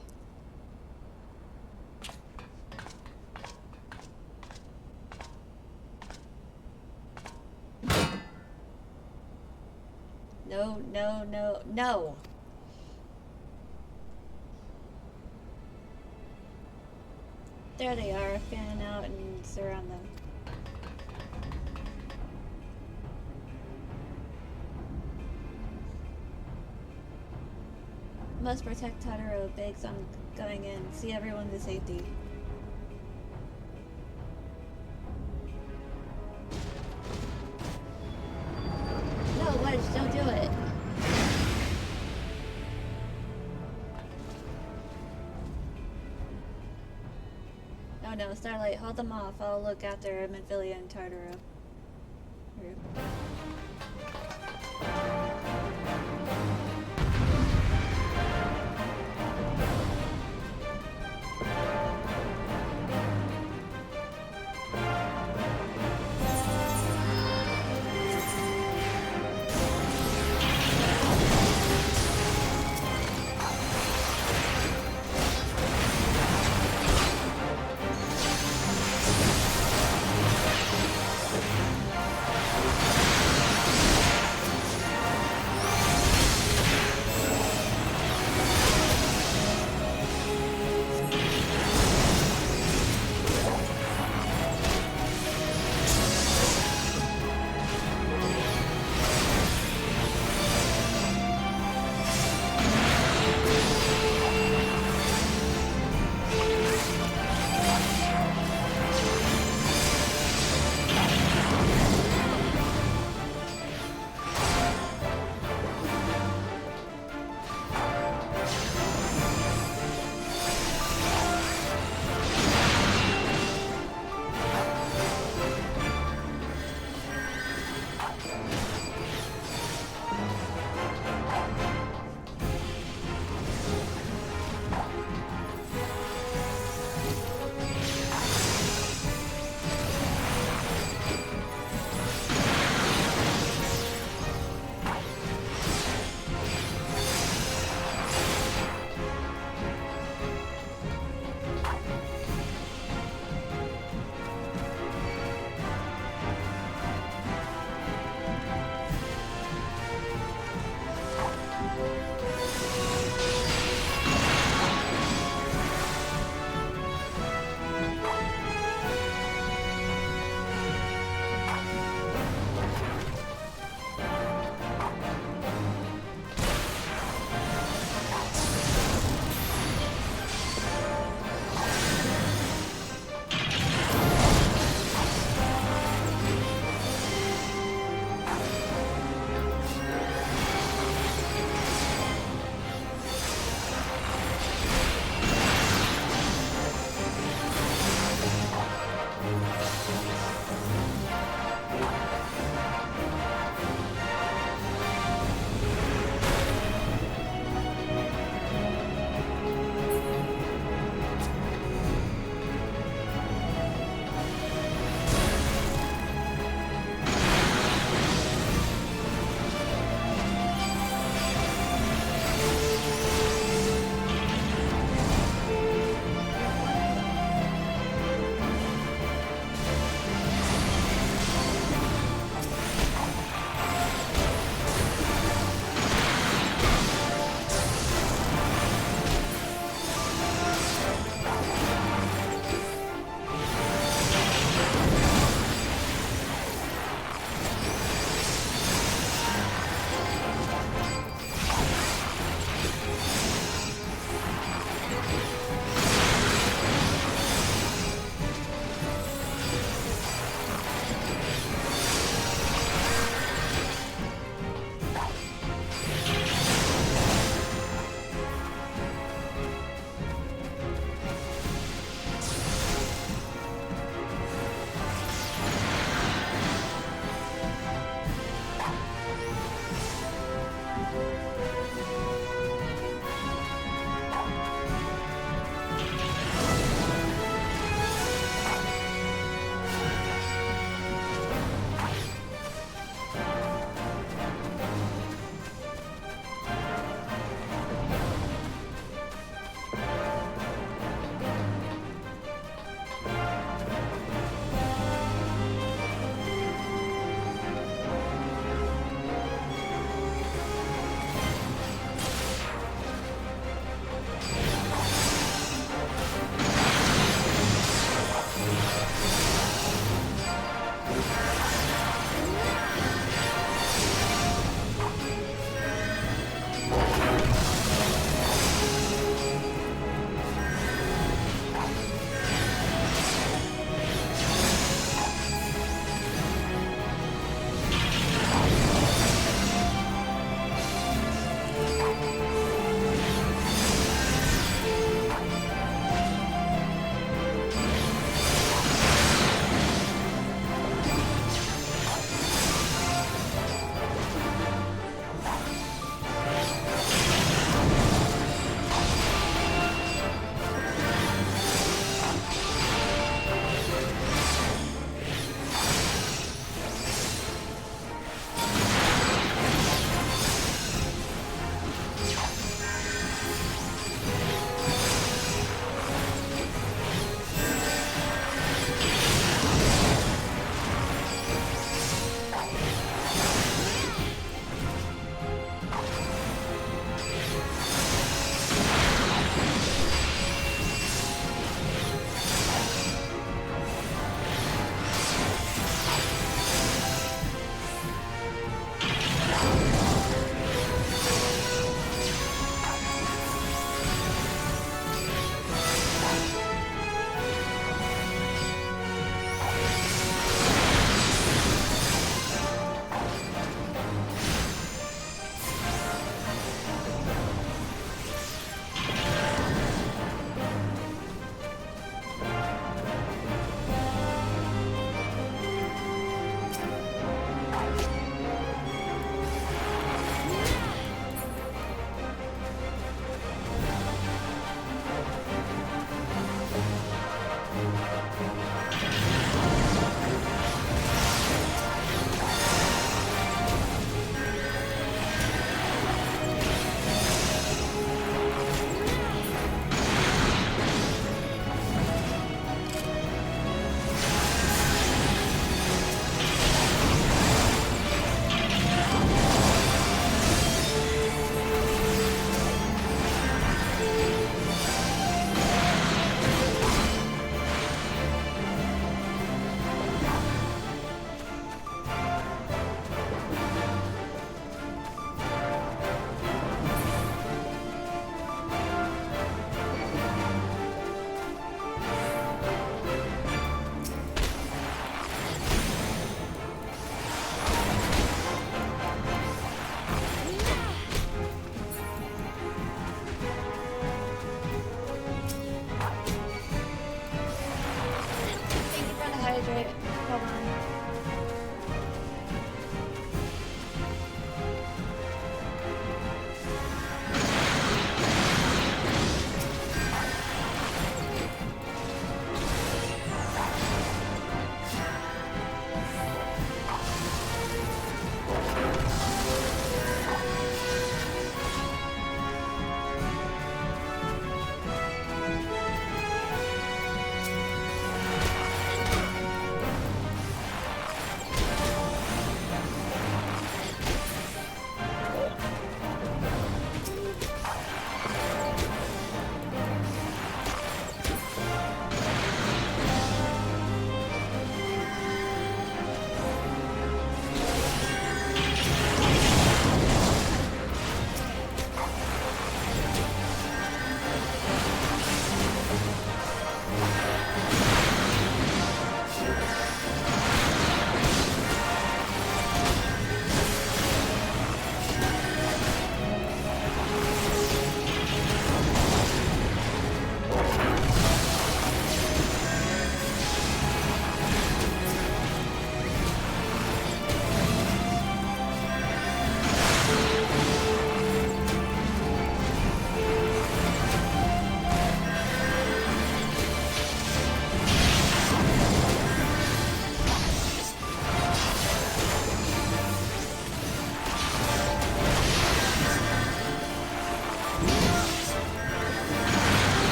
[SPEAKER 1] No, no, no, no! There they are. Fan out and surround them. Must protect Totoro. Begs on going in. See everyone to safety. No, Wedge, don't do it. Oh no, Starlight, hold them off. I'll look after Manphilia and Tartaro.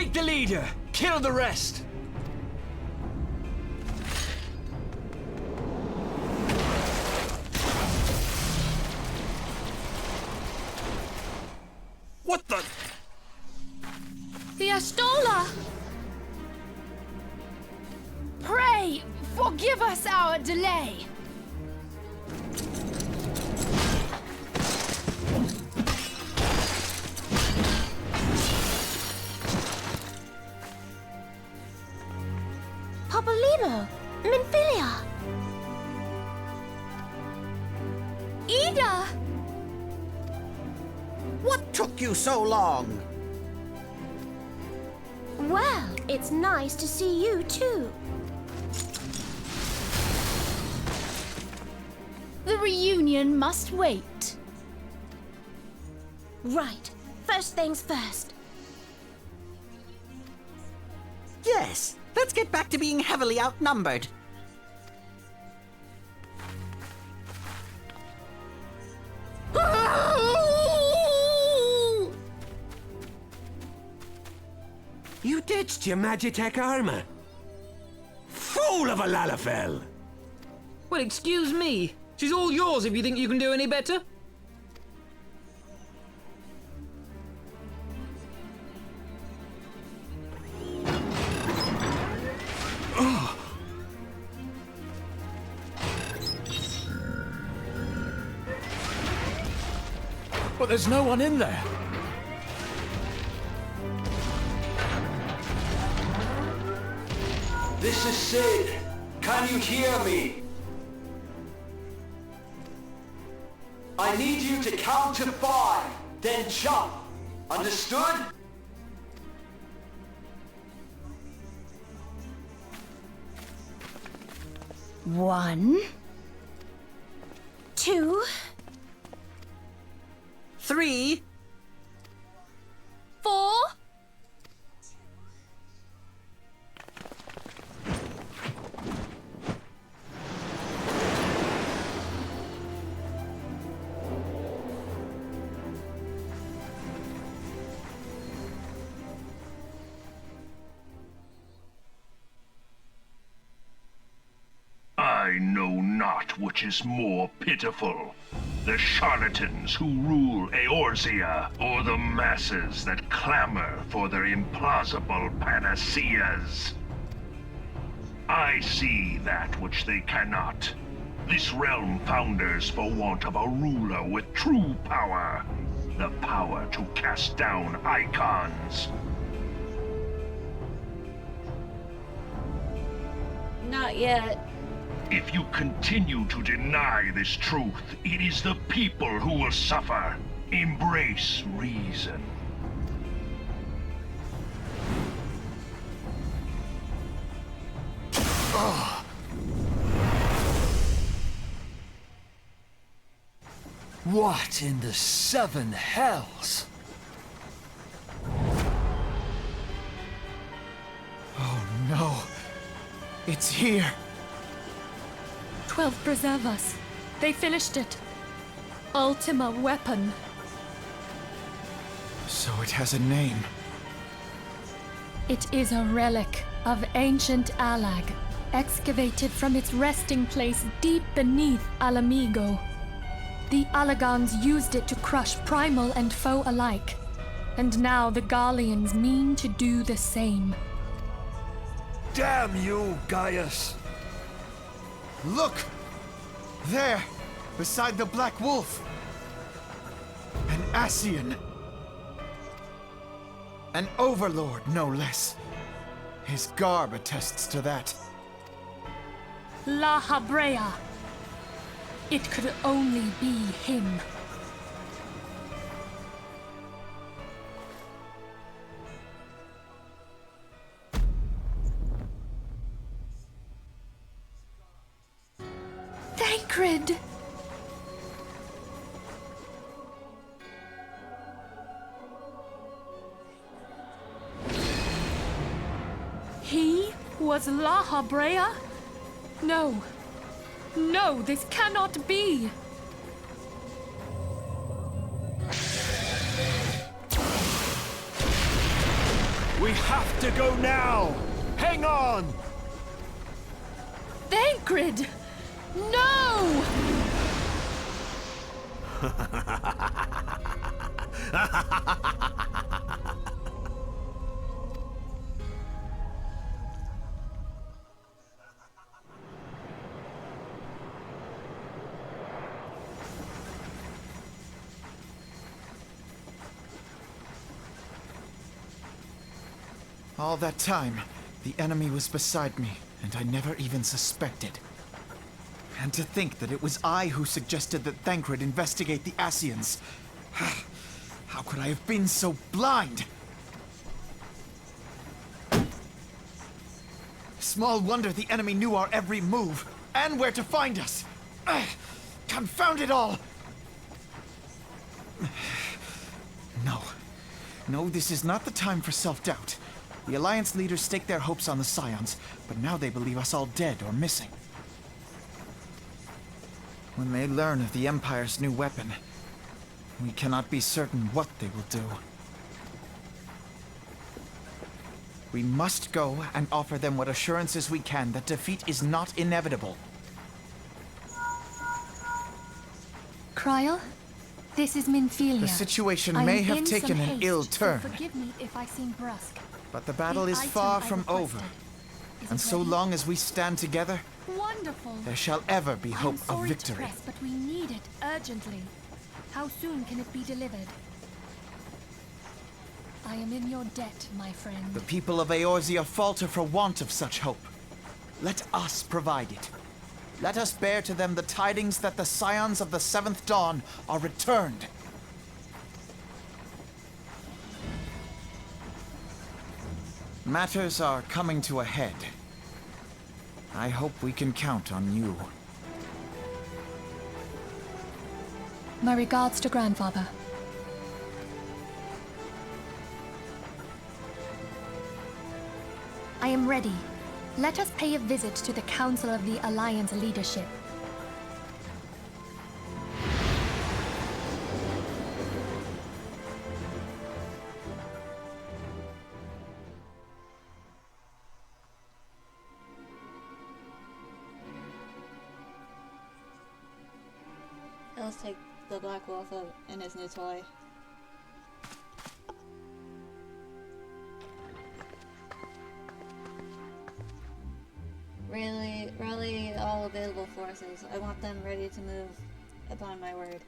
[SPEAKER 2] Take the leader! Kill the rest!
[SPEAKER 4] What the?
[SPEAKER 11] The Astola! Pray, forgive us our delay.
[SPEAKER 7] Popolimo, Minfilia.
[SPEAKER 11] Ida!
[SPEAKER 3] What took you so long?
[SPEAKER 7] Well, it's nice to see you too.
[SPEAKER 11] The reunion must wait.
[SPEAKER 7] Right, first things first.
[SPEAKER 3] Yes, let's get back to being heavily outnumbered.
[SPEAKER 8] You ditched your Magitech armor. Fool of a Lalafell!
[SPEAKER 12] Well, excuse me. She's all yours if you think you can do any better.
[SPEAKER 2] But there's no one in there. This is Sid. Can you hear me? I need you to count to 5, then jump. Understood?
[SPEAKER 11] One,
[SPEAKER 7] 2,
[SPEAKER 3] 3.
[SPEAKER 11] 4.
[SPEAKER 5] I know not which is more pitiful, the charlatans who rule Eorzea, or the masses that clamor for their implausible panaceas. I see that which they cannot. This realm founders for want of a ruler with true power, the power to cast down icons.
[SPEAKER 1] Not yet.
[SPEAKER 5] If you continue to deny this truth, it is the people who will suffer. Embrace reason.
[SPEAKER 2] What in the 7 hells?
[SPEAKER 3] Oh no. It's here.
[SPEAKER 11] 12 preserve us. They finished it. Ultima weapon.
[SPEAKER 3] So it has a name.
[SPEAKER 11] It is a relic of ancient Alag, excavated from its resting place deep beneath Alamigo. The Alagons used it to crush primal and foe alike, and now the Garleans mean to do the same.
[SPEAKER 2] Damn you, Gaius!
[SPEAKER 3] Look! There, beside the Black Wolf. An Ascian. An overlord, no less. His garb attests to that.
[SPEAKER 11] La Habrea. It could only be him. Thancred! He was La Habrea? No. No, this cannot be!
[SPEAKER 6] We have to go now! Hang on!
[SPEAKER 11] Thancred! No!
[SPEAKER 3] All that time, the enemy was beside me, and I never even suspected. And to think that it was I who suggested that Thancred investigate the Ascians. How could I have been so blind? Small wonder the enemy knew our every move, and where to find us. Confound it all! No. No, this is not the time for self-doubt. The Alliance leaders staked their hopes on the Scions, but now they believe us all dead or missing. When they learn of the Empire's new weapon, we cannot be certain what they will do. We must go and offer them what assurances we can that defeat is not inevitable.
[SPEAKER 11] Kryl, this is Minfilia.
[SPEAKER 3] The situation
[SPEAKER 11] I
[SPEAKER 3] may
[SPEAKER 11] am
[SPEAKER 3] have
[SPEAKER 11] in
[SPEAKER 3] taken
[SPEAKER 11] some
[SPEAKER 3] an
[SPEAKER 11] haste,
[SPEAKER 3] ill
[SPEAKER 11] so
[SPEAKER 3] turn,
[SPEAKER 11] forgive me if I seem brusque.
[SPEAKER 3] but the battle
[SPEAKER 11] The
[SPEAKER 3] is
[SPEAKER 11] item
[SPEAKER 3] far
[SPEAKER 11] I
[SPEAKER 3] from over.
[SPEAKER 11] requested. Is
[SPEAKER 3] And
[SPEAKER 11] it
[SPEAKER 3] so
[SPEAKER 11] ready?
[SPEAKER 3] long as we stand together,
[SPEAKER 11] Wonderful.
[SPEAKER 3] there shall ever be hope
[SPEAKER 11] I'm
[SPEAKER 3] of
[SPEAKER 11] sorry
[SPEAKER 3] victory.
[SPEAKER 11] to press, but we need it urgently. How soon can it be delivered? I am in your debt, my friend.
[SPEAKER 3] The people of Eorzea falter for want of such hope. Let us provide it. Let us bear to them the tidings that the Scions of the Seventh Dawn are returned. Matters are coming to a head. I hope we can count on you.
[SPEAKER 11] My regards to grandfather. I am ready. Let us pay a visit to the Council of the Alliance leadership.
[SPEAKER 1] Let's take the Black Wolf and his new toy. Rally all available forces. I want them ready to move upon my word.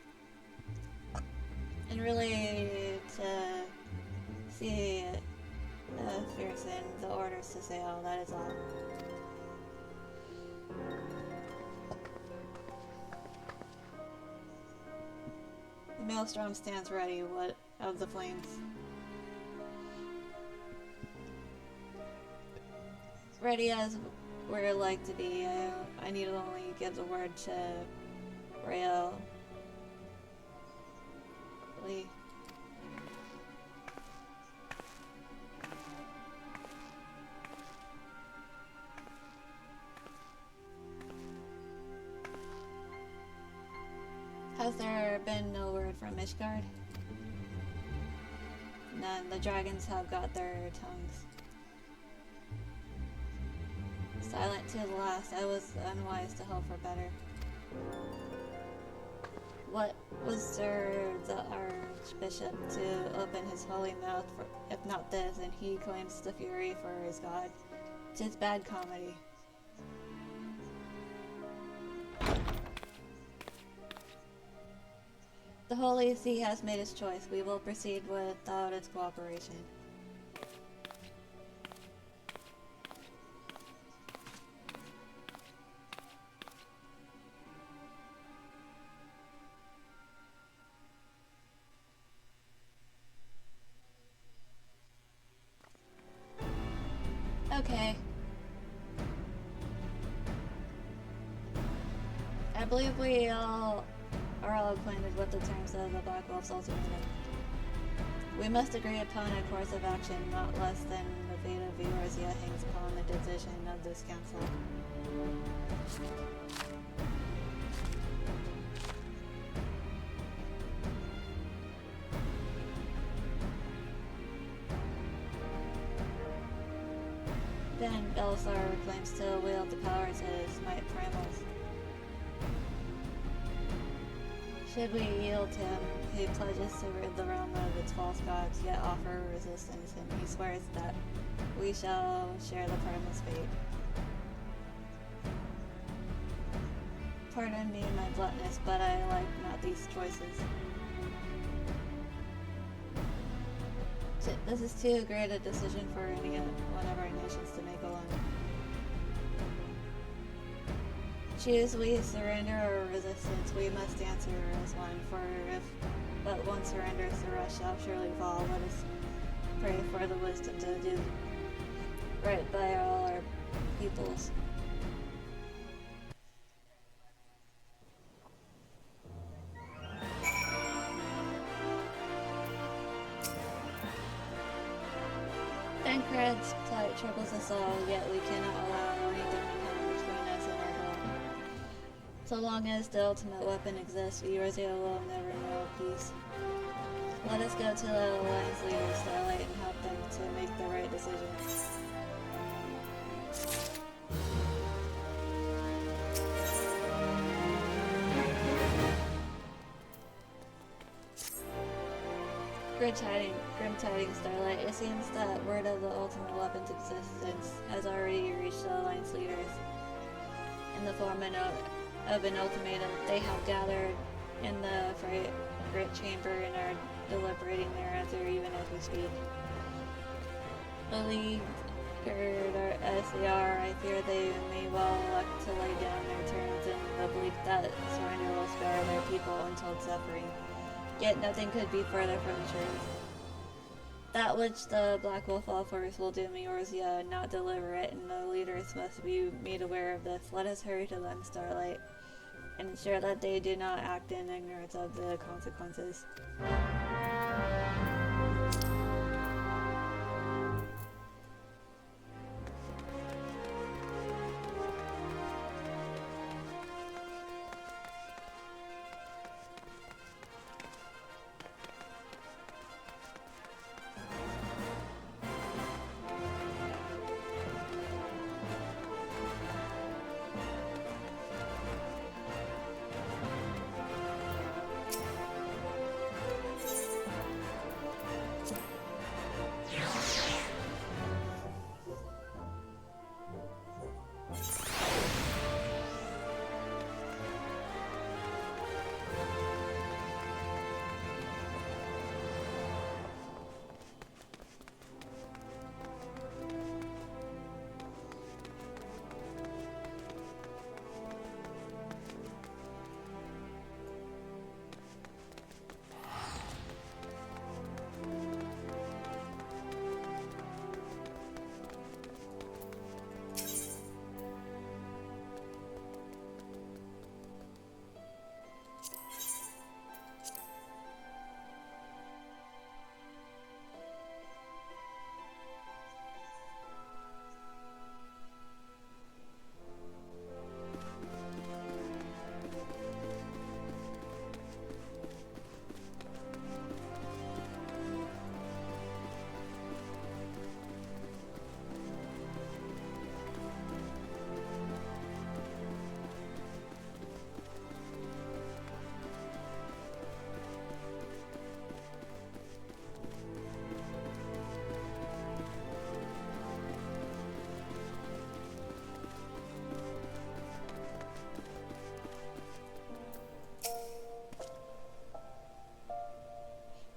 [SPEAKER 1] And really to see Fearson the orders to sail, that is all. The Maelstrom stands ready, what of the flames? Ready as we're like to be. I need to only give the word to Rael. Lee. Has there been no word from Ishgard? None. The dragons have got their tongues. Silent to the last. I was unwise to hope for better. What was served the Archbishop to open his holy mouth for, if not this, and he claims the fury for his god? 'Tis bad comedy. The Holy See has made its choice. We will proceed without its cooperation. Okay. I believe we all are all acquainted with the terms of the Black Wolf's ultimatum. We must agree upon a course of action not less than the fate of Eorzea hangs upon the decision of this council. Then Belisar claims to wield the powers of smite primals. Should we yield to him, he pledges to rid the realm of its false gods, yet offer resistance, and he swears that we shall share the primal's fate. Pardon me my bluntness, but I like not these choices. This is too great a decision for any one of our nations to make alone. Choose we surrender or resistance, we must answer as one, for if but one surrenders, the rest shall surely fall. Let us pray for the wisdom to do right by all our peoples. Tancred's plight troubles us all, yet we cannot allow anything to come between us and our goal. So long as the ultimate weapon exists, Eorzea will never know peace. Let us go to the Alliance leader, Starlight, and help them to make the right decision. Grim tidings, Starlight. It seems that word of the ultimate weapon's existence has already reached the Alliance leaders in the form of an ultimatum. They have gathered in the Great Chamber and are deliberating their answer even as we speak. Beleaguered as they are, I fear they may well elect to lay down their terms in the belief that surrender will spare their people untold suffering. Yet nothing could be further from the truth. That which the Black Wolf offers will doom Eorzea, not deliver it, and the leaders must be made aware of this. Let us hurry to them, Starlight, and ensure that they do not act in ignorance of the consequences.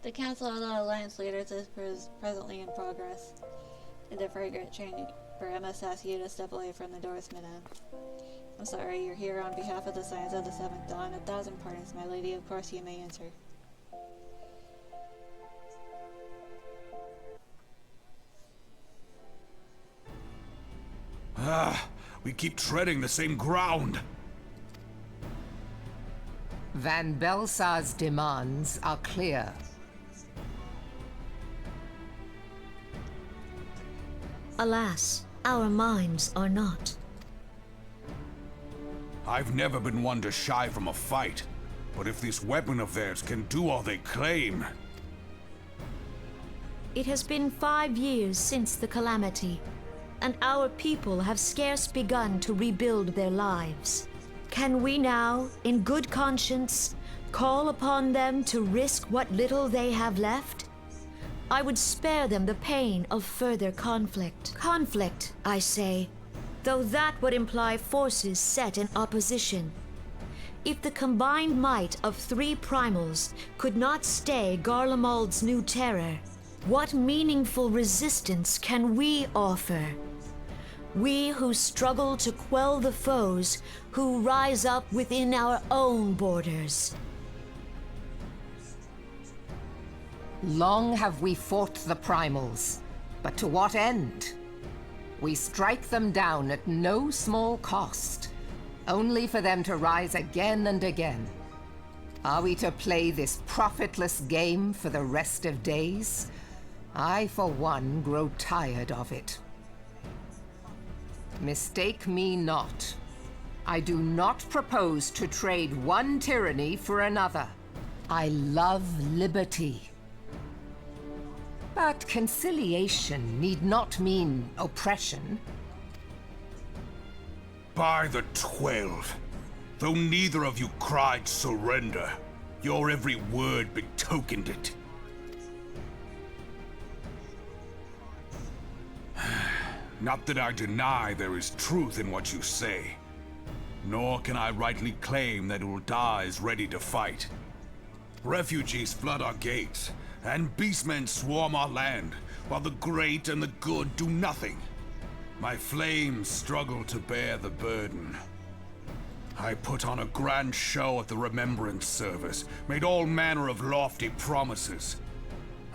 [SPEAKER 1] The Council of the Alliance Leaders is presently in progress. In the fragrant chamber, I must ask you to step away from the doors, madame. I'm sorry, you're here on behalf of the Scions of the Seventh Dawn. 1,000 pardons, my lady. Of course you may enter.
[SPEAKER 6] We keep treading the same ground.
[SPEAKER 13] Van Belsar's demands are clear.
[SPEAKER 14] Alas, our minds are not.
[SPEAKER 6] I've never been one to shy from a fight, but if this weapon of theirs can do all they claim...
[SPEAKER 14] It has been 5 years since the calamity. and our people have scarce begun to rebuild their lives. Can we now, in good conscience, call upon them to risk what little they have left? I would spare them the pain of further conflict. Conflict, I say, though that would imply forces set in opposition. If the combined might of 3 primals could not stay Garlemald's new terror, what meaningful resistance can we offer? We who struggle to quell the foes who rise up within our own borders.
[SPEAKER 13] Long have we fought the primals, but to what end? We strike them down at no small cost, only for them to rise again and again. Are we to play this profitless game for the rest of days? I, for one, grow tired of it. Mistake me not. I do not propose to trade one tyranny for another. I love liberty. But conciliation need not mean oppression.
[SPEAKER 6] By the 12, though neither of you cried surrender, your every word betokened it. Not that I deny there is truth in what you say, nor can I rightly claim that Ul'dah is ready to fight. Refugees flood our gates, and beastmen swarm our land, while the great and the good do nothing. My flames struggle to bear the burden. I put on a grand show at the Remembrance Service, made all manner of lofty promises.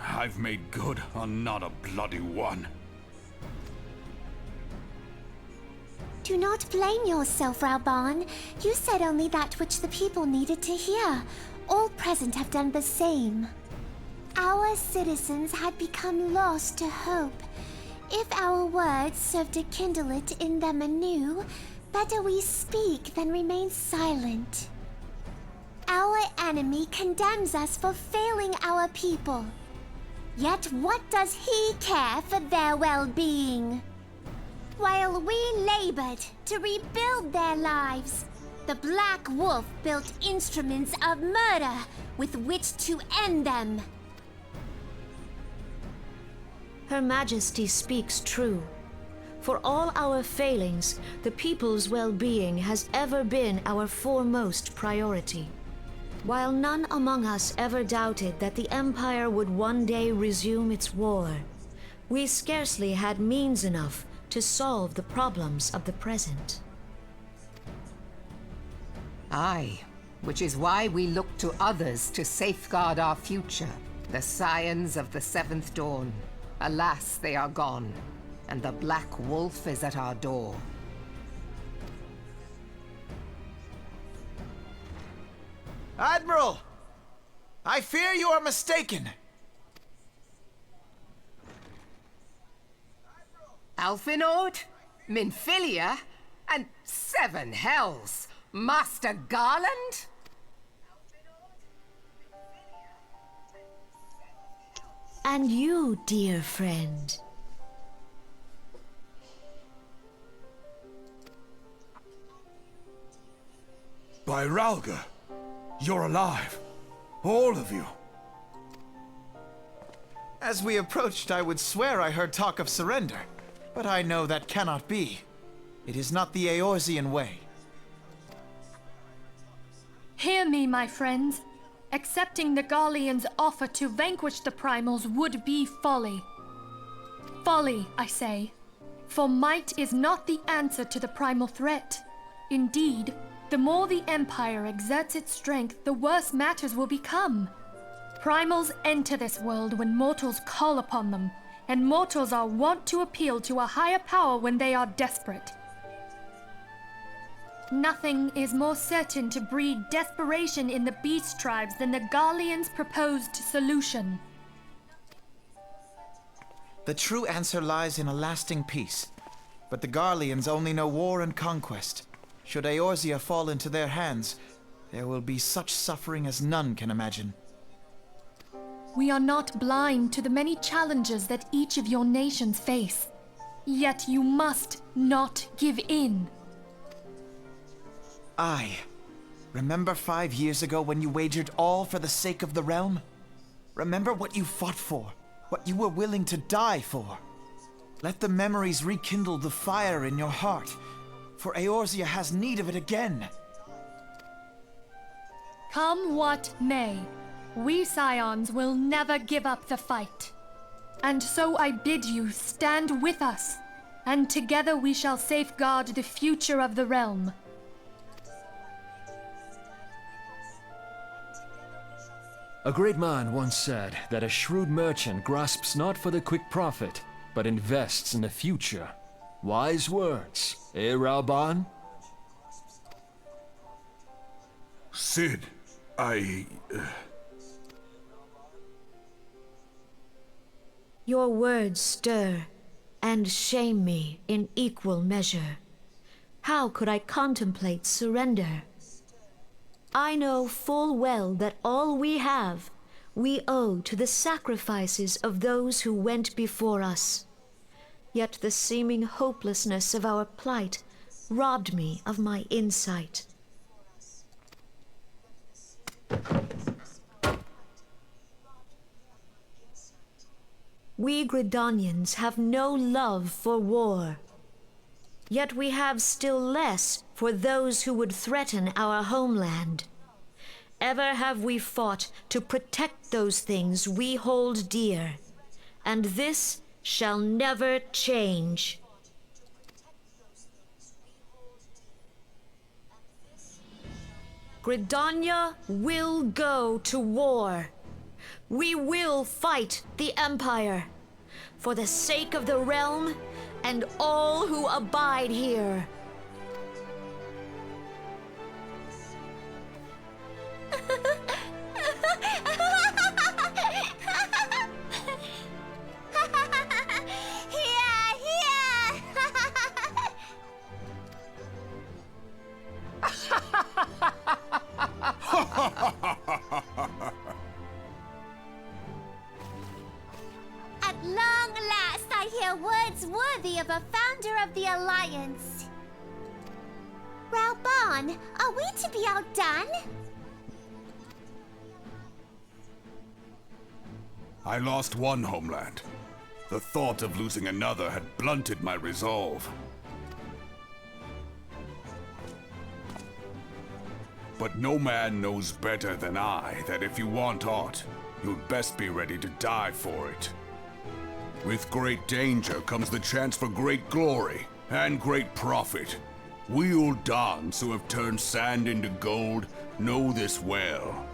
[SPEAKER 6] I've made good on not a bloody one.
[SPEAKER 15] Do not blame yourself, Raoban. You said only that which the people needed to hear. All present have done the same. Our citizens had become lost to hope. If our words serve to kindle it in them anew, better we speak than remain silent. Our enemy condemns us for failing our people. Yet what does he care for their well-being? While we labored to rebuild their lives, the Black Wolf built instruments of murder with which to end them.
[SPEAKER 14] Her Majesty speaks true. For all our failings, the people's well-being has ever been our foremost priority. While none among us ever doubted that the Empire would one day resume its war, we scarcely had means enough to solve the problems of the present.
[SPEAKER 13] Aye, which is why we look to others to safeguard our future. The scions of the Seventh Dawn. Alas, they are gone, and the Black Wolf is at our door.
[SPEAKER 3] Admiral! I fear you are mistaken.
[SPEAKER 13] Alphinaud, Minfilia, and 7 hells! Master Garland?
[SPEAKER 14] And you, dear friend.
[SPEAKER 6] By Ralga, you're alive. All of you.
[SPEAKER 3] As we approached, I would swear I heard talk of surrender. But I know that cannot be. It is not the Eorzean way.
[SPEAKER 11] Hear me, my friends. Accepting the Garleans' offer to vanquish the Primals would be folly. Folly, I say. For might is not the answer to the Primal threat. Indeed, the more the Empire exerts its strength, the worse matters will become. Primals enter this world when mortals call upon them, and mortals are wont to appeal to a higher power when they are desperate. Nothing is more certain to breed desperation in the beast tribes than the Garleans' proposed solution.
[SPEAKER 3] The true answer lies in a lasting peace. But the Garleans only know war and conquest. Should Eorzea fall into their hands, there will be such suffering as none can imagine.
[SPEAKER 11] We are not blind to the many challenges that each of your nations face. Yet you must not give in.
[SPEAKER 3] Aye. Remember 5 years ago when you wagered all for the sake of the realm? Remember what you fought for, what you were willing to die for. Let the memories rekindle the fire in your heart, for Eorzea has need of it again.
[SPEAKER 11] Come what may, we Scions will never give up the fight. And so I bid you stand with us, and together we shall safeguard the future of the realm.
[SPEAKER 2] A great man once said that a shrewd merchant grasps not for the quick profit, but invests in the future. Wise words, eh, Rauban?
[SPEAKER 6] Sid,
[SPEAKER 14] Your words stir and shame me in equal measure. How could I contemplate surrender? I know full well that all we have, we owe to the sacrifices of those who went before us. Yet the seeming hopelessness of our plight robbed me of my insight. We Gridanians have no love for war. Yet we have still less for those who would threaten our homeland. Ever have we fought to protect those things we hold dear, and this shall never change. Gridania will go to war. We will fight the Empire for the sake of the realm and all who abide here.
[SPEAKER 15] At long last, I hear words worthy of a founder of the Alliance. Rauban, are we to be outdone?
[SPEAKER 6] I lost one homeland. The thought of losing another had blunted my resolve. But no man knows better than I that if you want aught, you'd best be ready to die for it. With great danger comes the chance for great glory and great profit. We Uldans who have turned sand into gold know this well.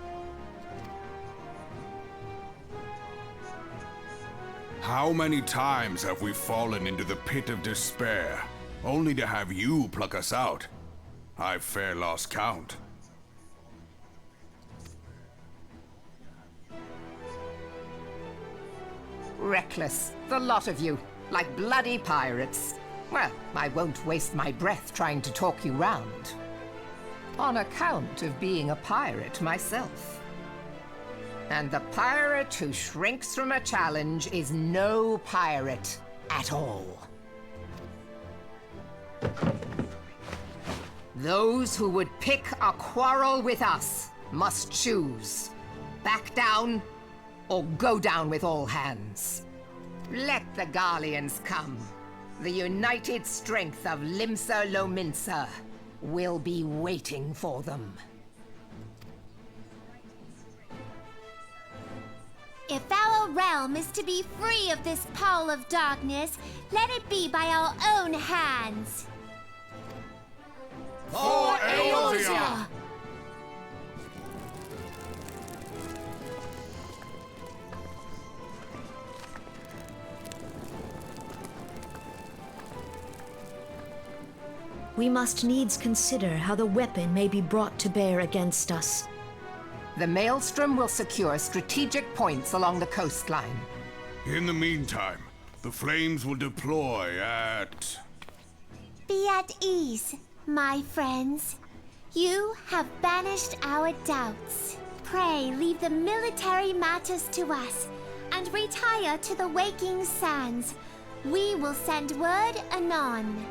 [SPEAKER 6] How many times have we fallen into the pit of despair, only to have you pluck us out? I've fair lost count.
[SPEAKER 13] Reckless, the lot of you, like bloody pirates. Well, I won't waste my breath trying to talk you round. On account of being a pirate myself. And the pirate who shrinks from a challenge is no pirate at all. Those who would pick a quarrel with us must choose. Back down or go down with all hands. Let the Garleans come. The united strength of Limsa Lominsa will be waiting for them.
[SPEAKER 15] If our realm is to be free of this pall of darkness, let it be by our own hands.
[SPEAKER 6] For Eorzea!
[SPEAKER 14] We must needs consider how the weapon may be brought to bear against us.
[SPEAKER 13] The Maelstrom will secure strategic points along the coastline.
[SPEAKER 6] In the meantime, the flames will deploy at...
[SPEAKER 15] Be at ease, my friends. You have banished our doubts. Pray leave the military matters to us, and retire to the waking sands, We will send word anon.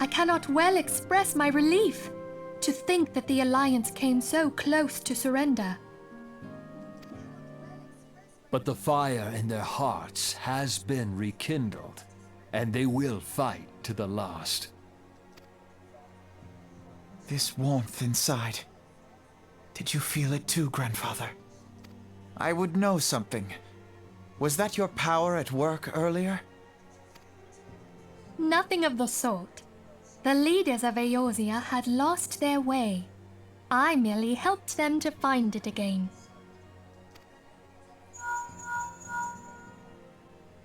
[SPEAKER 11] I cannot well express my relief to think that the Alliance came so close to surrender.
[SPEAKER 2] But the fire in their hearts has been rekindled, and they will fight to the last.
[SPEAKER 3] This warmth inside. Did you feel it too, Grandfather? I would know something. Was that your power at work earlier?
[SPEAKER 11] Nothing of the sort. The leaders of Eorzea had lost their way. I merely helped them to find it again.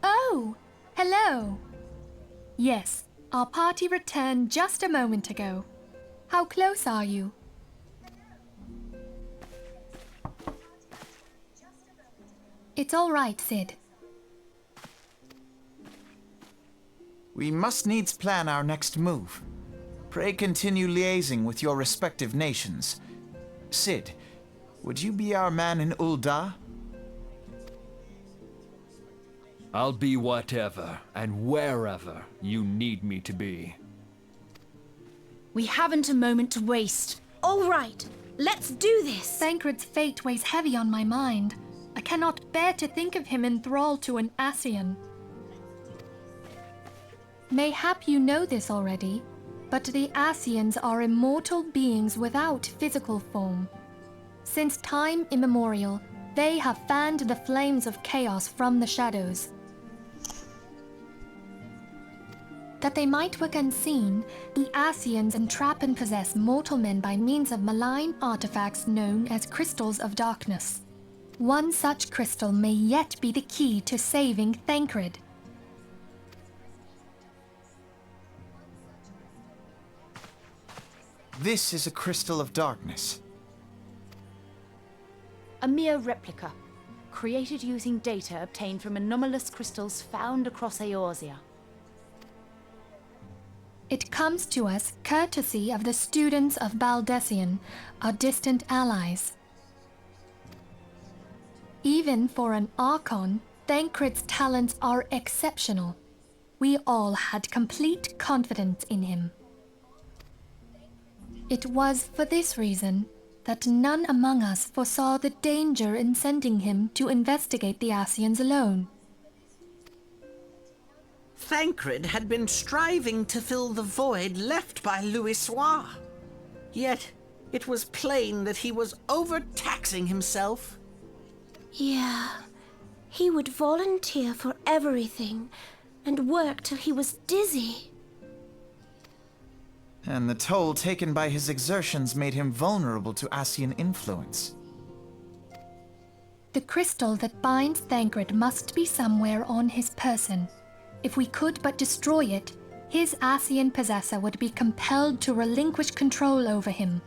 [SPEAKER 11] Oh, hello. Yes, our party returned just a moment ago. How close are you? It's all right, Sid.
[SPEAKER 3] We must needs plan our next move. Pray continue liaising with your respective nations. Sid, would you be our man in Ul'dah?
[SPEAKER 2] I'll be whatever and wherever you need me to be.
[SPEAKER 16] We haven't a moment to waste. All right, let's do this.
[SPEAKER 11] Thancred's fate weighs heavy on my mind. I cannot bear to think of him in thrall to an Ascian. Mayhap you know this already, but the Ascians are immortal beings without physical form. Since time immemorial, they have fanned the flames of chaos from the shadows. That they might work unseen, the Ascians entrap and possess mortal men by means of malign artifacts known as crystals of darkness. One such crystal may yet be the key to saving Thancred.
[SPEAKER 3] This is a crystal of darkness.
[SPEAKER 16] A mere replica, created using data obtained from anomalous crystals found across Eorzea.
[SPEAKER 11] It comes to us courtesy of the students of Baldessian, our distant allies. Even for an Archon, Thancred's talents are exceptional. We all had complete confidence in him. It was for this reason that none among us foresaw the danger in sending him to investigate the Ascians alone.
[SPEAKER 3] Thancred had been striving to fill the void left by Louisoix. Yet, it was plain that he was overtaxing himself.
[SPEAKER 15] Yeah, he would volunteer for everything and work till he was dizzy.
[SPEAKER 3] And the toll taken by his exertions made him vulnerable to Ascian influence.
[SPEAKER 11] The crystal that binds Thancred must be somewhere on his person. If we could but destroy it, his Ascian possessor would be compelled to relinquish control over him.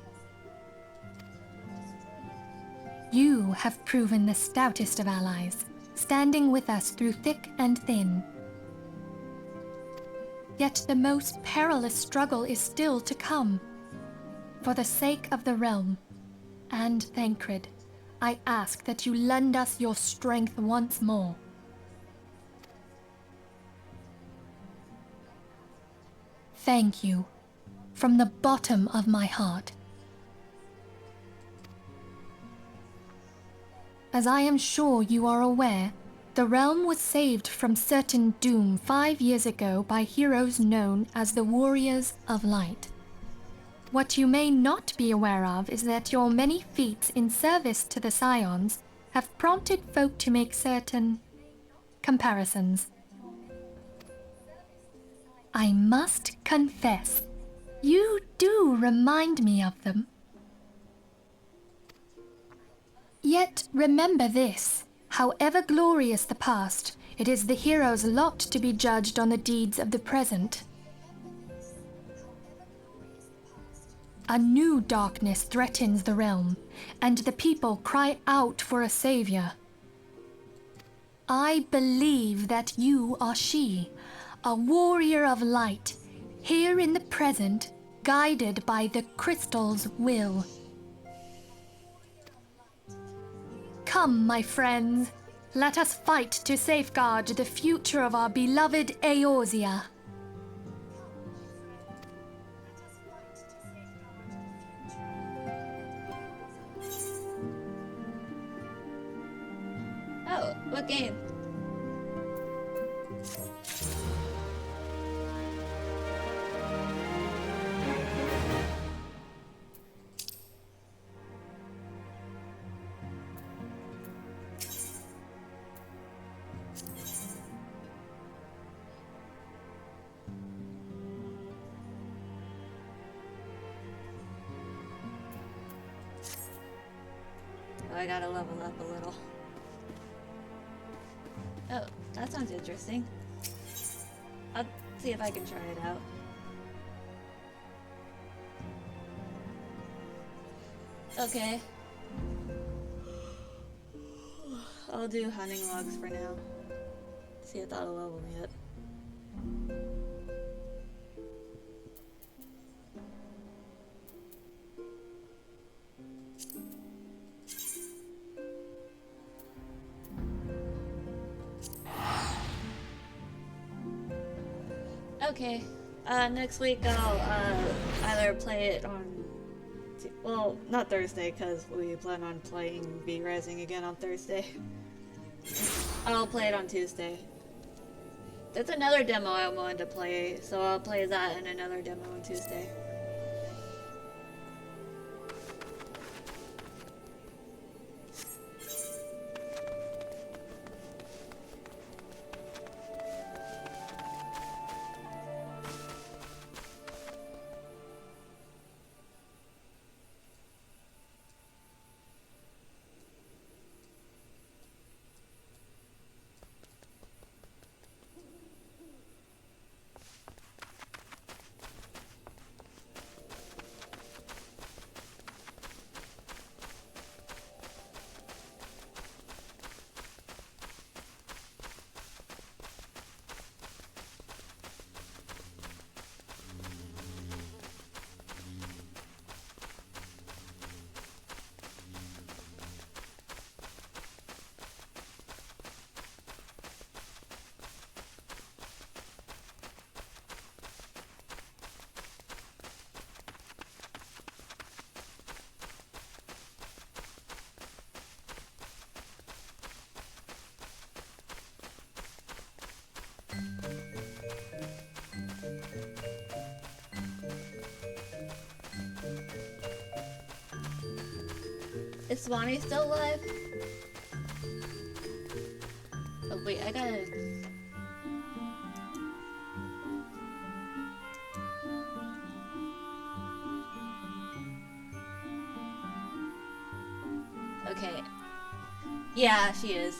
[SPEAKER 11] You have proven the stoutest of allies, standing with us through thick and thin. Yet the most perilous struggle is still to come. For the sake of the realm and Thancred, I ask that you lend us your strength once more. Thank you, from the bottom of my heart. As I am sure you are aware, the realm was saved from certain doom 5 years ago by heroes known as the Warriors of Light. What you may not be aware of is that your many feats in service to the Scions have prompted folk to make certain comparisons. I must confess, you do remind me of them. Yet remember this, however glorious the past, it is the hero's lot to be judged on the deeds of the present. A new darkness threatens the realm, and the people cry out for a savior. I believe that you are she, a warrior of light, here in the present, guided by the crystal's will. Come, my friends, let us fight to safeguard the future of our beloved Eorzea.
[SPEAKER 1] Oh, what game? Oh, I gotta level up a little. Oh, that sounds interesting. I'll see if I can try it out. Okay. I'll do hunting logs for now. See if that'll level me up. Okay. Next week I'll either play it on, well, not Thursday because we plan on playing V-Rising again on Thursday. I'll play it on Tuesday. There's another demo I wanted to play, so I'll play that and another demo on Tuesday. Is Bonnie still alive? Oh wait, I gotta... Okay. Yeah, she is.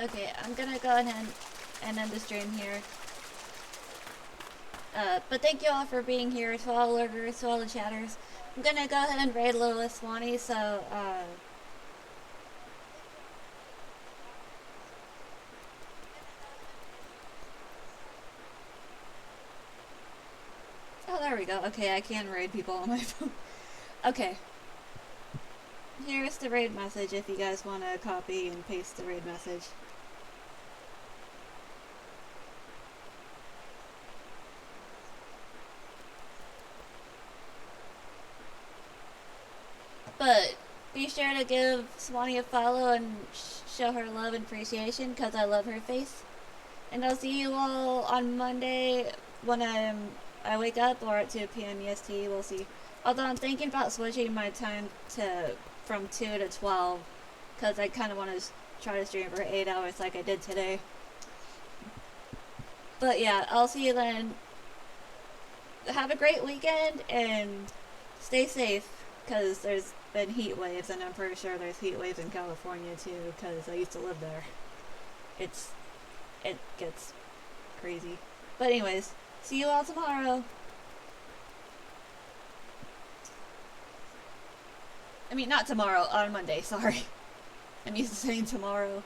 [SPEAKER 1] Okay, I'm gonna go ahead and end the stream here. But thank you all for being here, to all lurkers, to all the chatters. I'm gonna go ahead and raid Little Swanee, so, oh, there we go. Okay, I can raid people on my phone. Okay. Here's the raid message if you guys want to copy and paste the raid message. But be sure to give Swanee a follow and show her love and appreciation, because I love her face. And I'll see you all on Monday when I wake up, or at 2 p.m. EST, we'll see. Although I'm thinking about switching my time from 2 to 12, because I kind of want to try to stream for 8 hours like I did today. But yeah, I'll see you then. Have a great weekend, and stay safe, because there's been heat waves, and I'm pretty sure there's heat waves in California too, because I used to live there. It gets crazy. But anyways, see you all tomorrow. I mean, not tomorrow, on Monday, sorry. I'm used to saying tomorrow.